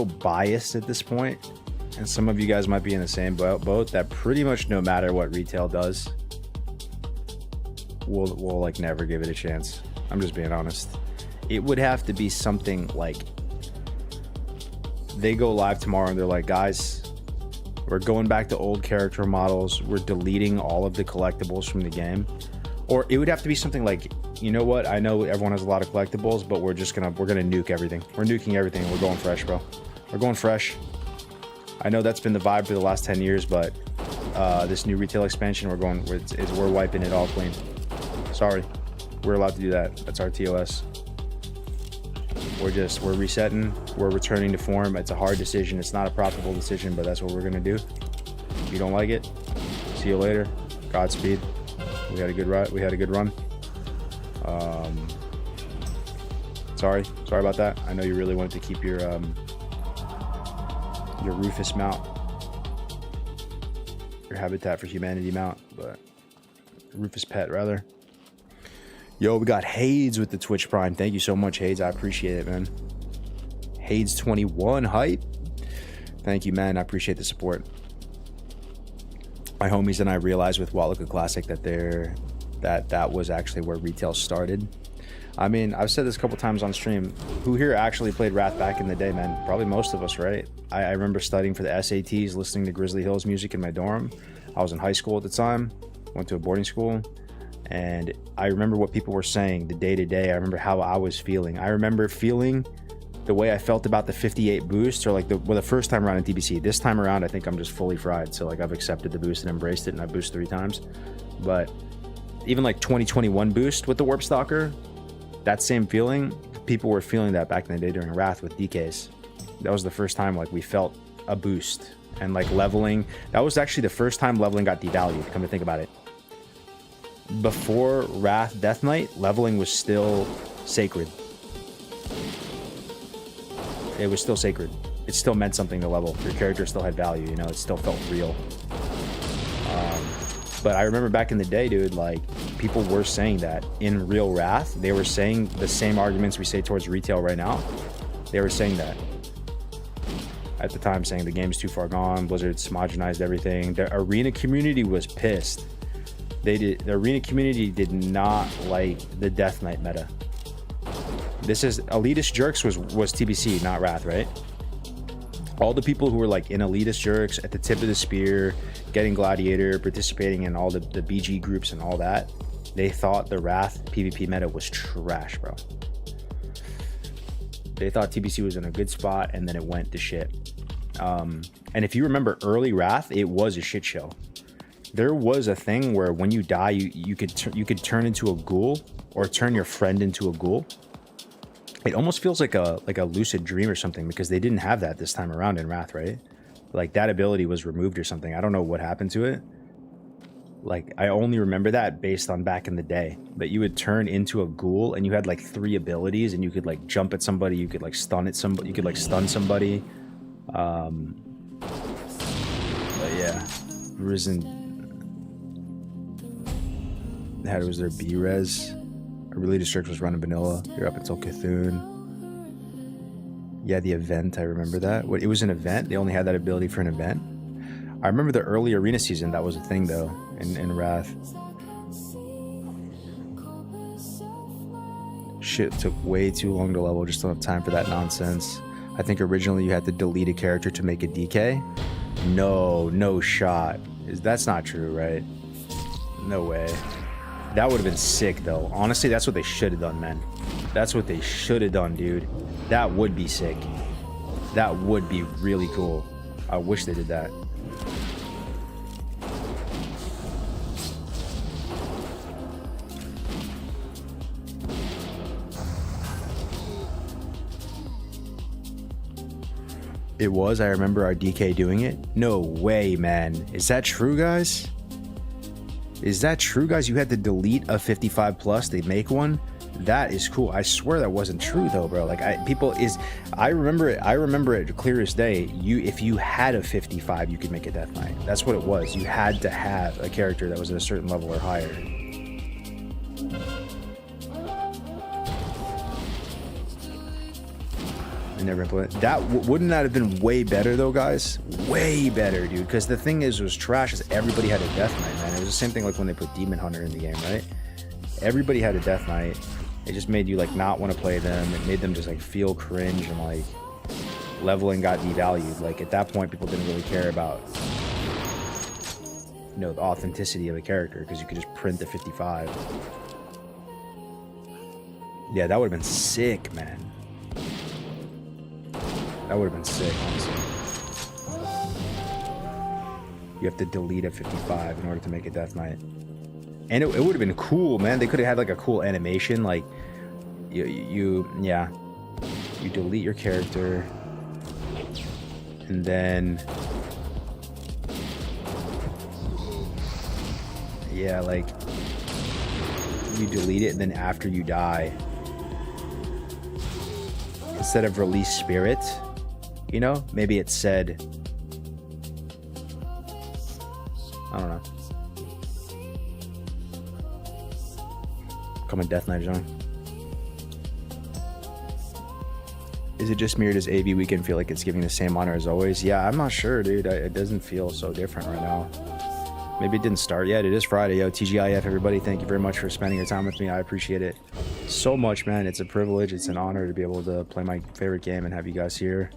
biased at this point, and some of you guys might be in the same boat, that pretty much no matter what retail does, we'll like never give it a chance. I'm just being honest. It would have to be something like they go live tomorrow and they're like, guys, we're going back to old character models, we're deleting all of the collectibles from the game. Or it would have to be something like, you know what, I know everyone has a lot of collectibles, but we're gonna nuke everything. We're nuking everything. We're going fresh, bro. We're going fresh. I know that's been the vibe for the last 10 years, but this new retail expansion, we're wiping it all clean. Sorry, we're allowed to do that. That's our TOS. We're resetting. We're returning to form. It's a hard decision. It's not a profitable decision, but that's what we're gonna do. If you don't like it, see you later. Godspeed. We had a good run. Sorry about that. I know you really wanted to keep your Rufus mount, your Habitat for Humanity mount, but Rufus pet rather. Yo, we got Hades with the Twitch Prime. Thank you so much, Hades. I appreciate it, man. Hades 21 hype. Thank you, man. I appreciate the support. My homies and I realized with Watlika Classic that was actually where retail started. I mean, I've said this a couple times on stream. Who here actually played Wrath back in the day, man? Probably most of us, right? I remember studying for the SATs, listening to Grizzly Hills music in my dorm. I was in high school at the time, went to a boarding school, and I remember what people were saying the day to day. I remember how I was feeling. I remember feeling the way I felt about the 58 boost, or like the first time around in TBC. This time around, I think I'm just fully fried. So like I've accepted the boost and embraced it, and I boosted 3 times. But even like 2021 boost with the Warp Stalker, that same feeling, people were feeling that back in the day during Wrath with DKs. That was the first time like we felt a boost, and like leveling. That was actually the first time leveling got devalued, come to think about it. Before Wrath Death Knight, leveling was still sacred. It was still sacred. It still meant something to level. Your character still had value, you know, it still felt real. But I remember back in the day, dude, like people were saying that in real Wrath. They were saying the same arguments we say towards retail right now. They were saying that at the time, saying the game's too far gone. Blizzard's homogenized everything. The arena community was pissed. The arena community did not like the Death Knight meta. This is Elitist Jerks was TBC, not Wrath, right? All the people who were like in Elitist Jerks at the tip of the spear, getting Gladiator, participating in all the BG groups and all that, they thought the Wrath PvP meta was trash, bro. They thought TBC was in a good spot, and then it went to shit. And if you remember early Wrath, it was a shit show. There was a thing where when you die, you could turn into a ghoul, or turn your friend into a ghoul. It almost feels like a lucid dream or something, because they didn't have that this time around in Wrath, right? Like that ability was removed or something. I don't know what happened to it. Like I only remember that based on back in the day. But you would turn into a ghoul, and you had like 3 abilities, and you could like jump at somebody, you could like stun at somebody, you could like stun somebody. But yeah, Risen had was their B-Res. Really District was running vanilla. You're up until Cthulhu. Yeah, the event, I remember that. It was an event? They only had that ability for an event? I remember the early arena season, that was a thing though, in Wrath. Shit took way too long to level, just don't have time for that nonsense. I think originally you had to delete a character to make a DK. No shot. That's not true, right? No way. That would have been sick, though. Honestly, that's what they should have done, man. That's what they should have done, dude. That would be sick. That would be really cool. I wish they did that. It was. I remember our DK doing it. No way, man. Is that true, guys? Is that true, guys? You had to delete a 55 plus to make one? That is cool. I swear that wasn't true though, bro. Like I remember it clear as day. If you had a 55, you could make a Death Knight. That's what it was. You had to have a character that was at a certain level or higher. never implemented that. Wouldn't that have been way better though, guys? Way better, dude. Because the thing is, was trash is everybody had a death knight, man. It was the same thing like when they put Demon Hunter in the game, right? Everybody had a death knight. It just made you like not want to play them. It made them just like feel cringe, and like leveling got devalued. Like at that point, people didn't really care about, you know, the authenticity of a character because you could just print the 55. Yeah, that would have been sick, man. That would have been sick, honestly. You have to delete a 55 in order to make a Death Knight. And it would have been cool, man. They could have had like a cool animation. Like, you delete your character. And then... yeah, like... you delete it, and then after you die... instead of release spirit, you know, maybe it said, I don't know. Coming Death Knight Zone. Is it just mirrored as AV Weekend feel like it's giving the same honor as always? Yeah, I'm not sure, dude. It doesn't feel so different right now. Maybe it didn't start yet. It is Friday. Yo, TGIF, everybody. Thank you very much for spending your time with me. I appreciate it so much, man. It's a privilege. It's an honor to be able to play my favorite game and have you guys here.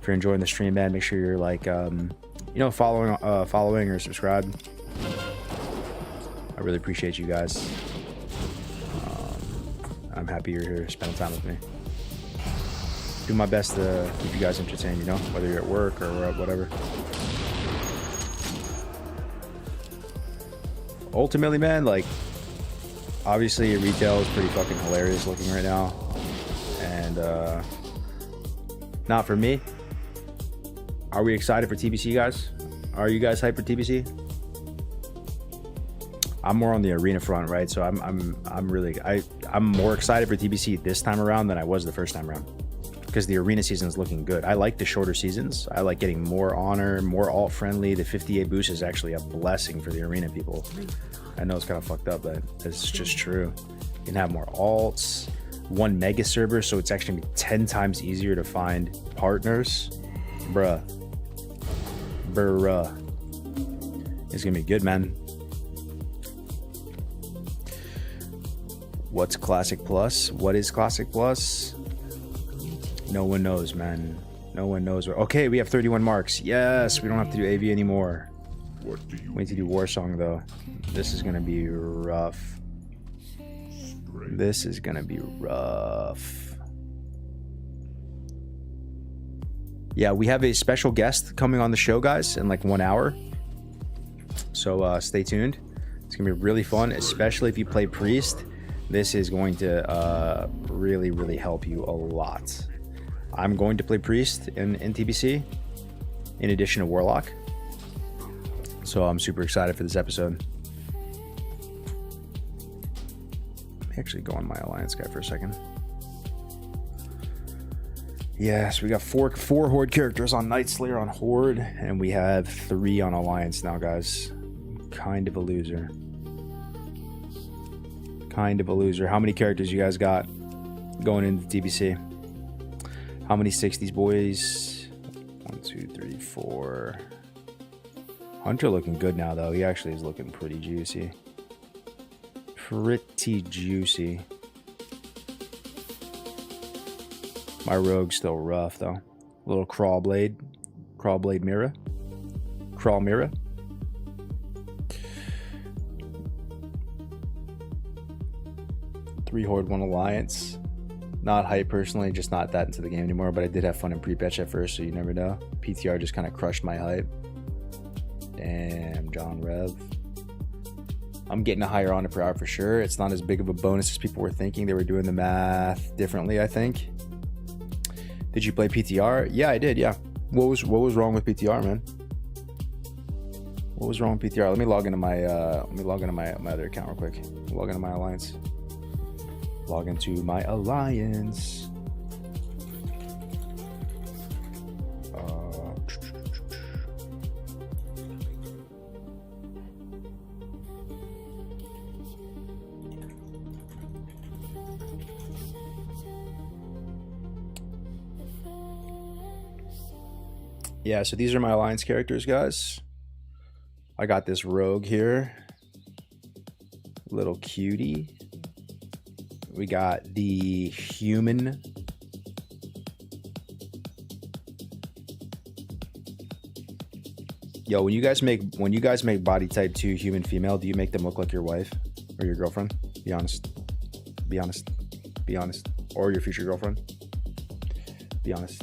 If you're enjoying the stream, man, make sure you're like, you know, following or subscribe. I really appreciate you guys. I'm happy you're here spending time with me. Do my best to keep you guys entertained, you know, whether you're at work or whatever. Ultimately, man, like, obviously retail is pretty fucking hilarious looking right now, and not for me. Are we excited for TBC, guys? Are you guys hyped for TBC? I'm more on the arena front, right? So I'm more excited for TBC this time around than I was the first time around, because the arena season is looking good. I like the shorter seasons. I like getting more honor, more alt friendly. The 58 boost is actually a blessing for the arena people. I know it's kind of fucked up, but it's just true. You can have more alts, one mega server, so it's actually gonna be 10 times easier to find partners. Bruh. It's gonna be good, man. What's Classic Plus? What is Classic Plus? No one knows, man. No one knows. Okay, we have 31 marks. Yes, we don't have to do AV anymore. We need to do Warsong, though. This is gonna be rough. This is gonna be rough. Yeah, we have a special guest coming on the show, guys, in like 1 hour. So stay tuned. It's gonna be really fun, especially if you play Priest. This is going to really, really help you a lot. I'm going to play Priest in TBC, in addition to Warlock. So I'm super excited for this episode. Let me actually go on my Alliance guy for a second. Yes, we got four Horde characters on Night Slayer on Horde, and we have 3 on Alliance now, guys. Kind of a loser. Kind of a loser. How many characters you guys got going into TBC? How many 60s, boys? 1, 2, 3, 4. Hunter looking good now, though. He actually is looking pretty juicy. Pretty juicy. My rogue's still rough, though. Little crawl blade. Crawl blade Mira. Crawl Mira. Three Horde, 1 Alliance. Not hype personally, just not that into the game anymore, but I did have fun in pre-patch at first, so you never know. PTR just kind of crushed my hype. Damn, John Rev. I'm getting a higher honor per hour for sure. It's not as big of a bonus as people were thinking. They were doing the math differently, I think. Did you play PTR? Yeah, I did, yeah. What was wrong with PTR, man? What was wrong with PTR? Let me log into my my other account real quick. Log into my Alliance. Log into my Alliance. Yeah, so these are my alliance characters, guys. I got this rogue here. Little cutie. We got the human. Yo, when you guys make body type 2 human female, do you make them look like your wife or your girlfriend? Be honest. Be honest. Be honest. Or your future girlfriend. Be honest.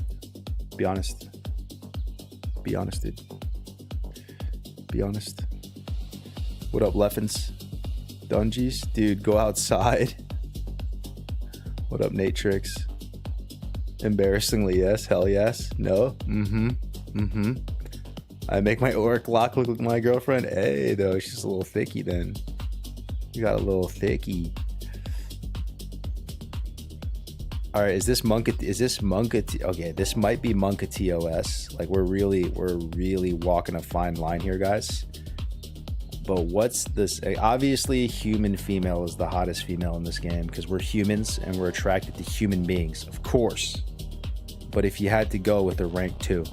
Be honest. Be honest, dude. Be honest. What up, Leffins? Dungees? Dude, go outside. What up, Natrix? Embarrassingly, yes. Hell yes. No? Mm-hmm. Mm-hmm. I make my orc lock look like my girlfriend. Hey, though, she's a little thicky then. You got a little thicky. All right, is this Monka? Okay, this might be Monka TOS. Like we're really walking a fine line here, guys. But what's this? Obviously, human female is the hottest female in this game because we're humans and we're attracted to human beings, of course. But if you had to go with a rank 2.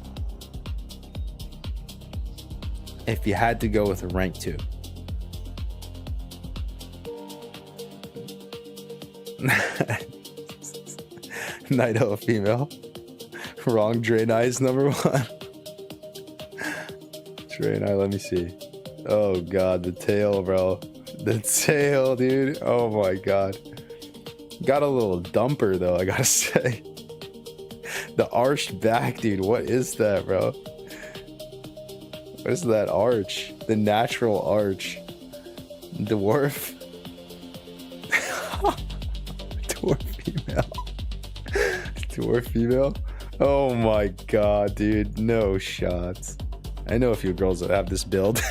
If you had to go with a rank 2. Nido female. Wrong. Draenei is number 1. Draenei, let me see. Oh god, the tail, bro. The tail, dude. Oh my god. Got a little dumper though, I gotta say. The arched back, dude. What is that, bro? What is that arch? The natural arch. Dwarf. Dwarf female. Dwarf female? Oh my god, dude. No shots. I know a few girls that have this build.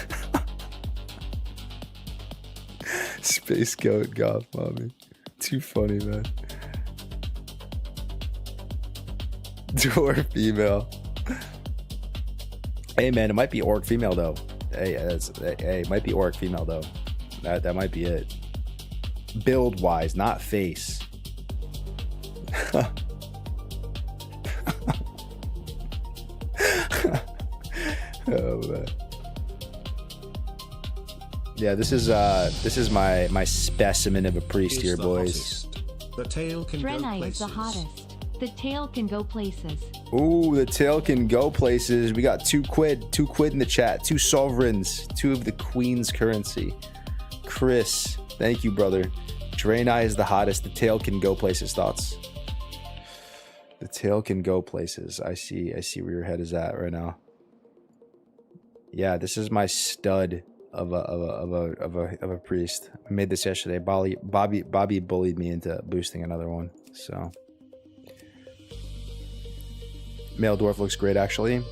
Space goat goth mommy. Too funny, man. Dwarf female. Hey man, it might be orc female though. Hey, it might be orc female though. That might be it. Build wise, not face. Oh man. Yeah, this is my specimen of a priest here, boys. The tail can go Draenei places. is the hottest. The tail can go places. Ooh, the tail can go places. We got 2 quid in the chat. 2 sovereigns, 2 of the queen's currency. Chris, thank you, brother. Draenei is the hottest. The tail can go places. Thoughts? The tail can go places. I see where your head is at right now. Yeah, this is my stud of a priest. I made this yesterday. Bobby bullied me into boosting another one. So male dwarf looks great, actually.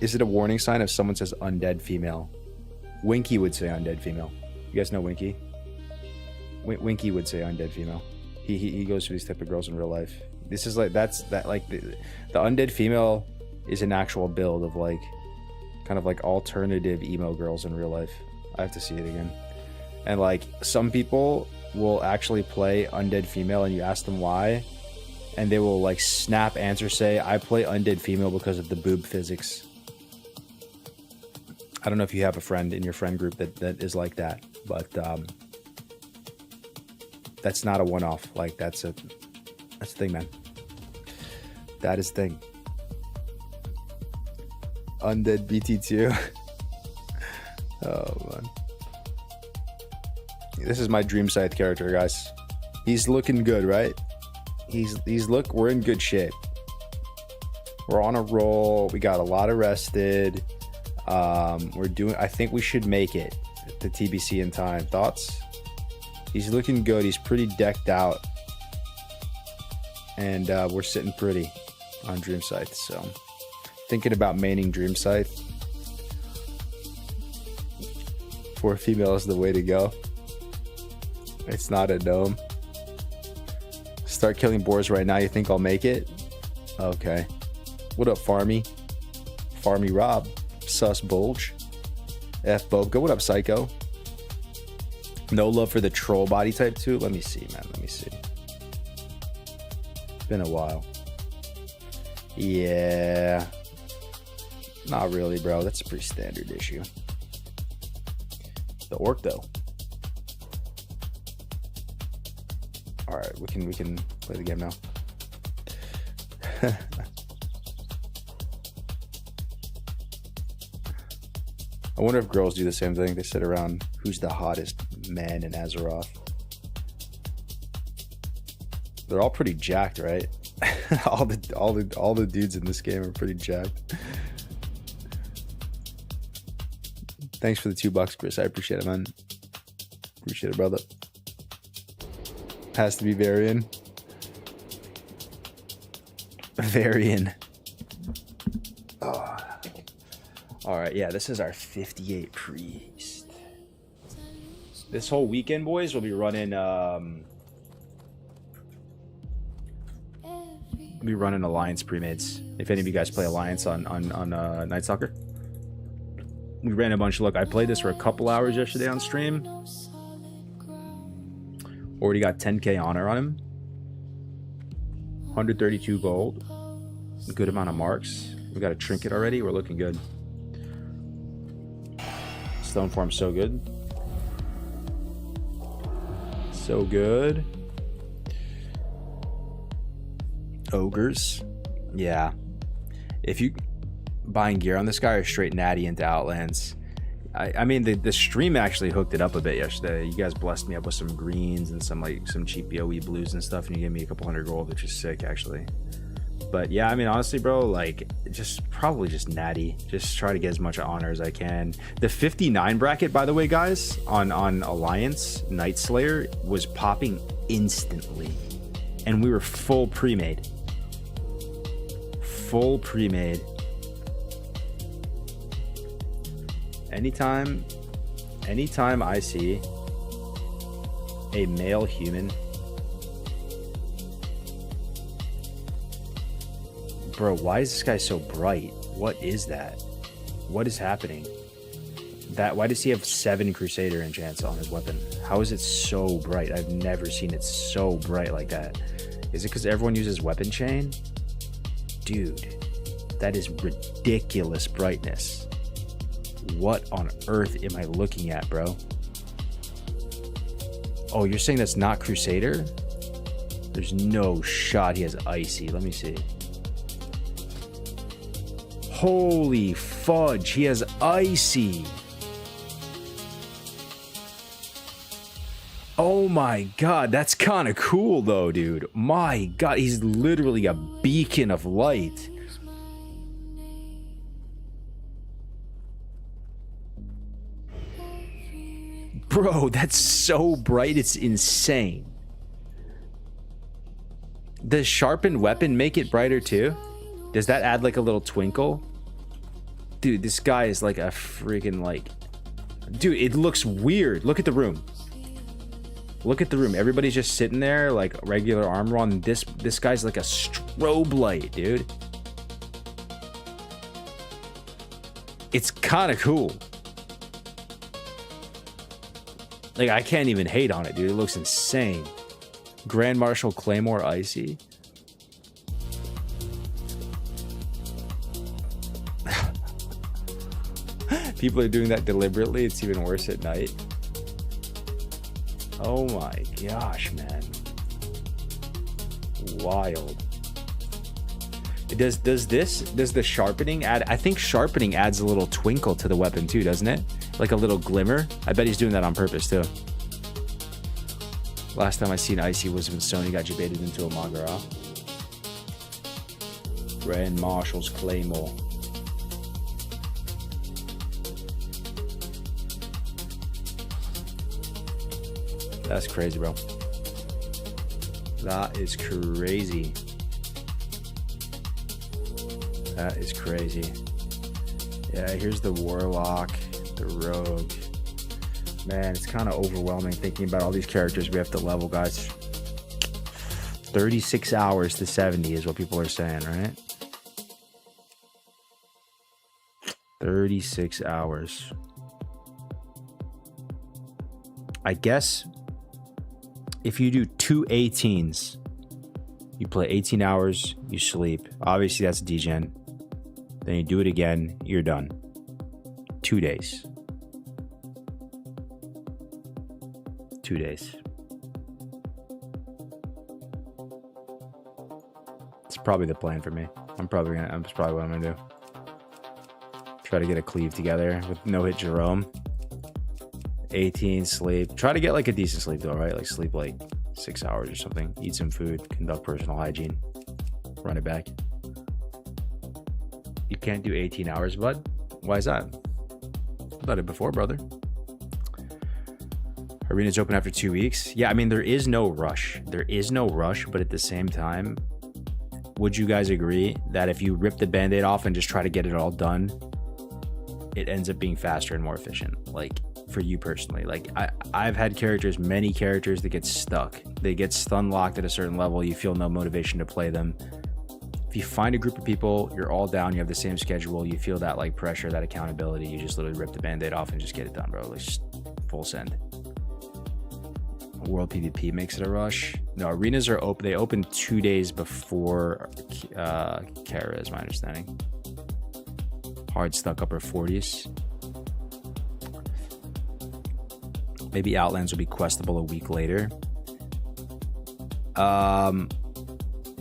Is it a warning sign if someone says undead female? Winky would say undead female. You guys know Winky? Winky would say undead female. He goes for these type of girls in real life. This is like the undead female is an actual build of like kind of like alternative emo girls in real life. I have to see it again. And like some people will actually play undead female and you ask them why and they will like snap answer say, I play undead female because of the boob physics. I don't know if you have a friend in your friend group that is like that, but that's not a one-off. Like that's a thing, man. That is thing. Undead BT2. Oh man. This is my Dream Scythe character, guys. He's looking good, right? We're in good shape. We're on a roll. We got a lot arrested. I think we should make it to TBC in time. Thoughts? He's looking good. He's pretty decked out. And we're sitting pretty on Dream Scythe, so thinking about maining Dream Scythe for a female is the way to go. It's not a gnome. Start killing boars right now. You think I'll make it? Okay. What up, Farmy? Farmy Rob. Sus Bulge. F Bobka. What up, Psycho? No love for the troll body type too? Let me see, man. Let me see. It's been a while. Yeah. Not really, bro. That's a pretty standard issue. The orc, though. All right, we can play the game now. I wonder if girls do the same thing. They sit around, who's the hottest man in Azeroth? They're all pretty jacked, right? all the dudes in this game are pretty jacked. Thanks for the $2, Chris. I appreciate it, man. Appreciate it, brother. Has to be Varian. Varian. Oh. All right, yeah, this is our 58 priest. This whole weekend, boys, we'll be running. We'll be running Alliance premades. If any of you guys play Alliance on Night Stalker, we ran a bunch. Look, I played this for a couple hours yesterday on stream. Already got 10k honor on him. 132 gold. A good amount of marks. We got a trinket already. We're looking good. Stone form so good. So good. Ogres. Yeah. If you buying gear on this guy or straight natty into Outlands. I mean the stream actually hooked it up a bit yesterday. You guys blessed me up with some greens and some cheap BOE blues and stuff, and you gave me a couple hundred gold, which is sick actually. But yeah, I mean honestly, bro, like probably just natty. Just try to get as much honor as I can. The 59 bracket, by the way, guys, on Alliance Night Slayer was popping instantly, and we were full pre-made. Full pre-made. Anytime I see a male human, bro, why is this guy so bright? What is that? What is happening? Why does he have 7 Crusader enchants on his weapon? How is it so bright? I've never seen it so bright like that. Is it because everyone uses weapon chain? Dude, that is ridiculous brightness. What on earth am I looking at, bro? Oh, you're saying that's not Crusader? There's no shot he has Icy. Let me see. Holy fudge, he has Icy. Oh my god, that's kind of cool though, dude. My god, he's literally a beacon of light. Bro, that's so bright, it's insane. Does sharpened weapon make it brighter too? Does that add like a little twinkle? Dude, this guy is like a freaking Dude, it looks weird. Look at the room. Look at the room. Everybody's just sitting there like regular armor on. This guy's like a strobe light, dude. It's kind of cool. Like, I can't even hate on it, dude. It looks insane. Grand Marshal Claymore Icy. People are doing that deliberately. It's even worse at night. Oh my gosh, man. Wild. Does the sharpening add? I think sharpening adds a little twinkle to the weapon too, doesn't it? Like a little glimmer. I bet he's doing that on purpose too. Last time I seen Icy was when Sony got debated into a Magara. Grand Marshal's Claymore. That's crazy, bro. That is crazy. That is crazy. Yeah, here's the Warlock, the Rogue. Man, it's kind of overwhelming thinking about all these characters we have to level, guys. 36 hours to 70 is what people are saying, right? 36 hours. I guess if you do 2 18s, you play 18 hours, you sleep. Obviously, that's degen. Then you do it again, you're done. 2 days. 2 days. It's probably the plan for me. That's probably what I'm gonna do. Try to get a cleave together with no hit Jerome. 18 sleep. Try to get like a decent sleep though, right? Like sleep like 6 hours or something. Eat some food. Conduct personal hygiene. Run it back. You can't do 18 hours, bud? Why is that? I've done it before, brother. Arena's open after 2 weeks. Yeah, I mean, there is no rush. There is no rush, but at the same time, would you guys agree that if you rip the Band-Aid off and just try to get it all done, it ends up being faster and more efficient? Like, for you personally. Like, I've had characters, many characters that get stuck. They get stun locked at a certain level. You feel no motivation to play them. If you find a group of people, you're all down, you have the same schedule, you feel that like pressure, that accountability, you just literally rip the Band-Aid off and just get it done, bro. Like, just full send. World PvP makes it a rush. No, arenas are open. They open 2 days before Kara, is my understanding. Hard stuck upper 40s. Maybe Outlands will be questable a week later.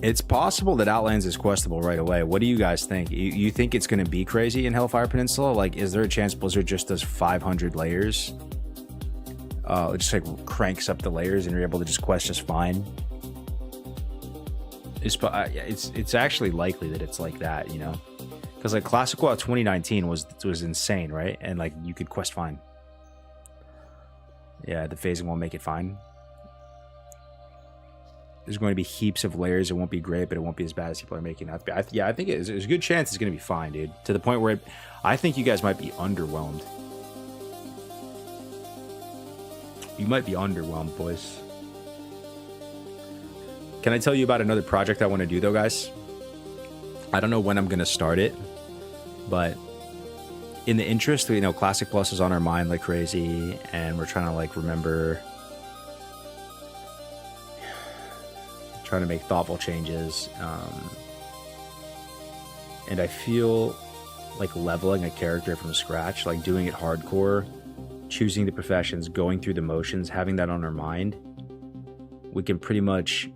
It's possible that Outlands is questable right away. What do you guys think? You think it's going to be crazy in Hellfire Peninsula? Like, is there a chance Blizzard just does 500 layers? It just like cranks up the layers and you're able to just quest just fine. It's actually likely that it's like that, you know? Because like Classic WoW 2019 was insane, right? And like you could quest fine. Yeah, the phasing won't make it fine. There's going to be heaps of layers. It won't be great, but it won't be as bad as people are making it. Yeah, I think there's a good chance it's going to be fine, dude. To the point where I think you guys might be underwhelmed. You might be underwhelmed, boys. Can I tell you about another project I want to do, though, guys? I don't know when I'm going to start it, but in the interest, you know, Classic Plus is on our mind like crazy, and we're trying to, like, remember... trying to make thoughtful changes. And I feel like leveling a character from scratch, like doing it hardcore, choosing the professions, going through the motions, having that on our mind, we can pretty much,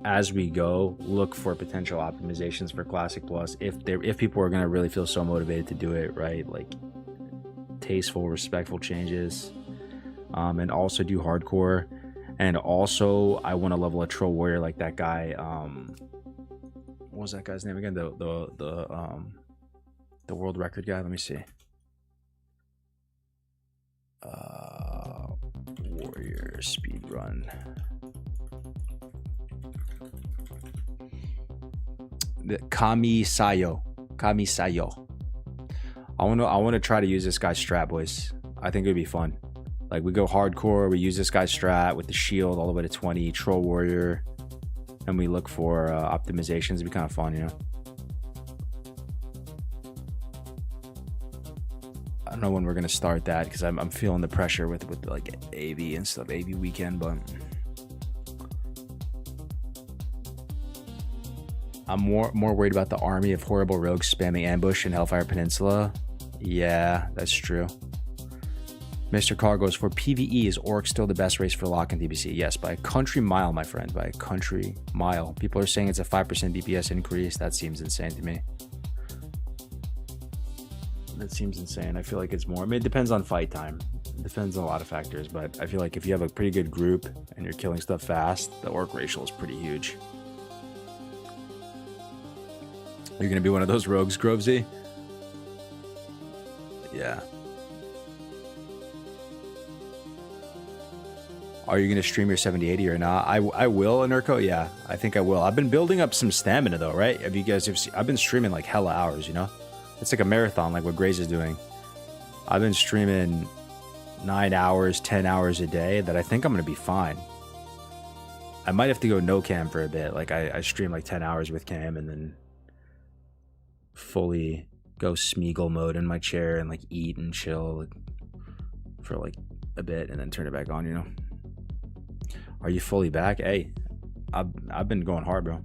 as we go, look for potential optimizations for Classic Plus if people are going to really feel so motivated to do it, right? Like tasteful, respectful changes, and also do hardcore. And also, I want to level a troll warrior like that guy. What was that guy's name again? The world record guy. Let me see. Warrior speed run. The Kamisayo. I want to try to use this guy's strat, boys. I think it would be fun. Like, we go hardcore, we use this guy's strat with the shield all the way to 20, troll warrior, and we look for optimizations. It'd be kind of fun, you know? I don't know when we're going to start that, because I'm feeling the pressure with like AV and stuff, AV weekend, but I'm more worried about the army of horrible rogues spamming ambush in Hellfire Peninsula. Yeah, that's true. Mr. Cargos, for PvE, is Orc still the best race for lock in DBC? Yes, by a country mile, my friend, by a country mile. People are saying it's a 5% DPS increase. That seems insane to me. That seems insane. I feel like it's more. I mean, it depends on fight time. It depends on a lot of factors, but I feel like if you have a pretty good group and you're killing stuff fast, the Orc racial is pretty huge. You're going to be one of those rogues, Grovesy? Yeah. Are you going to stream your 7080 or not? I will, Anurko. Yeah, I think I will. I've been building up some stamina though, right? Have you guys seen? I've been streaming like hella hours, you know? It's like a marathon, like what Graze is doing. I've been streaming 9 hours, 10 hours a day that I think I'm going to be fine. I might have to go no cam for a bit. Like I stream like 10 hours with cam and then fully go Smeagol mode in my chair and like eat and chill for like a bit and then turn it back on, you know? Are you fully back? Hey, I've been going hard, bro.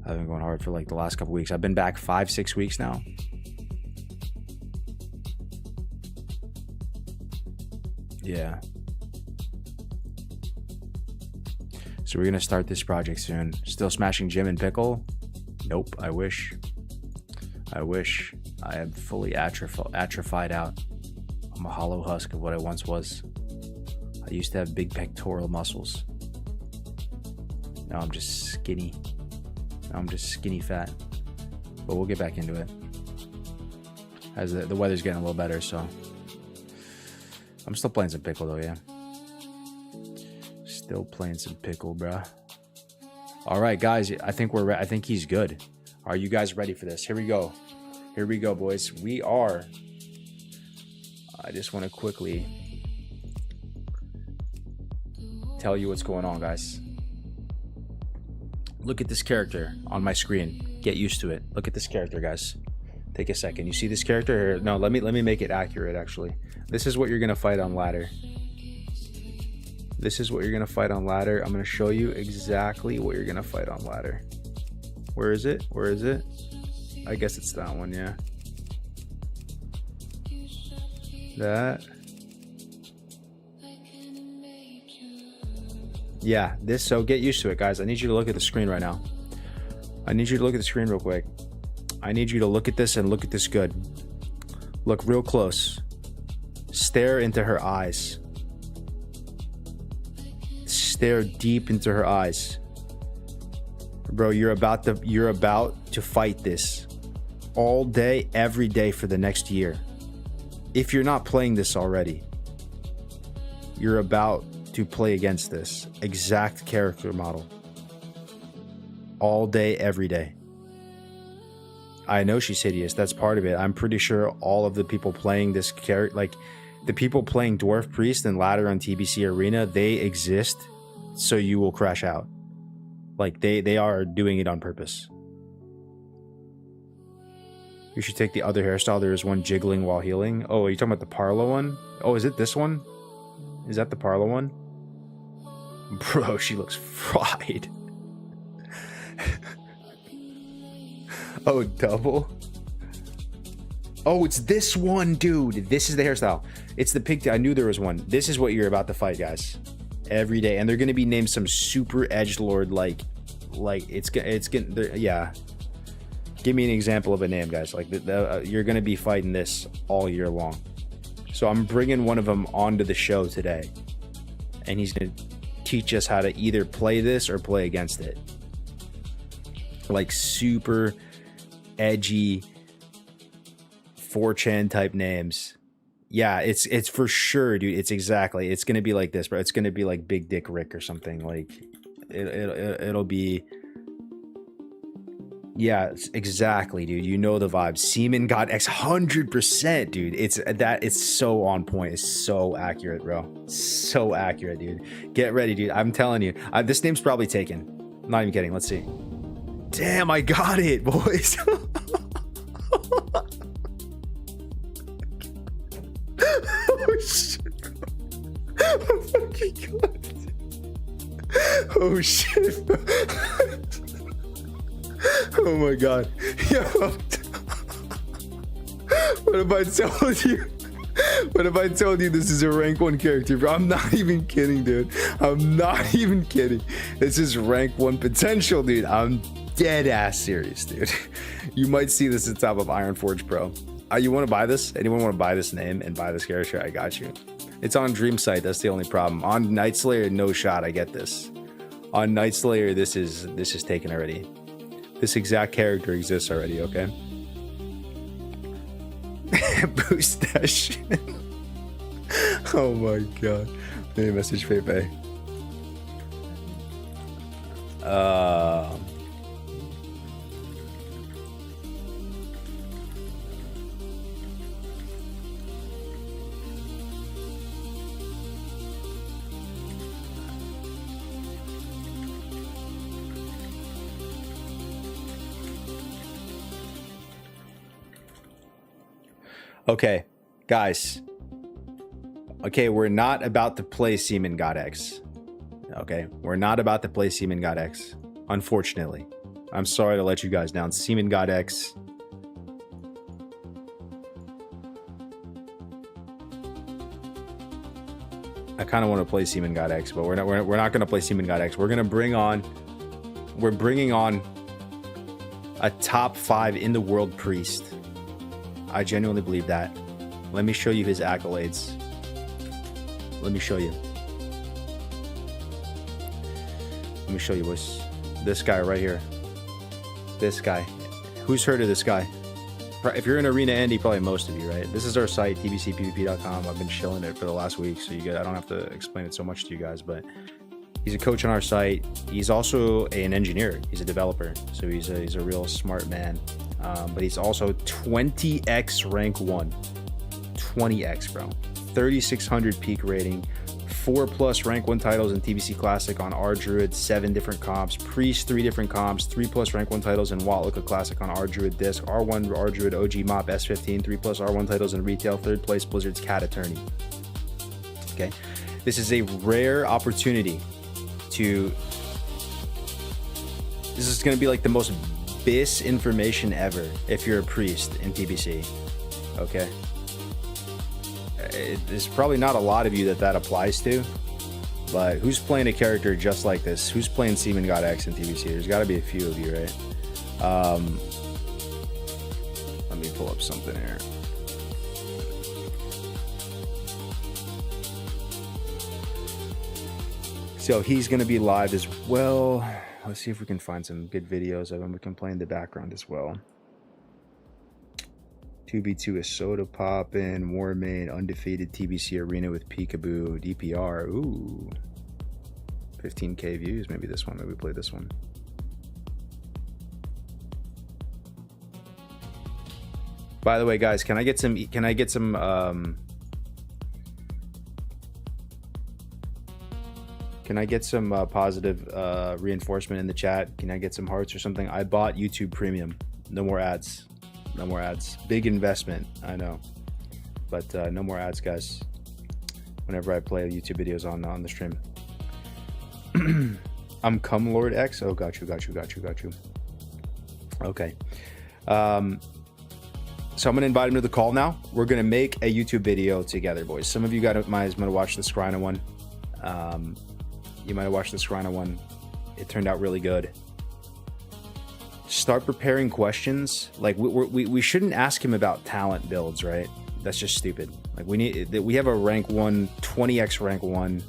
I've been going hard for like the last couple weeks. I've been back 5-6 weeks now. Yeah. So we're gonna start this project soon. Still smashing Jim and Pickle? Nope. I wish. I am fully atrophied out. I'm a hollow husk of what I once was. I used to have big pectoral muscles. Now I'm just skinny. Now I'm just skinny fat. But we'll get back into it. As the weather's getting a little better, so. I'm still playing some Pickle though, yeah. Still playing some Pickle, bruh. All right, guys. I think I think he's good. Are you guys ready for this? Here we go. Here we go, boys. We are. I just want to quickly tell you what's going on, guys. Look at this character on my screen. Get used to it. Look at this character, guys. Take a second. You see this character here? No, let me make it accurate, actually. This is what you're going to fight on ladder. This is what you're going to fight on ladder. I'm going to show you exactly what you're going to fight on ladder. Where is it? Where is it? I guess it's that one, yeah. That. Yeah, this, so get used to it, guys. I need you to look at the screen right now. I need you to look at the screen real quick. I need you to look at this and look at this good. Look real close. Stare into her eyes. Stare deep into her eyes. Bro, you're about to fight this all day, every day for the next year. If you're not playing this already, you're about to play against this exact character model all day, every day. I know she's hideous. That's part of it. I'm pretty sure all of the people playing this character, like the people playing Dwarf Priest and Ladder on TBC Arena, they exist so you will crash out. Like they are doing it on purpose. You should take the other hairstyle. There is one jiggling while healing. Oh, are you talking about the Parla one? Oh, is it this one? Is that the Parla one? Bro, she looks fried. Oh, double? Oh, it's this one, dude. This is the hairstyle. It's the pigtail. I knew there was one. This is what you're about to fight, guys. Every day. And they're going to be named some super edgelord, like it's gonna, yeah. Give me an example of a name, guys. Like, you're going to be fighting this all year long. So I'm bringing one of them onto the show today. And he's going to teach us how to either play this or play against it. Like, super edgy 4chan type names. Yeah, it's for sure, dude. It's going to be like this, bro. It's going to be like Big Dick Rick or something. Like, it'll be... Yeah, exactly, dude. You know the vibes. Seaman got X 100%, dude. It's so on point. It's so accurate, bro. So accurate, dude. Get ready, dude. I'm telling you. This name's probably taken. I'm not even kidding. Let's see. Damn, I got it, boys. Oh shit. Oh fucking god. Oh shit. Oh my god. Yo. What if I told you? What if I told you this is a rank 1 character, bro? I'm not even kidding, dude. I'm not even kidding. This is rank 1 potential, dude. I'm dead ass serious, dude. You might see this at the top of Ironforge Pro. You want to buy this? Anyone want to buy this name and buy this character? I got you. It's on Dreamsight. That's the only problem. On Night Slayer, no shot. I get this. On Night Slayer, this is taken already. This exact character exists already, okay? Boost that shit. Oh my god. Let me message Pepe. Okay, guys. Okay, we're not about to play Seaman God X. Okay, we're not about to play Seaman God X, unfortunately. I'm sorry to let you guys down. Seaman God X. I kind of want to play Seaman God X, but we're not going to play Seaman God X. We're bringing on a top 5 in the world priest. I genuinely believe that. Let me show you his accolades. Let me show you. Let me show you this guy right here. This guy. Who's heard of this guy? If you're in Arena Andy, probably most of you, right? This is our site, tbcpvp.com. I've been shilling it for the last week, so I don't have to explain it so much to you guys, but he's a coach on our site. He's also an engineer. He's a developer, so he's a real smart man. But he's also 20x rank 1. 20x, bro. 3600 peak rating. 4+ rank 1 titles in TBC Classic on R Druid, 7 different comps. Priest, 3 different comps. 3+ rank 1 titles in Watluka Classic on R Druid Disc. R1 R Druid OG Mop S15. 3+ R1 titles in Retail. 3rd place Blizzard's Cat Attorney. Okay. This is a rare opportunity to... This is going to be like the most BIS information ever if you're a priest in TBC. Okay. There's probably not a lot of you that applies to, but who's playing a character just like this? Who's playing Seaman God X in TBC? There's got to be a few of you, right? Let me pull up something here. So he's going to be live as well. Let's see if we can find some good videos of him. We can play in the background as well. 2v2 is Soda Poppin', Warmane, undefeated TBC Arena with Peekaboo, DPR. Ooh. 15k views. Maybe this one. Maybe we play this one. By the way, guys, can I get some positive reinforcement in the chat? Can I get some hearts or something? I bought YouTube Premium. No more ads. No more ads. Big investment, I know. But no more ads, guys. Whenever I play YouTube videos on the stream. I'm Cum Lord X. Oh, got you. Okay. So I'm going to invite him to the call now. We're going to make a YouTube video together, boys. Some of you might have watched the Skrina one. You might have watched the Skrina one. It turned out really good. Start preparing questions. Like we shouldn't ask him about talent builds, right? That's just stupid. Like we have a rank 1, 20x rank 1.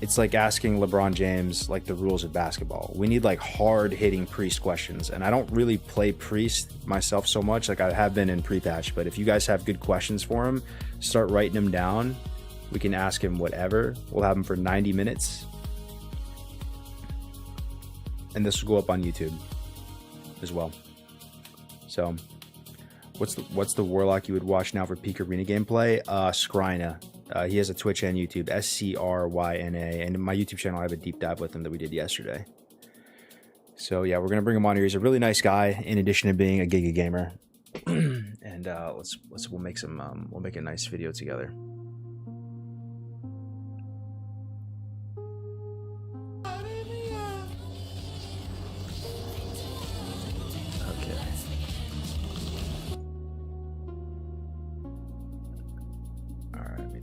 It's like asking LeBron James like the rules of basketball. We need like hard hitting priest questions, and I don't really play priest myself so much. Like I have been in pre-patch, but if you guys have good questions for him, start writing them down. We can ask him whatever. We'll have him for 90 minutes. And this will go up on YouTube as well. So, what's the warlock you would watch now for peak arena gameplay? Skrina. He has a Twitch and YouTube. SCRYNA. And in my YouTube channel, I have a deep dive with him that we did yesterday. So yeah, we're gonna bring him on here. He's a really nice guy, in addition to being a Giga gamer. And we'll make a nice video together.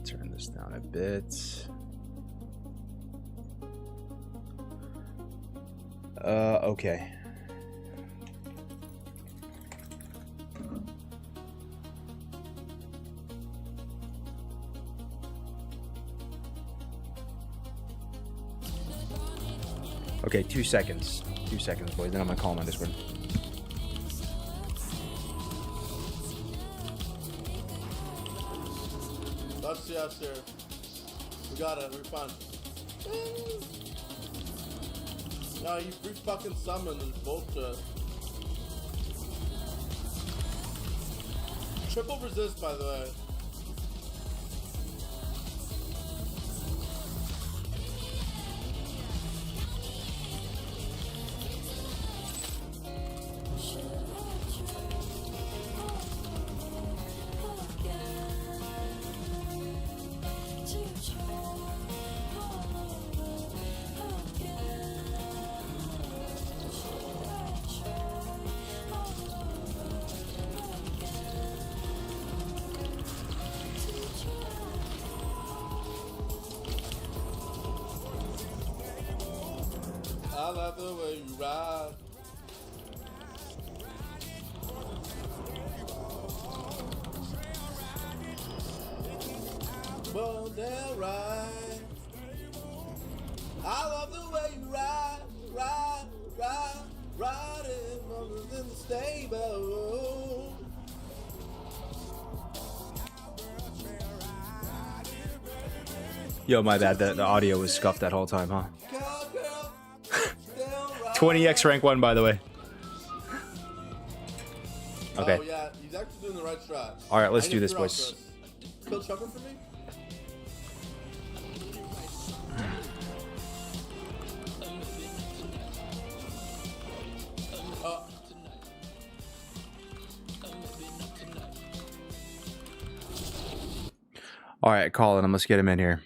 Turn this down a bit. Okay. Okay, 2 seconds. 2 seconds, boys. Then I'm gonna call him on Discord. Yes, sir. We got it. We're fine. No, you free fucking summoned and bullshit. Triple resist, by the way. love the way you ride. Well, damn right. I love the way you ride, riding motors in the stable. Yo, my bad. The audio was scuffed that whole time, huh? Cowgirl, still right. 20x rank 1, by the way. Okay. Oh yeah, he's actually doing the right strat. All right, let's I do need this, to throw boys. first. Kill Chucker for me? All right, Colin, let's get him in here.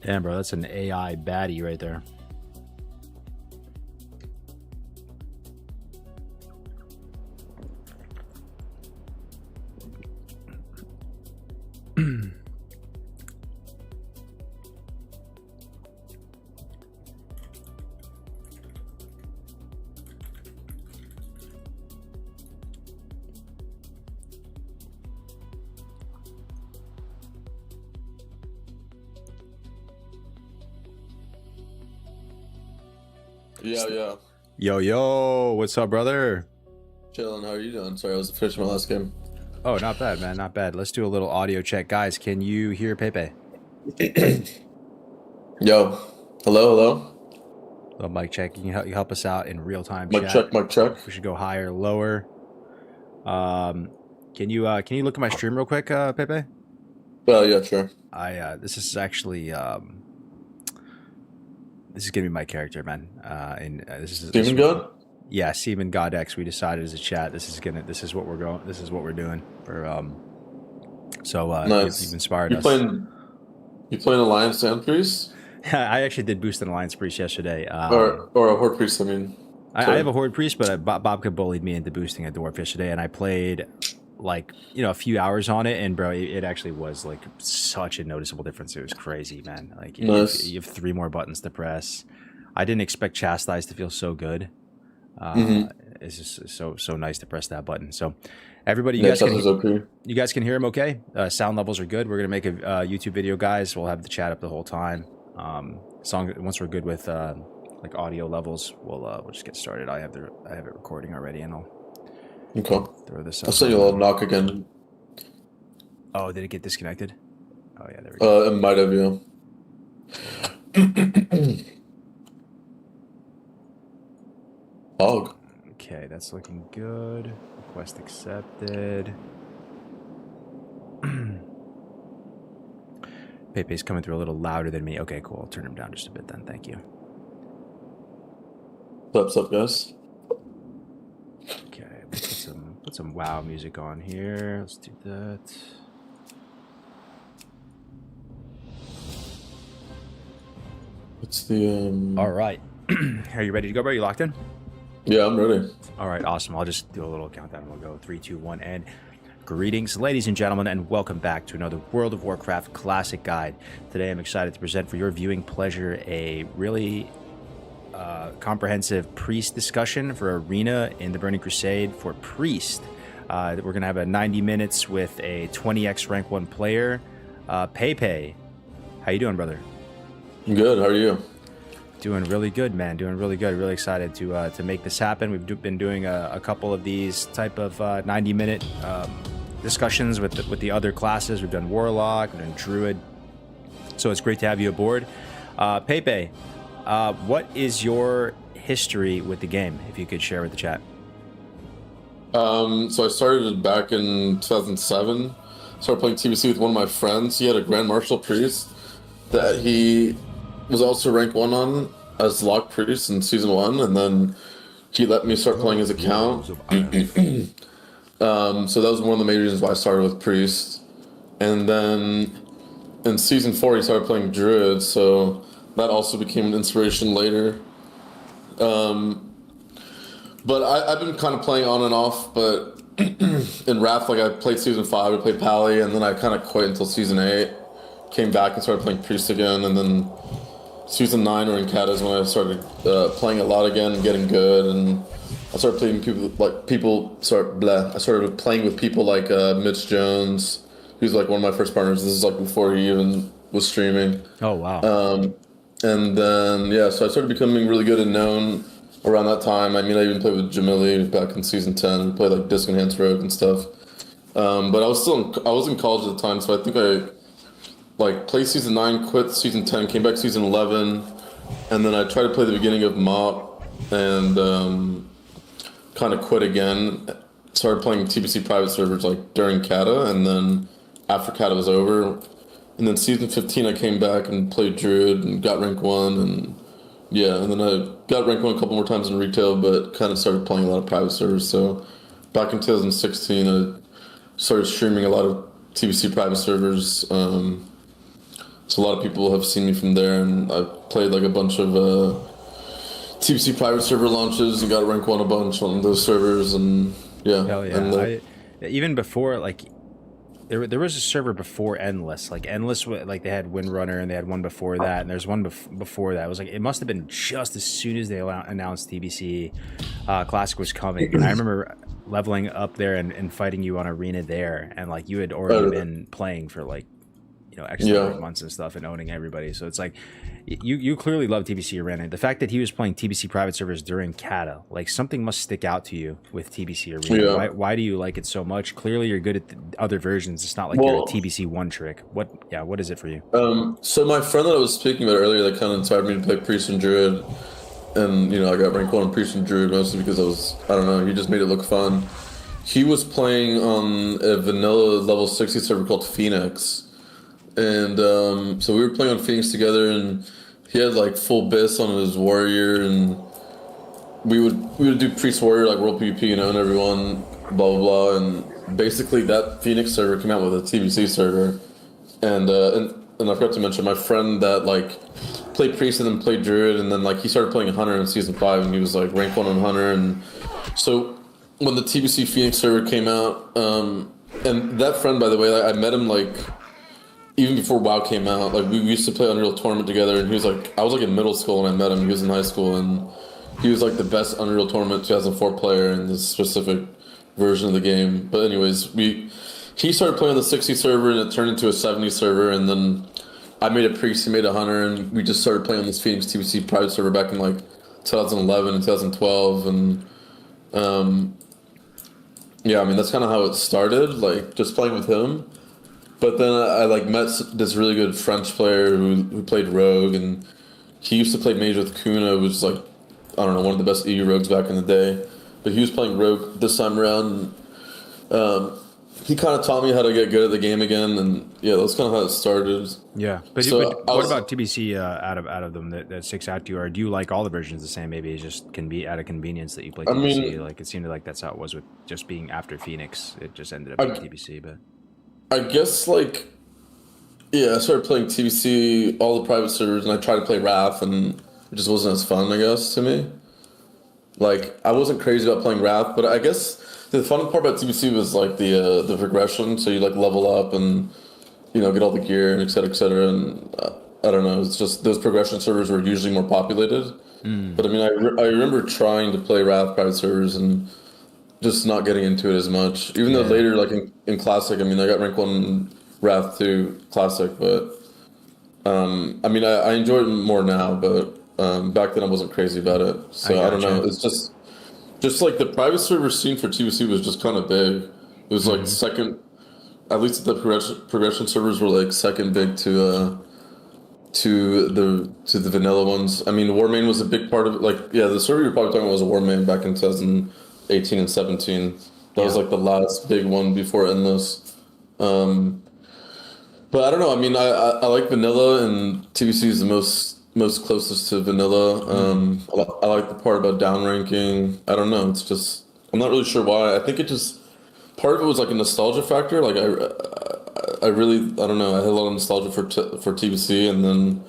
Damn, bro, that's an AI baddie right there. Yeah. Yo, what's up, brother? Chilling. How are you doing? Sorry, I was finishing my last game. Oh, not bad, man, not bad. Let's do a little audio check. Guys, can you hear Pepe? Yo. Hello. Little mic check. Can you help us out in real time? Mic check. We should go higher, lower. Can you look at my stream real quick, Pepe? Well, yeah, sure. This is actually this is gonna be my character, man. This is Demon God? Yeah, Seaman God X. We decided as a chat this is what we're going. This is what we're doing. Nice. You've inspired You us. You playing Alliance Sand Priest? I actually did boost an Alliance Priest yesterday. Or a Horde Priest, I mean. I have a Horde Priest, but Bobka bullied me into boosting a Dwarf yesterday, and I played a few hours on it, and bro, it actually was like such a noticeable difference. It was crazy, man. Like Nice. you have 3 more buttons to press. I didn't expect Chastise to feel so good. It's just so nice to press that button. So everybody, you guys can hear him okay? Sound levels are good. We're gonna make a YouTube video, guys. We'll have the chat up the whole time. Once we're good with audio levels, we'll just get started. I have it recording already, and I'll throw this up. I'll send you a little knock again. Oh, did it get disconnected? Oh yeah, there we go. It might have, yeah. Hog. Okay, that's looking good. Request accepted. Pepe's coming through a little louder than me. Okay, cool. I'll turn him down just a bit then. Thank you. What's up, guys? Okay, let's put some WoW music on here. Let's do that. What's the All right. Are you ready to go, bro? You locked in? Yeah, I'm ready. All right, awesome. I'll just do a little countdown and we'll go 3, 2, 1, and greetings, ladies and gentlemen, and welcome back to another World of Warcraft Classic Guide. Today I'm excited to present for your viewing pleasure a really comprehensive Priest discussion for Arena in the Burning Crusade for Priest. We're going to have a 90 minutes with a 20x rank 1 player, Pepe. How you doing, brother? Good, how are you? Doing really good, man. Doing really good. Really excited to make this happen. We've been doing a couple of these type of 90-minute discussions with the other classes. We've done Warlock, we've done Druid. So it's great to have you aboard. Pepe, what is your history with the game, if you could share with the chat? So I started back in 2007. Started playing TBC with one of my friends. He had a Grand Marshal Priest that he was also rank 1 on as Lock Priest in Season 1, and then he let me start playing his account. So that was one of the major reasons why I started with Priest. And then in season 4, he started playing Druid, so that also became an inspiration later. But I've been kind of playing on and off, but in Wrath, like I played season 5, I played Pally, and then I kind of quit until season 8. Came back and started playing Priest again, and then season 9 or in Kata is when I started playing a lot again and getting good, and I started playing I started playing with people like Mitch Jones, who's like one of my first partners. This is like before he even was streaming. Oh wow. And then so I started becoming really good and known around that time. I mean, I even played with Jamili back in season 10. We played like Disc Enhanced Rogue and stuff. But I was in college at the time, so I think I like played season 9, quit season 10, came back season 11, and then I tried to play the beginning of Mop and kind of quit again. Started playing TBC private servers like during Kata, and then after Kata was over. And then season 15 I came back and played Druid and got rank 1, and then I got rank 1 a couple more times in retail, but kind of started playing a lot of private servers. So back in 2016 I started streaming a lot of TBC private servers. So a lot of people have seen me from there, and I've played like a bunch of TBC private server launches and got rank 1 a bunch on those servers, and Hell yeah. And, even before, like, there was a server before Endless. Like, Endless, like, they had Windrunner, and they had one before that, and there's one before that. It was like, it must have been just as soon as they announced TBC Classic was coming. And I remember leveling up there and fighting you on Arena there, and, like, you had already been playing for, like, X number of months and stuff and owning everybody. So it's like, you clearly love TBC Arena. The fact that he was playing TBC private servers during Kata, like, something must stick out to you with TBC Arena. Yeah. Why do you like it so much? Clearly you're good at the other versions. It's not like you're a TBC one trick. What is it for you? So my friend that I was speaking about earlier, that kind of inspired me to play Priest and Druid, and I got rank 1 on Priest and Druid mostly because he just made it look fun. He was playing on a vanilla level 60 server called Phoenix. And so we were playing on Phoenix together, and he had like full bis on his warrior, and we would do Priest Warrior like World PvP, and everyone, blah blah blah. And basically that Phoenix server came out with a TBC server, and I forgot to mention my friend that like played Priest and then played Druid, and then like he started playing Hunter in season 5, and he was like rank 1 on Hunter. And so when the TBC Phoenix server came out, and that friend, by the way, I met him like even before WoW came out. Like, we used to play Unreal Tournament together, and he was like, I was like in middle school when I met him. He was in high school, and he was like the best Unreal Tournament 2004 player in this specific version of the game. But anyways, he started playing on the 60 server, and it turned into a 70 server, and then I made a Priest, he made a Hunter, and we just started playing on this Phoenix TBC private server back in like 2011 and 2012, and that's kind of how it started, like just playing with him. But then I like met this really good French player who played Rogue, and he used to play Mage with Kuna, which is like, I don't know, one of the best EU Rogues back in the day. But he was playing Rogue this time around, and he kind of taught me how to get good at the game again, and that's kind of how it started. Yeah, but what about TBC out of them that sticks out to you, or do you like all the versions the same? Maybe it just can be out of convenience that you play TBC. Like, it seemed like that's how it was with just being after Phoenix. It just ended up being TBC, but I guess I started playing TBC, all the private servers, and I tried to play Wrath, and it just wasn't as fun, I guess, to me. Like, I wasn't crazy about playing Wrath, but I guess the fun part about TBC was like the progression. So you like level up and get all the gear and et cetera, and I don't know. It's just those progression servers were usually more populated. But I mean, I remember trying to play Wrath private servers and just not getting into it as much. Even though later, like in Classic, I mean, I got rank 1 Wrath 2 Classic, but I mean, I enjoy it more now, but back then I wasn't crazy about it. So I don't know. It's just like the private server scene for TBC was just kind of big. It was like second, at least the progression servers were like second big to the vanilla ones. I mean, Warmane was a big part of it. Like, the server you're probably talking about was Warmane back in 2018 and 17. That was like the last big one before Endless. But I don't know. I mean, I like vanilla, and TBC is the most most closest to vanilla. I like the part about downranking. I don't know. It's just I'm not really sure why. I think it just part of it was like a nostalgia factor. Like I really I don't know. I had a lot of nostalgia for TBC, and then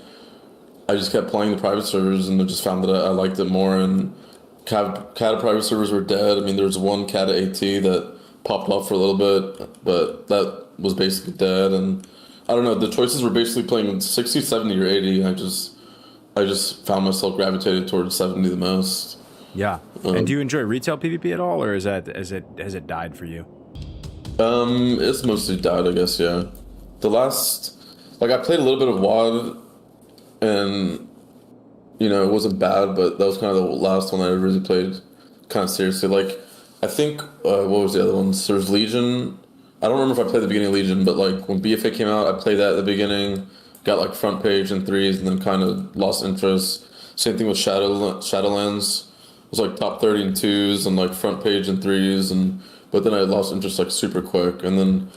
I just kept playing the private servers, and I just found that I liked it more. And Cata private servers were dead. I mean, there was one Cata AT that popped off for a little bit, but that was basically dead. And I don't know. The choices were basically playing 60, 70, or 80. I just found myself gravitated towards 70 the most. Yeah. And do you enjoy retail PvP at all, or has it died for you? It's mostly died, I guess. Yeah. I played a little bit of WoD, and it wasn't bad, but that was kind of the last one I really played kind of seriously. Like, I think what was the other ones? There was Legion. I don't remember if I played the beginning of Legion, but like when BFA came out, I played that at the beginning. Got like front page and threes, and then kind of lost interest. Same thing with Shadowlands. It was like top 30 and twos, and like front page and threes, but then I lost interest like super quick. And then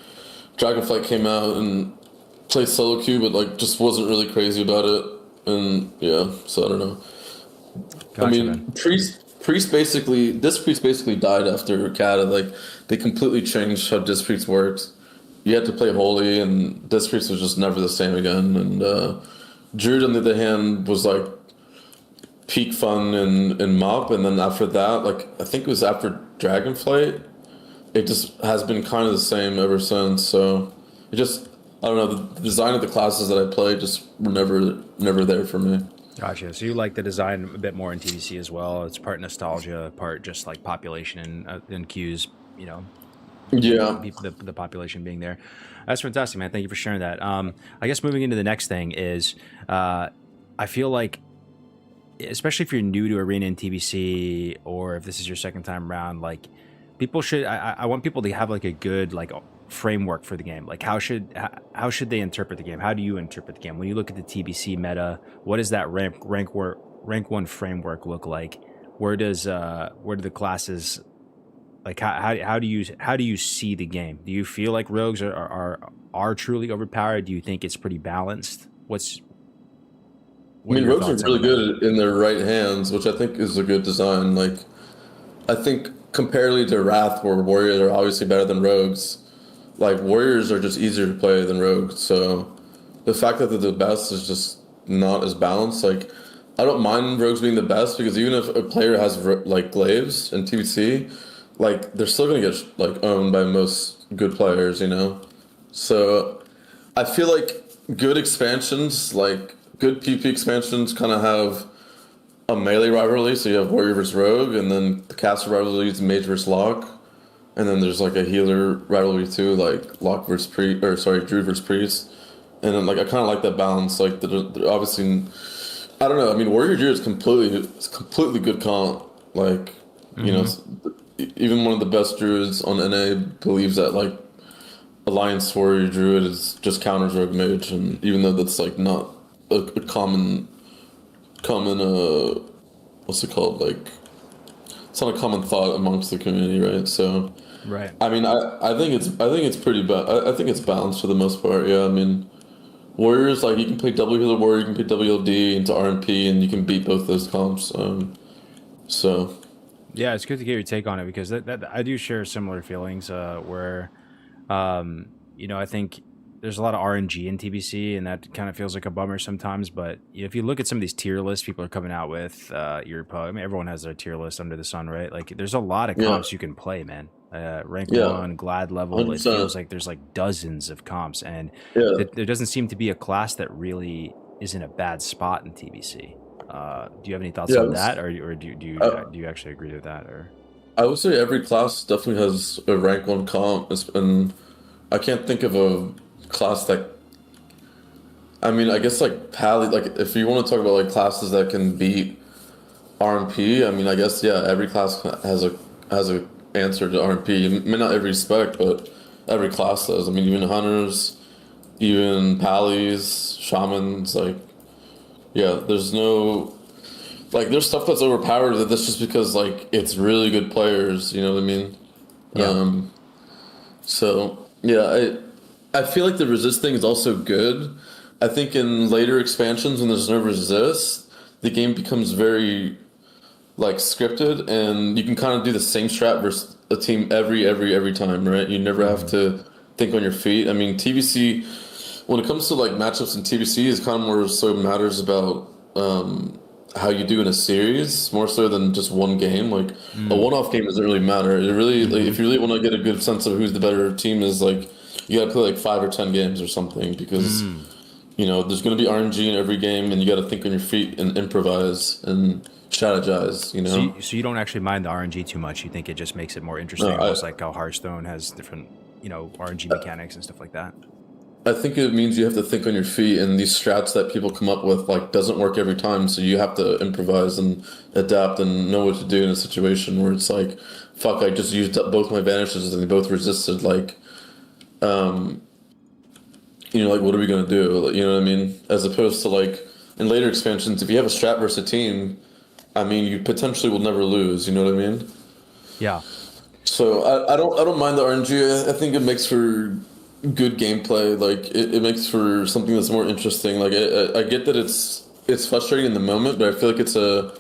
Dragonflight came out and played solo queue, but like just wasn't really crazy about it. And yeah, so I don't know. Gotcha, I mean, man. Priest basically died after Cata. Like they completely changed how Disc Priest worked. You had to play Holy, and Disc Priest was just never the same again. And Druid, on the other hand, was like peak fun in MOP, and then after that, like I think it was after Dragonflight, it just has been kind of the same ever since. So it just I don't know, the design of the classes that I played just were never there for me. Gotcha. So you like the design a bit more in TDC as well. It's part nostalgia, part just like population and queues, Yeah. the population being there. That's fantastic, man. Thank you for sharing that. I guess moving into the next thing is I feel like, especially if you're new to Arena and TBC, or if this is your second time around, like people should, I want people to have like a good like framework for the game. Like how should they interpret the game? How do you interpret the game? When you look at the TBC meta, what does that rank one framework look like? Where do the classes, like how do you see the game? Do you feel like rogues are truly overpowered? Do you think it's pretty balanced? I mean, rogues are really good in their right hands, which I think is a good design. Like, I think comparatively to Wrath, where warriors are obviously better than rogues, like warriors are just easier to play than rogues. So the fact that they're the best is just not as balanced. Like, I don't mind rogues being the best, because even if a player has like glaives in TBC, like they're still gonna get like owned by most good players, So I feel like good expansions, like good PP expansions, kind of have a melee rivalry. So you have warrior versus rogue, and then the caster rivalry is mage versus lock, and then there's like a healer rivalry too, like lock versus druid versus priest. And then like I kind of like that balance. Like they're obviously, I don't know. I mean, warrior druid is completely good comp. Like even one of the best druids on NA believes that like Alliance warrior druid is just counters rogue mage, and even though that's like not a common what's it called, like it's not a common thought amongst the community, right? So right. I mean, I think it's pretty I think it's balanced for the most part. Yeah, I mean, warriors, like you can play double healer warrior, you can play WLD into RMP, and you can beat both those comps. So yeah, it's good to get your take on it, because that I do share similar feelings where I think there's a lot of RNG in TBC, and that kind of feels like a bummer sometimes. But if you look at some of these tier lists people are coming out with, I mean, everyone has their tier list under the sun, right? Like, there's a lot of comps you can play, man. Rank 1, Glad level, 100%. It feels like there's like dozens of comps, and there doesn't seem to be a class that really is in a bad spot in TBC. Do you have any thoughts on that, or do you actually agree with that? Or I would say every class definitely has a rank 1 comp, and I can't think of a class that, I mean, I guess like Pally, like if you want to talk about like classes that can beat RMP, I mean, I guess every class has a answer to RMP. I mean, not every spec, but every class does. I mean, even hunters, even Pallies, shamans, like there's no, like, there's stuff that's overpowered that's just because like it's really good players, you know what I mean? So I feel like the resist thing is also good, I think in later expansions when there's no resist, the game becomes very like scripted, and you can kind of do the same strat versus a team every time, right? You never have to think on your feet. I mean, TBC, when it comes to like matchups in TBC, is kind of more so matters about how you do in a series more so than just one game. Like a one-off game doesn't really matter. It really, like, if you really want to get a good sense of who's the better team, is like you got to play like 5 or 10 games or something, because you know there's going to be RNG in every game, and you got to think on your feet and improvise and strategize. You know, So you don't actually mind the RNG too much. You think it just makes it more interesting, almost like how Hearthstone has different, you know, RNG mechanics and stuff like that. I think it means you have to think on your feet, and these strats that people come up with like doesn't work every time, so you have to improvise and adapt and know what to do in a situation where it's like, fuck, I just used up both my vanishes and they both resisted, like, you know, like, what are we gonna do? You know what I mean? As opposed to like in later expansions, if you have a strat versus a team, I mean, you potentially will never lose. You know what I mean? Yeah. So I don't mind the RNG. I think it makes for good gameplay. Like it makes for something that's more interesting. Like I get that it's frustrating in the moment, but I feel like it's a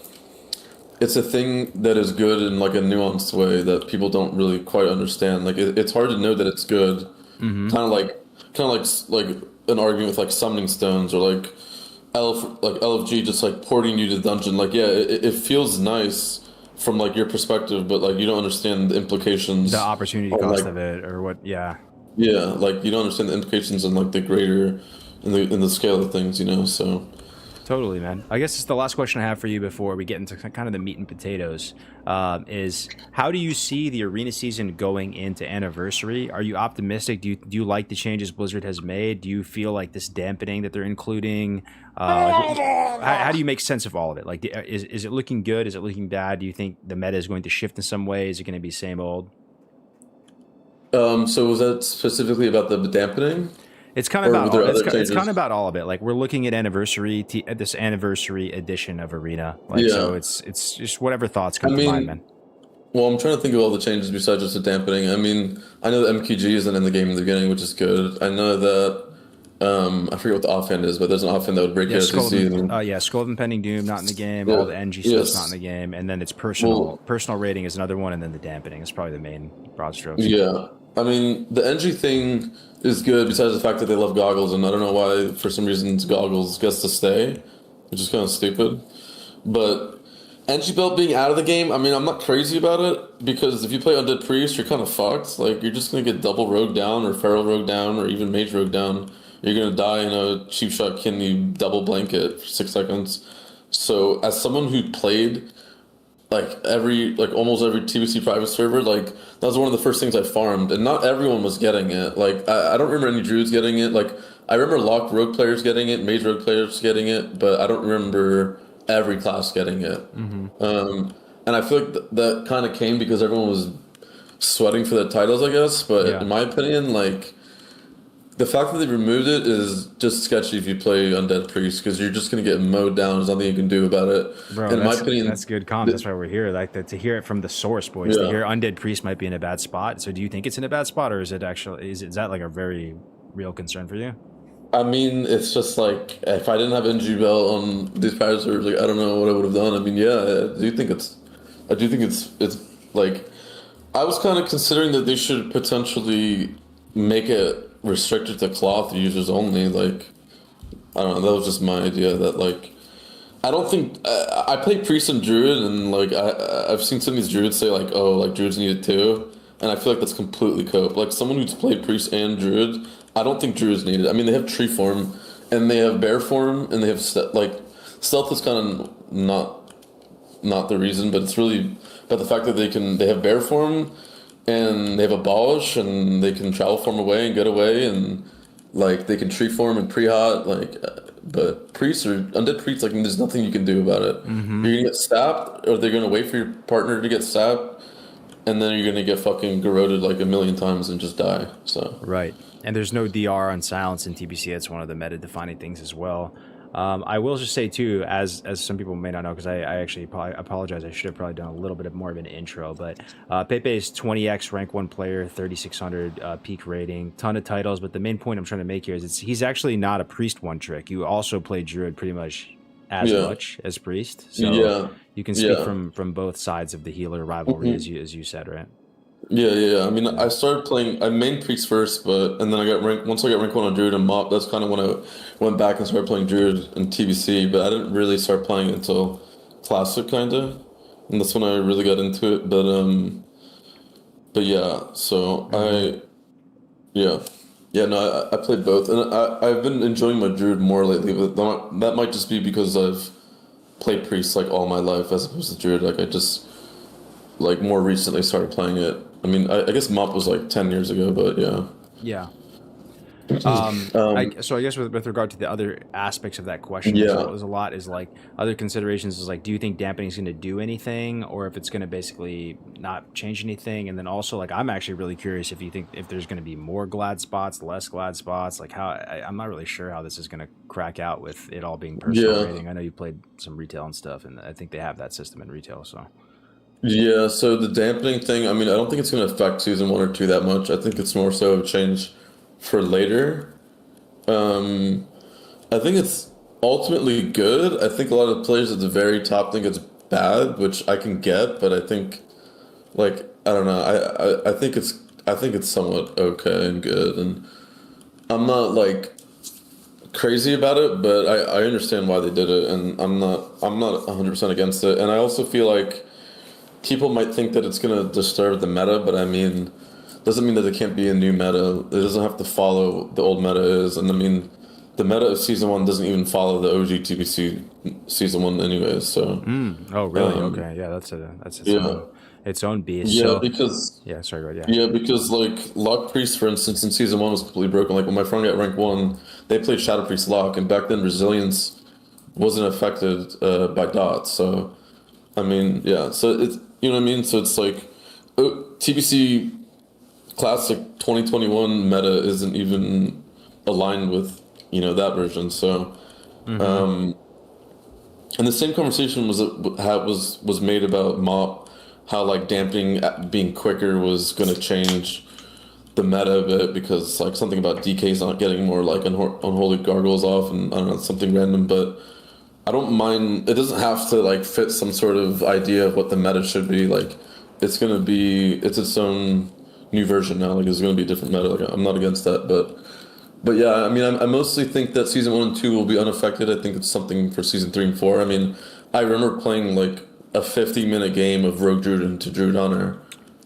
thing that is good in like a nuanced way that people don't really quite understand. Like it's hard to know that it's good. Kind of like an argument with like summoning stones, or like LFG just like porting you to the dungeon. Like yeah, it feels nice from like your perspective, but like you don't understand the implications, The opportunity cost of it, or what? Yeah. Yeah, like you don't understand the implications and like the greater in the scale of things, you know. So Totally, man. I guess it's the last question I have for you before we get into kind of the meat and potatoes. Is how do you see the arena season going into Anniversary? Are you optimistic? Do you like the changes Blizzard has made? Do you feel like this dampening that they're including? How do you make sense of all of it? Like, is it looking good? Is it looking bad? Do you think the meta is going to shift in some way? Is it going to be same old? so was that specifically about the dampening? It's kind of Or were about there other it's kind changes? of about all of it. Like we're looking at this anniversary edition of Arena. Like Yeah. so, it's just whatever thoughts come I to mean, mind, man. Well, I'm trying to think of all the changes besides just the dampening. I mean, I know that MQG isn't in the game in the beginning, which is good. I know that I forget what the offhand is, but there's an offhand that would break Yeah, it as you see. Skull of Impending Doom not in the game. Yeah. All the NG stuff's Yes. not in the game, and then it's personal. Well- Personal rating is another one, and then the dampening is probably the main broad strokes. Yeah, I mean the NG thing is good. Besides the fact that they love goggles, and I don't know why for some reason goggles gets to stay, which is kind of stupid. But NG belt being out of the game, I mean I'm not crazy about it, because if you play Undead Priest, you're kind of fucked. Like you're just gonna get double rogue down, or feral rogue down, or even mage rogue down. You're gonna die in a cheap shot kidney double blanket for 6 seconds. So as someone who played like almost every TBC private server, like that was one of the first things I farmed, and not everyone was getting it. Like I don't remember any druids getting it. Like I remember locked rogue players getting it, mage rogue players getting it, but I don't remember every class getting it. And I feel like that kind of came because everyone was sweating for the titles, I guess. But Yeah. in my opinion, like the fact that they removed it is just sketchy if you play Undead Priest, because you're just gonna get mowed down. There's nothing you can do about it. Bro, in my opinion, that's good comp. That's why we're here. Like to hear it from the source, boys. To Yeah. hear Undead Priest might be in a bad spot. So do you think it's in a bad spot, or is it actually is that like a very real concern for you? I mean, it's just like if I didn't have NG Bell on these private servers, like I don't know what I would have done. I mean, yeah, I do think it's like I was kind of considering that they should potentially make it restricted to cloth users only. Like I don't know, that was just my idea. That like I don't think I play priest and druid, and like I've seen some of these druids say like, oh, like druids need it too, and I feel like that's completely cope. Like someone who's played priest and druid, I don't think druids need it. I mean, they have tree form, and they have bear form, and they have stealth is kind of not the reason, but it's really about the fact that they have bear form, and they have abolish, and they can travel form away and get away, and like they can tree form and pre-hot, like but priests or undead priests, like there's nothing you can do about it. You're gonna get stabbed, or they're gonna wait for your partner to get stabbed, and then you're gonna get fucking garroted like a million times and just die. So Right. And there's no DR on silence in TBC. That's one of the meta defining things as well. I will just say too, as some people may not know, because I actually probably apologize. I should have probably done a little bit more of an intro, but Pepe is 20x rank 1 player, 3600 peak rating, ton of titles. But the main point I'm trying to make here is he's actually not a priest one trick. You also play druid pretty much as much as priest, so you can speak from both sides of the healer rivalry, as you said, right? Yeah. I mean, I started playing. I main priest first, and then once I got rank 1 on druid and mop. That's kind of when I went back and started playing druid and TBC. But I didn't really start playing until classic, kind of, and that's when I really got into it. But yeah. So I played both, and I've been enjoying my druid more lately. But that might just be because I've played priest like all my life as opposed to druid. Like I just like more recently started playing it. I mean, I guess MOP was like 10 years ago, but yeah. Yeah. So I guess with regard to the other aspects of that question, there's a lot is like other considerations is like, do you think dampening is going to do anything, or if it's going to basically not change anything? And then also like, I'm actually really curious if you think if there's going to be more glad spots, less glad spots, like how I'm not really sure how this is going to crack out with it all being personal rating. I know you played some retail and stuff, and I think they have that system in retail. So. Yeah, so the dampening thing, I mean, I don't think it's going to affect season 1 or 2 that much. I think it's more so a change for later. I think it's ultimately good. I think a lot of players at the very top think it's bad, which I can get, but I think, like, I don't know. I think it's somewhat okay and good, and I'm not like crazy about it, but I understand why they did it, and I'm not 100% against it. And I also feel like people might think that it's going to disturb the meta, but I mean, doesn't mean that it can't be a new meta. It doesn't have to follow the old meta is, and I mean, the meta of season 1 doesn't even follow the OG TBC season 1 anyways. So. Oh really? Okay. Yeah, that's its own beast. Yeah, so, because. Yeah. Sorry. Go ahead. Yeah, because like Lock Priest, for instance, in season 1 was completely broken. Like when my friend got rank 1, they played Shadow Priest Lock, and back then resilience wasn't affected by dots. So, I mean, yeah. So it's. You know what I mean? So it's like TBC Classic 2021 meta isn't even aligned with, that version. So, and the same conversation was made about MOP, how like dampening being quicker was going to change the meta a bit because like something about DK's not getting more like unholy gargoyles off, and I don't know, something random, but. I don't mind. It doesn't have to like fit some sort of idea of what the meta should be. Like, it's its own new version now. Like, it's gonna be a different meta. Like, I'm not against that, but yeah. I mean, I mostly think that season 1 and 2 will be unaffected. I think it's something for season 3 and 4. I mean, I remember playing like a 50-minute game of Rogue Druid into Druid Hunter.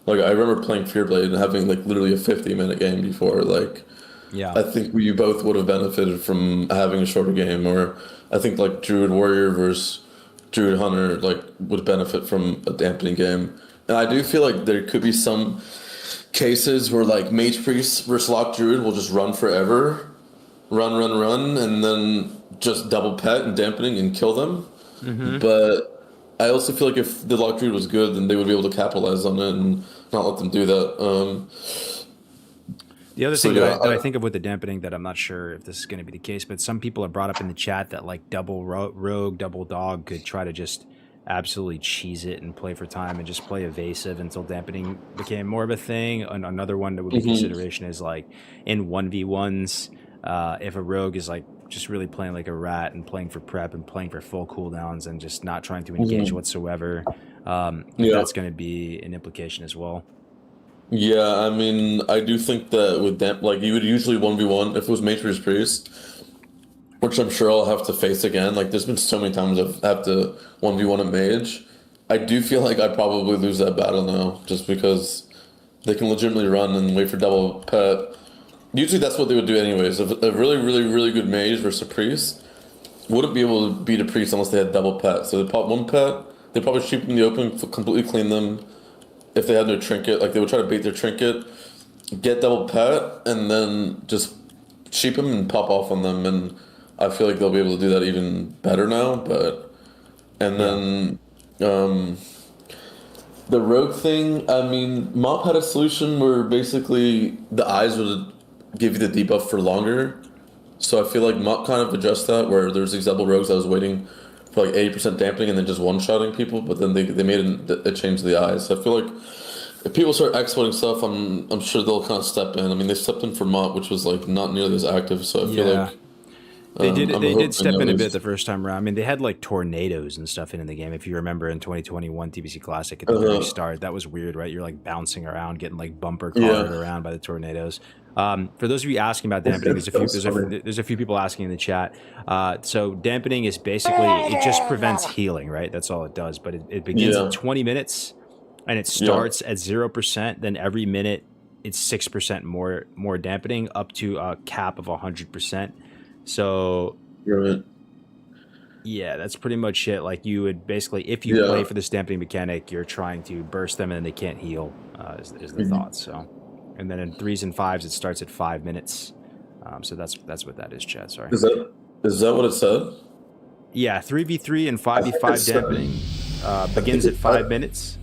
Like, I remember playing Fearblade and having like literally a 50-minute game before. Like, yeah. I think we both would have benefited from having a shorter game, or I think like Druid Warrior versus Druid Hunter like would benefit from a dampening game. And I do feel like there could be some cases where like Mage Priest versus Lock Druid will just run forever, run, and then just double pet and dampening and kill them. Mm-hmm. But I also feel like if the Lock Druid was good, then they would be able to capitalize on it and not let them do that. The other thing that I think of with the dampening that I'm not sure if this is going to be the case, but some people have brought up in the chat that like double rogue, double dog could try to just absolutely cheese it and play for time and just play evasive until dampening became more of a thing. And another one that would be consideration is like in 1v1s, if a rogue is like just really playing like a rat and playing for prep and playing for full cooldowns and just not trying to engage whatsoever, that's going to be an implication as well. Yeah, I mean, I do think that with that, like, you would usually 1v1 if it was Matrix Priest, which I'm sure I'll have to face again. Like, there's been so many times I've had to 1v1 a mage. I do feel like I'd probably lose that battle now, just because they can legitimately run and wait for double pet. Usually that's what they would do anyways. If a really, really, really good mage versus a priest wouldn't be able to beat a priest unless they had double pet. So they pop one pet, they probably shoot them in the open, completely clean them. If they had their trinket, like they would try to bait their trinket, get double pet, and then just sheep them and pop off on them. And I feel like they'll be able to do that even better now. Then the rogue thing, I mean, MOP had a solution where basically the eyes would give you the debuff for longer. So I feel like Mutt kind of addressed that, where there's these double rogues I was waiting for like 80% dampening and then just one-shotting people, but then they made a change to the eyes. So I feel like if people start exploiting stuff, I'm sure they'll kind of step in. I mean, they stepped in for Mutt, which was like not nearly as active. So I feel like they did. I'm They hoping did step in a that bit the first time around. I mean, they had like tornadoes and stuff in the game. If you remember in 2021 TBC Classic at the very start, that was weird, right? You're like bouncing around, getting like bumper carted around by the tornadoes. For those of you asking about dampening, there's a few people asking in the chat. So dampening is basically it just prevents healing, right? That's all it does. But it begins at 20 minutes, and it starts at 0%. Then every minute, it's 6% more dampening, up to a cap of 100%. So yeah, that's pretty much it. Like you would basically, if you play for this dampening mechanic, you're trying to burst them and then they can't heal. Is the thought. So, and then in 3s and 5s, it starts at 5 minutes. So that's what that is, Chad. Sorry. Is that what it said? Yeah, 3v3 and 5v5 dampening begins at 5 minutes.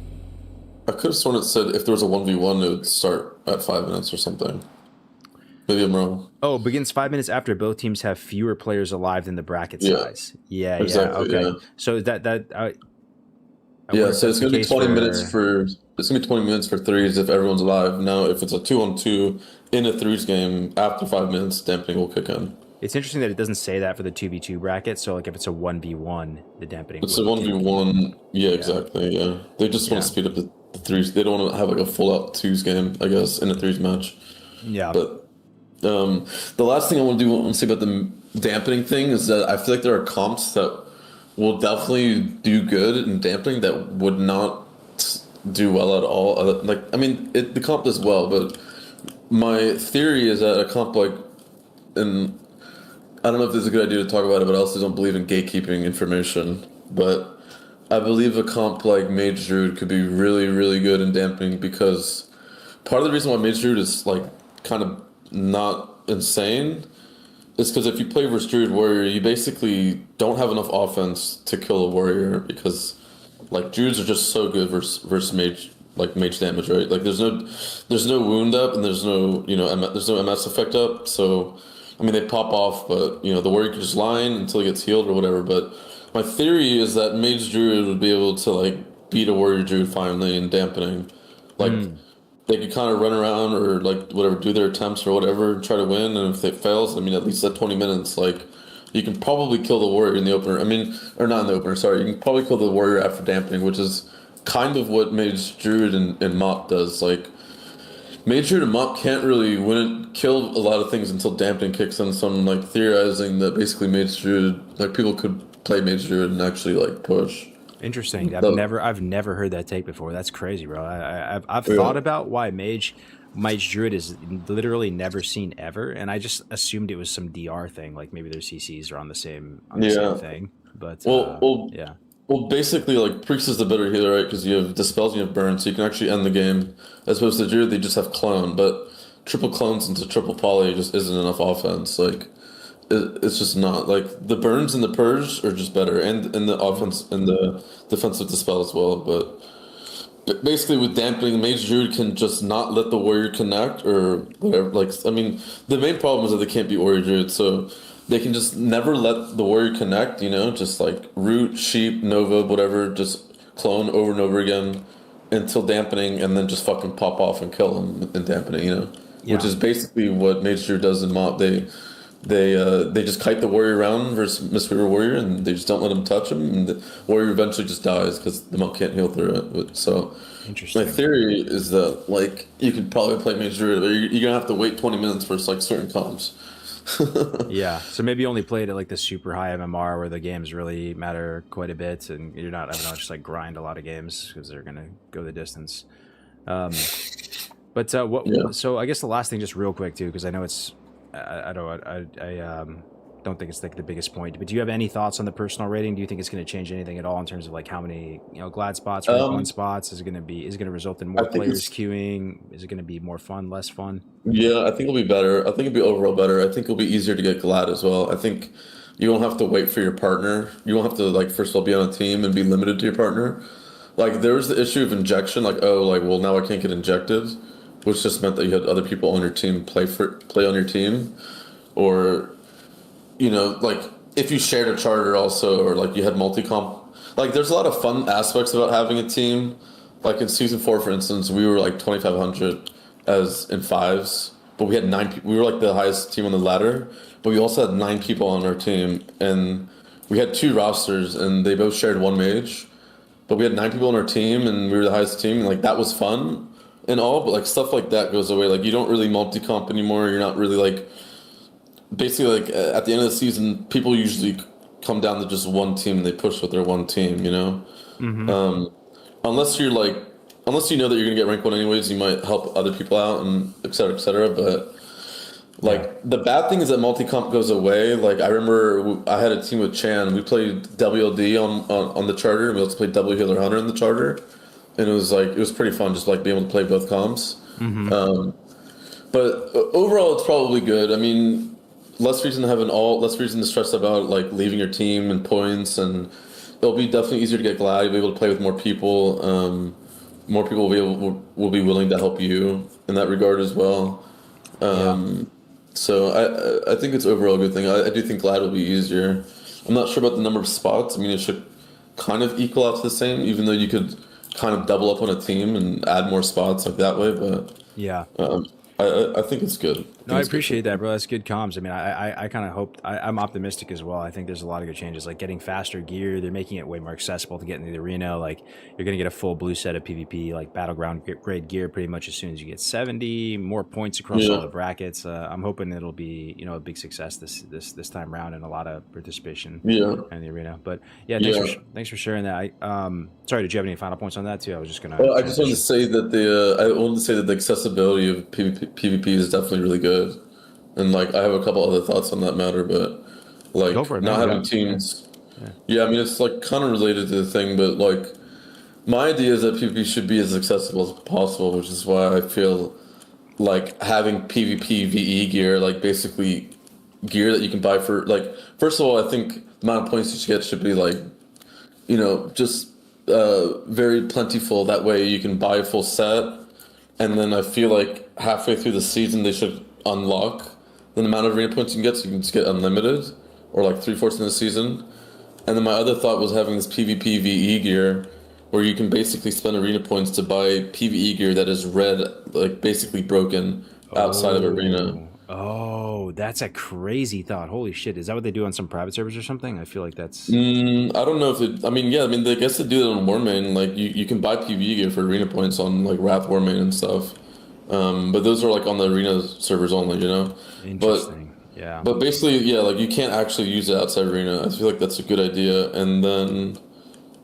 I could have sworn it said if there was a 1v1, it would start at 5 minutes or something. Maybe I'm wrong. Oh, it begins 5 minutes after both teams have fewer players alive than the bracket size. Yeah, exactly, okay. yeah. So so it's gonna be 20 minutes for 3s if everyone's alive. Now, if it's a 2-on-2 in a 3s game after 5 minutes, dampening will kick in. It's interesting that it doesn't say that for the 2v2 bracket. So like if it's a 1v1, the dampening. It's a 1v1. Yeah, exactly. Yeah, they just want to speed up the 3s. They don't want to have like a full out 2s game, I guess, in a 3s match. Yeah, but. The last thing I want to say about the dampening thing is that I feel like there are comps that will definitely do good in dampening that would not do well at all. The comp does well, but my theory is that a comp like, and I don't know if this is a good idea to talk about it, but I also don't believe in gatekeeping information. But I believe a comp like Mage Druid could be really, really good in dampening because part of the reason why Mage Druid is like kind of not insane is because if you play versus Druid Warrior, you basically don't have enough offense to kill a warrior because like Druids are just so good versus mage, like mage damage, right? Like there's no wound up and there's no there's no MS effect up. So I mean they pop off, but the warrior can just line until he gets healed or whatever. But my theory is that Mage Druid would be able to like beat a warrior Druid finally in dampening, like. They could kind of run around or like whatever, do their attempts or whatever, try to win. And if it fails, I mean, at least at 20 minutes, like you can probably kill the warrior in the opener. I mean, or not in the opener. Sorry, you can probably kill the warrior after dampening, which is kind of what Mage Druid and Mop does. Like Mage Druid and Mop can't really kill a lot of things until dampening kicks in. So I'm like theorizing that basically Mage Druid, like people could play Mage Druid and actually like push. Interesting. I've never heard that take before. That's crazy, bro. I've thought about why Mage Druid is literally never seen ever, and I just assumed it was some DR thing, like maybe their CCs are on the same thing. But Well, basically, like Priest is the better healer, right? Because you have dispels, you have burn, so you can actually end the game. As opposed to Druid, they just have clone, but triple clones into triple poly just isn't enough offense. Like. It's just not like the burns and the purge are just better, and the offense and the defensive dispel as well. But basically, with dampening, Mage Druid can just not let the warrior connect or whatever. Like, I mean, the main problem is that they can't beat warrior Druid, so they can just never let the warrior connect. Just like root, sheep, nova, whatever, just clone over and over again until dampening, and then just fucking pop off and kill them in dampening. Which is basically what Mage Druid does in Mop. They just kite the warrior around versus Mistweaver Warrior, and they just don't let him touch him, and the warrior eventually just dies because the monk can't heal through it. So, my theory is that like you could probably play Mage Druid, but you're gonna have to wait 20 minutes for like certain comps. Yeah, so maybe you only played at like the super high MMR where the games really matter quite a bit, and you're not having to just like grind a lot of games because they're gonna go the distance. So I guess the last thing, just real quick too, because I know it's. I don't think it's like the biggest point, but do you have any thoughts on the personal rating? Do you think it's going to change anything at all in terms of like how many glad spots, one spots? Is it going to result in more players queuing? Is it going to be more fun, less fun? Yeah, I think it'll be better. I think it'll be overall better. I think it'll be easier to get glad as well. I think you won't have to wait for your partner. You won't have to like first of all be on a team and be limited to your partner. Like there was the issue of injection. Like well now I can't get injected. Which just meant that you had other people on your team play on your team, or like if you shared a charter also, or like you had multi-comp, like there's a lot of fun aspects about having a team. Like in season 4, for instance, we were like 2,500 as in fives, but we had 9 people. We were like the highest team on the ladder, but we also had 9 people on our team, and we had 2 rosters, and they both shared 1 mage. But we had 9 people on our team, and we were the highest team, and like that was fun and all. But like stuff like that goes away. Like you don't really multi-comp anymore. You're not really like. Basically, like at the end of the season, people usually come down to just one team and they push with their one team. Unless you know that you're gonna get rank 1 anyways, you might help other people out and et cetera, et cetera. But like the bad thing is that multi-comp goes away. Like I remember I had a team with Chan. We played WLD on the charter, and we also played W Healer Hunter in the charter, and it was pretty fun just like being able to play both comps. But overall, it's probably good. I mean, less reason to stress about like leaving your team and points, and it'll be definitely easier to get Glad. You'll be able to play with more people. More people will be willing to help you in that regard as well. So I think it's overall a good thing. I do think Glad will be easier. I'm not sure about the number of spots. I mean, it should kind of equal out to the same, even though you could kind of double up on a team and add more spots like that way. But Yeah. I think it's good. No, I appreciate that, bro. That's good comms. I mean, I kind of hope I'm optimistic as well. I think there's a lot of good changes, like getting faster gear. They're making it way more accessible to get into the arena. Like you're gonna get a full blue set of PvP, like battleground grade gear, pretty much as soon as you get 70 more points across all the brackets. I'm hoping it'll be a big success this time around and a lot of participation in the arena. But yeah, thanks for sharing that. Sorry, did you have any final points on that too? I was just gonna. Well, I just wanted to say that the accessibility of PvP is definitely really good. And like I have a couple other thoughts on that matter, but like not having teams. Yeah, I mean it's like kind of related to the thing, but like my idea is that PvP should be as accessible as possible, which is why I feel like having PvP VE gear, like basically gear that you can buy for like first of all, I think the amount of points you should get should be like just very plentiful. That way you can buy a full set, and then I feel like halfway through the season they should unlock the amount of arena points you can get, so you can just get unlimited, or like 3/4 in the season. And then my other thought was having this PvP VE gear, where you can basically spend arena points to buy PvE gear that is red, like basically broken outside of arena. Oh, that's a crazy thought. Holy shit. Is that what they do on some private servers or something? I feel like that's... I don't know if it... I guess they do it on Warmane. Like, you can buy PvE gear for arena points on, like, Wrath Warmane and stuff. But those are, like, on the arena servers only, Interesting. Yeah. But basically, yeah, like, you can't actually use it outside arena. I feel like that's a good idea. And then...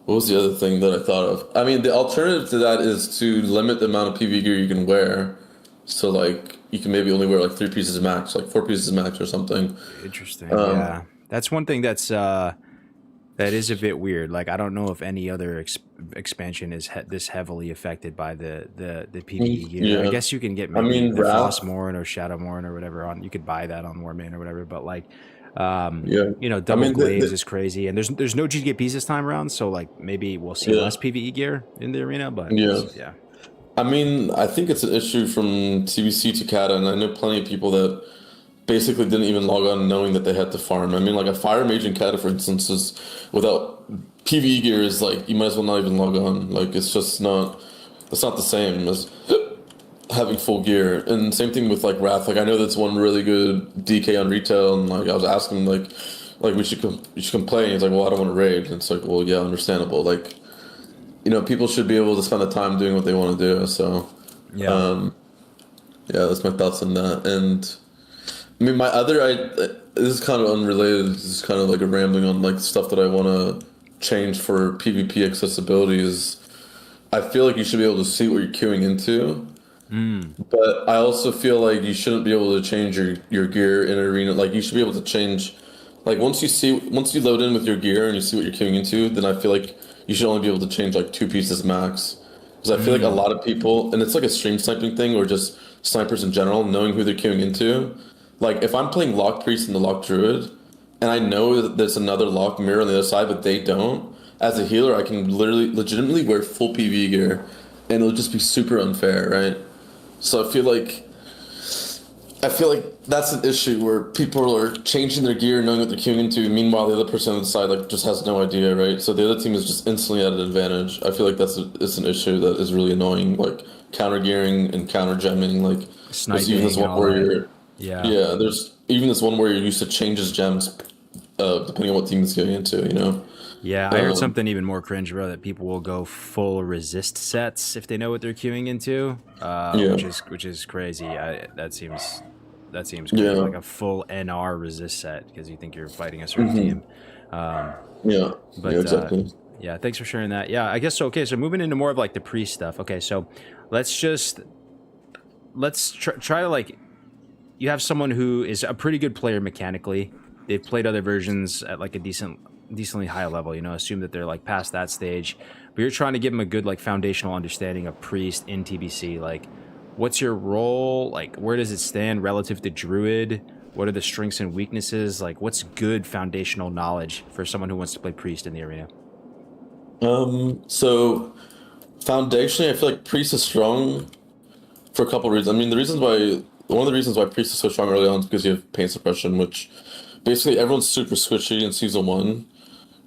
What was the other thing that I thought of? I mean, the alternative to that is to limit the amount of PvE gear you can wear. So, like... You can maybe only wear like 3 pieces max, like 4 pieces max or something. Interesting. Yeah, that's one thing that is a bit weird. Like I don't know if any other expansion is this heavily affected by the PvE gear. Yeah. I guess you can get maybe the Frostmourne or Shadowmourne or whatever on. You could buy that on Warmane or whatever. But like, double glaze is crazy, and there's no GKPs this time around. So like maybe we'll see less PvE gear in the arena. But yeah. I mean, I think it's an issue from TBC to Kata, and I know plenty of people that basically didn't even log on knowing that they had to farm. I mean, like a Fire Mage in Kata, for instance, is without PvE gear is like, you might as well not even log on. Like, it's not the same as having full gear. And same thing with like Wrath. Like, I know that's one really good DK on retail, and like I was asking like you should come play, and he's like, well, I don't want to raid. And it's like, well, yeah, understandable. Like, people should be able to spend the time doing what they want to do. So, that's my thoughts on that. And I mean, this is kind of unrelated. This is kind of like a rambling on like stuff that I want to change for PvP accessibility. Is I feel like you should be able to see what you're queuing into. But I also feel like you shouldn't be able to change your gear in an arena. Like you should be able to change. Like once you load in with your gear and you see what you're queuing into, then I feel like you should only be able to change like 2 pieces max. Because I feel like a lot of people, and it's like a stream sniping thing, or just snipers in general, knowing who they're queuing into. Like if I'm playing Lock Priest and the Lock Druid, and I know that there's another Lock Mirror on the other side, but they don't, as a healer, I can legitimately wear full PvE gear, and it'll just be super unfair, right? So I feel like I feel like that's an issue where people are changing their gear, knowing what they're queuing into. Meanwhile, the other person on the side like just has no idea, right? So the other team is just instantly at an advantage. I feel like it's an issue that is really annoying, like counter gearing and counter gemming. Like there's even this Sniping and one all where that. you're, Yeah. yeah, there's even this one where you're used to change his gems, depending on what team he's going into. You know. Yeah, I heard something even more cringe, bro. That people will go full resist sets if they know what they're queuing into, Yeah. which is crazy. That seems crazy. Yeah. Like a full NR resist set because you think you're fighting a certain team. Yeah. But yeah, exactly. yeah, thanks for sharing that. Yeah, I guess so. Okay, so moving into more of like the priest stuff. Okay, so let's try to like, you have someone who is a pretty good player mechanically. They've played other versions at like a decently high level, you know, assume that they're like past that stage, but you're trying to give them a good like foundational understanding of priest in TBC. Like, what's your role? Like, where does it stand relative to druid? What are the strengths and weaknesses? Like, what's good foundational knowledge for someone who wants to play priest in the arena? So foundationally, I feel like priest is strong for a couple of reasons. I mean, one of the reasons why priest is so strong early on is because you have pain suppression, which basically everyone's super squishy in season 1,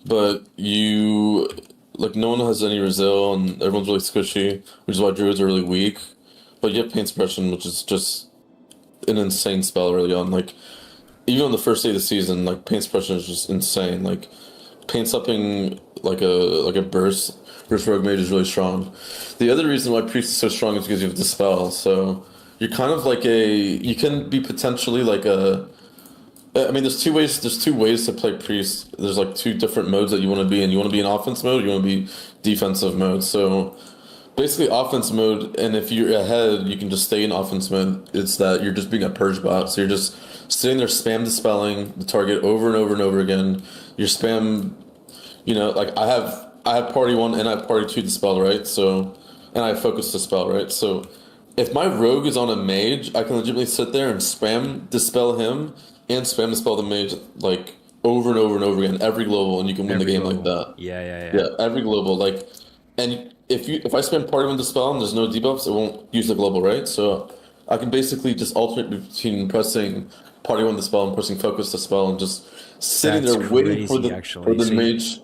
but no one has any resil and everyone's really squishy, which is why druids are really weak. But you have pain suppression, which is just an insane spell early on. Like, even on the first day of the season, like pain suppression is just insane. Like, pain supping like a burst rogue mage is really strong. The other reason why priest is so strong is because you have dispel. So you're kind of like you can be potentially like I mean, there's two ways to play priest. There's like two different modes that you want to be in. You want to be in offense mode, you want to be defensive mode. So basically offense mode, and if you're ahead, you can just stay in offense mode. It's that you're just being a purge bot. So you're just sitting there spam dispelling the target over and over and over again. You're spam, like I have party 1 and I have party 2 dispel, right? So, and I have focus dispel, right? So if my rogue is on a mage, I can legitimately sit there and spam dispel him and spam dispel the mage like over and over and over again, every global, and you can win the game like that. Yeah. Every global, like, and if I spam party 1 dispel and there's no debuffs, it won't use the global, right? So I can basically just alternate between pressing party 1 dispel and pressing focus dispel and just sitting That's there waiting for crazy, the actually. mage.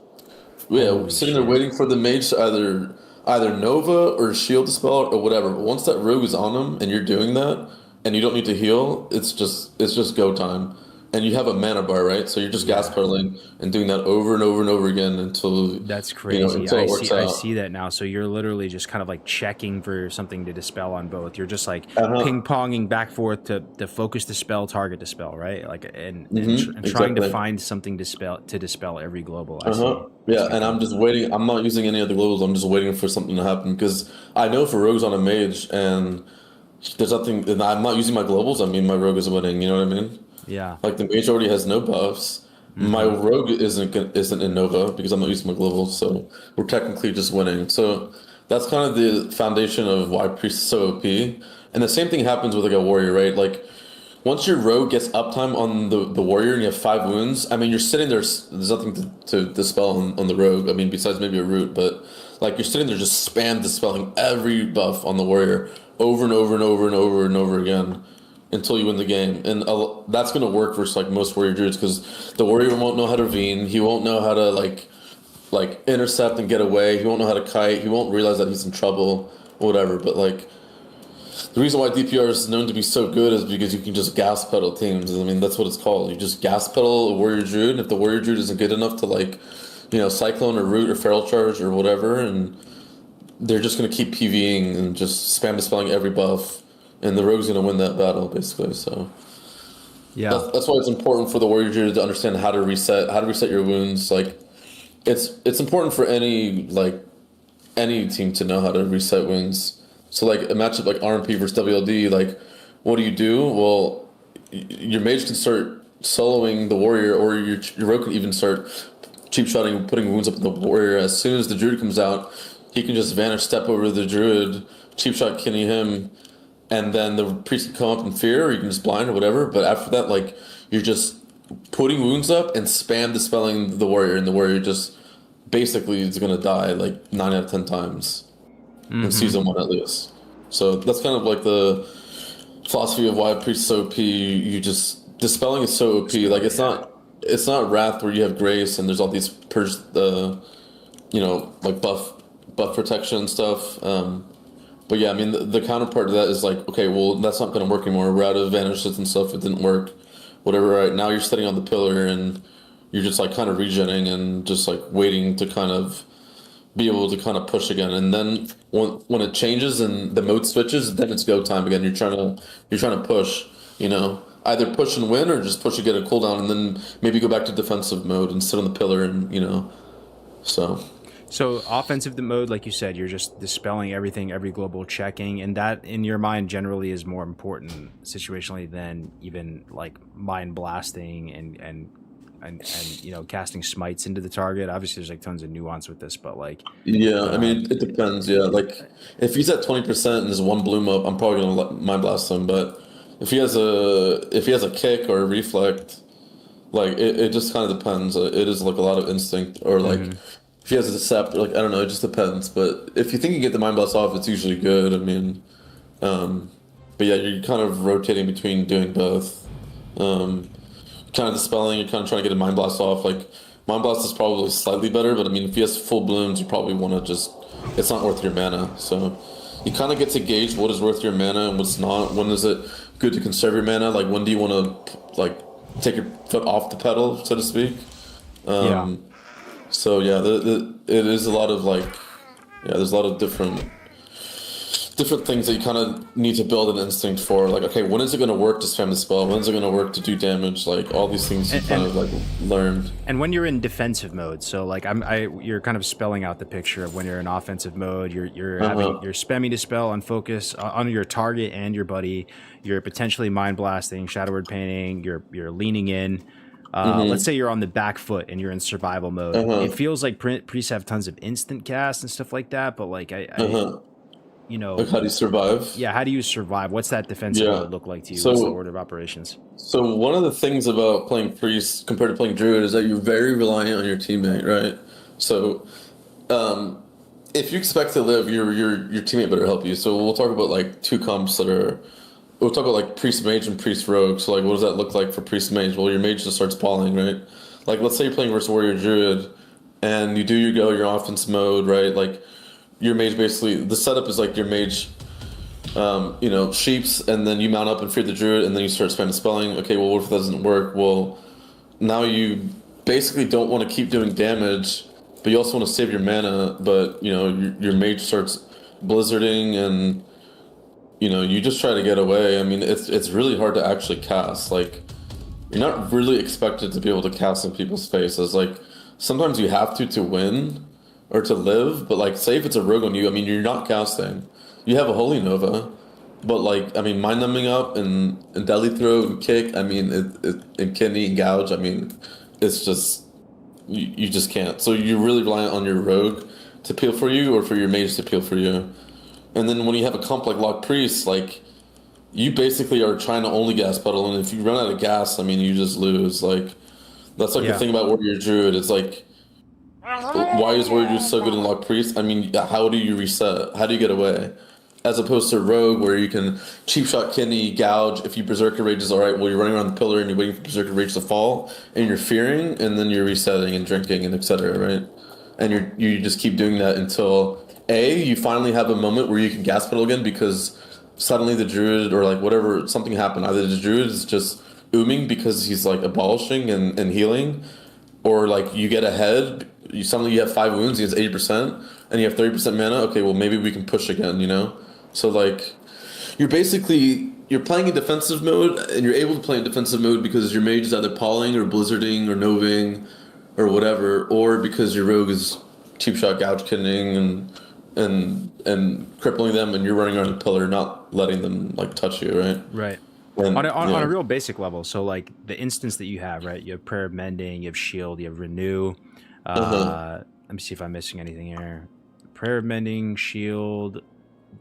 Yeah, Holy sitting there shit. waiting for the mage to either Nova or shield dispel or whatever. But once that rogue is on him and you're doing that and you don't need to heal, it's just go time. And you have a mana bar, right? So you're just gas pedaling and doing that over and over and over again until That's crazy. until it works I out. see that now. So you're literally just kind of like checking for something to dispel on both. You're just like Uh-huh. ping-ponging back forth to focus dispel, target dispel, right? Like and trying to exactly. find something to dispel every global. I see. Yeah, and I'm just waiting. I'm not using any other globals. I'm just waiting for something to happen because I know if a rogue's on a mage and there's nothing, and I'm not using my globals, I mean my rogue is winning. You know what I mean? Yeah. Like the mage already has no buffs. My rogue isn't in Nova because I'm not using my globals, so we're technically just winning. So that's kind of the foundation of why priest is so OP. And the same thing happens with like a warrior, right? Like once your rogue gets uptime on the warrior and you have 5 wounds, I mean you're sitting there. There's nothing to dispel on the rogue. I mean besides maybe a root, but like you're sitting there just spam dispelling every buff on the warrior over and over and over and over and over again until you win the game. And that's going to work versus like most warrior druids because the warrior won't know how to veen. He won't know how to like intercept and get away. He won't know how to kite. He won't realize that he's in trouble or whatever. But like the reason why DPR is known to be so good is because you can just gas pedal teams. I mean, that's what it's called. You just gas pedal a warrior druid. And if the warrior druid isn't good enough to like, cyclone or root or feral charge or whatever, and they're just going to keep PVing and just spam dispelling every buff. And the rogue's going to win that battle, basically. So Yeah. that's why it's important for the warrior druid to understand how to reset your wounds. Like it's important for any team to know how to reset wounds. So like a matchup like RMP versus WLD, like what do? Well, your mage can start soloing the warrior, or your rogue can even start cheap shotting, putting wounds up in the warrior. As soon as the druid comes out, he can just vanish step over the druid, cheap shot killing him. And then the priest can come up in fear, or you can just blind or whatever. But after that, like, you're just putting wounds up and spam dispelling the warrior, and the warrior just basically is going to die like 9 out of 10 times in season 1 at least. So that's kind of like the philosophy of why priest is so OP. You just dispelling is so OP. Like it's not wrath where you have grace and there's all these like buff protection and stuff. But yeah, I mean the counterpart to that is like, okay, well that's not going to work anymore. We're out of vanishes and stuff. It didn't work. Whatever. Right now you're sitting on the pillar and you're just like kind of regenning and just like waiting to kind of be able to kind of push again. And then when it changes and the mode switches, then it's go time again. You're trying to push, either push and win or just push to get a cooldown and then maybe go back to defensive mode and sit on the pillar and So offensive mode, like you said, you're just dispelling everything, every global checking, and that in your mind generally is more important situationally than even like mind blasting and casting smites into the target. Obviously there's like tons of nuance with this, but like I mean it depends. Like if he's at 20% and there's one bloom up, I'm probably gonna mind blast him. But if he has a kick or a reflect, like it just kind of depends. It is like a lot of instinct or like if he has a decept, like I don't know, it just depends. But if you think you get the mind blast off, it's usually good. I mean, but yeah, you're kind of rotating between doing both. Kind of dispelling, you're kind of trying to get a mind blast off. Like mind blast is probably slightly better, but I mean if he has full blooms, you probably want to just, it's not worth your mana. So you kind of get to gauge what is worth your mana and what's not. When is it good to conserve your mana? Like when do you want to like take your foot off the pedal, so to speak? So yeah, it is a lot of like, there's a lot of different things that you kind of need to build an instinct for. Like, okay, when is it going to work to spam the spell? When is it going to work to do damage? Like all these things you kind of like learned. And when you're in defensive mode, so like you're kind of spelling out the picture of when you're in offensive mode. You're spamming to spell on focus on your target and your buddy. You're potentially mind blasting, shadow word painting. You're leaning in. Let's say you're on the back foot and you're in survival mode. It feels like priests have tons of instant cast and stuff like that, but like like how do you survive? Yeah, how do you survive? What's that defensive mode look like to you? What's the order of operations? So one of the things about playing priest compared to playing druid is that you're very reliant on your teammate, right? So if you expect to live, your teammate better help you. So we'll talk about like two comps we'll talk about like priest mage and priest rogue. So like what does that look like for priest mage? Well, your mage just starts balling, right? Like let's say you're playing versus warrior druid and you do your offense mode, right? Like your mage basically, the setup is like your mage sheeps and then you mount up and fear the druid and then you start spamming spelling. Okay, well what if that doesn't work? Well, now you basically don't want to keep doing damage, but you also want to save your mana, but your mage starts blizzarding and you just try to get away. I mean, it's really hard to actually cast. Like, you're not really expected to be able to cast in people's faces. Like, sometimes you have to win or to live, but like, say if it's a rogue on you, I mean, you're not casting. You have a Holy Nova, but like, I mean, Mind Numbing Up and Deadly Throw and Kick, I mean, and Kidney and Gouge, I mean, it's just, you just can't. So you're really reliant on your rogue to peel for you or for your mage to peel for you. And then when you have a comp like Lock Priest, like, you basically are trying to only gas pedal, and if you run out of gas, I mean, you just lose. Like, that's like the thing about Warrior Druid. It's like, why is Warrior Druid so good in Lock Priest? I mean, how do you reset? How do you get away? As opposed to Rogue, where you can cheap shot Kidney, Gouge. If you Berserker Rages, all right, well, you're running around the pillar and you're waiting for Berserker Rage to fall, and you're fearing, and then you're resetting and drinking and etc. Right? And you just keep doing that until you finally have a moment where you can gas pedal again because suddenly the druid or like whatever, something happened. Either the druid is just ooming because he's like abolishing and healing, or like you get ahead, suddenly you have 5 wounds, he has 80%, and you have 30% mana. Okay, well maybe we can push again, So like you're playing in defensive mode, and you're able to play in defensive mode because your mage is either palling or blizzarding or noving or whatever, or because your rogue is cheap shot gouge kidning and crippling them, and you're running around the pillar, not letting them like touch you, right? Right. And, on a real basic level, so like the instance that you have, right? You have Prayer of Mending, you have Shield, you have Renew. Let me see if I'm missing anything here. Prayer of Mending, Shield,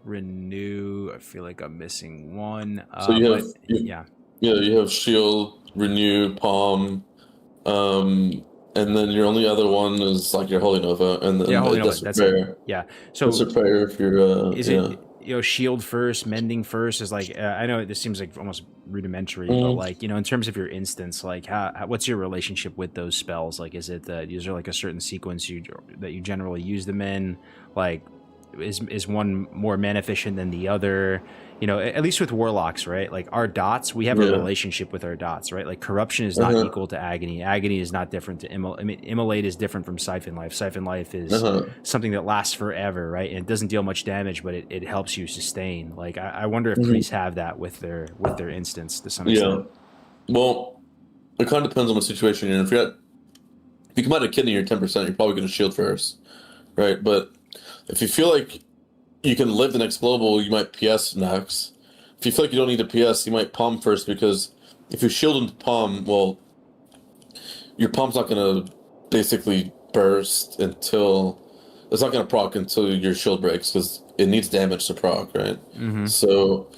Renew. I feel like I'm missing one. So you have Shield, Renew, Palm, and then your only other one is like your Holy Nova, and then Holy Nova. That's Prayer. Yeah. So it's a prayer if you're. shield first, mending first is like, I know this seems like almost rudimentary, but like, in terms of your instance, like what's your relationship with those spells? Like, is there like a certain sequence that you generally use them in? Like, is one more mana efficient than the other? At least with warlocks, right? Like our dots, we have a relationship with our dots, right? Like corruption is not equal to agony. Agony is not different to immolate is different from siphon life. Siphon life is something that lasts forever, right? And it doesn't deal much damage, but it helps you sustain. Like I wonder if priests have that with their instance to some extent. Well, it kind of depends on the situation you're in. If you come out of kidney, you're 10%. You're probably going to shield first, right? But if you feel like you can live the next global, you might PS next. If you feel like you don't need to PS, you might palm first, because if you shield into palm, well, your palm's not going to basically burst until... It's not going to proc until your shield breaks, because it needs damage to proc, right? So,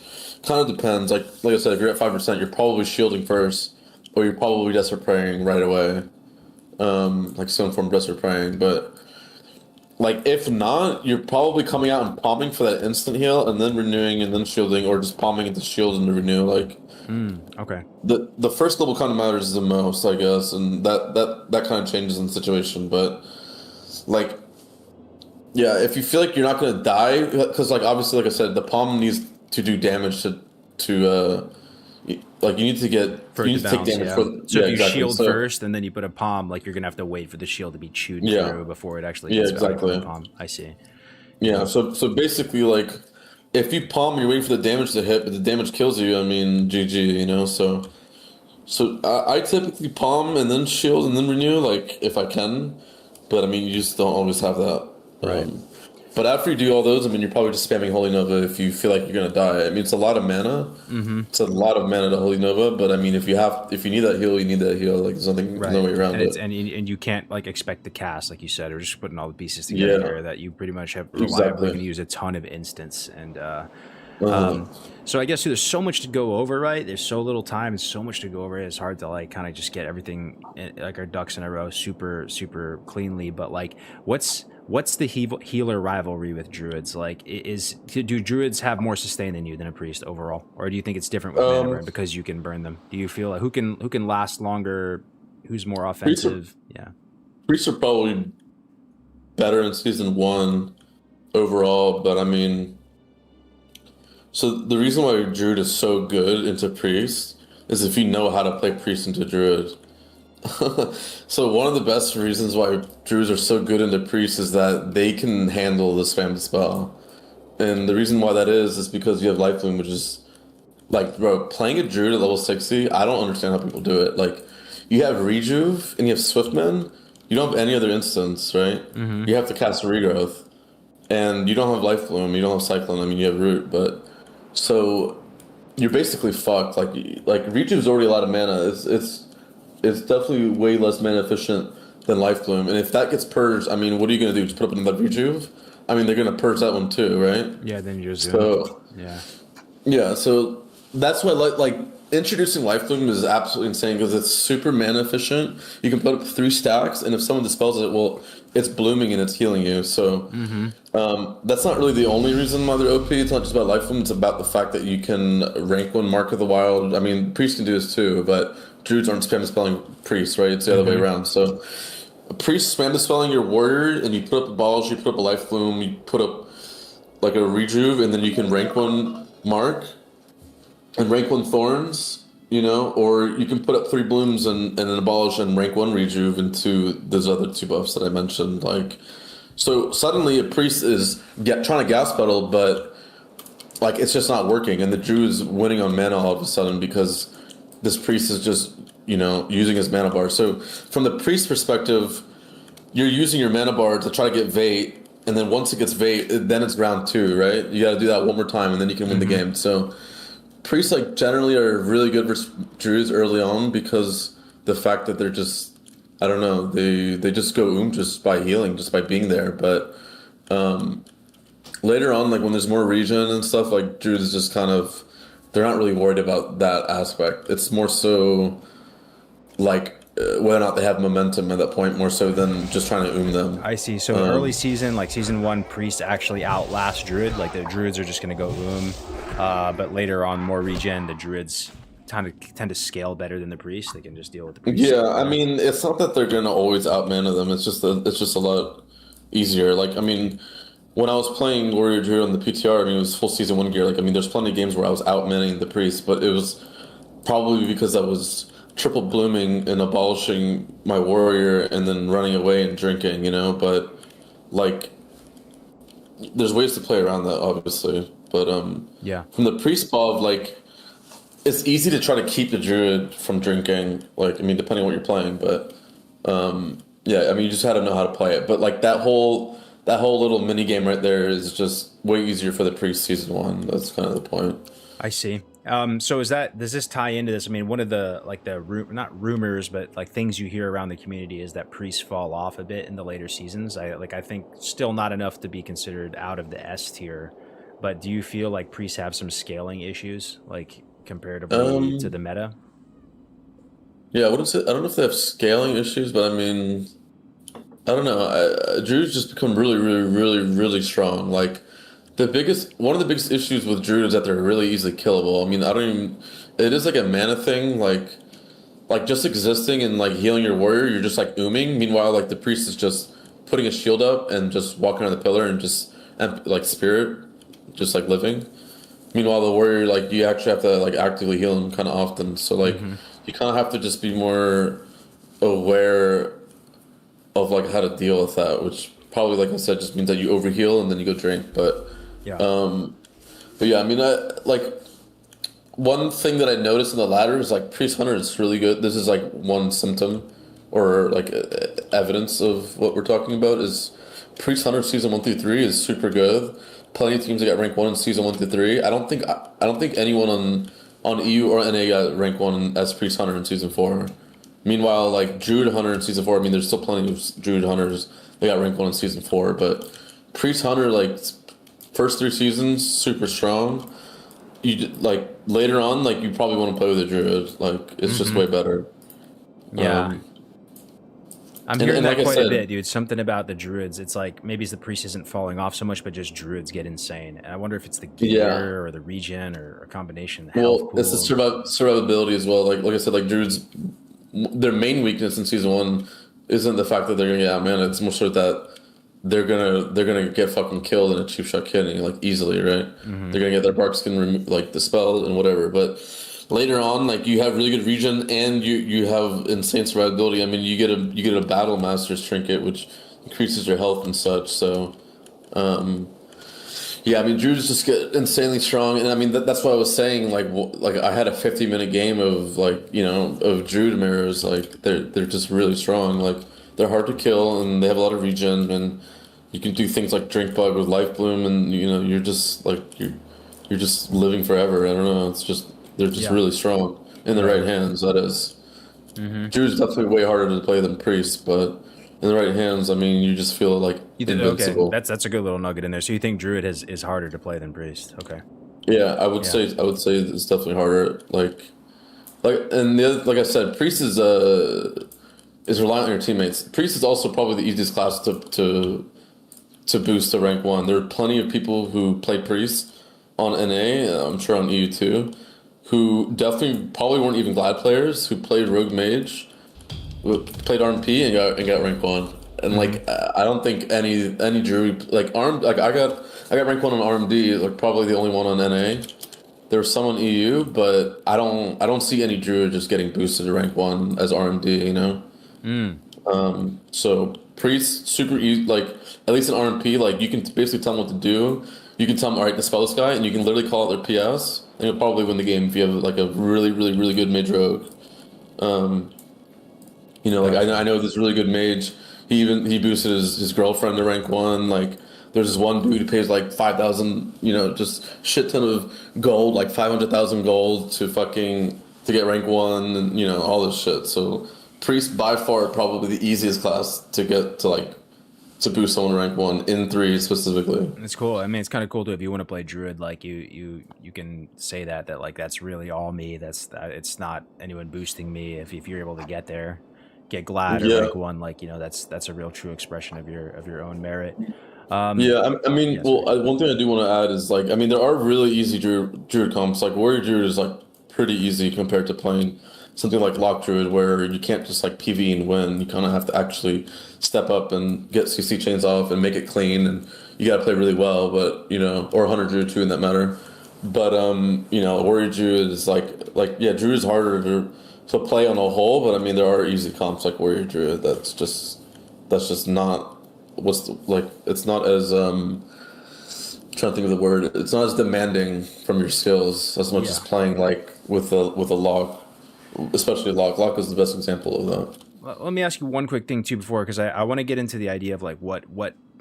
kind of depends. Like I said, if you're at 5%, you're probably shielding first, or you're probably Desperate Praying right away. Like some form of Desperate Praying, but... Like, if not, you're probably coming out and palming for that instant heal, and then renewing, and then shielding, or just palming into shield and renew. Like, okay. The first level kind of matters the most, I guess, and that kind of changes in the situation. But, like, yeah, if you feel like you're not going to die, because, like, obviously, like I said, the palm needs to do damage to like, you need to take damage for... So if you shield first and then you put a palm, like, you're going to have to wait for the shield to be chewed through before it actually gets back to the palm. I see. Yeah, so basically, like, if you palm, you're waiting for the damage to hit, but the damage kills you, I mean, GG, So I typically palm and then shield and then renew, like, if I can. But, I mean, you just don't always have that. Right. But after you do all those, I mean, you're probably just spamming Holy Nova if you feel like you're gonna die. I mean, it's a lot of mana. It's a lot of mana to Holy Nova. But I mean, if you need that heal, you need that heal. Like, there's no way around it. And you can't like expect the cast, like you said, or just putting all the pieces together here, that you pretty much have reliably going to use a ton of instants. And so I guess there's so much to go over, right? There's so little time and so much to go over. It's hard to like kind of just get everything like our ducks in a row super cleanly. But like, what's the healer rivalry with druids? Like, do druids have more sustain than you than a priest overall, or do you think it's different with mana burn because you can burn them? Do you feel like who can last longer? Who's more offensive? Priests are probably better in season 1 overall, but I mean, so the reason why druid is so good into priest is if you know how to play priest into druid. So one of the best reasons why druids are so good into priests is that they can handle the spam spell. And the reason why that is because you have Life Bloom, which is like, bro, playing a druid at level 60, I don't understand how people do it. Like, you have Rejuve and you have Swiftman, you don't have any other instance, right? You have to cast Regrowth, and you don't have Life Bloom, you don't have Cyclone, I mean, you have Root, but so you're basically fucked. Like Rejuve's already a lot of mana. It's definitely way less mana efficient than Life Bloom. And if that gets purged, I mean, what are you going to do? Just put up another Rejuve? I mean, they're going to purge that one too, right? Yeah, then you're Yeah, so that's why like introducing Life Bloom is absolutely insane because it's super mana efficient. You can put up 3 stacks, and if someone dispels it, well, it's blooming and it's healing you. So that's not really the only reason why they're OP. It's not just about Life Bloom. It's about the fact that you can rank 1 Mark of the Wild. I mean, priests can do this too, but druids aren't spam dispelling priests, right? It's the other way around. So a priest spam dispelling your warrior, and you put up a balls, you put up a Life Bloom, you put up like a Rejuve, and then you can rank 1 Mark and rank 1 Thorns, or you can put up 3 Blooms and an Abolish and rank 1 Rejuve into those other 2 buffs that I mentioned. Like, so suddenly a priest is trying to gas pedal, but like it's just not working, and the druid is winning on mana all of a sudden because this priest is just, using his mana bar. So from the priest perspective, you're using your mana bar to try to get Vate, and then once it gets Vate, then it's round 2, right? You got to do that one more time, and then you can win the game. So priests like generally are really good versus druids early on because the fact that they're just, I don't know, they just go just by healing, just by being there. But later on, like when there's more regen and stuff, like druids just kind of, they're not really worried about that aspect. It's more so like whether or not they have momentum at that point, more so than just trying to them. I see. So early season, like season 1, Priest actually outlast Druid. Like the Druids are just going to go but later on, more regen, the Druids tend to scale better than the Priest. They can just deal with the Priest. Yeah, I mean, it's not that they're gonna always outmana them. It's just a lot easier. Like, I mean, when I was playing Warrior Druid on the PTR, I mean, it was full season 1 gear. Like, I mean, there's plenty of games where I was outmanning the Priest, but it was probably because I was triple blooming and abolishing my warrior and then running away and drinking, you know. But like, there's ways to play around that, obviously. But yeah, from the Priest Bob, like, it's easy to try to keep the Druid from drinking. Like, I mean, depending on what you're playing, but yeah, I mean, you just had to know how to play it. But like that whole little mini game right there is just way easier for the Priest season 1. That's kind of the point. I see. So does this tie into this? I mean, one of the not rumors, but like things you hear around the community is that priests fall off a bit in the later seasons. I think still not enough to be considered out of the S tier. But do you feel like priests have some scaling issues, like comparatively to the meta? Yeah, I don't know if they have scaling issues, but I mean, I don't know. Druid's just become really, really, really, really strong. Like, one of the biggest issues with Druid is that they're really easily killable. I mean, it is like a mana thing, like just existing and like healing your warrior, you're just like ooming. Meanwhile, like the priest is just putting a shield up and just walking on the pillar and like spirit, just like living. Meanwhile, the warrior, like, you actually have to like actively heal him kind of often. So like, you kind of have to just be more aware of like how to deal with that, which probably, like I said, just means that you overheal and then you go drink. But yeah, I mean, like, one thing that I noticed in the ladder is like Priest Hunter is really good. This is like one symptom or like evidence of what we're talking about is Priest Hunter season 1 through 3 is super good. Plenty of teams that got rank 1 in season 1 through 3. I don't think anyone on EU or NA got rank 1 as Priest Hunter in season 4. Meanwhile, like Druid Hunter in season 4, I mean, there's still plenty of Druid Hunters that got rank 1 in season 4, but Priest Hunter, like, first 3 seasons, super strong. You like later on, like, you probably want to play with a Druid. Like, it's just way better. Yeah. I'm hearing that quite a bit, dude. Something about the Druids. It's like maybe the Priest isn't falling off so much, but just Druids get insane. And I wonder if it's the gear or the regen or a combination. Well, it's the survivability as well. Like I said, like Druids, their main weakness in season 1 isn't the fact that they're gonna get outmanned. It's more so that they're gonna get fucking killed in a cheap shot killing, like, easily, right? They're gonna get their bark skin like dispelled and whatever. But later on, like, you have really good regen and you have insane survivability. I mean, you get a battle master's trinket, which increases your health and such. So yeah, I mean, Druids just get insanely strong, and I mean that's what I was saying. Like I had a 50-minute game of, like, you know, of Druid mirrors. Like, they're just really strong. Like, they're hard to kill, and they have a lot of regen, and you can do things like drink bug with life bloom, and you know, you're just like you're just living forever. I don't know. It's just they're just really strong in the right hands. That is. Druid's definitely way harder to play than Priest, but in the right hands, I mean, you just feel like invincible. Okay, that's a good little nugget in there. So you think Druid is harder to play than Priest? Okay. Yeah, I would say it's definitely harder. Like, and the other, like I said, Priest is reliant on your teammates. Priest is also probably the easiest class to boost to rank 1. There are plenty of people who play Priest on NA. I'm sure on EU too, who definitely probably weren't even Glad players who played Rogue Mage, played RMP and got rank 1. And like, I don't think any Druid like I got rank 1 on RMD, like probably the only one on NA. There was some on EU, but I don't see any Druid just getting boosted to rank 1 as RMD, you know. So Priest super easy, like, at least in RMP, like, you can basically tell them what to do. You can tell them, all right, dispel this guy, and you can literally call out their PS, and you'll probably win the game if you have like a really, really, really good mage rogue. You know, like, I know this really good mage. He boosted his girlfriend to rank 1. Like, there's this one dude who pays like 5,000, you know, just shit ton of gold, like 500,000 gold to get rank 1, and, you know, all this shit. So Priest by far probably the easiest class to get to boost someone to rank 1 in 3 specifically. It's cool. I mean, it's kind of cool too if you want to play Druid. Like, you can say that like that's really all me. It's not anyone boosting me if you're able to get there. get glad or Yeah. rank 1, like, you know, that's a real true expression of your own merit. Yeah, I mean, yes, well, one thing I do want to add is like, I mean, there are really easy druid comps. Like Warrior Druid is like pretty easy compared to playing something like Lock Druid, where you can't just like PV and win. You kind of have to actually step up and get CC chains off and make it clean, and you got to play really well. But you know, or Hunter Druid too, in that matter. But you know, Warrior Druid is like yeah, Druid is harder to play on the whole. But I mean, there are easy comps like Warrior Druid. That's just not it's not as trying to think of the word. It's not as demanding from your skills as much as playing like with a log, especially log. Log is the best example of that. Well, let me ask you one quick thing too before, because I want to get into the idea of like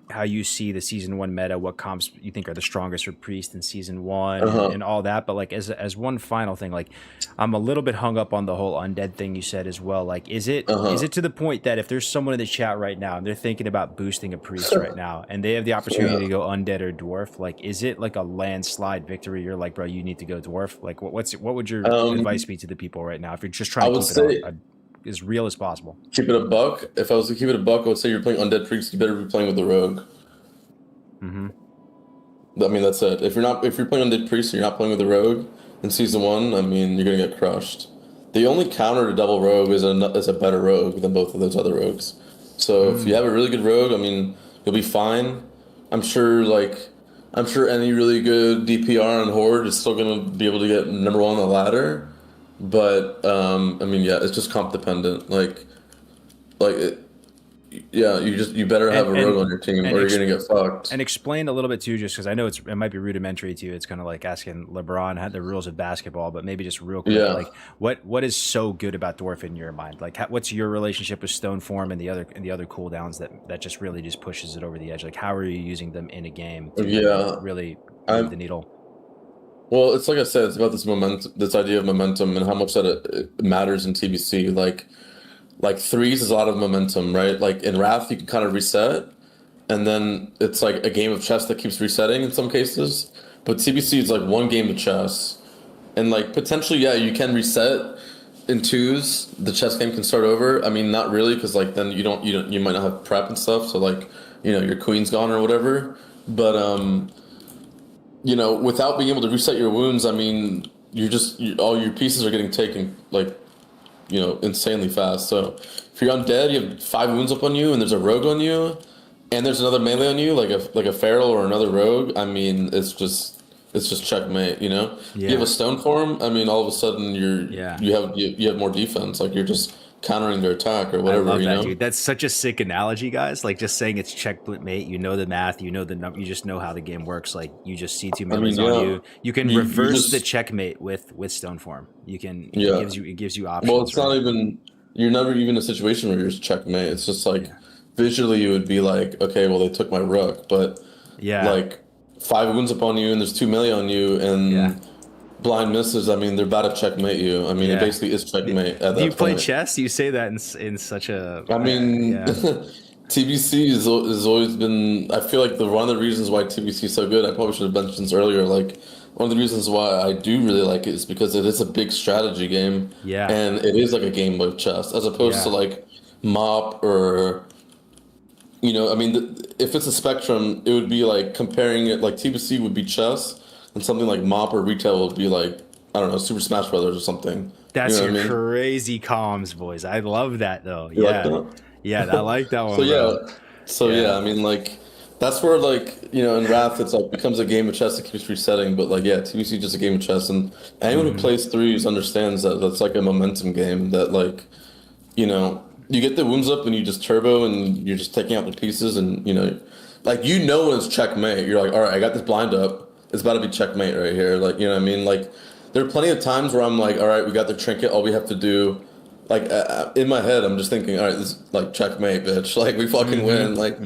how you see the season 1 meta, what comps you think are the strongest for Priest in season 1 and all that. But like as one final thing, like I'm a little bit hung up on the whole undead thing you said as well. Like is it to the point that if there's someone in the chat right now and they're thinking about boosting a Priest right now and they have the opportunity to go undead or dwarf, like is it like a landslide victory? You're like, bro, you need to go dwarf. Like what would your advice be to the people right now if you're just trying to keep it as real as possible? Keep it a buck. If I was to keep it a buck, I would say you're playing undead Priest. You better be playing with the rogue. Mm-hmm. I mean, that's it. If you're playing undead Priest and you're not playing with the rogue in season 1, I mean, you're gonna get crushed. The only counter to double rogue is a better rogue than both of those other rogues. So if you have a really good rogue, I mean, you'll be fine. I'm sure any really good DPR on Horde is still gonna be able to get number 1 on the ladder. But I mean, yeah, it's just comp dependent. You better have a rogue on your team, or you're gonna get fucked. And explain a little bit too, just because I know it might be rudimentary to you. It's kind of like asking LeBron had the rules of basketball, but maybe just real quick, like what is so good about Dwarf in your mind? Like, what's your relationship with Stoneform and the other cooldowns that just really just pushes it over the edge? Like, how are you using them in a game to really move the needle? Well, it's like I said, it's about this momentum, this idea of momentum, and how much that it matters in TBC. Like threes is a lot of momentum, right? Like in Wrath, you can kind of reset, and then it's like a game of chess that keeps resetting in some cases. But TBC is like one game of chess, and like potentially, yeah, you can reset in twos. The chess game can start over. I mean, not really, because like then you might not have prep and stuff. So like, you know, your queen's gone or whatever. But you know, without being able to reset your wounds, I mean, all your pieces are getting taken, like, you know, insanely fast. So if you're undead, you have 5 wounds up on you, and there's a rogue on you, and there's another melee on you, like a feral or another rogue. I mean, it's just checkmate. You know, you have a stone form. I mean, all of a sudden you have more defense. Like you're just countering their attack or whatever. I love you that, know? dude. That's such a sick analogy, guys. Like just saying it's checkmate. You know the math. You know the number. You just know how the game works. Like you just see 2 melees on you. You can reverse the checkmate with Stoneform. You can. It gives you options. Well, it's not even. You're never even in a situation where you're just checkmate. It's just like visually you would be like, okay, well they took my rook, but like 5 wounds upon you and there's 2 melee on you and. Blind misses. I mean, they're about to checkmate you. I mean, it basically is checkmate. At that Do you play point. chess? You say that in such a. I mean, TBC has always been. I feel like one of the reasons why TBC is so good. I probably should have mentioned this earlier. Like one of the reasons why I do really like it is because it is a big strategy game. Yeah. And it is like a game of chess, as opposed to like Mop or. You know, I mean, if it's a spectrum, it would be like comparing it. Like TBC would be chess. And something like Mop or Retail would be like, I don't know, Super Smash Brothers or something. That's crazy comms, boys. I love that though. You like that? Yeah, I like that one. I mean, like that's where like, you know, in Wrath it's like becomes a game of chess that keeps resetting. But like, yeah, TBC is just a game of chess, and anyone who plays threes understands that that's like a momentum game. That like, you know, you get the wounds up and you just turbo and you're just taking out the pieces, and you know, like when it's checkmate. You're like, all right, I got this blind up. It's about to be checkmate right here. Like, you know what I mean? Like, there are plenty of times where I'm like, all right, we got the trinket. All we have to do, like, in my head, I'm just thinking, all right, this is like checkmate, bitch. Like, we fucking win. Like,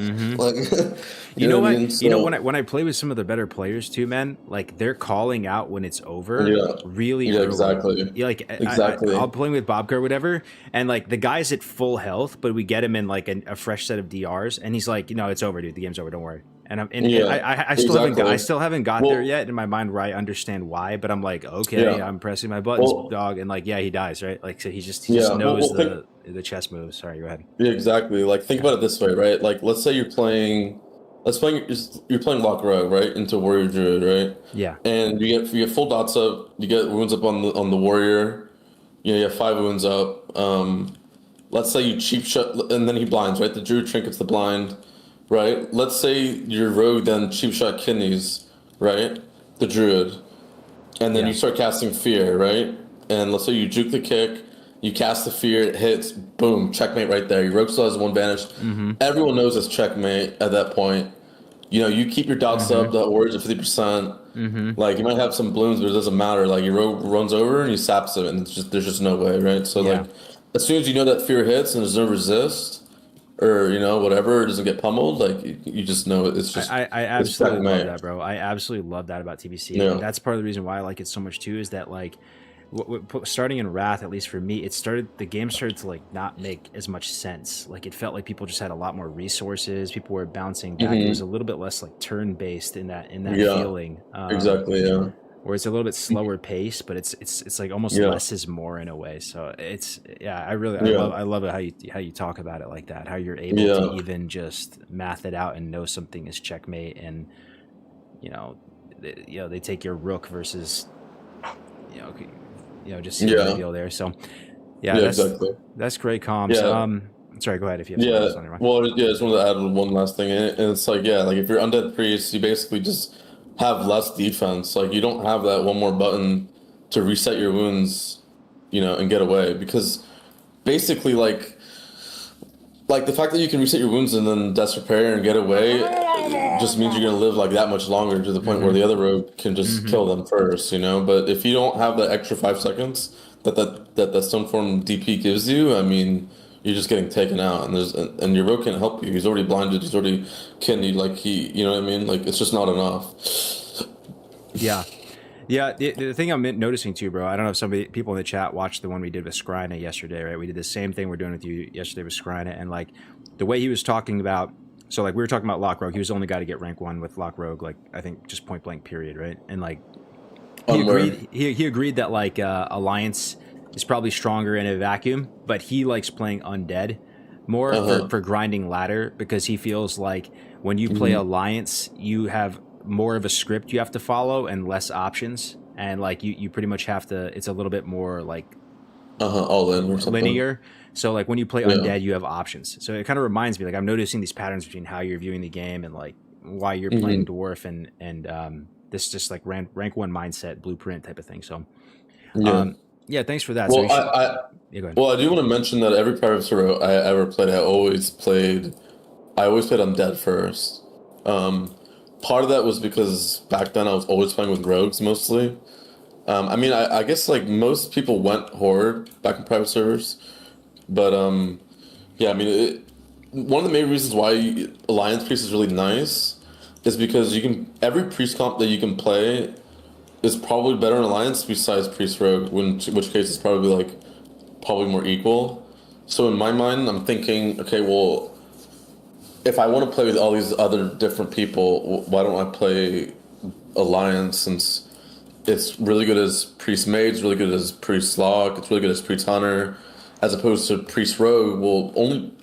you know what? I mean? So, you know, when I play with some of the better players too, man, like they're calling out when it's over really early. Exactly. Exactly. I'll play with Bobka or whatever, and like the guy's at full health, but we get him in like a fresh set of DRs, and he's like, you know, it's over, dude. The game's over. Don't worry. and Yeah, I still haven't exactly. I still haven't got Well, there yet in my mind where I understand why, but I'm like, okay, yeah. I'm pressing my buttons, Well, dog, and like, yeah, he dies, right? Like, so he just yeah. Well, knows think. the chess moves. Sorry, go ahead. Yeah, exactly. Like, think Yeah, about it this way, right? Like, let's say you're playing Lock Rogue, right, into Warrior Druid, right? yeah, And you get full dots up, you get wounds up on the Warrior. You know, you have 5 wounds up. Let's say you cheap shot, and then he blinds, right? The Druid trinkets the blind, right? Let's say your Rogue then cheap shot kidneys, right? The Druid, and then yeah, you start casting Fear, right? And let's say you juke the kick, you cast the Fear, it hits, boom, checkmate right there. Your Rogue still has one vanish. mm-hmm, Everyone knows it's checkmate at that point. You know, you keep your dots mm-hmm, up, the warriors at 50%. mm-hmm. Like, you might have some blooms, but it doesn't matter. Like, your Rogue runs over and you saps it, and there's just no way, right? So, Yeah. like, as soon as you know that Fear hits and there's no resist, or, you know, whatever, it doesn't get pummeled, like, you just know it's just, I it's absolutely love checkmate. that, bro. I absolutely love that about TBC, Yeah. and that's part of the reason why I like it so much too. Is that like, starting in Wrath, at least for me, the game started to like not make as much sense. Like it felt like people just had a lot more resources. People were bouncing back. It was a little bit less like turn based in that Yeah, feeling. exactly, yeah. Where it's a little bit slower pace, but it's like almost Yeah, less is more in a way. So it's yeah, yeah, I love it how you talk about it like that. How you're able to yeah, even just math it out and know something is checkmate, and you know, they take your rook versus you know just sealing the yeah, deal there. So yeah, yeah, exactly. that's great comms. Yeah, Sorry, go ahead if you have something yeah. else on your mind. Well, yeah, I just wanted to add one last thing. And it's like, yeah, like if you're Undead Priest, you basically just have less defense. Like, you don't have that one more button to reset your wounds, you know, and get away. Because basically, like the fact that you can reset your wounds and then Death Repair and get away just means you're gonna live like that much longer, to the point where Mm-hmm. the other rogue can just Mm-hmm. kill them first, you know. But if you don't have that extra 5 seconds that Stoneform DP gives you, I mean, you're just getting taken out, and your rogue can't help you. He's already blinded. He's already kidneyed. Like, you know what I mean? Like, it's just not enough. Yeah. Yeah, the thing I'm noticing too, bro, I don't know if people in the chat watched the one we did with Skryna yesterday, right? We did the same thing we're doing with you yesterday with Skryna, and like the way he was talking about, so like we were talking about Lock Rogue, he was the only guy to get rank 1 with Lock Rogue, like I think just point blank period, right? And like he agreed that like Alliance is probably stronger in a vacuum, but he likes playing Undead more for grinding ladder, because he feels like when you play Alliance, you have more of a script you have to follow and less options, and like you pretty much have to, it's a little bit more like All in or something. linear. So like when you play Yeah. Undead, you have options. So it kind of reminds me, like I'm noticing these patterns between how you're viewing the game and like why you're playing Dwarf and this just like rank 1 mindset blueprint type of thing. So Yeah. yeah, thanks for that. Well, So I go ahead. well, I do want to mention that every Pirates hero I ever played, I always played Undead first. Part of that was because back then I was always playing with rogues mostly. I mean, I guess like most people went Horde back in private servers, but yeah, I mean, one of the main reasons why Alliance Priest is really nice is because every priest comp that you can play is probably better in Alliance besides Priest Rogue, which case it's probably more equal. So in my mind, I'm thinking, okay, well, if I want to play with all these other different people, why don't I play Alliance, since it's really good as Priest Mage, really good as Priest Lock, it's really good as Priest Hunter, as opposed to Priest Rogue. Well,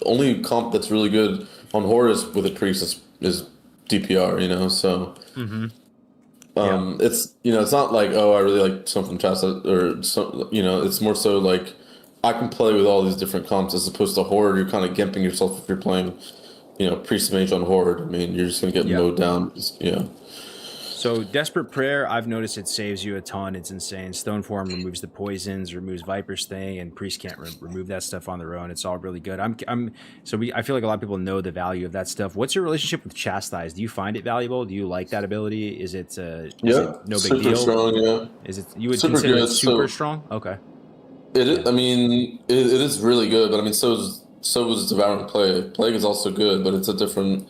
only comp that's really good on Horde with a Priest is DPR, you know, so... It's, you know, it's not like, oh, I really like something Chasta or some, you know, it's more so like I can play with all these different comps, as opposed to Horde. You're kind of gimping yourself if you're playing, you know, Priest Mage on Horde. I mean, you're just gonna get mowed down. Yeah. So Desperate Prayer, I've noticed it saves you a ton. It's insane. Stoneform removes the poisons, removes Viper's thing, and Priest can't remove that stuff on their own. It's all really good. I feel like a lot of people know the value of that stuff. What's your relationship with Chastise? Do you find it valuable? Do you like that ability? Is it no big super deal? strong, yeah. Is it, you would Super consider it good, super so- strong? Okay. It is, I mean, it is really good, but I mean, so is Devouring Plague. Plague is also good, but it's a different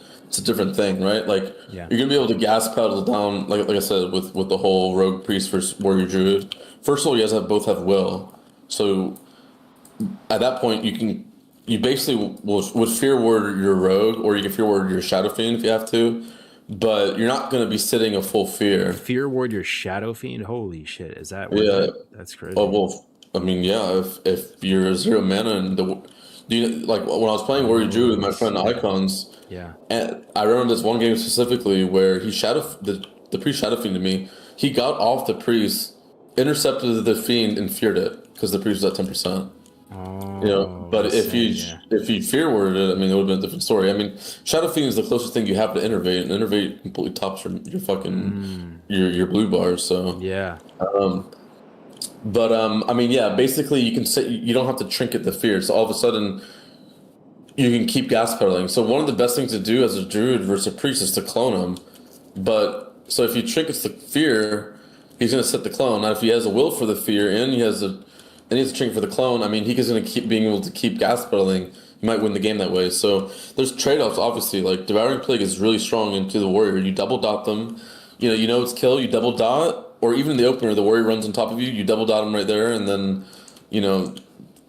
thing, right? Like, Yeah. you're gonna be able to gas pedal down, like I said, with the whole Rogue Priest versus Warrior Druid. First of all, you guys both have Will, so at that point you basically would Fear Ward your Rogue, or you can Fear Ward your Shadow Fiend if you have to. but you're not going to be sitting a full fear. Fear Ward your Shadow Fiend? Holy shit. Is that what Yeah. that's crazy. Oh, well, I mean, yeah, if you're 0 mana and like when I was playing Warrior Druid with my friend Icons, Yeah. and I remember this one game specifically where he the priest Shadow Fiend to me. He got off the priest, intercepted the fiend, and feared it because the priest was at 10%. Oh, But if you yeah. if you fear worded it, I mean, it would have been a different story. I mean, Shadow Fiend is the closest thing you have to Innervate, and Innervate completely tops your fucking your blue bars. So Yeah. but I mean, yeah, basically you can say you don't have to trinket the fear. So all of a sudden you can keep gas pedaling. So one of the best things to do as a druid versus a priest is to clone him. But so if you trinkets the fear, he's going to set the clone. Now if he has a will for the fear and he has a trinket for the clone, I mean, he's going to keep being able to keep gas pedaling. You might win the game that way. So there's trade-offs, obviously. Like Devouring Plague is really strong into the warrior. You double dot them. You know it's kill. You double dot. Or even in the opener, the warrior runs on top of you. You double dot him right there, and then,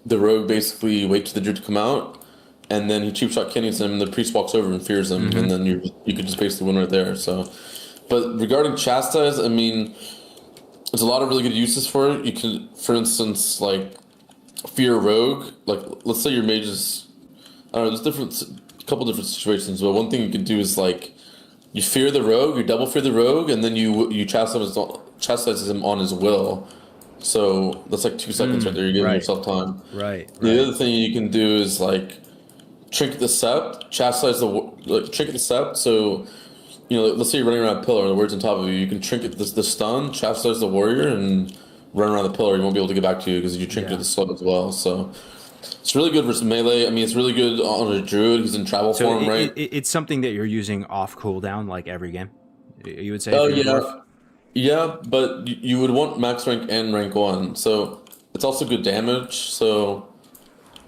the rogue basically waits for the druid to come out, and then he cheap shot Kenny's him, and the priest walks over and fears him, and then you could just basically win right there. So, but regarding Chastise, I mean, there's a lot of really good uses for it. You can, for instance, like fear rogue. Like let's say your mage is, I don't know, there's a couple different situations, but one thing you could do is like you fear the rogue, you double fear the rogue, and then you chastise him on his will. So that's like 2 seconds right there. You're giving yourself time. Right. The other thing you can do is like trinket the sept, chastise trinket the sept. So let's say you're running around a pillar and the word's on top of you. You can trinket the stun, chastise the warrior, and run around the pillar. You won't be able to get back to you because you trinketed the slow as well. So it's really good versus melee. I mean, it's really good on a druid. He's in travel form, right? It's something that you're using off cooldown like every game. You would say. Oh yeah. Yeah, but you would want max rank and rank 1, so it's also good damage. So,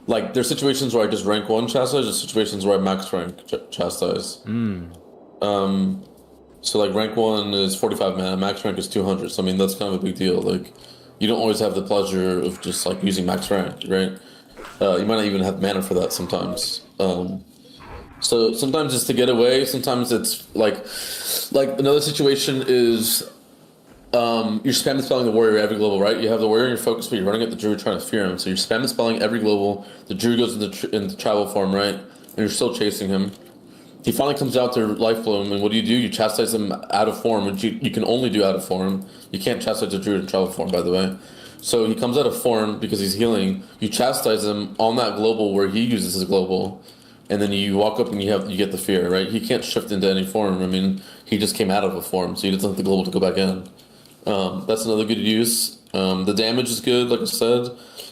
like, there's situations where I just rank 1 chastise, there's situations where I max rank chastise. So like rank 1 is 45 mana, max rank is 200. So I mean that's kind of a big deal. Like, you don't always have the pleasure of just like using max rank, right? You might not even have mana for that sometimes. So sometimes it's to get away. Sometimes it's like another situation is. You're spam spelling the warrior every global, right? You have the warrior in your focus, but you're running at the druid trying to fear him. So you're spam spelling every global. The druid goes into travel form, right? And you're still chasing him. He finally comes out to life bloom, and what do? You chastise him out of form, which you can only do out of form. You can't chastise the druid in travel form, by the way. So he comes out of form because he's healing. You chastise him on that global where he uses his global, and then you walk up and you get the fear, right? He can't shift into any form. I mean, he just came out of a form, so he doesn't have the global to go back in. That's another good use. The damage is good, like I said,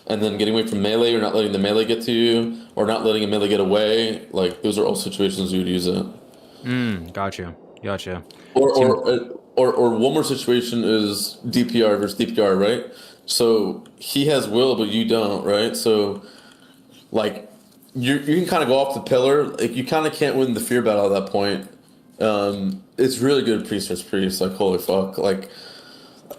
and then getting away from melee or not letting the melee get to you, or not letting a melee get away. Like those are all situations you would use it. Gotcha. Or one more situation is DPR versus DPR, right? So he has will, but you don't, right? So like you can kind of go off the pillar. Like you kind of can't win the fear battle at that point. It's really good priest versus priest. Like holy fuck, like.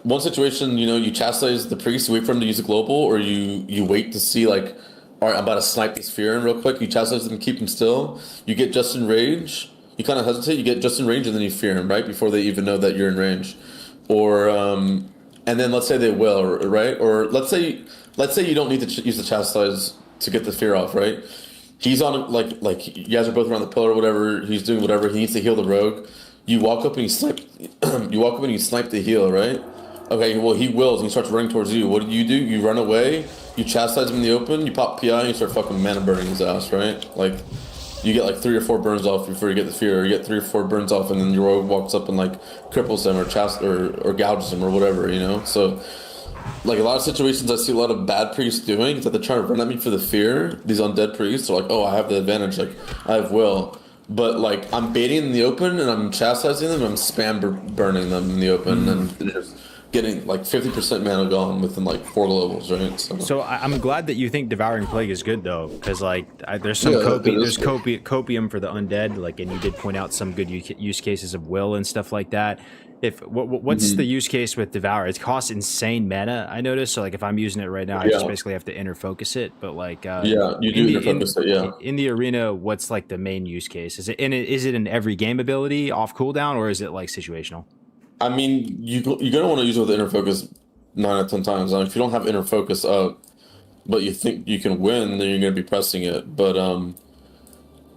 One situation, you chastise the priest, you wait for him to use a global, or you wait to see, like, all right, I'm about to snipe this fear in real quick. You chastise him, keep him still. You get just in range. You kind of hesitate. You get just in range, and then you fear him, right? Before they even know that you're in range. Or, and then let's say they will, right? Or let's say you don't need to use the chastise to get the fear off, right? He's on, like you guys are both around the pillar or whatever. He's doing whatever. He needs to heal the rogue. You walk up and you snipe. You walk up and you snipe the heal, right? Okay, well, he wills and he starts running towards you. What do? You run away, you chastise him in the open, you pop PI, and you start fucking mana burning his ass, right? Like, you get like 3 or 4 burns off before you get the fear, or you get 3 or 4 burns off, and then your rogue walks up and like cripples him or gouges him or whatever, So, like a lot of situations I see a lot of bad priests doing is that they're trying to run at me for the fear. These undead priests are like, oh, I have the advantage, like, I have will. But like, I'm baiting in the open, and I'm chastising them, and I'm spam burning them in the open, and they're just getting like 50% mana gone within like 4 globals, right? So I'm glad that you think Devouring Plague is good though, because like there's some copium for the undead, like, and you did point out some good use cases of will and stuff like that. What's the use case with Devour? It costs insane mana, I noticed. So like if I'm using it right now, I just basically have to inner focus it. But like you do inner focus it. Yeah. In the arena, what's like the main use case? Is it an every game ability off cooldown, or is it like situational? I mean, you're gonna want to use it with inner focus 9 out of 10 times. If you don't have inner focus up, but you think you can win, then you're gonna be pressing it. But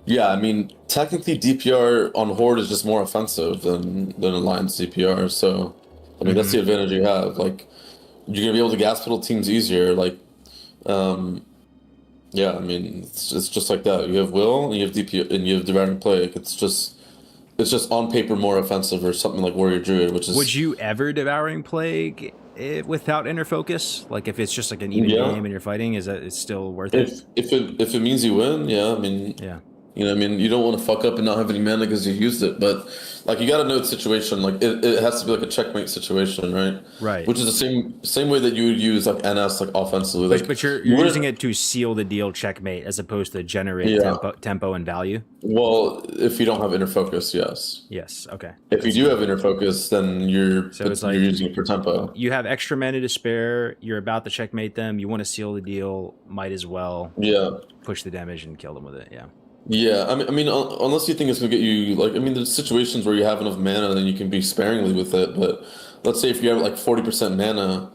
yeah, I mean, technically DPR on Horde is just more offensive than Alliance DPR. So, I mean, that's the advantage you have. Like, you're gonna be able to gas pedal teams easier. Like, yeah, I mean, it's just like that. You have Will and you have DPR and you have Devouring Plague. It's just on paper more offensive, or something like Warrior Druid, which is. Would you ever Devouring Plague without inner focus? Like, if it's just like an even game and you're fighting, is that it's still worth it? If it means you win, yeah. I mean, yeah. You know, I mean, you don't want to fuck up and not have any mana because you used it, but like you got to know the situation. Like it has to be like a checkmate situation, right? Right. Which is the same way that you would use like NS like offensively. Like, but you're using it to seal the deal checkmate as opposed to generate tempo and value. Well, if you don't have inner focus, yes. Yes. Okay. If you do have inner focus, then you're using it for tempo. You have extra mana to spare. You're about to checkmate them. You want to seal the deal. Might as well. Push the damage and kill them with it. Yeah. Yeah, I mean, unless you think it's gonna get you, like, I mean, there's situations where you have enough mana and you can be sparingly with it. But let's say if you have like 40% mana,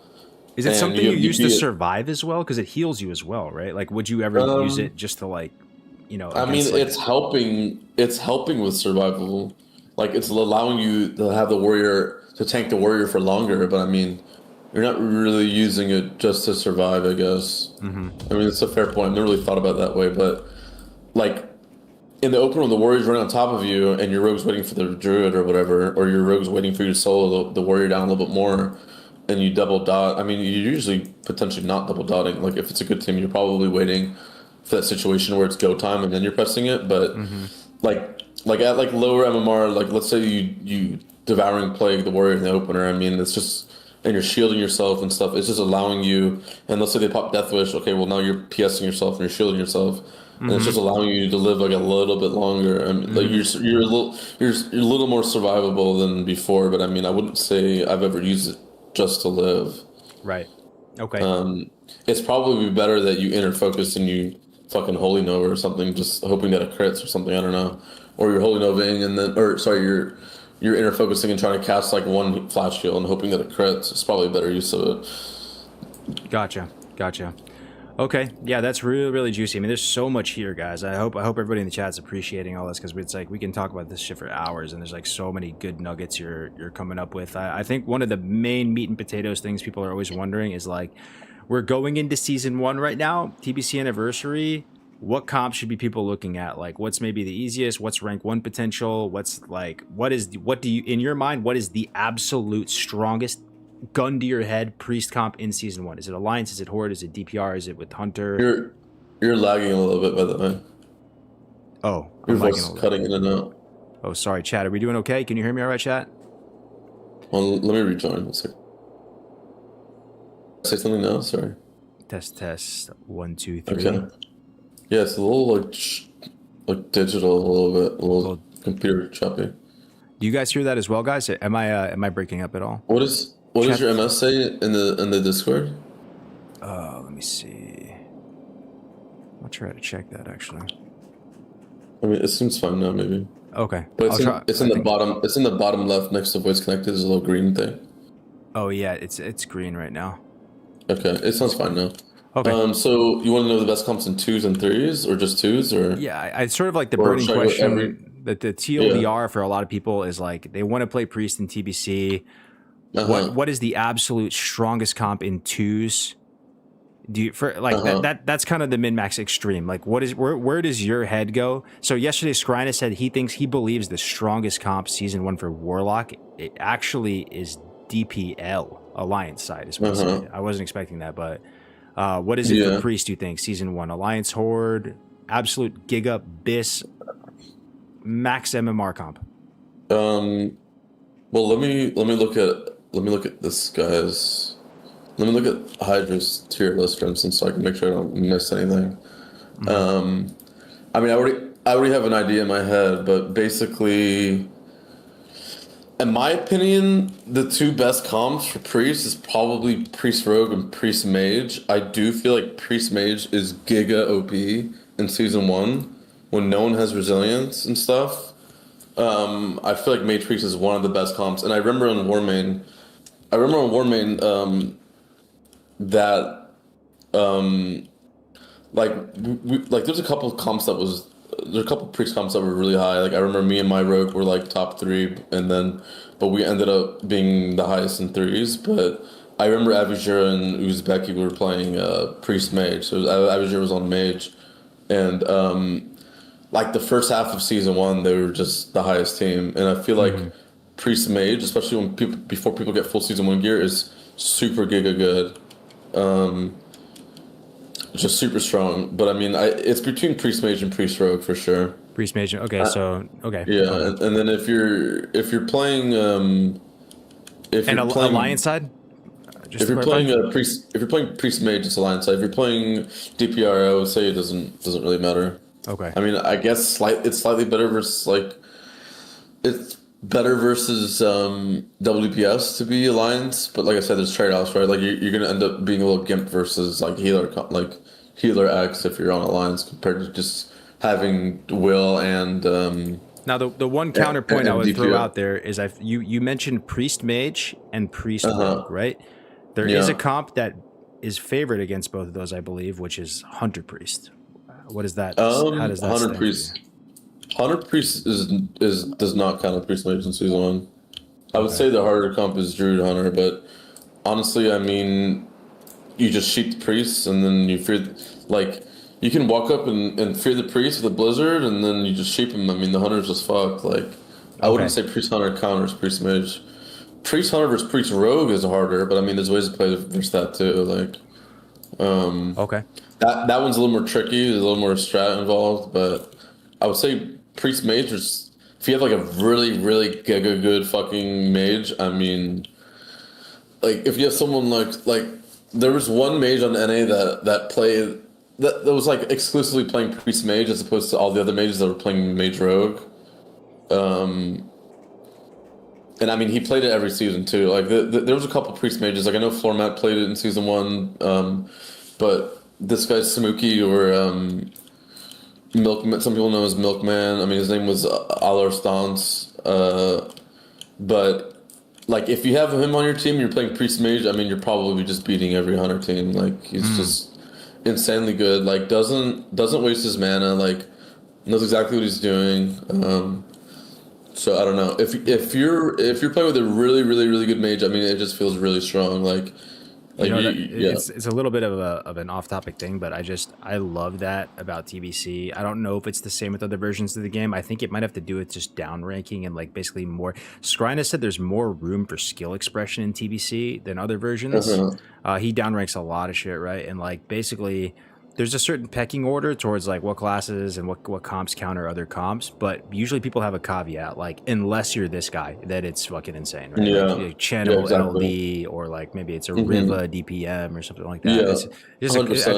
is it something you use to survive as well? Because it heals you as well, right? Like, would you ever use it just to like, you know? I mean, like, it's helping. It's helping with survival. Like, it's allowing you to have the warrior to tank the warrior for longer. But I mean, you're not really using it just to survive, I guess. I mean, it's a fair point. I've never really thought about it that way, but like. In the open, when the warrior's running on top of you and your rogue's waiting for the druid or whatever, or your rogue's waiting for you to solo the warrior down a little bit more, and you double dot. I mean, you're usually potentially not double dotting. Like, if it's a good team, you're probably waiting for that situation where it's go time and then you're pressing it. But like at like lower MMR, like let's say you Devouring Plague the warrior in the opener. I mean, it's just, and you're shielding yourself and stuff. It's just allowing you. And let's say they pop Death Wish. Okay, well now you're PSing yourself and you're shielding yourself. And it's just allowing you to live like a little bit longer. I mean, like you're a little more survivable than before. But I mean, I wouldn't say I've ever used it just to live. Right. Okay. It's probably better that you inner focus and you fucking Holy Nova or something, just hoping that it crits or something. I don't know. Or you're Holy Novaing and then, or sorry, you're inner focusing and trying to cast like one flash heal and hoping that it crits. It's probably a better use of it. Gotcha. Okay, yeah, that's really, really juicy. I mean, there's so much here, guys. I hope everybody in the chat's appreciating all this, because it's like we can talk about this shit for hours, and there's like so many good nuggets you're coming up with. I think one of the main meat and potatoes things people are always wondering is like, we're going into season 1 right now, TBC anniversary. What comp should be people looking at? Like, what's maybe the easiest? What's rank 1 potential? What's like, what do you, in your mind, what is the absolute strongest gun to your head priest comp in season 1? Is it Alliance? Is it Horde? Is it DPR? Is it with Hunter? You're lagging a little bit, by the way. Oh, your voice is cutting in and out. Oh, sorry, chat. Are we doing okay? Can you hear me all right, chat? Well, let me rejoin. 1 second. Say something now. Sorry. Test. 1, 2, 3. Okay. Yeah, it's a little like digital, a little computer choppy. Do you guys hear that as well, guys? Am I breaking up at all? What does your MS say in the Discord? Let me see. I'll try to check that actually. I mean, it seems fine now, maybe. Okay, but it's in the bottom. It's in the bottom left next to voice connected. There's a little green thing. Oh yeah, it's green right now. Okay, it sounds fine now. Okay. So you want to know the best comps in 2s and 3s, or just 2s, or? Yeah, I sort of like the burning question. That the TLDR for a lot of people is like they want to play priest in TBC. What is the absolute strongest comp in 2s? Do you for like that's kind of the min-max extreme. Like where does your head go? So yesterday Skrina said he believes the strongest comp season 1 for Warlock it actually is DPL Alliance side is what he said. I wasn't expecting that, but what is it for priest, do you think? Season 1 Alliance Horde, absolute Giga Bis max MMR comp. Well, let me look at this guy's. Let me look at Hydra's tier list, for instance, so I can make sure I don't miss anything. I mean, I already have an idea in my head, but basically, in my opinion, the two best comps for Priest is probably Priest Rogue and Priest Mage. I do feel like Priest Mage is giga OP in Season 1 when no one has resilience and stuff. I feel like Mage Priest is one of the best comps. And I remember on Warmane, that like there's a couple of comps there's a couple priest comps that were really high. Like I remember me and my rogue were like top 3, but we ended up being the highest in threes. But I remember Avijura and Uzbeki were playing priest mage, so Avijura was on mage, and like the first half of season 1, they were just the highest team. And I feel like priest mage, especially before people get full season 1 gear, is super giga good. Just super strong. But I mean, it's between priest mage and priest rogue for sure. Priest mage. Okay, okay. Yeah, and then if you're playing alliance side. If you're playing priest mage, it's alliance side. If you're playing DPR, I would say it doesn't really matter. Okay. I mean, I guess it's slightly better versus it's better versus WPS to be alliance, but like I said, there's trade-offs, right? Like you're gonna end up being a little gimp versus like healer X if you're on alliance compared to just having will and now the one counterpoint I would DPR. throw out there is you mentioned priest mage and priest rogue, right? There is a comp that is favored against both of those, I believe, which is hunter priest. What is that? How does that Hunter stand priest? Hunter priest does not count as priest mage in season 1. I would say the harder comp is druid hunter, but honestly, I mean, you just sheep the priests and then you fear, like you can walk up and fear the priest with a blizzard and then you just sheep him. I mean, the hunter's just fucked. Like I wouldn't say priest hunter counters priest mage. Priest hunter versus priest rogue is harder, but I mean, there's ways to play versus that too. Like, okay. That one's a little more tricky. There's a little more strat involved, but I would say priest mage is, if you have like a really, really giga good fucking mage, I mean, like if you have someone like there was one mage on NA that played that was like exclusively playing priest mage as opposed to all the other mages that were playing mage rogue. And I mean, he played it every season too. Like there was a couple priest mages. Like I know Floormat played it in season 1, but this guy's Samuki or Milkman. Some people know him as Milkman. I mean, his name was Alar Stance. But like, if you have him on your team, you're playing priest mage. I mean, you're probably just beating every hunter team. Like he's just insanely good. Like doesn't waste his mana. Like knows exactly what he's doing. So I don't know. If you're playing with a really, really, really good mage, I mean, it just feels really strong. Like it's a little bit of an off-topic thing, but I love that about TBC. I don't know if it's the same with other versions of the game. I think it might have to do with just down ranking and like basically more. Skrina said there's more room for skill expression in TBC than other versions. He downranks a lot of shit, right? And like basically, there's a certain pecking order towards like what classes and what comps counter other comps, but usually people have a caveat, like unless you're this guy, that it's fucking insane, right? Yeah. Like channel exactly. LD or like maybe it's a Riva DPM or something like that. Yeah,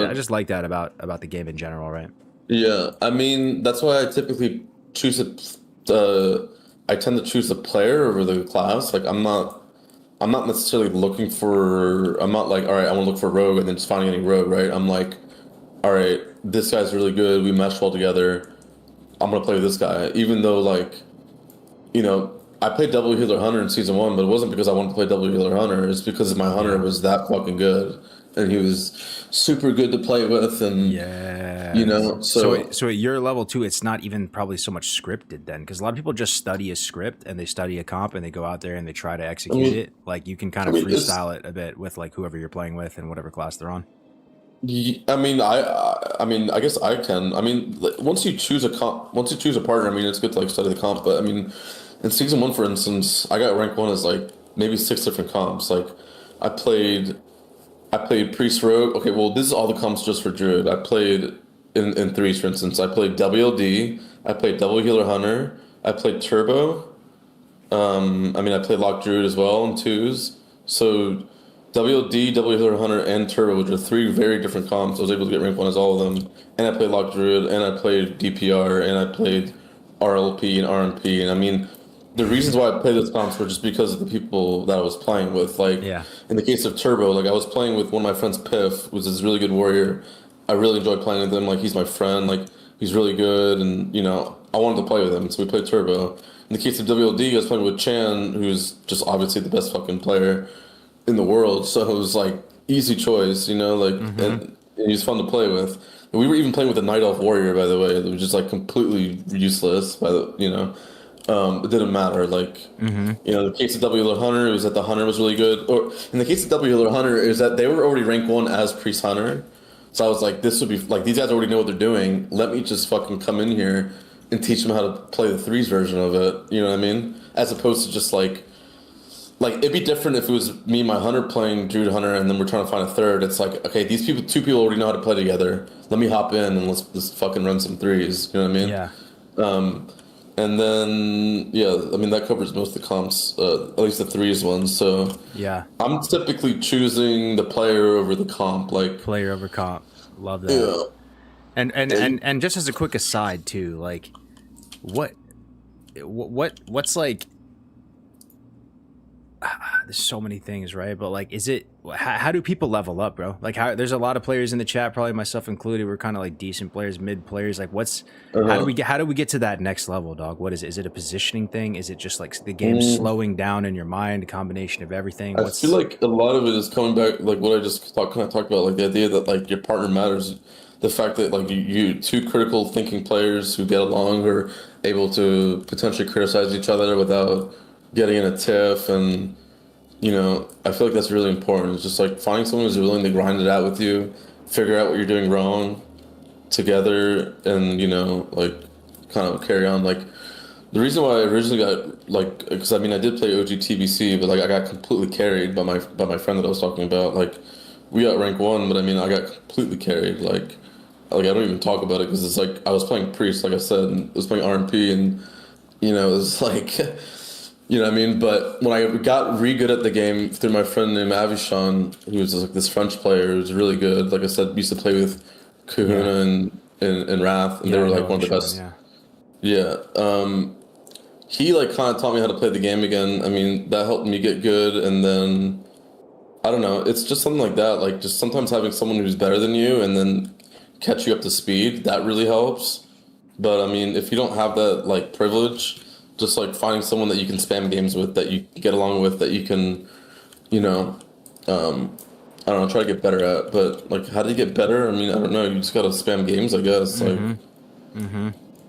I just like that about the game in general, right? Yeah, I mean that's why I typically choose I tend to choose the player over the class. Like I'm not necessarily looking for. I'm not like, all right, I want to look for rogue and then just finding any rogue, right? I'm like, all right, this guy's really good. We mesh well together. I'm gonna play with this guy, even though like, you know, I played double healer hunter in season 1, but it wasn't because I wanted to play double healer hunter. It's because my hunter was that fucking good, and he was super good to play with, and you know. So at your level too, it's not even probably so much scripted then, because a lot of people just study a script and they study a comp and they go out there and they try to execute it. Like you can kind of freestyle it a bit with like whoever you're playing with and whatever class they're on. I mean, I guess I can. I mean, once you choose a partner, I mean, it's good to like study the comp. But I mean, in season 1, for instance, I got rank 1 as like maybe 6 different comps. Like, I played priest rogue. Okay, well, this is all the comps just for druid. I played in threes, for instance. I played WLD. I played double healer hunter. I played turbo. I mean, I played lock druid as well in 2s. So WLD, double healer hunter, and turbo, which are 3 very different comps. I was able to get rank 1 as all of them. And I played lock druid, and I played DPR, and I played RLP and RMP. And I mean, the reasons why I played those comps were just because of the people that I was playing with. Like, Yeah. in the case of Turbo, like I was playing with one of my friends, Piff, who's this really good warrior. I really enjoyed playing with him. Like, he's my friend. Like, he's really good, and I wanted to play with him, so we played Turbo. In the case of WLD, I was playing with Chan, who's just obviously the best fucking player in the world. So it was like easy choice, and he's fun to play with. And we were even playing with a Night Elf warrior, by the way. It was just like completely useless. It didn't matter. Like, the case of W Healer Hunter, it was that the Hunter was really good. Or in the case of W Healer Hunter, is that they were already rank 1 as Priest Hunter. So I was like, this would be like, these guys already know what they're doing. Let me just fucking come in here and teach them how to play the 3s version of it. You know what I mean? As opposed to just like it'd be different if it was me and my Hunter playing Druid Hunter, and then we're trying to find a third. It's like, okay, these people, 2 people already know how to play together. Let me hop in and let's just fucking run some 3s. You know what I mean? Yeah. And then, that covers most of the comps, at least the 3s ones. So Yeah. I'm typically choosing the player over the comp. Like, Player over comp. Love that. yeah. And just as a quick aside too, like, what's like, there's so many things, right? But like, how do people level up, bro? Like, there's a lot of players in the chat, probably myself included. We're kind of like decent players, mid players. Like, how do we get to that next level, dog? What is it? Is it a positioning thing? Is it just like the game slowing down in your mind, a combination of everything? I feel like a lot of it is coming back, like what I just talked about, like the idea that like your partner matters. The fact that like you 2 critical thinking players who get along are able to potentially criticize each other without getting in a tiff, and I feel like that's really important. It's just like finding someone who's willing to grind it out with you, figure out what you're doing wrong together, and like kind of carry on. Like, the reason why I originally got because I did play OG TBC, but like I got completely carried by my friend that I was talking about. Like, we got rank 1, but I got completely carried. Like I don't even talk about it because it's like I was playing Priest, like I said, and I was playing RMP, and it was like, you know what I mean? But when I got good at the game through my friend named Avishan, who was like this French player who was really good. Like I said, used to play with Kahuna and Wrath, and they were like one of the best. Yeah. He like kind of taught me how to play the game again. That helped me get good, and then I don't know. It's just something like that. Like, just sometimes having someone who's better than you and then catch you up to speed, that really helps. But if you don't have that like privilege, just like finding someone that you can spam games with, that you get along with, that you can, I don't know, try to get better at. But like, how do you get better? I don't know. You just gotta spam games, I guess.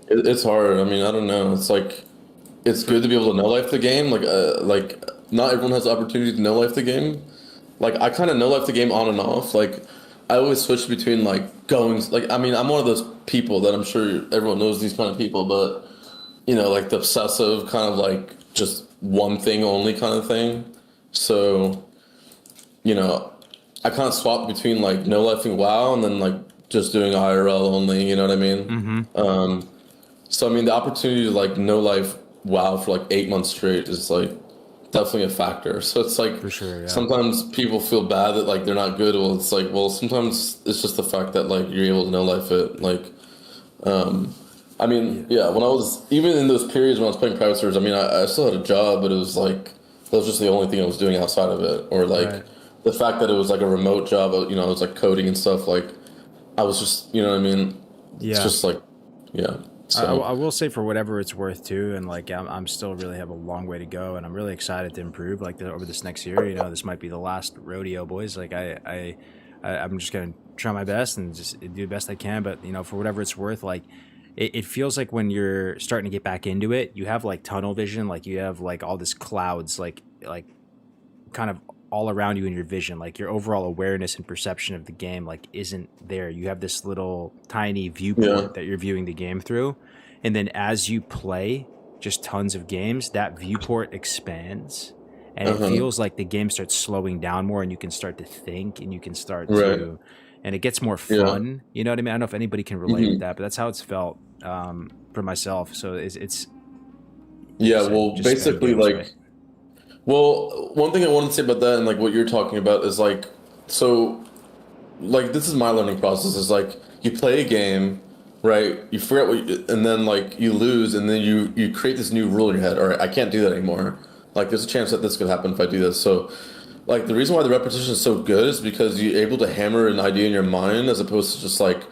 It's hard. I don't know. It's like, it's good to be able to no-life the game. Like not everyone has the opportunity to no-life the game. Like, I kind of no-life the game on and off. Like, I always switch between like going. Like, I'm one of those people that I'm sure everyone knows these kind of people, but like the obsessive kind of like just one thing only kind of thing. So, I kind of swap between like no-lifing WoW and then like just doing IRL only. You know what I mean? So the opportunity to like no-life WoW for like 8 months straight is like definitely a factor. So it's like, for sure, yeah. Sometimes people feel bad that like they're not good. Well, it's like, sometimes it's just the fact that like you're able to no-life it. Like, when I was, even in those periods when I was playing private servers, I still had a job, but it was like, that was just the only thing I was doing outside of it. Or like the fact that it was like a remote job, I was like coding and stuff. Like, I was just, you know what I mean? Yeah. It's just like, yeah. So I will say, for whatever it's worth too, and like I'm still really have a long way to go, and I'm really excited to improve like over this next year. This might be the last rodeo, boys. Like I'm just gonna try my best and just do the best I can. But for whatever it's worth, like it feels like when you're starting to get back into it, you have like tunnel vision, like you have like all this clouds, like kind of all around you in your vision, like your overall awareness and perception of the game like isn't there. You have this little tiny viewport that you're viewing the game through, and then as you play just tons of games, that viewport expands, and it feels like the game starts slowing down more, and you can start to think, and you can start to, and it gets more fun. You know what I mean? I don't know if anybody can relate with that, but that's how it's felt for myself. So it's basically like. Right? Well, one thing I wanted to say about that, and like what you're talking about, is like, so like this is my learning process, is like you play a game, right? You forget and then like you lose, and then you create this new rule in your head. All right, I can't do that anymore. Like there's a chance that this could happen if I do this. So, like the reason why the repetition is so good is because you're able to hammer an idea in your mind as opposed to just like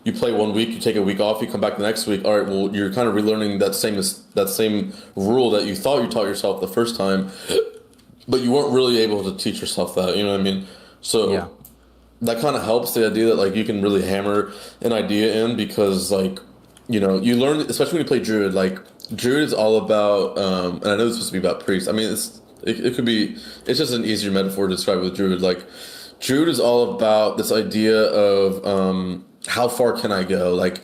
you play 1 week, you take a week off, you come back the next week. All right, well you're kind of relearning that same rule that you thought you taught yourself the first time, but you weren't really able to teach yourself that. You know what I mean? So. Yeah. That kind of helps the idea that like you can really hammer an idea in because like you learn, especially when you play druid. Like druid is all about and I know it's supposed to be about priest. I mean it could be, it's just an easier metaphor to describe with druid. Like druid is all about this idea of how far can I go, like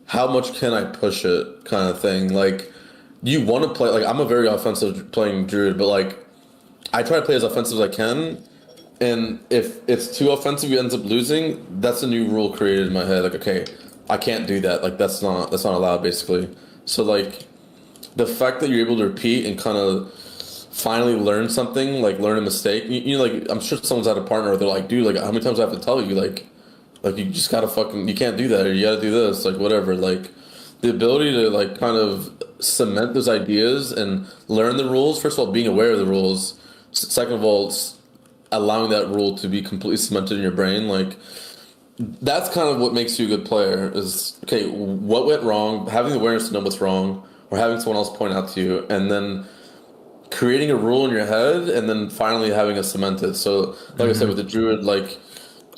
how much can I push it kind of thing. Like you want to play, like I'm a very offensive playing druid, but like I try to play as offensive as I can. And if it's too offensive, you ends up losing. That's a new rule created in my head. Like, okay, I can't do that. Like, that's not allowed, basically. So, like, the fact that you're able to repeat and kind of finally learn something, like learn a mistake. You know, like I'm sure someone's had a partner where they're like, dude, like how many times I have to tell you, like you just gotta you can't do that, or you gotta do this, like whatever. Like the ability to like kind of cement those ideas and learn the rules. First of all, being aware of the rules. Second of all, allowing that rule to be completely cemented in your brain, like that's kind of what makes you a good player. Is okay, what went wrong, having the awareness to know what's wrong, or having someone else point out to you, and then creating a rule in your head, and then finally having it cemented. So, like I said with the druid, like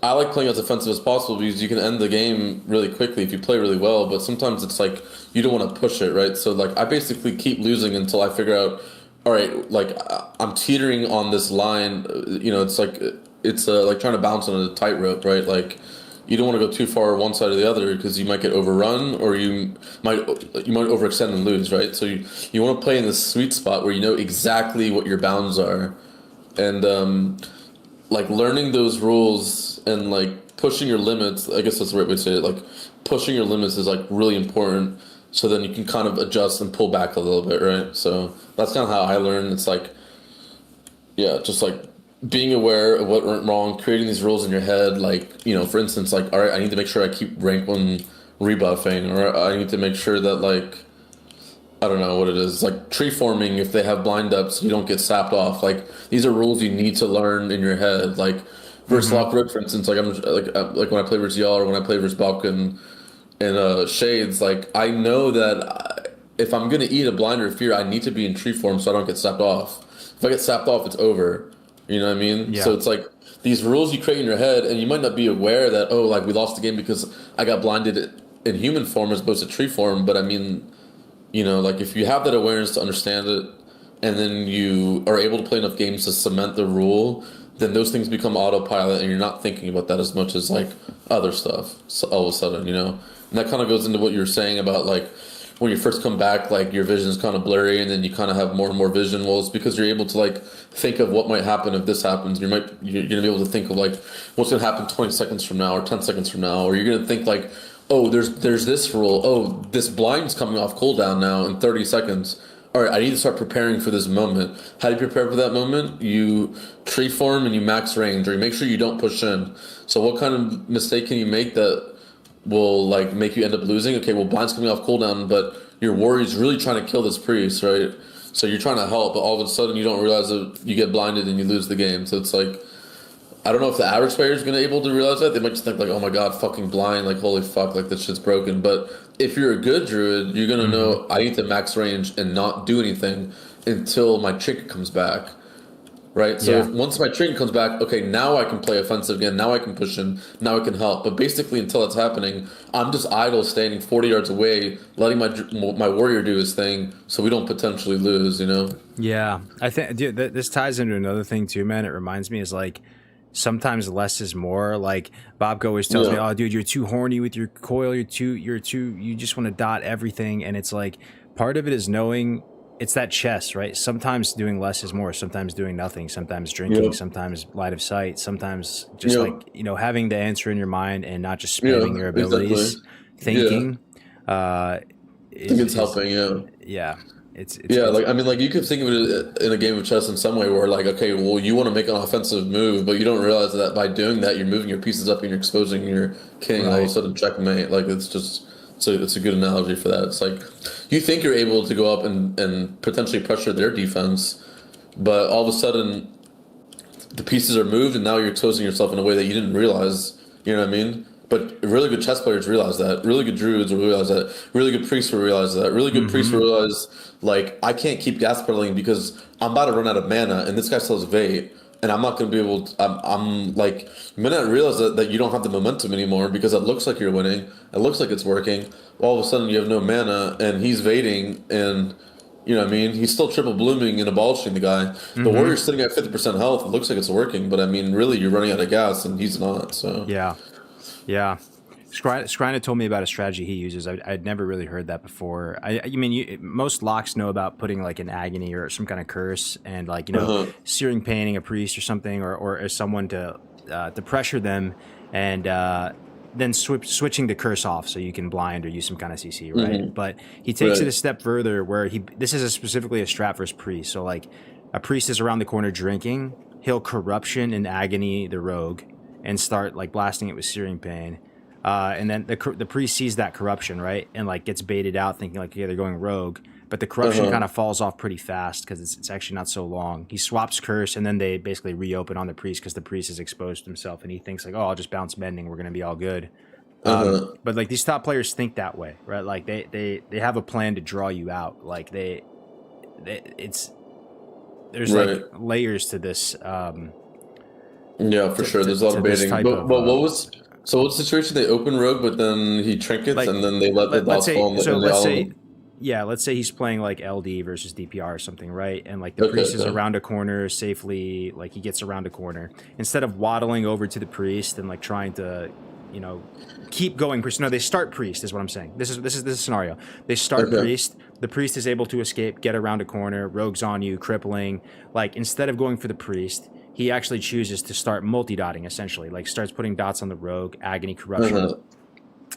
I like playing as offensive as possible because you can end the game really quickly if you play really well. But sometimes it's like you don't want to push it, right? So, like I basically keep losing until I figure out, all right, like I'm teetering on this line. You know, it's like like trying to bounce on a tightrope, right? Like you don't want to go too far one side or the other because you might get overrun, or you might overextend and lose, right? So you want to play in this sweet spot where you know exactly what your bounds are, and like learning those rules and like pushing your limits. I guess that's the right way to say it. Like pushing your limits is like really important. So then you can kind of adjust and pull back a little bit, right? So that's kind of how I learn. It's like, yeah, just like being aware of what went wrong, creating these rules in your head. Like, you know, for instance, like, all right, I need to make sure I keep rank 1 rebuffing, or I need to make sure that, like, I don't know what it is. Like tree forming, if they have blind ups, you don't get sapped off. Like these are rules you need to learn in your head. Like versus Lockrook, for instance, like I'm like when I play versus y'all or when I play versus Balkan and Shades, like I know that if I'm gonna eat a blind or fear, I need to be in tree form so I don't get sapped off. If I get sapped off, it's over. You know what I mean? Yeah. So it's like these rules you create in your head, and you might not be aware that, oh, like we lost the game because I got blinded in human form as opposed to tree form. But I mean, you know, like if you have that awareness to understand it, and then you are able to play enough games to cement the rule, then those things become autopilot, and you're not thinking about that as much as like other stuff. So all of a sudden, you know, and that kind of goes into what you were saying about like when you first come back, like your vision's kind of blurry, and then you kind of have more and more vision. Well, it's because you're able to like think of what might happen if this happens. You're gonna be able to think of like what's gonna happen 20 seconds from now or 10 seconds from now, or you're gonna think like, oh, there's this rule. Oh, this blind's coming off cooldown now in 30 seconds. All right, I need to start preparing for this moment. How do you prepare for that moment? You tree form and you max range, or you make sure you don't push in. So what kind of mistake can you make that will like make you end up losing? Okay, well, blind's coming off cooldown, but your warrior's really trying to kill this priest, right? So you're trying to help, but all of a sudden you don't realize that you get blinded and you lose the game. So it's like, I don't know if the average player is going to be able to realize that. They might just think like, oh my god, fucking blind, like holy fuck, like this shit's broken. But if you're a good druid, you're going to know I need to max range and not do anything until my trinket comes back, right? So if, once my trinket comes back, okay, now I can play offensive again, now I can push in, now I can help. But basically until that's happening, I'm just idle standing 40 yards away, letting my warrior do his thing so we don't potentially lose, you know? Yeah, I think dude, this ties into another thing too, man. It reminds me is like, sometimes less is more. Like Bobko always tells me, "Oh, dude, you're too horny with your coil. You just want to dot everything." And it's like part of it is knowing it's that chess, right? Sometimes doing less is more. Sometimes doing nothing. Sometimes drinking. Sometimes light of sight. Sometimes just like having the answer in your mind and not just spamming your abilities. Thinking. I think it's helping. Yeah. It's like I mean, like you could think of it in a game of chess in some way where like, okay, well, you want to make an offensive move, but you don't realize that by doing that, you're moving your pieces up and you're exposing your king. All of a sudden, checkmate. Like it's just So it's a good analogy for that. It's like you think you're able to go up and potentially pressure their defense, but all of a sudden the pieces are moved and now you're exposing yourself in a way that you didn't realize. You know what I mean? But really good chess players realize that. Really good druids will realize that. Really good priests will realize that. Really good priests will realize, like, I can't keep gas pedaling because I'm about to run out of mana, and this guy still has Vate, and I'm not going to be able to... I'm like, the minute I realize that you don't have the momentum anymore because it looks like you're winning, it looks like it's working, all of a sudden you have no mana, and he's Vating, and... You know what I mean? He's still triple blooming and abolishing the guy. The warrior's sitting at 50% health. It looks like it's working, but I mean, really, you're running out of gas, and he's not, so... Yeah. Skrina told me about a strategy he uses. I'd never really heard that before. I mean, most locks know about putting like an agony or some kind of curse and like, searing painting a priest or something or as someone to pressure them and then switching the curse off so you can blind or use some kind of CC, right? But he takes it a step further where this is specifically a strat versus priest. So like a priest is around the corner drinking, he'll corruption and agony the rogue and start like blasting it with searing pain. And then the priest sees that corruption, right? And like gets baited out thinking like, yeah, they're going rogue. But the corruption kind of falls off pretty fast because it's actually not so long. He swaps curse and then they basically reopen on the priest because the priest has exposed himself and he thinks like, oh, I'll just bounce mending. We're going to be all good. But like these top players think that way, right? Like they have a plan to draw you out. Like there's like layers to this. Yeah, for sure. There's a lot of baiting. But what was... So what situation? They open rogue, but then he trinkets, and then they let the dots fall. Let's say he's playing like LD versus DPR or something, right? And like the priest is around a corner safely, like he gets around a corner. Instead of waddling over to the priest and like trying to, keep going priest. No, they start priest is what I'm saying. This is scenario. They start priest. The priest is able to escape, get around a corner, rogue's on you, crippling. Like instead of going for the priest, he actually chooses to start multi-dotting, essentially. Like, starts putting dots on the rogue, agony, corruption.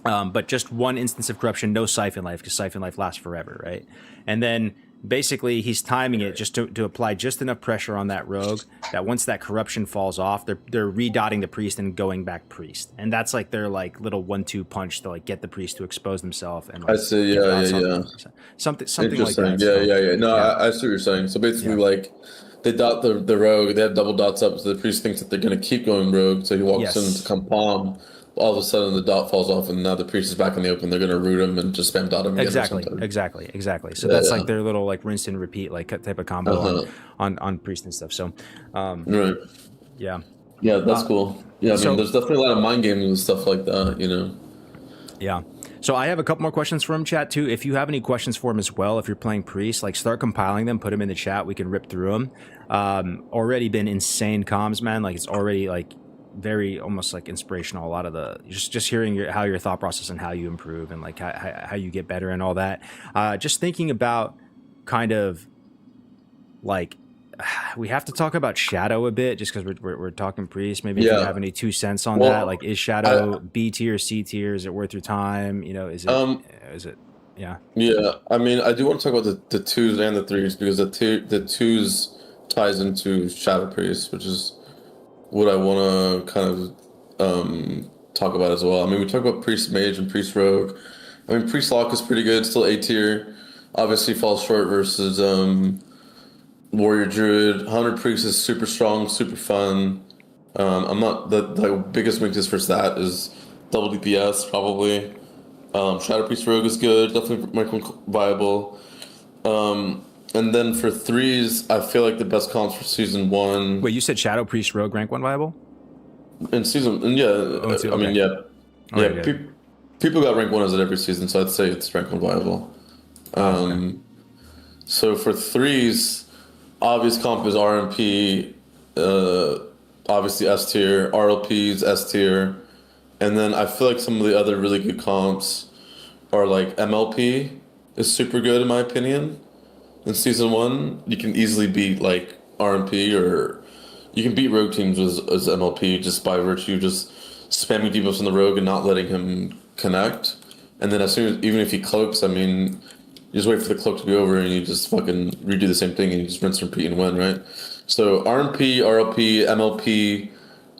But just one instance of corruption, no Siphon Life, because Siphon Life lasts forever, right? And then, basically, he's timing it just to apply just enough pressure on that rogue that once that corruption falls off, they're redotting the priest and going back priest. And that's, like, their, like, little 1-2 punch to, like, get the priest to expose themselves. And like, I see, yeah. Something like that. Yeah. No, I see what you're saying. So, basically, like... They dot the rogue. They have double dots up, so the priest thinks that they're going to keep going rogue. So he walks in to come palm. All of a sudden, the dot falls off, and now the priest is back in the open. They're going to root him and just spam dot him again. Exactly. So that's like their little like rinse and repeat like type of combo on priest and stuff. So, yeah, that's cool. Yeah, I mean, there's definitely a lot of mind games and stuff like that. Yeah. So I have a couple more questions for him, chat, too. If you have any questions for him as well, if you're playing Priest, like start compiling them, put them in the chat. We can rip through them. Already been insane comms, man. Like it's already like very almost like inspirational. A lot of the just hearing how your thought process and how you improve and like how you get better and all that. Just thinking about kind of like we have to talk about Shadow a bit just because we're talking Priest. Maybe if you have any 2 cents on that, like is Shadow B tier, C tier? Is it worth your time? Is it? Yeah. I mean, I do want to talk about the 2s and the 3s because the 2s ties into Shadow Priest, which is what I want to kind of talk about as well. I mean, we talk about Priest Mage and Priest Rogue. I mean, Priest Lock is pretty good, still A tier. Obviously falls short versus Warrior Druid. 100 Priest is super strong, super fun. I'm not the biggest weakness for that is double DPS probably. Shadow Priest Rogue is good, definitely viable. And then for 3s, I feel like the best comps for season 1. Wait, you said Shadow Priest Rogue rank 1 viable? In season, I mean, people got rank 1 as it every season, so I'd say it's rank 1 viable. So for 3s. Obvious comp is RMP, obviously S tier, RLP's S tier, and then I feel like some of the other really good comps are like MLP is super good in my opinion. In season 1, you can easily beat like RMP or you can beat rogue teams as MLP just by virtue of just spamming debuffs on the rogue and not letting him connect. And then even if he cloaks, I mean. You just wait for the cloak to be over and you just fucking redo the same thing and you just rinse, repeat, and win, right? So RMP, RLP, MLP,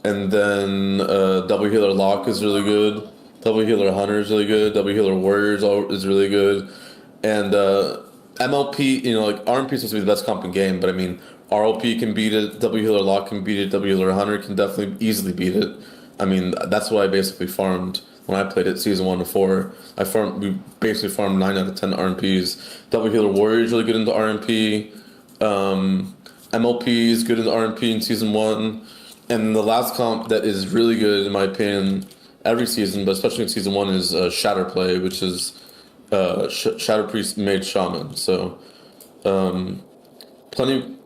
and then double healer lock is really good. Double Healer Hunter is really good. Double Healer Warriors is really good. And MLP, like RMP is supposed to be the best comp in game, but I mean, RLP can beat it. Double Healer Lock can beat it. Double Healer Hunter can definitely easily beat it. I mean, that's what I basically farmed when I played it season 1 to 4. We basically farmed 9 out of 10 RMPs. Double Healer Warrior is really good into RMP. MLP is good into RMP in season 1. And the last comp that is really good, in my opinion, every season, but especially in season 1, is Shatterplay, which is Shadow Priest Mage Shaman. So,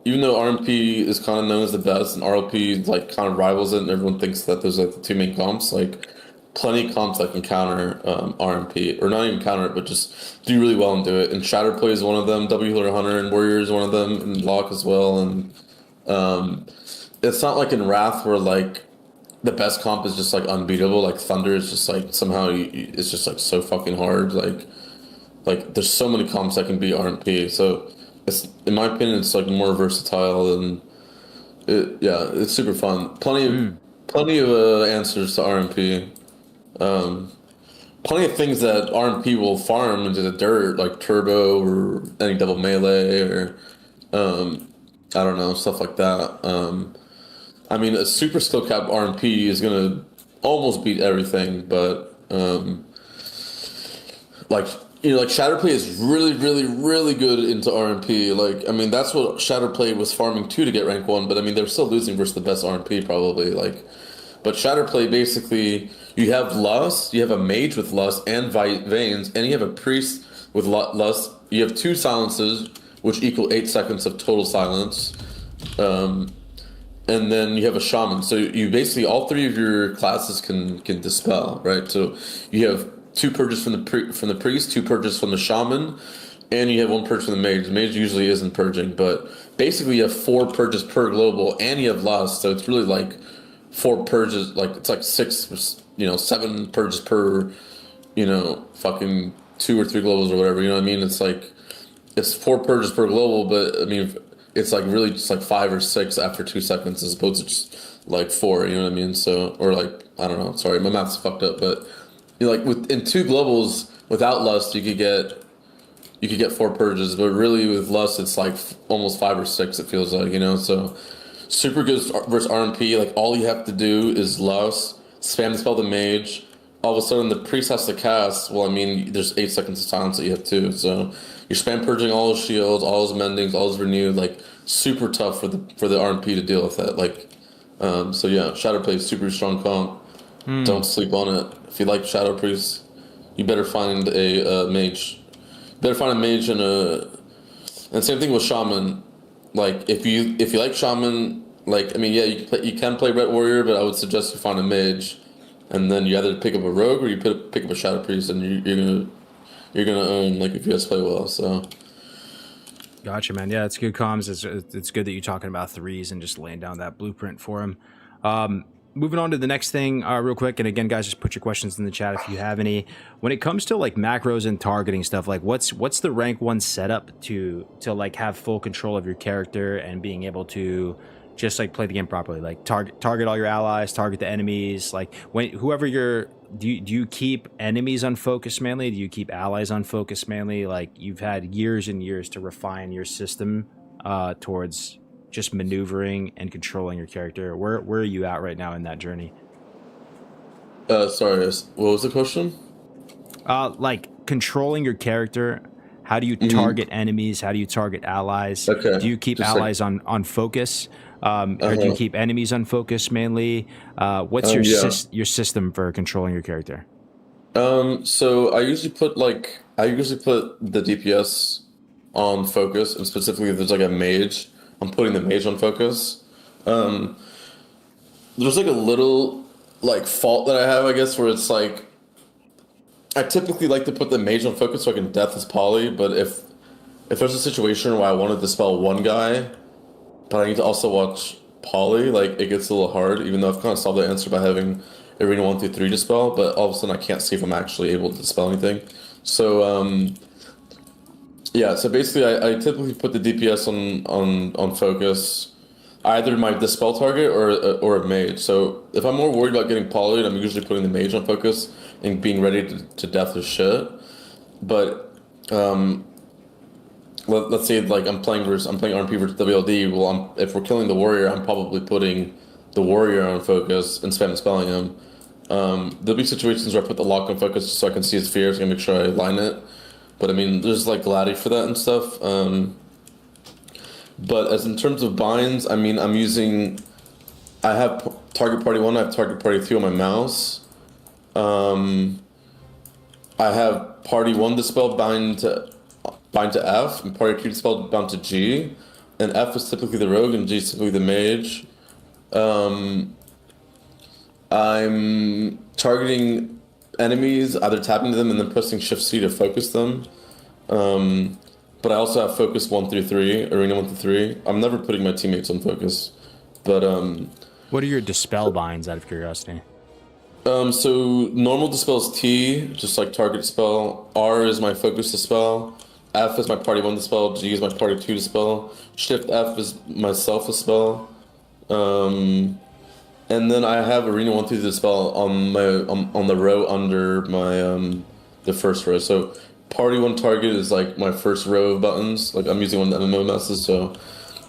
even though RMP is kind of known as the best, and RLP like kind of rivals it, and everyone thinks that those are like the two main comps, like plenty of comps that can counter RMP, or not even counter it, but just do really well and do it. And Shatterplay is one of them. W Healer Hunter and Warrior is one of them, and Lock as well. And it's not like in Wrath where like the best comp is just like unbeatable. Like Thunder is just like somehow it's just like so fucking hard. Like there's so many comps that can beat RMP. So it's, in my opinion, it's like more versatile and it's super fun. Plenty of answers to RMP. Plenty of things that RMP will farm into the dirt, like Turbo or any double melee or I don't know, stuff like that. I mean, a super skill cap RMP is gonna almost beat everything, but like Shatterplay is really, really, really good into RMP. Like, I mean, that's what Shatterplay was farming to get rank 1, but I mean, they're still losing versus the best RMP probably. Like, but Shatterplay basically, you have Lust, you have a Mage with Lust and Veins, and you have a Priest with Lust. You have 2 silences, which equal 8 seconds of total silence. And then you have a Shaman. So you basically, all 3 of your classes can dispel, right? So you have 2 purges from the Priest, 2 purges from the Shaman, and you have 1 purge from the Mage. The Mage usually isn't purging, but basically you have 4 purges per global, and you have Lust, so it's really like 4 purges, like it's like 7 purges per, fucking 2 or 3 globals or whatever, you know what I mean? It's like, it's 4 purges per global, but I mean, it's like really just like 5 or 6 after 2 seconds as opposed to just like 4, you know what I mean? So, or like, I don't know, sorry, my math's fucked up, but like in 2 globals without Lust, you could get 4 purges, but really with Lust, it's like almost 5 or 6, it feels like, so super good versus RMP. Like, all you have to do is Lust, spam the spell the Mage. All of a sudden, the Priest has to cast. Well, I mean, there's 8 seconds of silence that you have too. So you're spam purging all his shields, all his mendings, all his renewed. Like, super tough for the RMP to deal with that. Like, so yeah, Shatterplay is super strong comp. Don't sleep on it. If you like Shadow Priest, you better find a Mage. You better find a Mage and same thing with Shaman. Like, if you like Shaman. Like, I mean, yeah, you can play Red Warrior, but I would suggest you find a Mage, and then you either pick up a Rogue or you pick up a Shadow Priest, and you're gonna own, like, if you guys play well. So, gotcha, man. Yeah, it's good comms. It's good that you're talking about 3s and just laying down that blueprint for him. Moving on to the next thing, real quick, and again, guys, just put your questions in the chat if you have any. When it comes to like macros and targeting stuff, like what's the rank 1 setup to like have full control of your character and being able to just like play the game properly, like target all your allies, target the enemies, like do you keep enemies unfocused mainly? Do you keep allies unfocused mainly? Like, you've had years and years to refine your system towards just maneuvering and controlling your character. Where are you at right now in that journey? Sorry, what was the question? Like controlling your character. How do you target enemies? How do you target allies? Okay. Do you keep Just allies on focus? Or do you keep enemies on focus mainly? What's your system for controlling your character? So I usually put the DPS on focus, and specifically if there's like a Mage, I'm putting the Mage on focus. There's like a little like fault that I have, I guess, where it's like I typically like to put the Mage on focus so I can death his poly, but if there's a situation where I want to dispel one guy, but I need to also watch poly, like, it gets a little hard, even though I've kind of solved the answer by having Arena 1 through 3 dispel, but all of a sudden I can't see if I'm actually able to dispel anything. So, yeah, so basically I typically put the DPS on focus, either my dispel target or a mage. So if I'm more worried about getting polyed, I'm usually putting the mage on focus and being ready to death his shit. But let's say like I'm playing RP versus WLD. Well, if we're killing the warrior, I'm probably putting the warrior on focus and spam spelling him. There'll be situations where I put the lock on focus so I can see his fears and make sure I line it. But I mean, there's like Gladi for that and stuff. But as in terms of binds, I mean, I have target party 1, I have target party 2 on my mouse. I have party 1 dispel bind to F, and party 2 dispel bound to G. And F is typically the rogue, and G is typically the mage. I'm targeting enemies, either tapping them and then pressing Shift C to focus them. But I also have focus 1 through 3, arena 1 through 3. I'm never putting my teammates on focus. But What are your dispel binds, out of curiosity? so normal dispel is T, just like target dispel. R is my focus dispel. F is my party 1 dispel. G is my party 2 dispel. Shift F is my self dispel. And then I have arena 1 through dispel on the row under my the first row. So party 1 target is like my first row of buttons. Like I'm using one of the MMO messes, so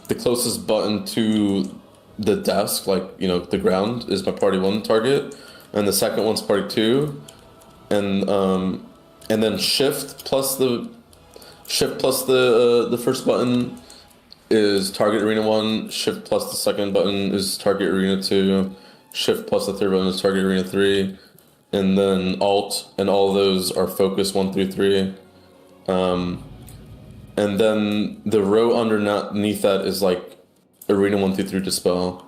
the closest button to the desk, like, you know, the ground, is my party 1 target, and the second one's party 2, and then shift plus the first button is target arena 1. Shift plus the second button is target arena 2. Shift plus the third button is target arena 3. And then alt, and all of those are focus 1 through 3. And then the row underneath that is like arena 1 through 3 dispel.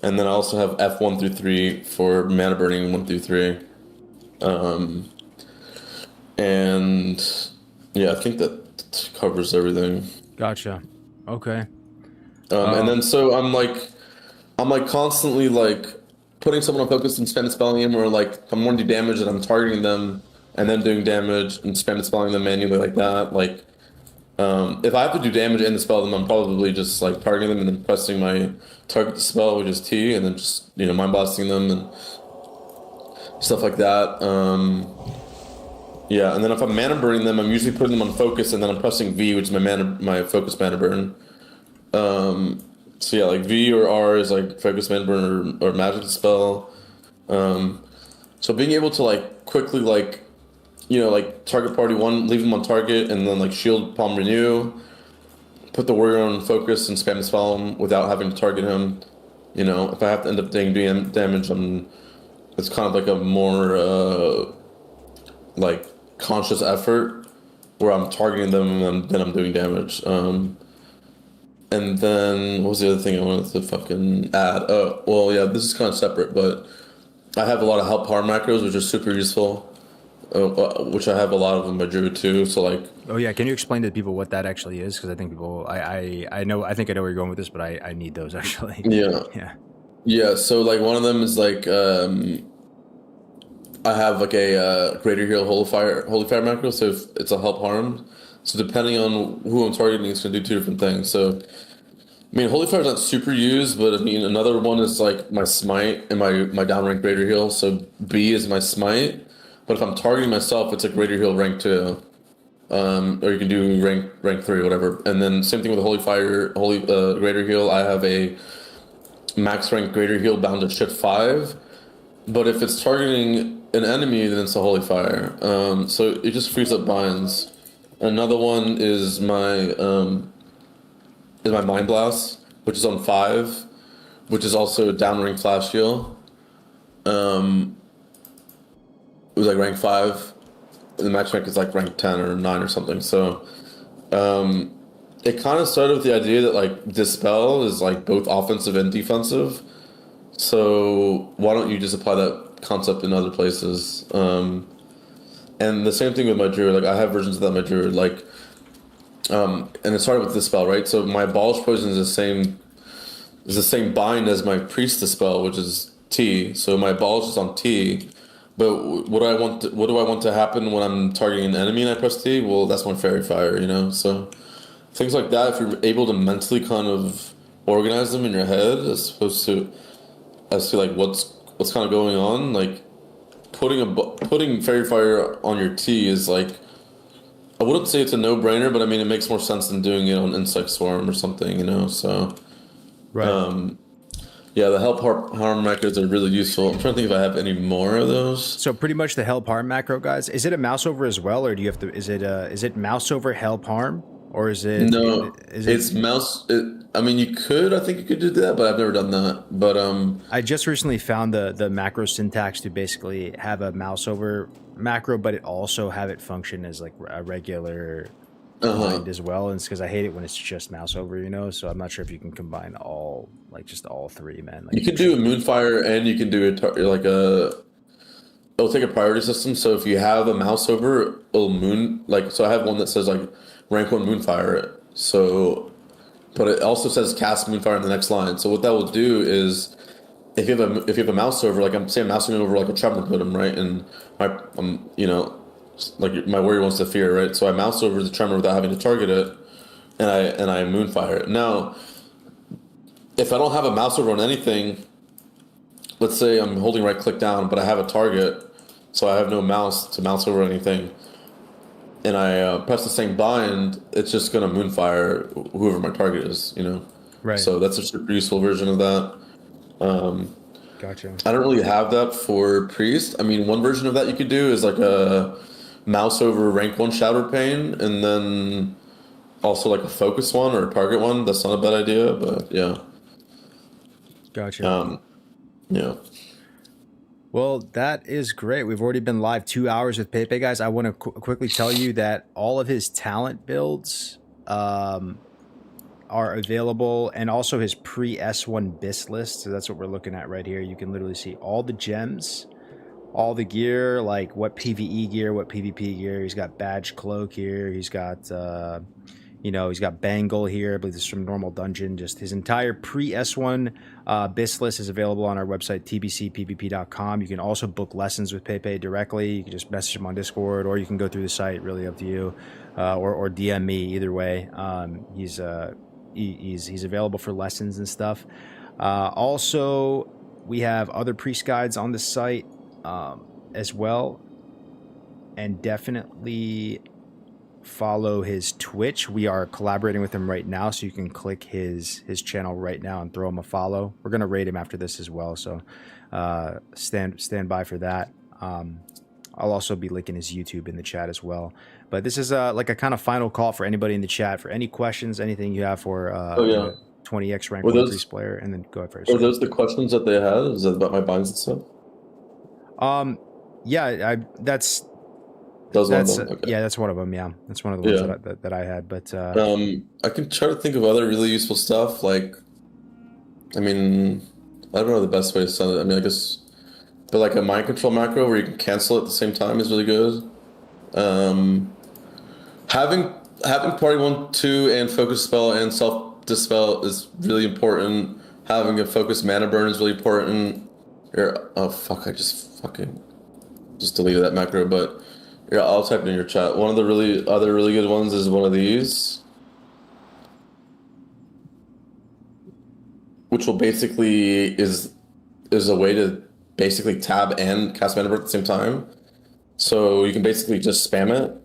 And then I also have F1 through 3 for mana burning 1 through 3. And yeah, I think that covers everything. Gotcha. Okay. And then so I'm like constantly like putting someone on focus and spam spelling him, or like if I'm wanting to do damage and I'm targeting them and then doing damage and spam spelling them manually like that. Like if I have to do damage and dispel them, I'm probably just like targeting them and then pressing my target dispel, which is T, and then just, you know, mind blasting them and stuff like that. Yeah, and then if I'm mana burning them, I'm usually putting them on focus, and then I'm pressing V, which is my focus mana burn. So yeah, like V or R is like focus mana burn or magic dispel. So being able to like quickly like, you know, like target party 1, leave them on target, and then like shield palm renew, put the warrior on focus and spam spell him without having to target him. You know, if I have to end up doing damage, it's kind of like a more like conscious effort where I'm targeting them and then I'm doing damage. And then what was the other thing I wanted to fucking add? Oh, well, yeah, this is kind of separate, but I have a lot of help harm macros, which are super useful, which I have a lot of them by Druid too. So like, Oh yeah, can you explain to people what that actually is? Because I think people, I know, I think I know where you're going with this, but I need those actually. Yeah. So like one of them is like I have like a Greater Heal Holy Fire macro. So if it's a help harm. So depending on who I'm targeting, it's going to do 2 different things. So, I mean, Holy Fire is not super used, but I mean, another one is like my smite and my downrank Greater Heal. So B is my smite, but if I'm targeting myself, it's a Greater Heal rank 2. Or you can do rank 3, whatever. And then same thing with the Holy Fire, Greater Heal. I have a max rank Greater Heal bound to shift 5. But if it's targeting an enemy, then it's a Holy Fire. So it just frees up binds. Another one is my Mind Blast, which is on 5, which is also downrank flash heal. It was like rank 5. The max rank is like rank 10 or 9 or something. So it kind of started with the idea that like Dispel is like both offensive and defensive. So why don't you just apply that concept in other places? And the same thing with my Druid. Like I have versions of that in my Druid. Like, and it started with Dispel, right? So my Abolish Poison is the same bind as my Priest Dispel, which is T. So my Abolish is on T. But what do I want to happen when I'm targeting an enemy and I press T? Well, that's my Fairy Fire, you know. So things like that. If you're able to mentally kind of organize them in your head as to like what's kind of going on. Like putting Fairy Fire on your T is like, I wouldn't say it's a no-brainer, but I mean it makes more sense than doing it on Insect Swarm or something, you know. So, Right. yeah, the help harm macros are really useful. I'm trying to think if I have any more of those. So pretty much the help harm macro, guys. Is it a mouse over as well, or do you have to? Is it mouse over help harm, or is it? No, is it, it's mouse. I mean, I think you could do that, but I've never done that. But I just recently found the macro syntax to basically have a mouse over macro, but it also have it function as like a regular bind as well. And it's because I hate it when it's just mouse over, you know. So I'm not sure if you can combine all, like just all three, man. Like, you can do a Moonfire, and you can do it'll take a priority system. So if you have a mouse over, it'll so I have one that says like rank 1 Moonfire. So, but it also says cast Moonfire in the next line. So what that will do is, if you have a mouse over, like I'm saying, mousing over like a Tremor Totem, right? And like my warrior wants to fear, right? So I mouse over the Tremor without having to target it, and I Moonfire it. Now, if I don't have a mouse over on anything, let's say I'm holding right click down, but I have a target, so I have no mouse to mouse over anything, and I press the same bind, it's just gonna Moonfire whoever my target is, you know. right. So that's a super useful version of that. Gotcha. I don't really have that for Priest. I mean, one version of that you could do is like a mouse over rank 1 Shattered Pain, and then also like a focus one or a target one. That's not a bad idea, but yeah. Gotcha. Yeah. Well, that is great. We've already been live 2 hours with Pepe, guys. I want to quickly tell you that all of his talent builds are available, and also his pre-S1 BIS list. So that's what we're looking at right here. You can literally see all the gems, all the gear, like what PvE gear, what PvP gear. He's got Badge Cloak here. He's got, he's got Bangle here. I believe this is from Normal Dungeon. Just his entire pre-S1 BIS list is available on our website, tbcpvp.com. You can also book lessons with Pepe directly. You can just message him on Discord, or you can go through the site, really up to you, or DM me, either way. He's available for lessons and stuff. Also, we have other priest guides on the site as well, and definitely follow his Twitch. We are collaborating with him right now, so you can click his channel right now and throw him a follow. We're gonna rate him after this as well, so stand by for that. I'll also be linking his YouTube in the chat as well. But this is like a kind of final call for anybody in the chat for any questions, anything you have for 20x rank 1 priest player, and then go ahead first. Are those the questions that they had? Is that about my binds and stuff? Yeah, that's one of them? Okay. Yeah, that's one of them. Yeah, that's one of the ones that I had. But I can try to think of other really useful stuff. Like, I mean, I don't know the best way to send it. I mean, I guess, but like a mind control macro where you can cancel at the same time is really good. Having party 1, 2 and focus spell and self dispel is really important. Having a focus mana burn is really important. Oh fuck! I just deleted that macro, but yeah, I'll type it in your chat. One of the other really good ones is one of these, which will basically is a way to basically tab and cast mana burn at the same time. So you can basically just spam it, and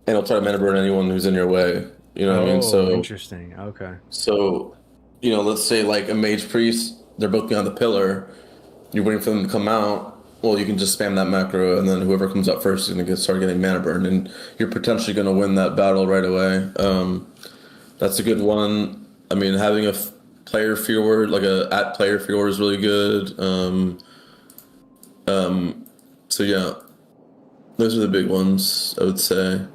it'll try to mana burn anyone who's in your way. You know what I mean? So interesting. Okay. So, let's say like a mage priest, they're both behind the pillar. You're waiting for them to come out. Well, you can just spam that macro, and then whoever comes up first is going to start getting mana burn, and you're potentially going to win that battle right away. That's a good one. I mean, having a player fear word, like a @ player fear word, is really good. So yeah, those are the big ones, I would say.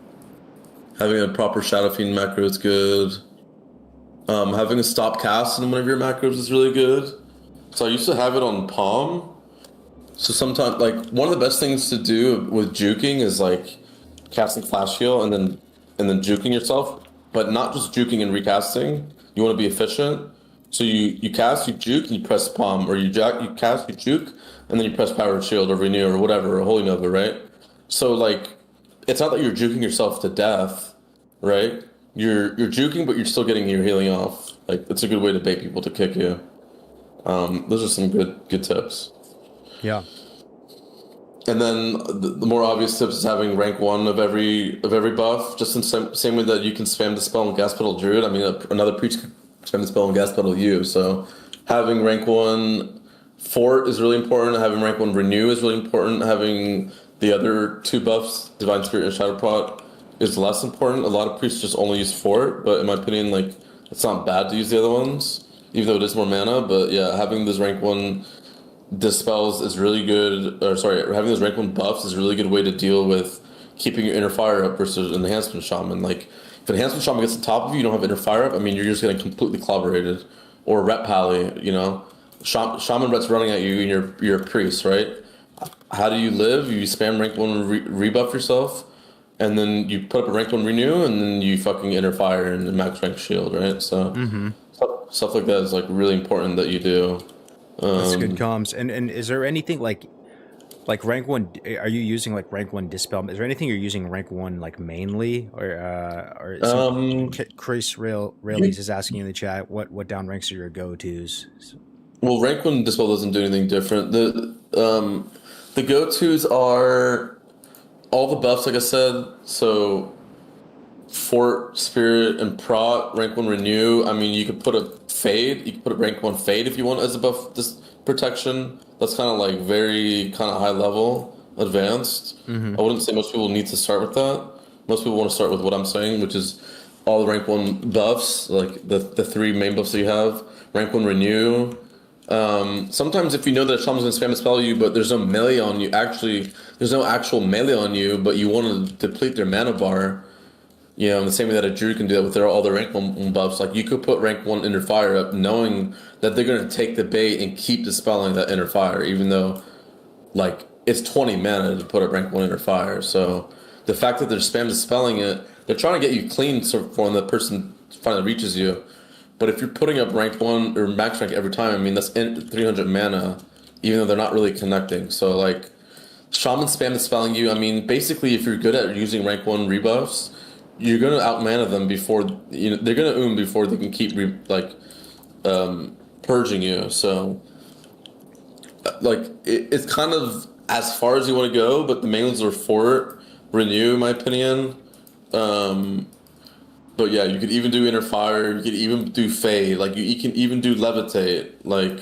Having a proper Shadow Fiend macro is good. Having a stop cast in one of your macros is really good. So I used to have it on Palm. So sometimes, like, one of the best things to do with juking is like casting Flash Heal and then juking yourself, but not just juking and recasting. You want to be efficient. So you cast, you juke, and you press Palm, or you cast, you juke, and then you press Powered Shield or Renew or whatever, or Holy Nova, right? So like, it's not that you're juking yourself to death, right? You're juking, but you're still getting your healing off. Like it's a good way to bait people to kick you. Those are some good tips. Yeah. And then the more obvious tips is having rank 1 of every buff, just in same way that you can spam the spell on Gas Pedal Druid. I mean, another priest can spam the spell on Gas Pedal you. So having rank 1 Fort is really important. Having rank 1 Renew is really important. Having the other 2 buffs, Divine Spirit and Shadow Prot, is less important. A lot of priests just only use Fort, but in my opinion, like, it's not bad to use the other ones, even though it is more mana. But yeah, having those rank 1 dispels is really good. Or sorry, having those rank 1 buffs is a really good way to deal with keeping your inner fire up versus an enhancement shaman. Like, if an enhancement shaman gets on top of you, you don't have inner fire up, I mean, you're just getting completely clobberated. Or Ret Pally, you know? Shaman Ret's running at you and you're a priest, right? How do you live? You spam rank 1 rebuff yourself, and then you put up a rank 1 renew, and then you fucking inner fire and max rank shield, right? So stuff like that is like really important that you do. That's good comms. And is there anything like rank 1? Are you using like rank 1 dispel? Is there anything you're using rank 1 like mainly, or Chris Railies is asking in the chat what down ranks are your go-tos? Well, rank 1 dispel doesn't do anything different. The go-tos are all the buffs, like I said. So Fort, Spirit, and Prot, rank 1 Renew. I mean, you could put a Fade. You could put a rank 1 Fade if you want as a buff. This protection. That's kind of like very kind of high level, advanced. I wouldn't say most people need to start with that. Most people want to start with what I'm saying, which is all the rank 1 buffs, like the 3 main buffs that you have. Rank 1 Renew. Sometimes if you know that a shaman's gonna spam a spell you, but there's no melee on you, there's no actual melee on you, but you want to deplete their mana bar, you know, in the same way that a druid can do that with all their rank 1 buffs. Like, you could put rank 1 inner fire up knowing that they're gonna take the bait and keep dispelling that inner fire, even though, like, it's 20 mana to put up rank 1 inner fire. So the fact that they're spam dispelling it, they're trying to get you clean so for when the person finally reaches you. But if you're putting up rank 1 or max rank every time, I mean, that's 300 mana, even though they're not really connecting. So, like, shaman spam dispelling you, I mean, basically, if you're good at using rank 1 rebuffs, you're going to out-mana them before, you know, they're going to before they can keep, purging you. So, like, it's kind of as far as you want to go, but the main ones are Fort, Renew, in my opinion. But yeah, you could even do inner fire. You could even do fade. Like, you can even do levitate. Like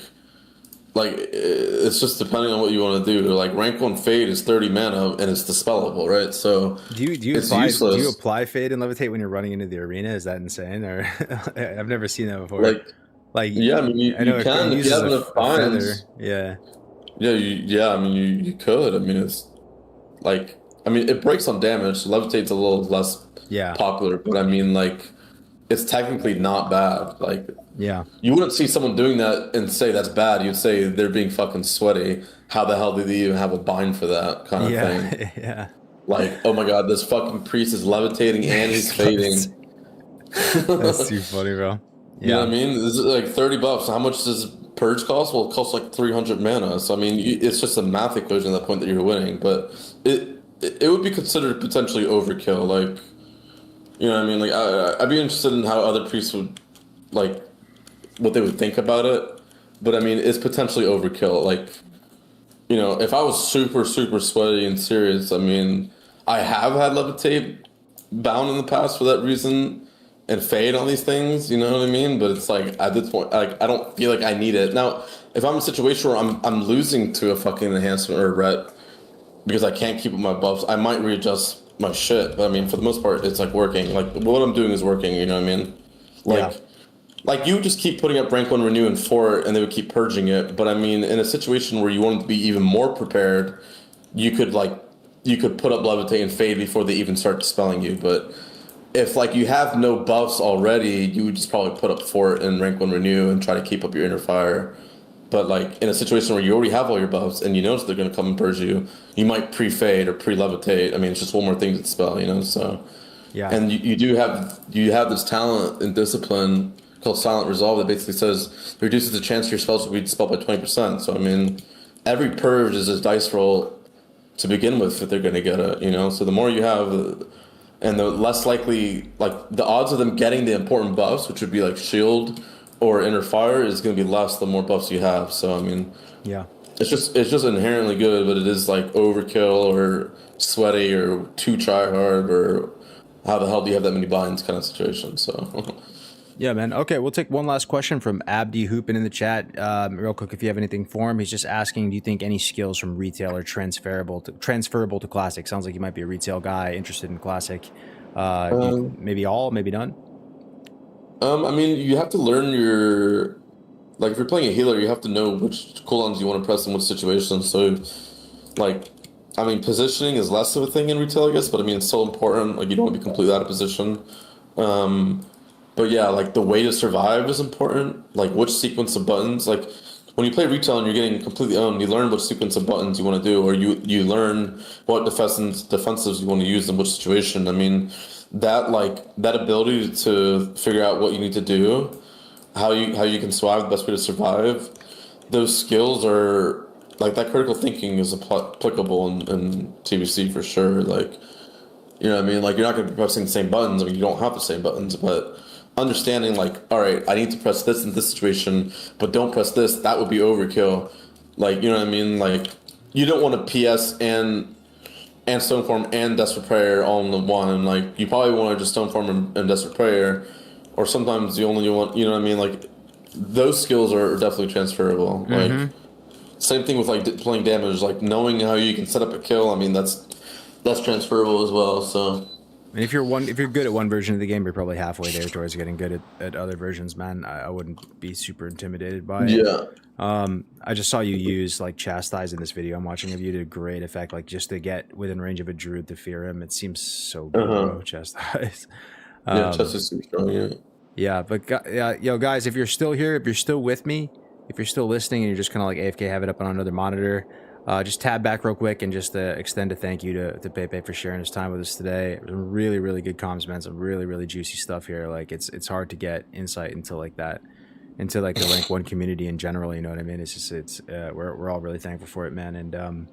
it's just depending on what you want to do. Like, rank 1 fade is 30 mana and it's dispellable, right? So do you apply fade and levitate when you're running into the arena? Is that insane? Or I've never seen that before. Like yeah, I mean, you can if you have enough binds. Yeah. I mean, you could. I mean, it's like, I mean, it breaks on damage. So levitate's a little less popular, but I mean, like, it's technically not bad. Like, yeah, you wouldn't see someone doing that and say that's bad. You'd say they're being fucking sweaty. How the hell do they even have a bind for that kind of thing? Yeah. Like, oh my god, this fucking priest is levitating and he's fading. That's too funny, bro. Yeah. You know what I mean? This is like 30 buffs. How much does purge cost? Well, it costs like 300 mana. So I mean, it's just a math equation at that point that you're winning. But it would be considered potentially overkill. Like, you know what I mean? Like, I'd be interested in how other priests would, like, what they would think about it. But I mean, it's potentially overkill. Like, you know, if I was super, super sweaty and serious, I mean, I have had levitate bound in the past for that reason and fade on these things, you know what I mean? But it's like, at this point, like, I don't feel like I need it. Now, if I'm in a situation where I'm losing to a fucking enhancement or a ret because I can't keep up my buffs, I might readjust my shit. But I mean, for the most part, it's like working. Like, what I'm doing is working, you know what I mean? Like, like, you just keep putting up rank 1 renew and Fort, and they would keep purging it. But I mean, in a situation where you wanted to be even more prepared, you could put up levitate and fade before they even start dispelling you. But if, like, you have no buffs already, you would just probably put up Fort and rank 1 renew and try to keep up your inner fire. But, like, in a situation where you already have all your buffs and you notice they're going to come and purge you, you might pre-fade or pre-levitate. I mean, it's just one more thing to dispel, you know? So, yeah. And you have this talent and discipline called Silent Resolve that basically says it reduces the chance your spells will be dispelled by 20%. So, I mean, every purge is a dice roll to begin with if they're going to get it, you know? So the more you have, and the less likely, like, the odds of them getting the important buffs, which would be, like, shield or inner fire is going to be less the more buffs you have. So I mean, Yeah. it's just inherently good, but it is like overkill or sweaty or too try hard or how the hell do you have that many binds kind of situation. So Yeah, man. Okay, we'll take one last question from Abdi Hoopin in the chat. Real quick, if you have anything for him, he's just asking, do you think any skills from retail are transferable to classic? Sounds like you might be a retail guy interested in classic. Maybe all, maybe none. I mean, you have to learn your, like, if you're playing a healer, you have to know which cooldowns you want to press in which situations. So, like, I mean, positioning is less of a thing in retail, I guess, but I mean, it's so important. Like, you don't want to be completely out of position. But yeah, like, the way to survive is important. Like, which sequence of buttons, like, when you play retail and you're getting completely owned, you learn which sequence of buttons you want to do, or you learn what defensives you want to use in which situation. I mean, that ability to figure out what you need to do, how you can survive, the best way to survive, those skills are like that. Critical thinking is applicable in TBC for sure. Like, you know what I mean? Like, you're not going to be pressing the same buttons. I mean, you don't have the same buttons, but understanding, like, all right, I need to press this in this situation, but don't press this. That would be overkill. Like, you know what I mean? Like, you don't want to PS and Stoneform and Desperate Prayer all in the one. Like, you probably want to just Stoneform and Desperate Prayer, or sometimes you only want, you know what I mean? Like, those skills are definitely transferable. Mm-hmm. Like, same thing with, like, playing damage. Like, knowing how you can set up a kill, I mean, that's transferable as well, so... And if you're good at one version of the game, you're probably halfway there towards getting good at other versions, man. I wouldn't be super intimidated by it. Yeah. I just saw you use like Chastise in this video I'm watching of you. Did a great effect, like just to get within range of a druid to fear him. It seems so good, bro, Chastise. Yeah, Chastise is super strong, yeah. Yeah, but yo, guys, if you're still here, if you're still with me, if you're still listening and you're just kind of like AFK, have it up on another monitor, just tab back real quick and just extend a thank you to Pepe for sharing his time with us today. Really, really good comms, man. Some really, really juicy stuff here. Like, it's hard to get insight into like that, into like the rank 1 community in general. You know what I mean? It's just we're all really thankful for it, man. And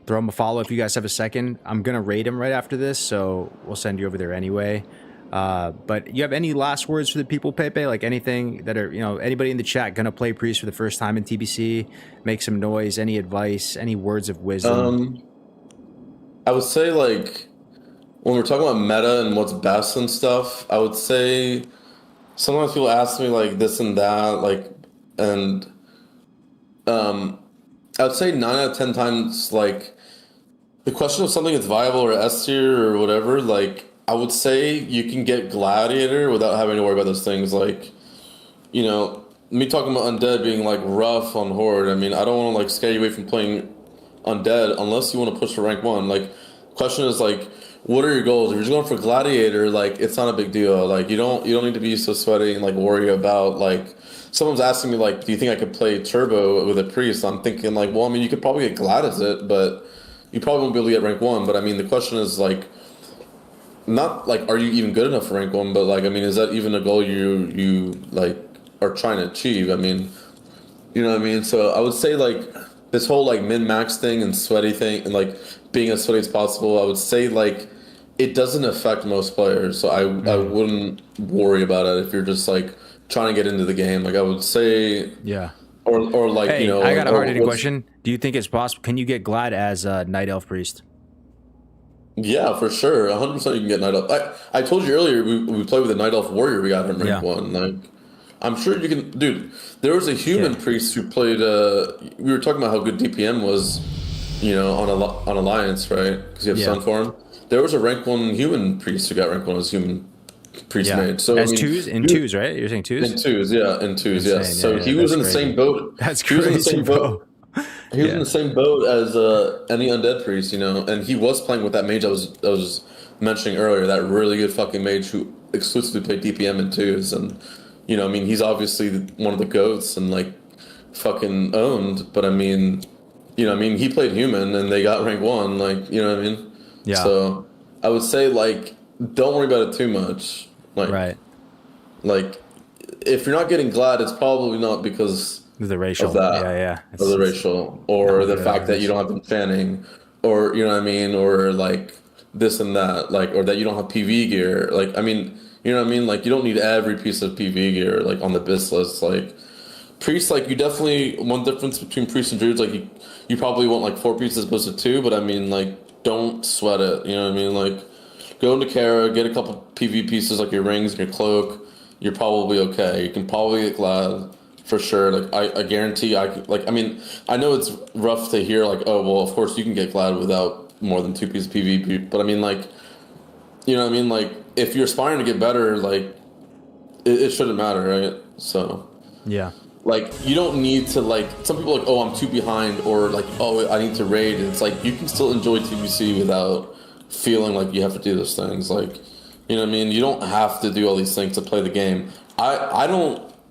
throw him a follow if you guys have a second. I'm gonna raid him right after this, so we'll send you over there anyway. But you have any last words for the people, Pepe? Like anything that are, you know, anybody in the chat gonna play Priest for the first time in TBC, make some noise, any advice, any words of wisdom? I would say, like, when we're talking about meta and what's best and stuff, I would say sometimes people ask me like this and that, like, and I would say 9 out of 10 times, like, the question of something that's viable or S tier or whatever, like, I would say you can get Gladiator without having to worry about those things. Like, you know, me talking about Undead being, like, rough on Horde, I mean, I don't want to, like, scare you away from playing Undead unless you want to push for rank 1. Like, question is, like, what are your goals? If you're just going for Gladiator, like, it's not a big deal. Like, you don't need to be so sweaty and, like, worry about, like, someone's asking me, like, do you think I could play Turbo with a Priest? I'm thinking, like, well, I mean, you could probably get Gladys it, but you probably won't be able to get rank 1. But, I mean, the question is, like, not like are you even good enough for rank 1, but like, I mean, is that even a goal you like are trying to achieve? I mean, you know what I mean? So I would say, like, this whole like min-max thing and sweaty thing and like being as sweaty as possible, I would say, like, it doesn't affect most players. So I wouldn't worry about it if you're just like trying to get into the game. Like, I would say, Yeah. or like, Hey, you know, I got a or hard-hitting what's- question. Do you think it's possible? Can you get Glad as a Night Elf Priest? Yeah, for sure. 100% you can get Night Elf. I told you earlier, we played with a Night Elf Warrior we got in rank Yeah. 1. Like, I'm sure you can... Dude, there was a human priest who played... we were talking about how good DPM was, you know, on Alliance, right? Because you have Sun Form. There was a rank 1 human priest who got rank 1 as human priest mage. So, as I mean, twos, right? You're saying twos? In twos, yeah. In twos, Insane, yes. So yeah, he was that's in the crazy. same boat. That's He was in the crazy, same bro. boat. He was in the same boat as any undead priest, you know, and he was playing with that mage I was mentioning earlier, that really good fucking mage who exclusively played DPM in twos, and, you know, I mean, he's obviously one of the goats and, like, fucking owned, but I mean, you know, I mean, he played human and they got rank 1, like, you know what I mean? Yeah. So I would say, like, don't worry about it too much. Like, Right. like, if you're not getting Glad, it's probably not because The racial. of that, Yeah. or the racial, or the yeah, fact it that is. you don't have them fanning, or, you know what I mean, or like this and that, like, or that you don't have PV gear. Like, I mean, You know what I mean? Like, you don't need every piece of PV gear, like, on the BIS list. Like, Priest, like, you definitely, one difference between Priest and Druids, like, you probably want, like, 4 pieces as opposed to 2, but I mean, like, don't sweat it. You know what I mean? Like, go into Kara, get a couple PV pieces, like your rings and your cloak. You're probably okay. You can probably get Glad for sure. Like, I guarantee I mean, I know it's rough to hear, like, oh, well, of course you can get Glad without more than 2 pieces of PV, but I mean, like, you know what I mean? Like, if you're aspiring to get better, like, it shouldn't matter, right? So, Yeah. like, you don't need to, like, some people are like, oh, I'm too behind, or like, oh, I need to raid. It's like, you can still enjoy TBC without feeling like you have to do those things. Like, you know what I mean? You don't have to do all these things to play the game. I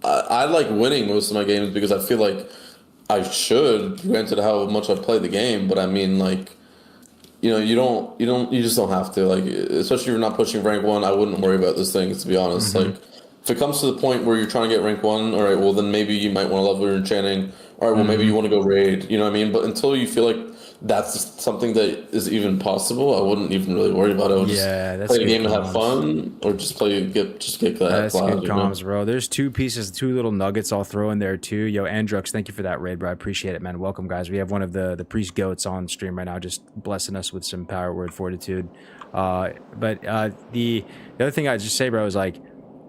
like winning most of my games because I feel like I should, granted how much I play the game, but I mean, like, you know, you just don't have to, like, especially if you're not pushing rank 1, I wouldn't worry about those things, to be honest. Like, if it comes to the point where you're trying to get rank 1, all right, well, then maybe you might want to level your enchanting. All right, well, maybe you want to go raid, you know what I mean? But until you feel like that's something that is even possible, I wouldn't even really worry about it. I would That's play the good game and have comms. fun, or just get that. That's Glad, good you know? comms, bro. There's 2 pieces, 2 little nuggets I'll throw in there too. Yo, Andrux, thank you for that raid, bro. I appreciate it, man. Welcome, guys. We have one of the priest goats on stream right now, just blessing us with some power word fortitude. But the other thing I'd just say, bro, is like,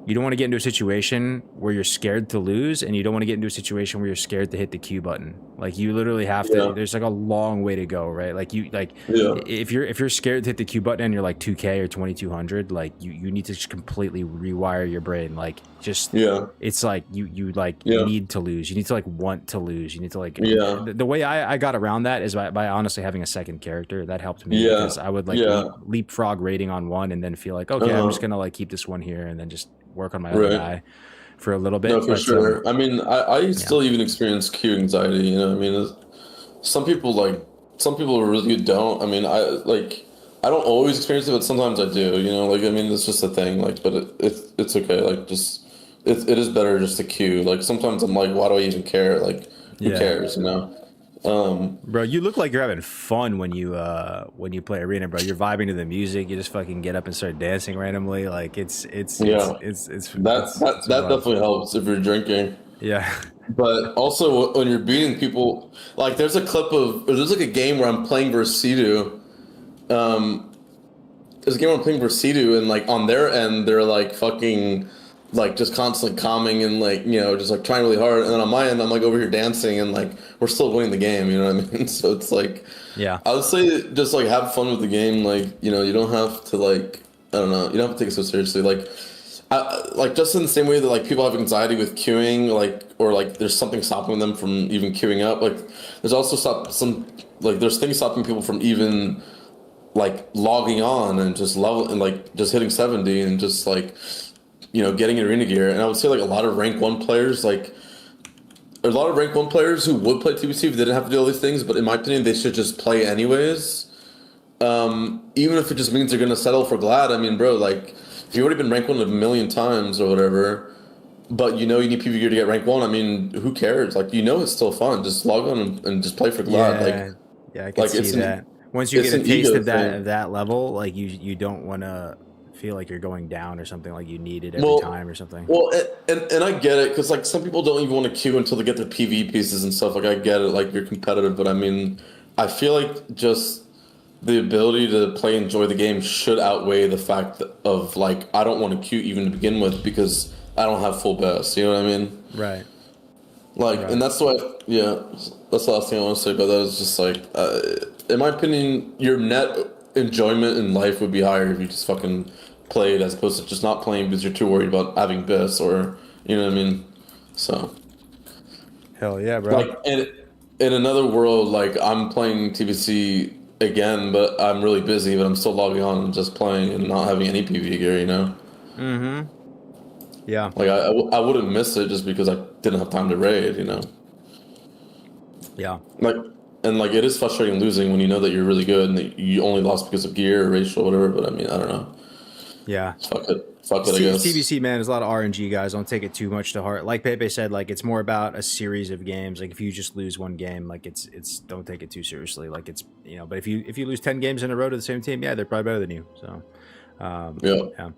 you don't want to get into a situation where you're scared to lose, and you don't want to get into a situation where you're scared to hit the Q button. Like, you literally have to. Yeah. There's like a long way to go, right? Like, Yeah. if you're scared to hit the Q button and you're like 2K or 2200, like, you need to just completely rewire your brain. Like, just it's like you need to lose. You need to, like, want to lose. You need to, like, the way I got around that is by honestly having a second character. That helped me because I would, like, leapfrog rating on one and then feel like, okay, I'm just gonna, like, keep this one here and then just work on my other guy for a little bit. No, for sure. I mean, I still even experience queue anxiety. You know, what I mean, some people really don't. I mean, I don't always experience it, but sometimes I do. You know, like, I mean, it's just a thing. Like, but it's okay. Like, just it is better just to queue. Like, sometimes I'm like, why do I even care? Like, who cares? You know. Bro, you look like you're having fun when you play arena, bro. You're vibing to the music. You just fucking get up and start dancing randomly. Like, that definitely helps if you're drinking. Yeah. But also when you're beating people, like, there's like a game where I'm playing versus Sidu. There's a game where I'm playing versus Sidu, and, like, on their end they're, like, fucking, like, just constantly calming and, like, you know, just, like, trying really hard, and then on my end I'm, like, over here dancing, and, like, we're still winning the game, you know what I mean? So it's like, I would say just, like, have fun with the game. Like, you know, you don't have to, like, I don't know, you don't have to take it so seriously. Like, just in the same way that, like, people have anxiety with queuing, like, or, like, there's something stopping them from even queuing up, like, there's also there's things stopping people from even, like, logging on and just just hitting 70 and just, like, you know, getting arena gear. And I would say, like, a lot of rank 1 players, like, there's a lot of rank 1 players who would play TBC if they didn't have to do all these things, but in my opinion, they should just play anyways. Even if it just means they're going to settle for Glad. I mean, bro, like, if you've already been rank 1 a million times or whatever, but you know you need PV gear to get rank 1, I mean, who cares? Like, you know it's still fun. Just log on and just play for Glad. I can see that. Once you get a taste of that level, like, you don't want to feel like you're going down or something, like you need it every time or something. Well, and I get it, because, like, some people don't even want to queue until they get their PV pieces and stuff. Like, I get it, like, you're competitive, but I mean, I feel like just the ability to play and enjoy the game should outweigh the fact of, like, I don't want to queue even to begin with because I don't have full best. You know what I mean? Right. Like, and that's why, that's the last thing I want to say about that is just, like, in my opinion, your net enjoyment in life would be higher if you just fucking played as opposed to just not playing because you're too worried about having BIS, or, you know what I mean? So, hell yeah, bro. Like, in another world, like, I'm playing TBC again, but I'm really busy, but I'm still logging on and just playing and not having any PV gear, you know? Yeah. Like, I wouldn't miss it just because I didn't have time to raid, you know? Yeah. Like, and, like, it is frustrating losing when you know that you're really good and that you only lost because of gear or racial or whatever, but I mean, I don't know. Yeah. Fuck it, I guess. TBC, man, there's a lot of RNG, guys. Don't take it too much to heart. Like Pepe said, like, it's more about a series of games. Like, if you just lose one game, like, it's don't take it too seriously. Like, it's, you know, but if you lose 10 games in a row to the same team, yeah, they're probably better than you. So, yeah.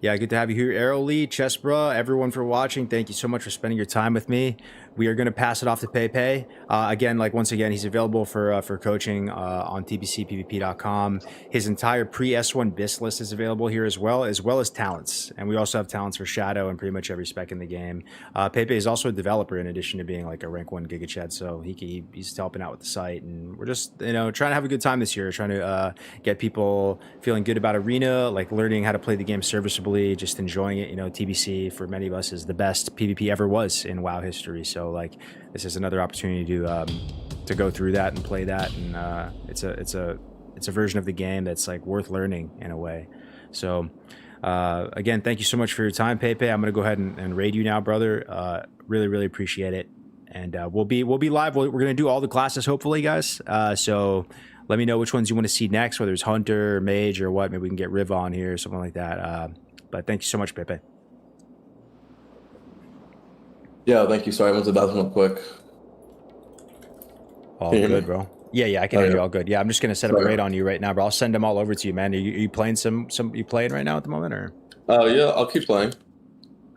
Yeah, good to have you here, Errol Lee, Chessbra, everyone for watching. Thank you so much for spending your time with me. We are going to pass it off to Pepe. Again, once again, he's available for coaching on tbcpvp.com. His entire pre-S1 BIS list is available here as well as talents. And we also have talents for Shadow and pretty much every spec in the game. Pepe is also a developer in addition to being like a rank 1 GigaChad, so he's helping out with the site. And we're just, trying to have a good time this year, trying to get people feeling good about Arena, like learning how to play the game serviceably, just enjoying it. TBC for many of us is the best PvP ever was in WoW history. So this is another opportunity to go through that and play that, and it's a version of the game that's worth learning in a way. So again, thank you so much for your time, Pepe. I'm gonna go ahead and raid you now, brother. Really appreciate it, and we'll be live. We're gonna do all the classes hopefully, guys. So let me know which ones you want to see next, whether it's Hunter or Mage or what. Maybe we can get Riv on here or something like that. But thank you so much, Pepe. Yeah, thank you. Sorry, I went to the bathroom real quick. All Can you hear good, me? bro. Yeah, I can hear you all good. Yeah, I'm just gonna set up a raid on you right now, bro. I'll send them all over to you, man. Are you playing some? You playing right now at the moment, or? Yeah, I'll keep playing.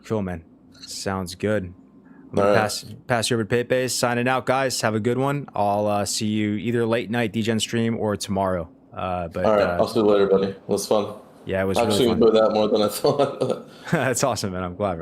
Cool, man. Sounds good. I'm gonna pass you over to Pepe. Signing out, guys. Have a good one. I'll see you either late night DGen stream or tomorrow. But All right, I'll see you later, buddy. It was fun. yeah, it was I actually really fun. enjoyed that more than I thought. That's awesome, man. I'm glad, bro.